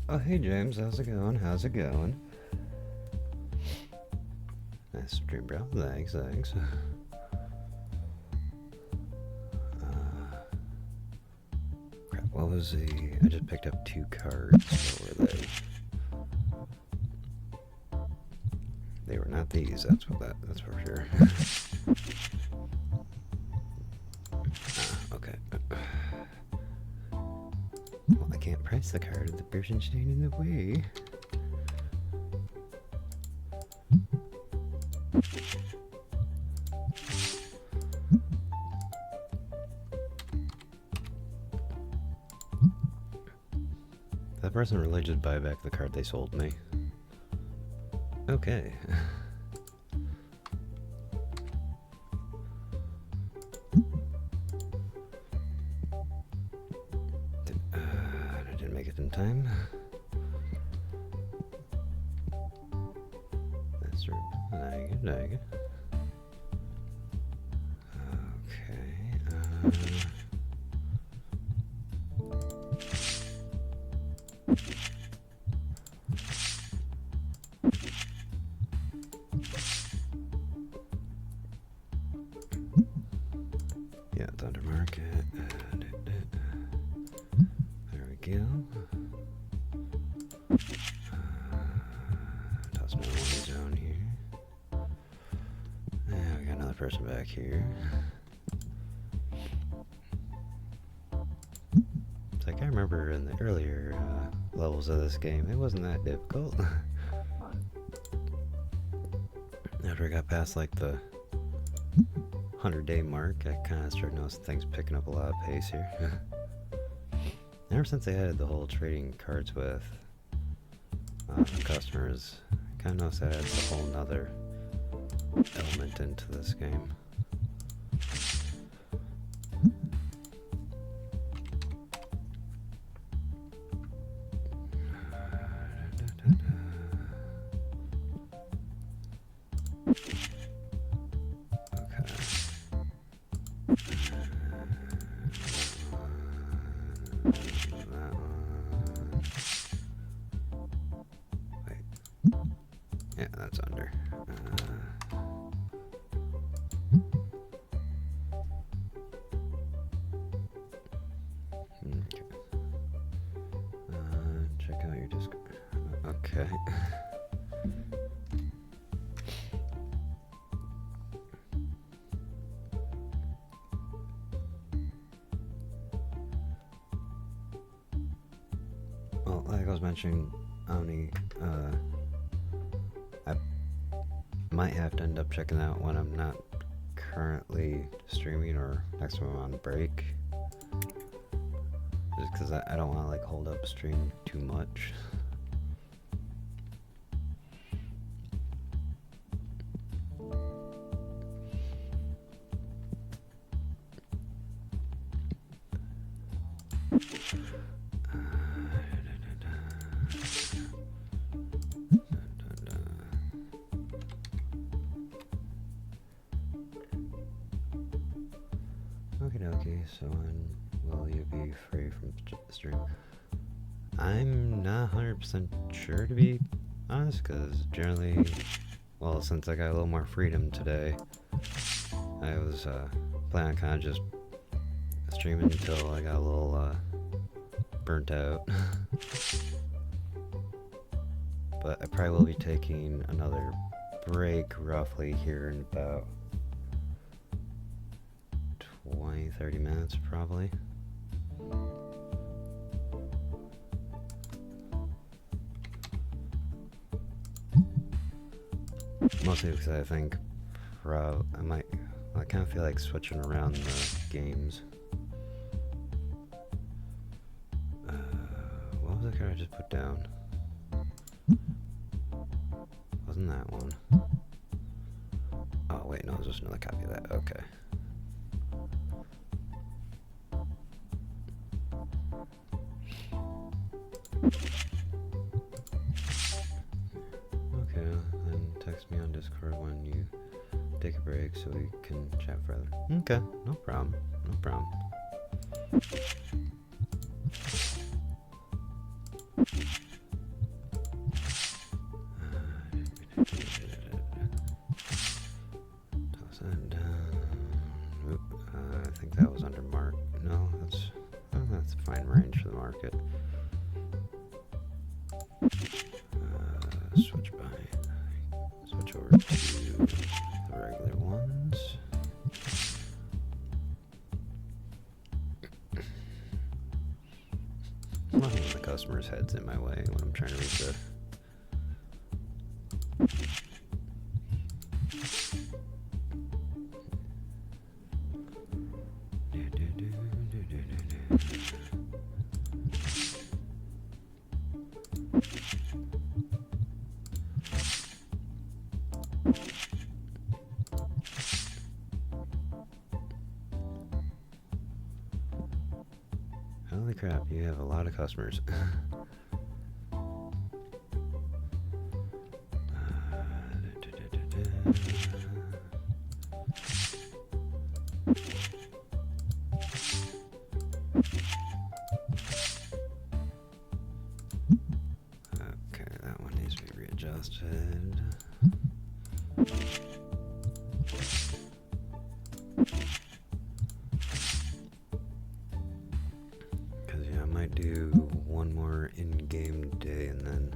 Oh, hey James, how's it going? How's it going? Nice stream, bro. Thanks, thanks. Crap, what was the... I just picked up 2 cards. What were they? They were not these, that's for sure. Okay. Well, I can't press the card with the person standing in the way. That person really just buy back the card they sold me. Okay. I didn't make it in time. That's right. Dang it. Okay. Yeah, Thunder Market. There we go. Toss another one of these down here. And we got another person back here. It's like I remember in the earlier levels of this game, it wasn't that difficult. After I got past like the 100-day mark, I kind of started noticing things picking up a lot of pace here. Ever since they added the whole trading cards with customers, I kind of noticed that adds a whole nother element into this game. Yeah, that's under. Okay. Check out your Discord. Okay. Well, like I was mentioning, Omni, I might have to end up checking out when I'm not currently streaming or next time I'm on break. Just because I don't want to like hold up stream too much. Okie dokie, so when will you be free from stream? I'm not 100% sure, to be honest, because generally, well, since I got a little more freedom today, I was planning on kind of just streaming until I got a little burnt out. But I probably will be taking another break roughly here in about 20-30 minutes probably. Mostly because I think I kind of feel like switching around the games. What was the card I just put down? Wasn't that one? Oh wait, no, it was just another copy of that. Okay. Okay, then text me on Discord when you take a break so we can chat further. Okay, no problem. No problem. market. Switch over to the regular ones. I'm not having the customer's heads in my way when I'm trying to read the. Holy crap, you have a lot of customers. Okay, that one needs to be readjusted. Because, yeah, I might do one more in-game day and then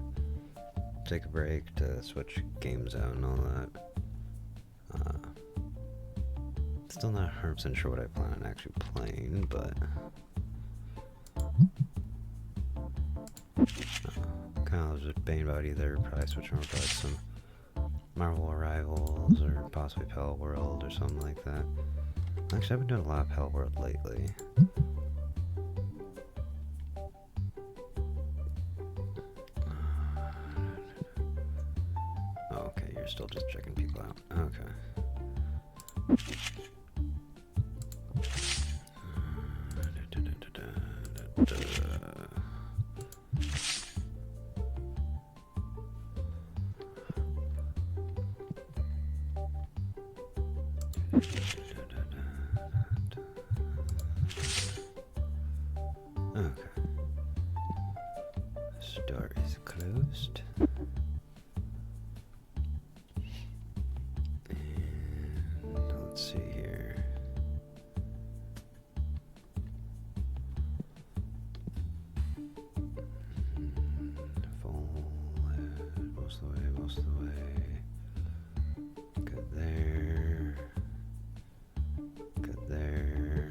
take a break to switch games out and all that. Still not 100% sure what I plan on actually playing, but kind of was just debating about either probably switching over to like some Marvel Rivals or possibly Pell World or something like that. Actually, I've been doing a lot of Pell World lately. Oh, okay, you're still just checking people out. Okay. Okay. Store is closed. And let's see here. Full most of the way. Good there. Good there.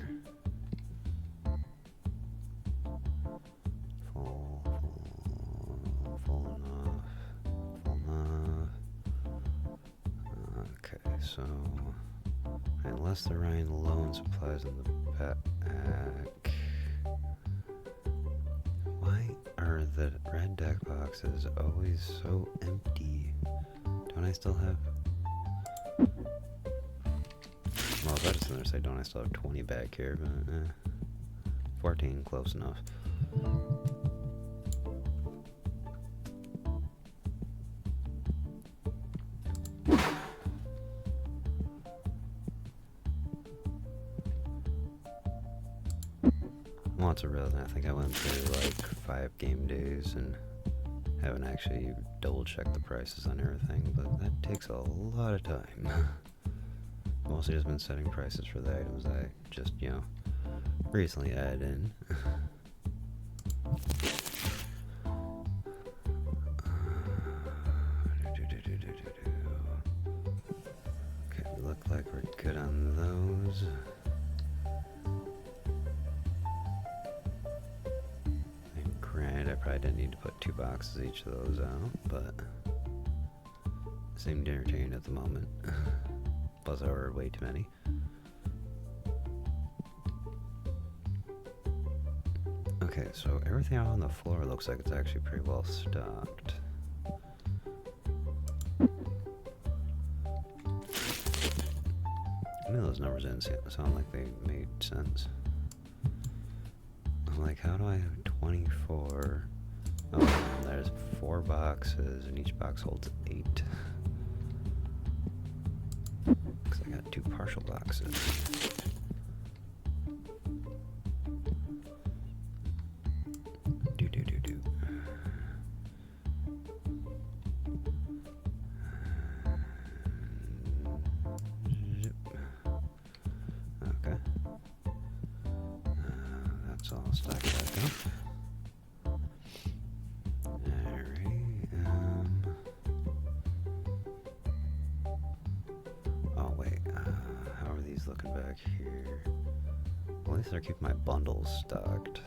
Full enough. Okay, so unless they're running low on supplies in the back, why are the red deck boxes always so empty? Don't I still have? Well, I was going to say, don't I still have 20 back here, but 14, close enough. Well, it's a real thing. I think I went through like 5 game days and haven't actually double checked the prices on everything, but that takes a lot of time. Mostly just been setting prices for the items I just, recently added in. Okay, we look like we're good on those. And granted, I probably didn't need to put 2 boxes each of those out, but seemed entertaining at the moment. Plus, I ordered way too many. Okay, so everything out on the floor looks like it's actually pretty well stocked. I knew those numbers didn't sound like they made sense. I'm like, how do I have 24? Oh, and there's 4 boxes, and each box holds 8. Because I got 2 partial boxes. Okay. That's all stacked back up. least they're keeping my bundles stocked.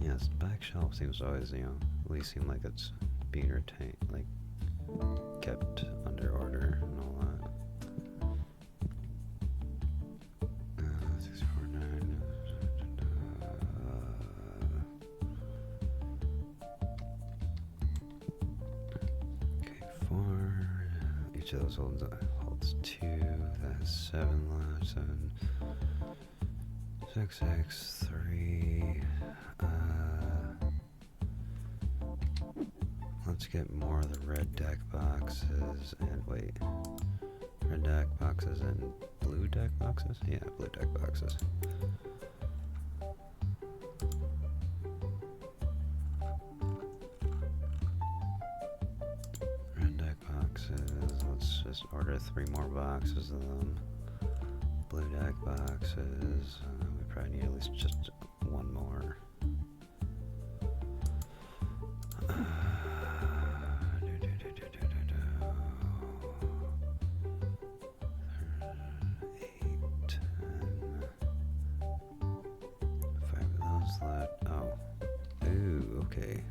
Yes, the back shelf seems to always, at least seem like it's being retained, like kept under order and all that. 649. Okay, 4. Each of those holds 2. That's 7 left. 7. 6, 6, 3. Let's get more of the red deck boxes and wait. Red deck boxes and blue deck boxes? Yeah, blue deck boxes. Red deck boxes. Let's just order 3 more boxes of them. Blue deck boxes. We probably need at least just 1 more. Okay.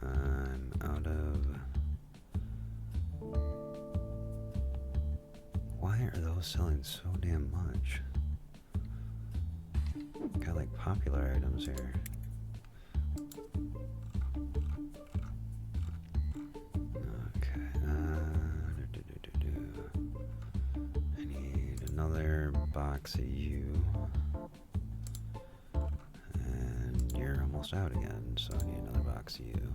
I'm out of... Why are those selling so damn much? Got like popular items here. Okay. I need another box of you. You're almost out again, so I need another box of you.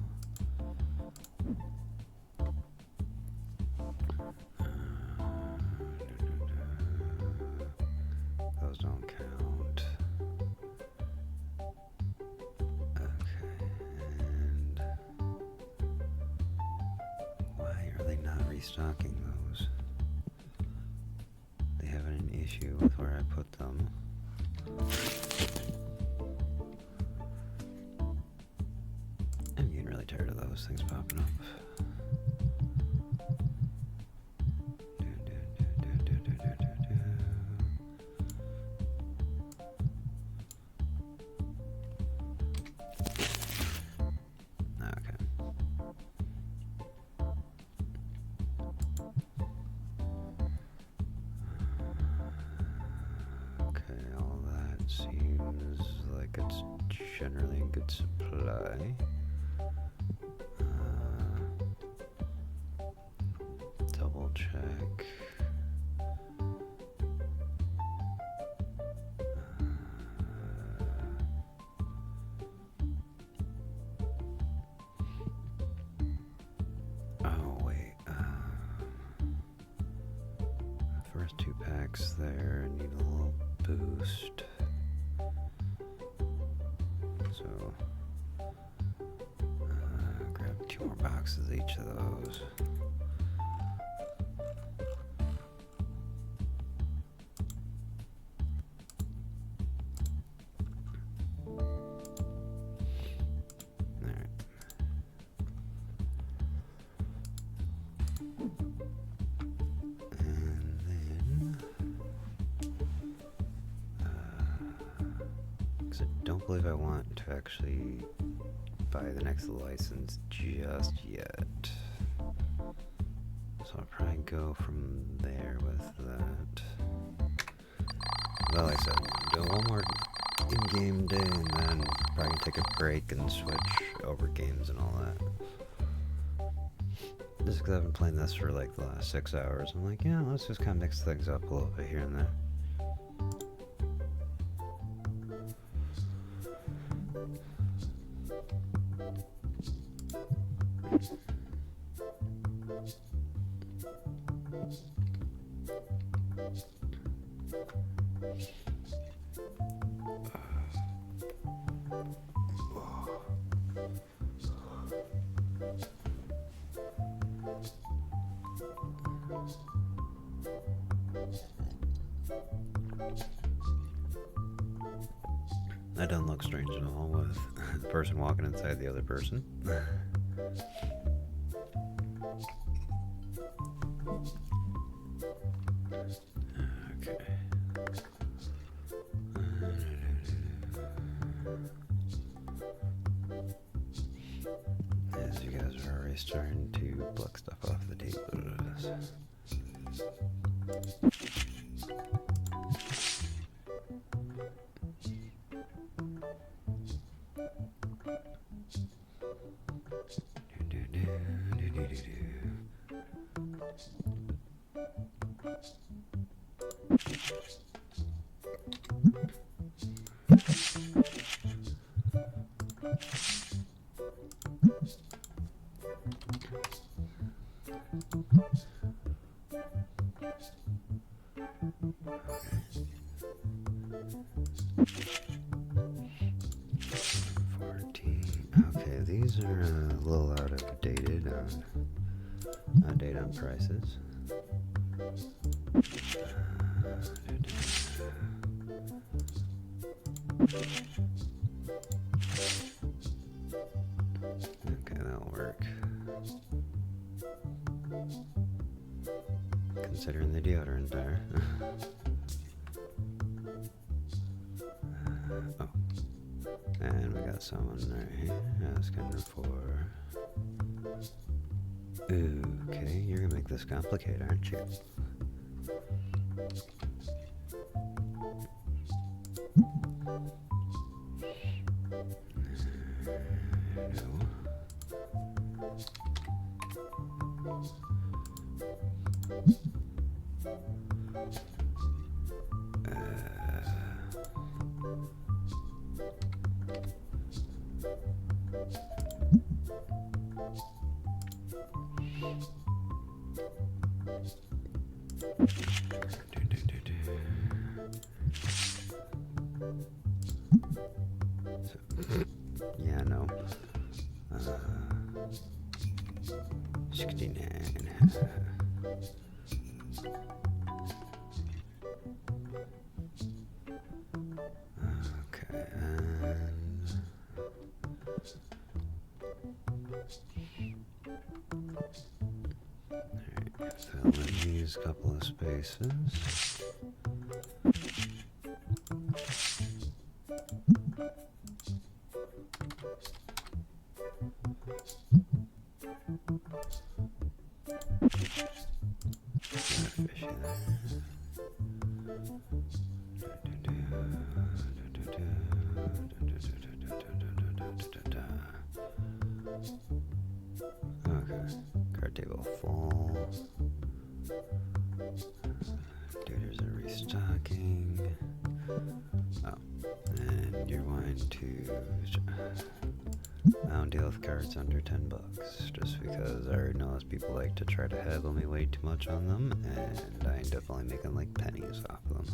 Those don't count. Okay, and why are they not restocking those? They have an issue with where I put them. Tired of those things popping up. Okay, all that seems like it's generally in good supply. Double check. Oh wait. First 2 packs there need a little boost. So grab 2 more boxes each of those. I don't believe I want to actually buy the next license just yet. So I'll probably go from there with that. Well, like I said, do one more in-game day and then probably take a break and switch over games and all that. Just because I've been playing this for like the last 6 hours. I'm like, yeah, let's just kind of mix things up a little bit here and there. That doesn't look strange at all with the person walking inside the other person. Okay. As you guys are already starting to pluck stuff off the tables. Okay, these are a little out of dated on prices. Okay, that'll work. Considering the deodorant there. Oh. And we got someone right here asking for... Okay, you're gonna make this complicated, aren't you? No. Yeah, no. 69. Okay, and... Alright, fill in these couple of spaces. Fishy there. Okay, card table full. Daters are restocking. Oh, and you're wanting to... I don't deal with cards under $10, just because I already know people like to try to haggle me way too much on them, and I'm definitely making like pennies off them.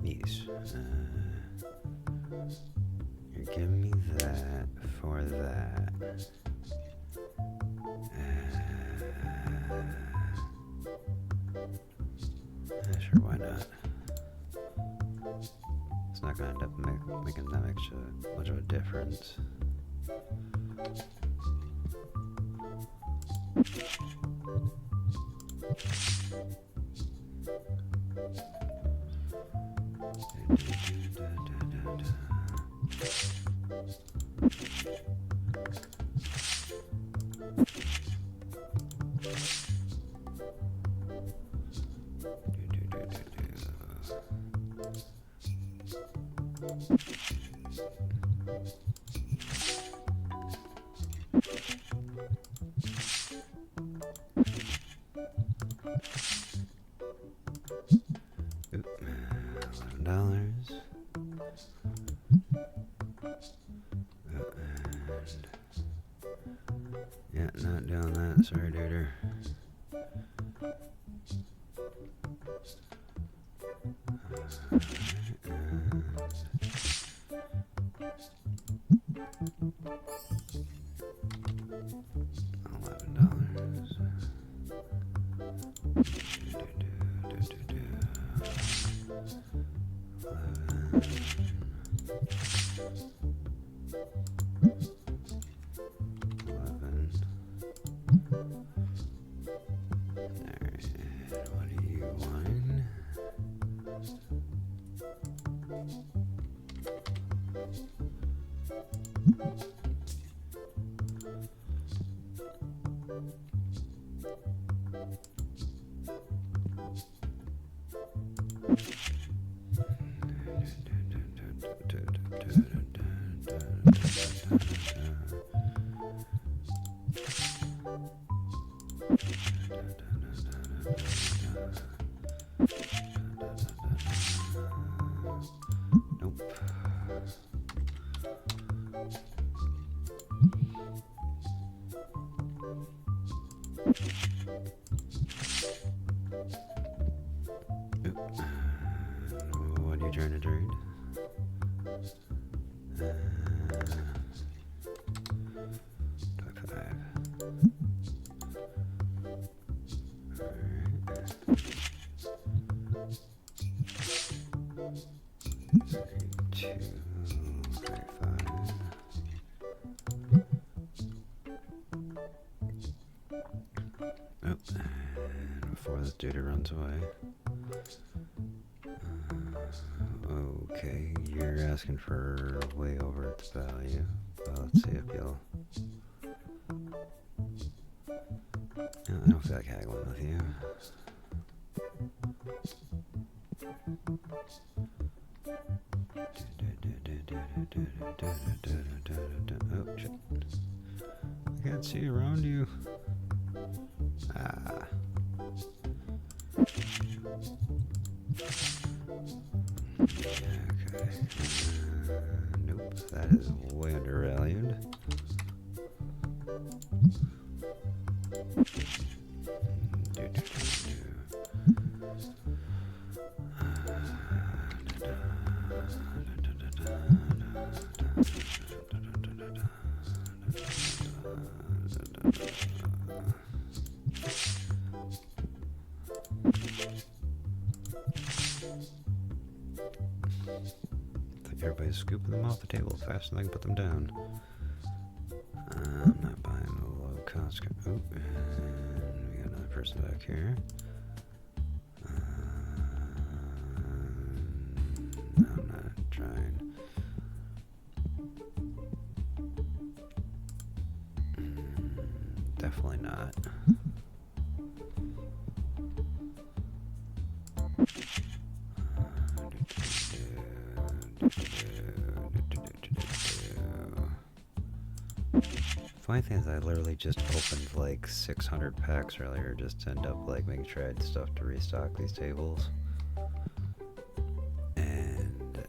Yes. You're giving me that for that. Sure, why not? It's not going to end up making that much of a difference. $11. Yeah, not doing that. Sorry, duder. $11. Nope. What are you trying to trade? $25. Oh, before this dude runs away. Okay, you're asking for way over its value. Well, let's see if you'll. I don't feel like haggling with you. Oh, shit. I can't see around you. Ah. Okay. Nope, that is way undervalued. Everybody's scooping them off the table faster than I can put them down. I'm not buying the low cost. Oh, and we got another person back here. I'm not trying. Definitely not. Funny thing is, I literally just opened like 600 packs earlier just to end up like making sure I had stuff to restock these tables. And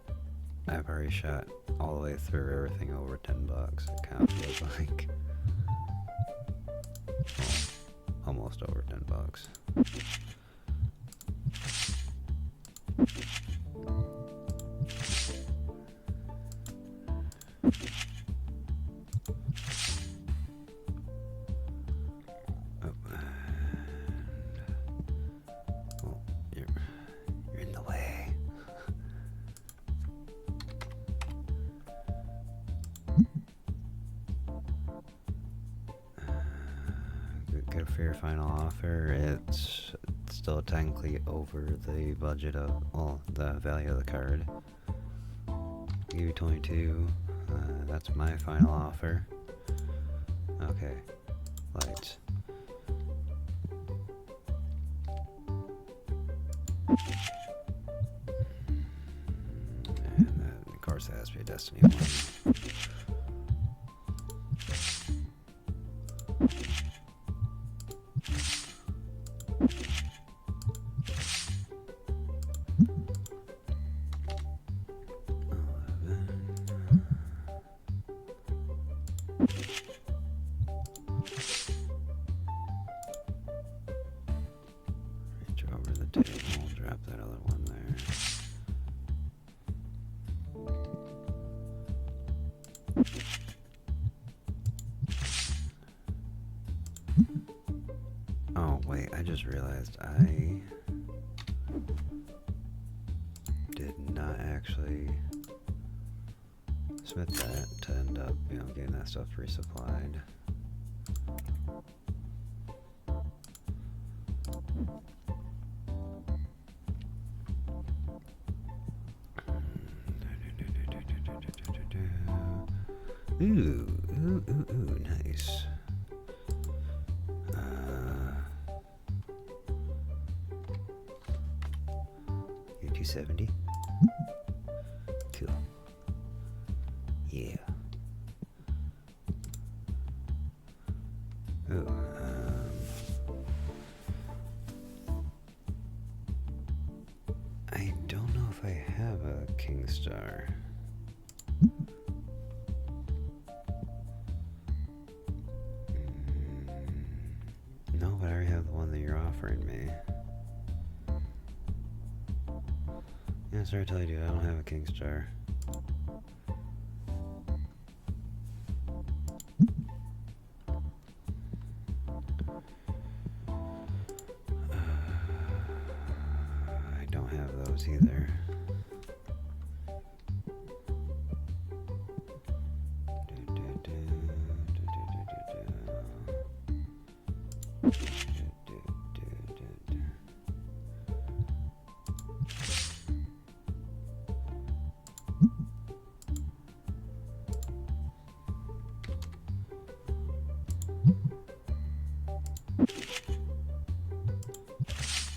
I've already shot all the way through everything over $10. It kind of feels like almost over $10. You're in the way. Good for your final offer. It's still technically over the budget of, well, the value of the card. Give you 22. That's my final offer. Okay. Lights. And then, of course, it has to be a Destiny 1. Reach over the table, drop that other one there. Oh, wait, I just realized I did not actually submit that to end up, getting that stuff resupplied. Ooh, nice. You're 270? Cool. Yeah. Oh, I don't know if I have a King Star. No, but I already have the one that you're offering me. Yeah, sorry to tell you, dude, I don't have a King Star. I don't have those either.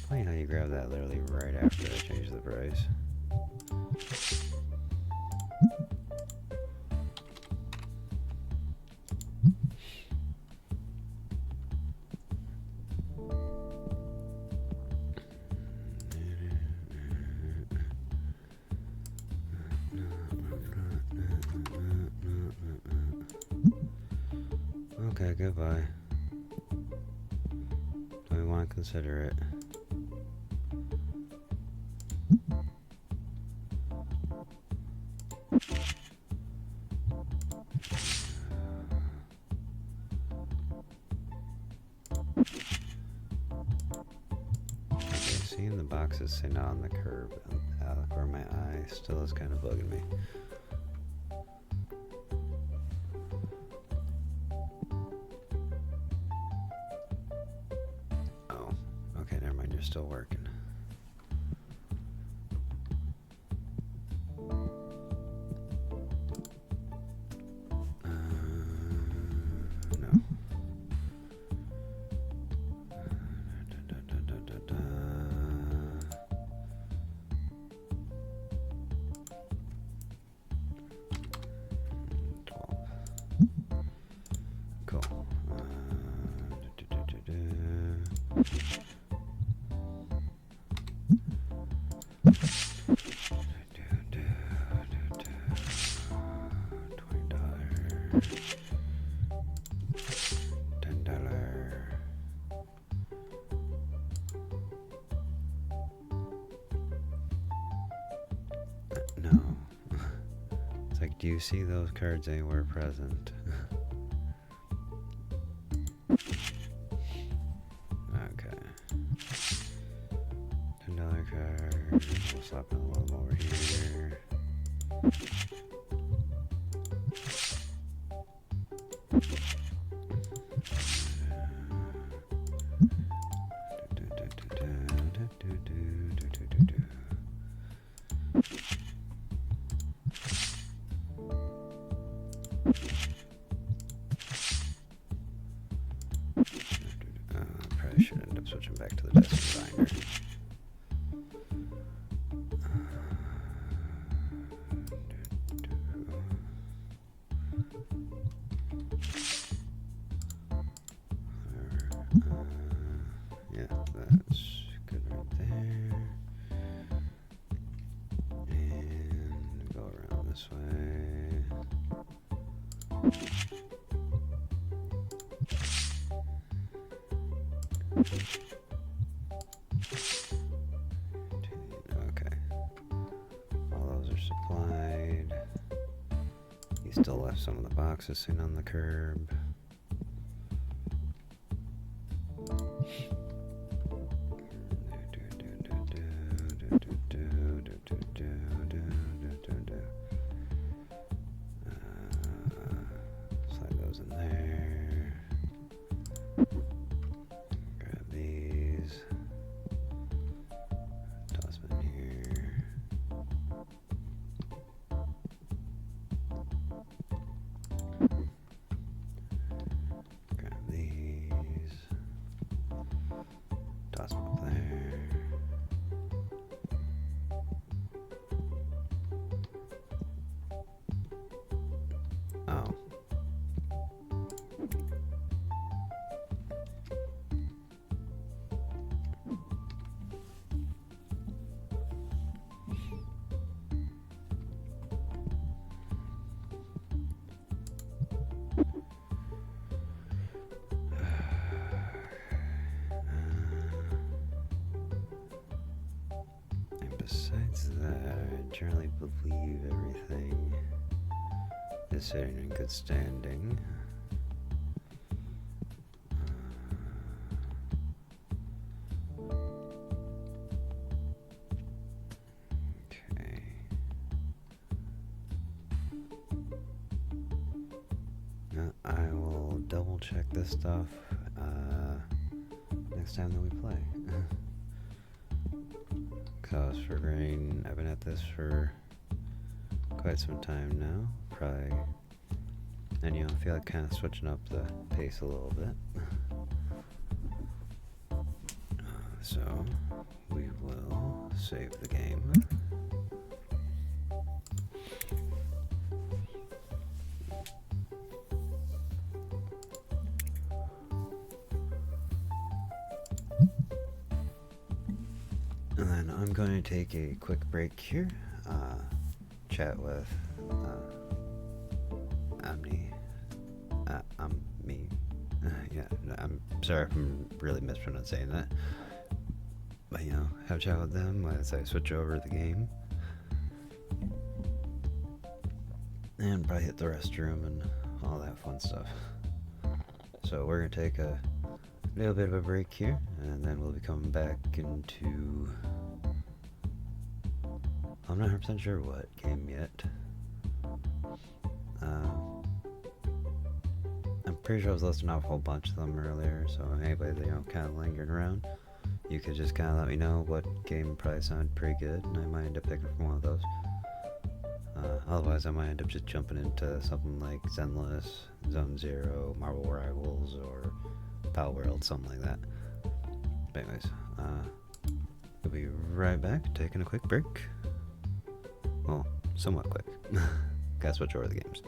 Funny how you grab that literally right after I change the price. Okay, goodbye. Do we want to consider it? Okay, seeing the boxes sitting out on the curb out of the corner of my eye still is kind of bugging me. Oh, okay, never mind, you're still working. No. 12. Cool. $20. $10. No. It's like, do you see those cards anywhere present? Okay. $10 card. We'll slap another one over here. Probably should end up switching back to the desk designer. Yeah, that's good right there. And go around this way. Okay. All those are supplied. You still left some of the boxes sitting on the curb. Slide those in there. Grab these. Toss them in here. besides that, I generally believe everything is sitting in good standing. Okay. Now I will double check this stuff next time that we play. Cause for green, I've been at this for quite some time now, probably, and I feel like kind of switching up the pace a little bit. So we will save the game. And then I'm going to take a quick break here, chat with me. Yeah, I'm sorry if I'm really mispronouncing that. But have a chat with them as I switch over the game. And probably hit the restroom and all that fun stuff. So we're going to take a little bit of a break here, and then we'll be coming back into... I'm not 100% sure what game yet. I'm pretty sure I was listing off a whole bunch of them earlier, so anybody that, kind of lingering around, you could just kind of let me know what game probably sounded pretty good, and I might end up picking from one of those. Otherwise, I might end up just jumping into something like Zenless, Zone Zero, Marvel Rivals, or Power World, something like that. But anyways, we'll be right back, taking a quick break. Well, somewhat quick. Gotta switch over the games.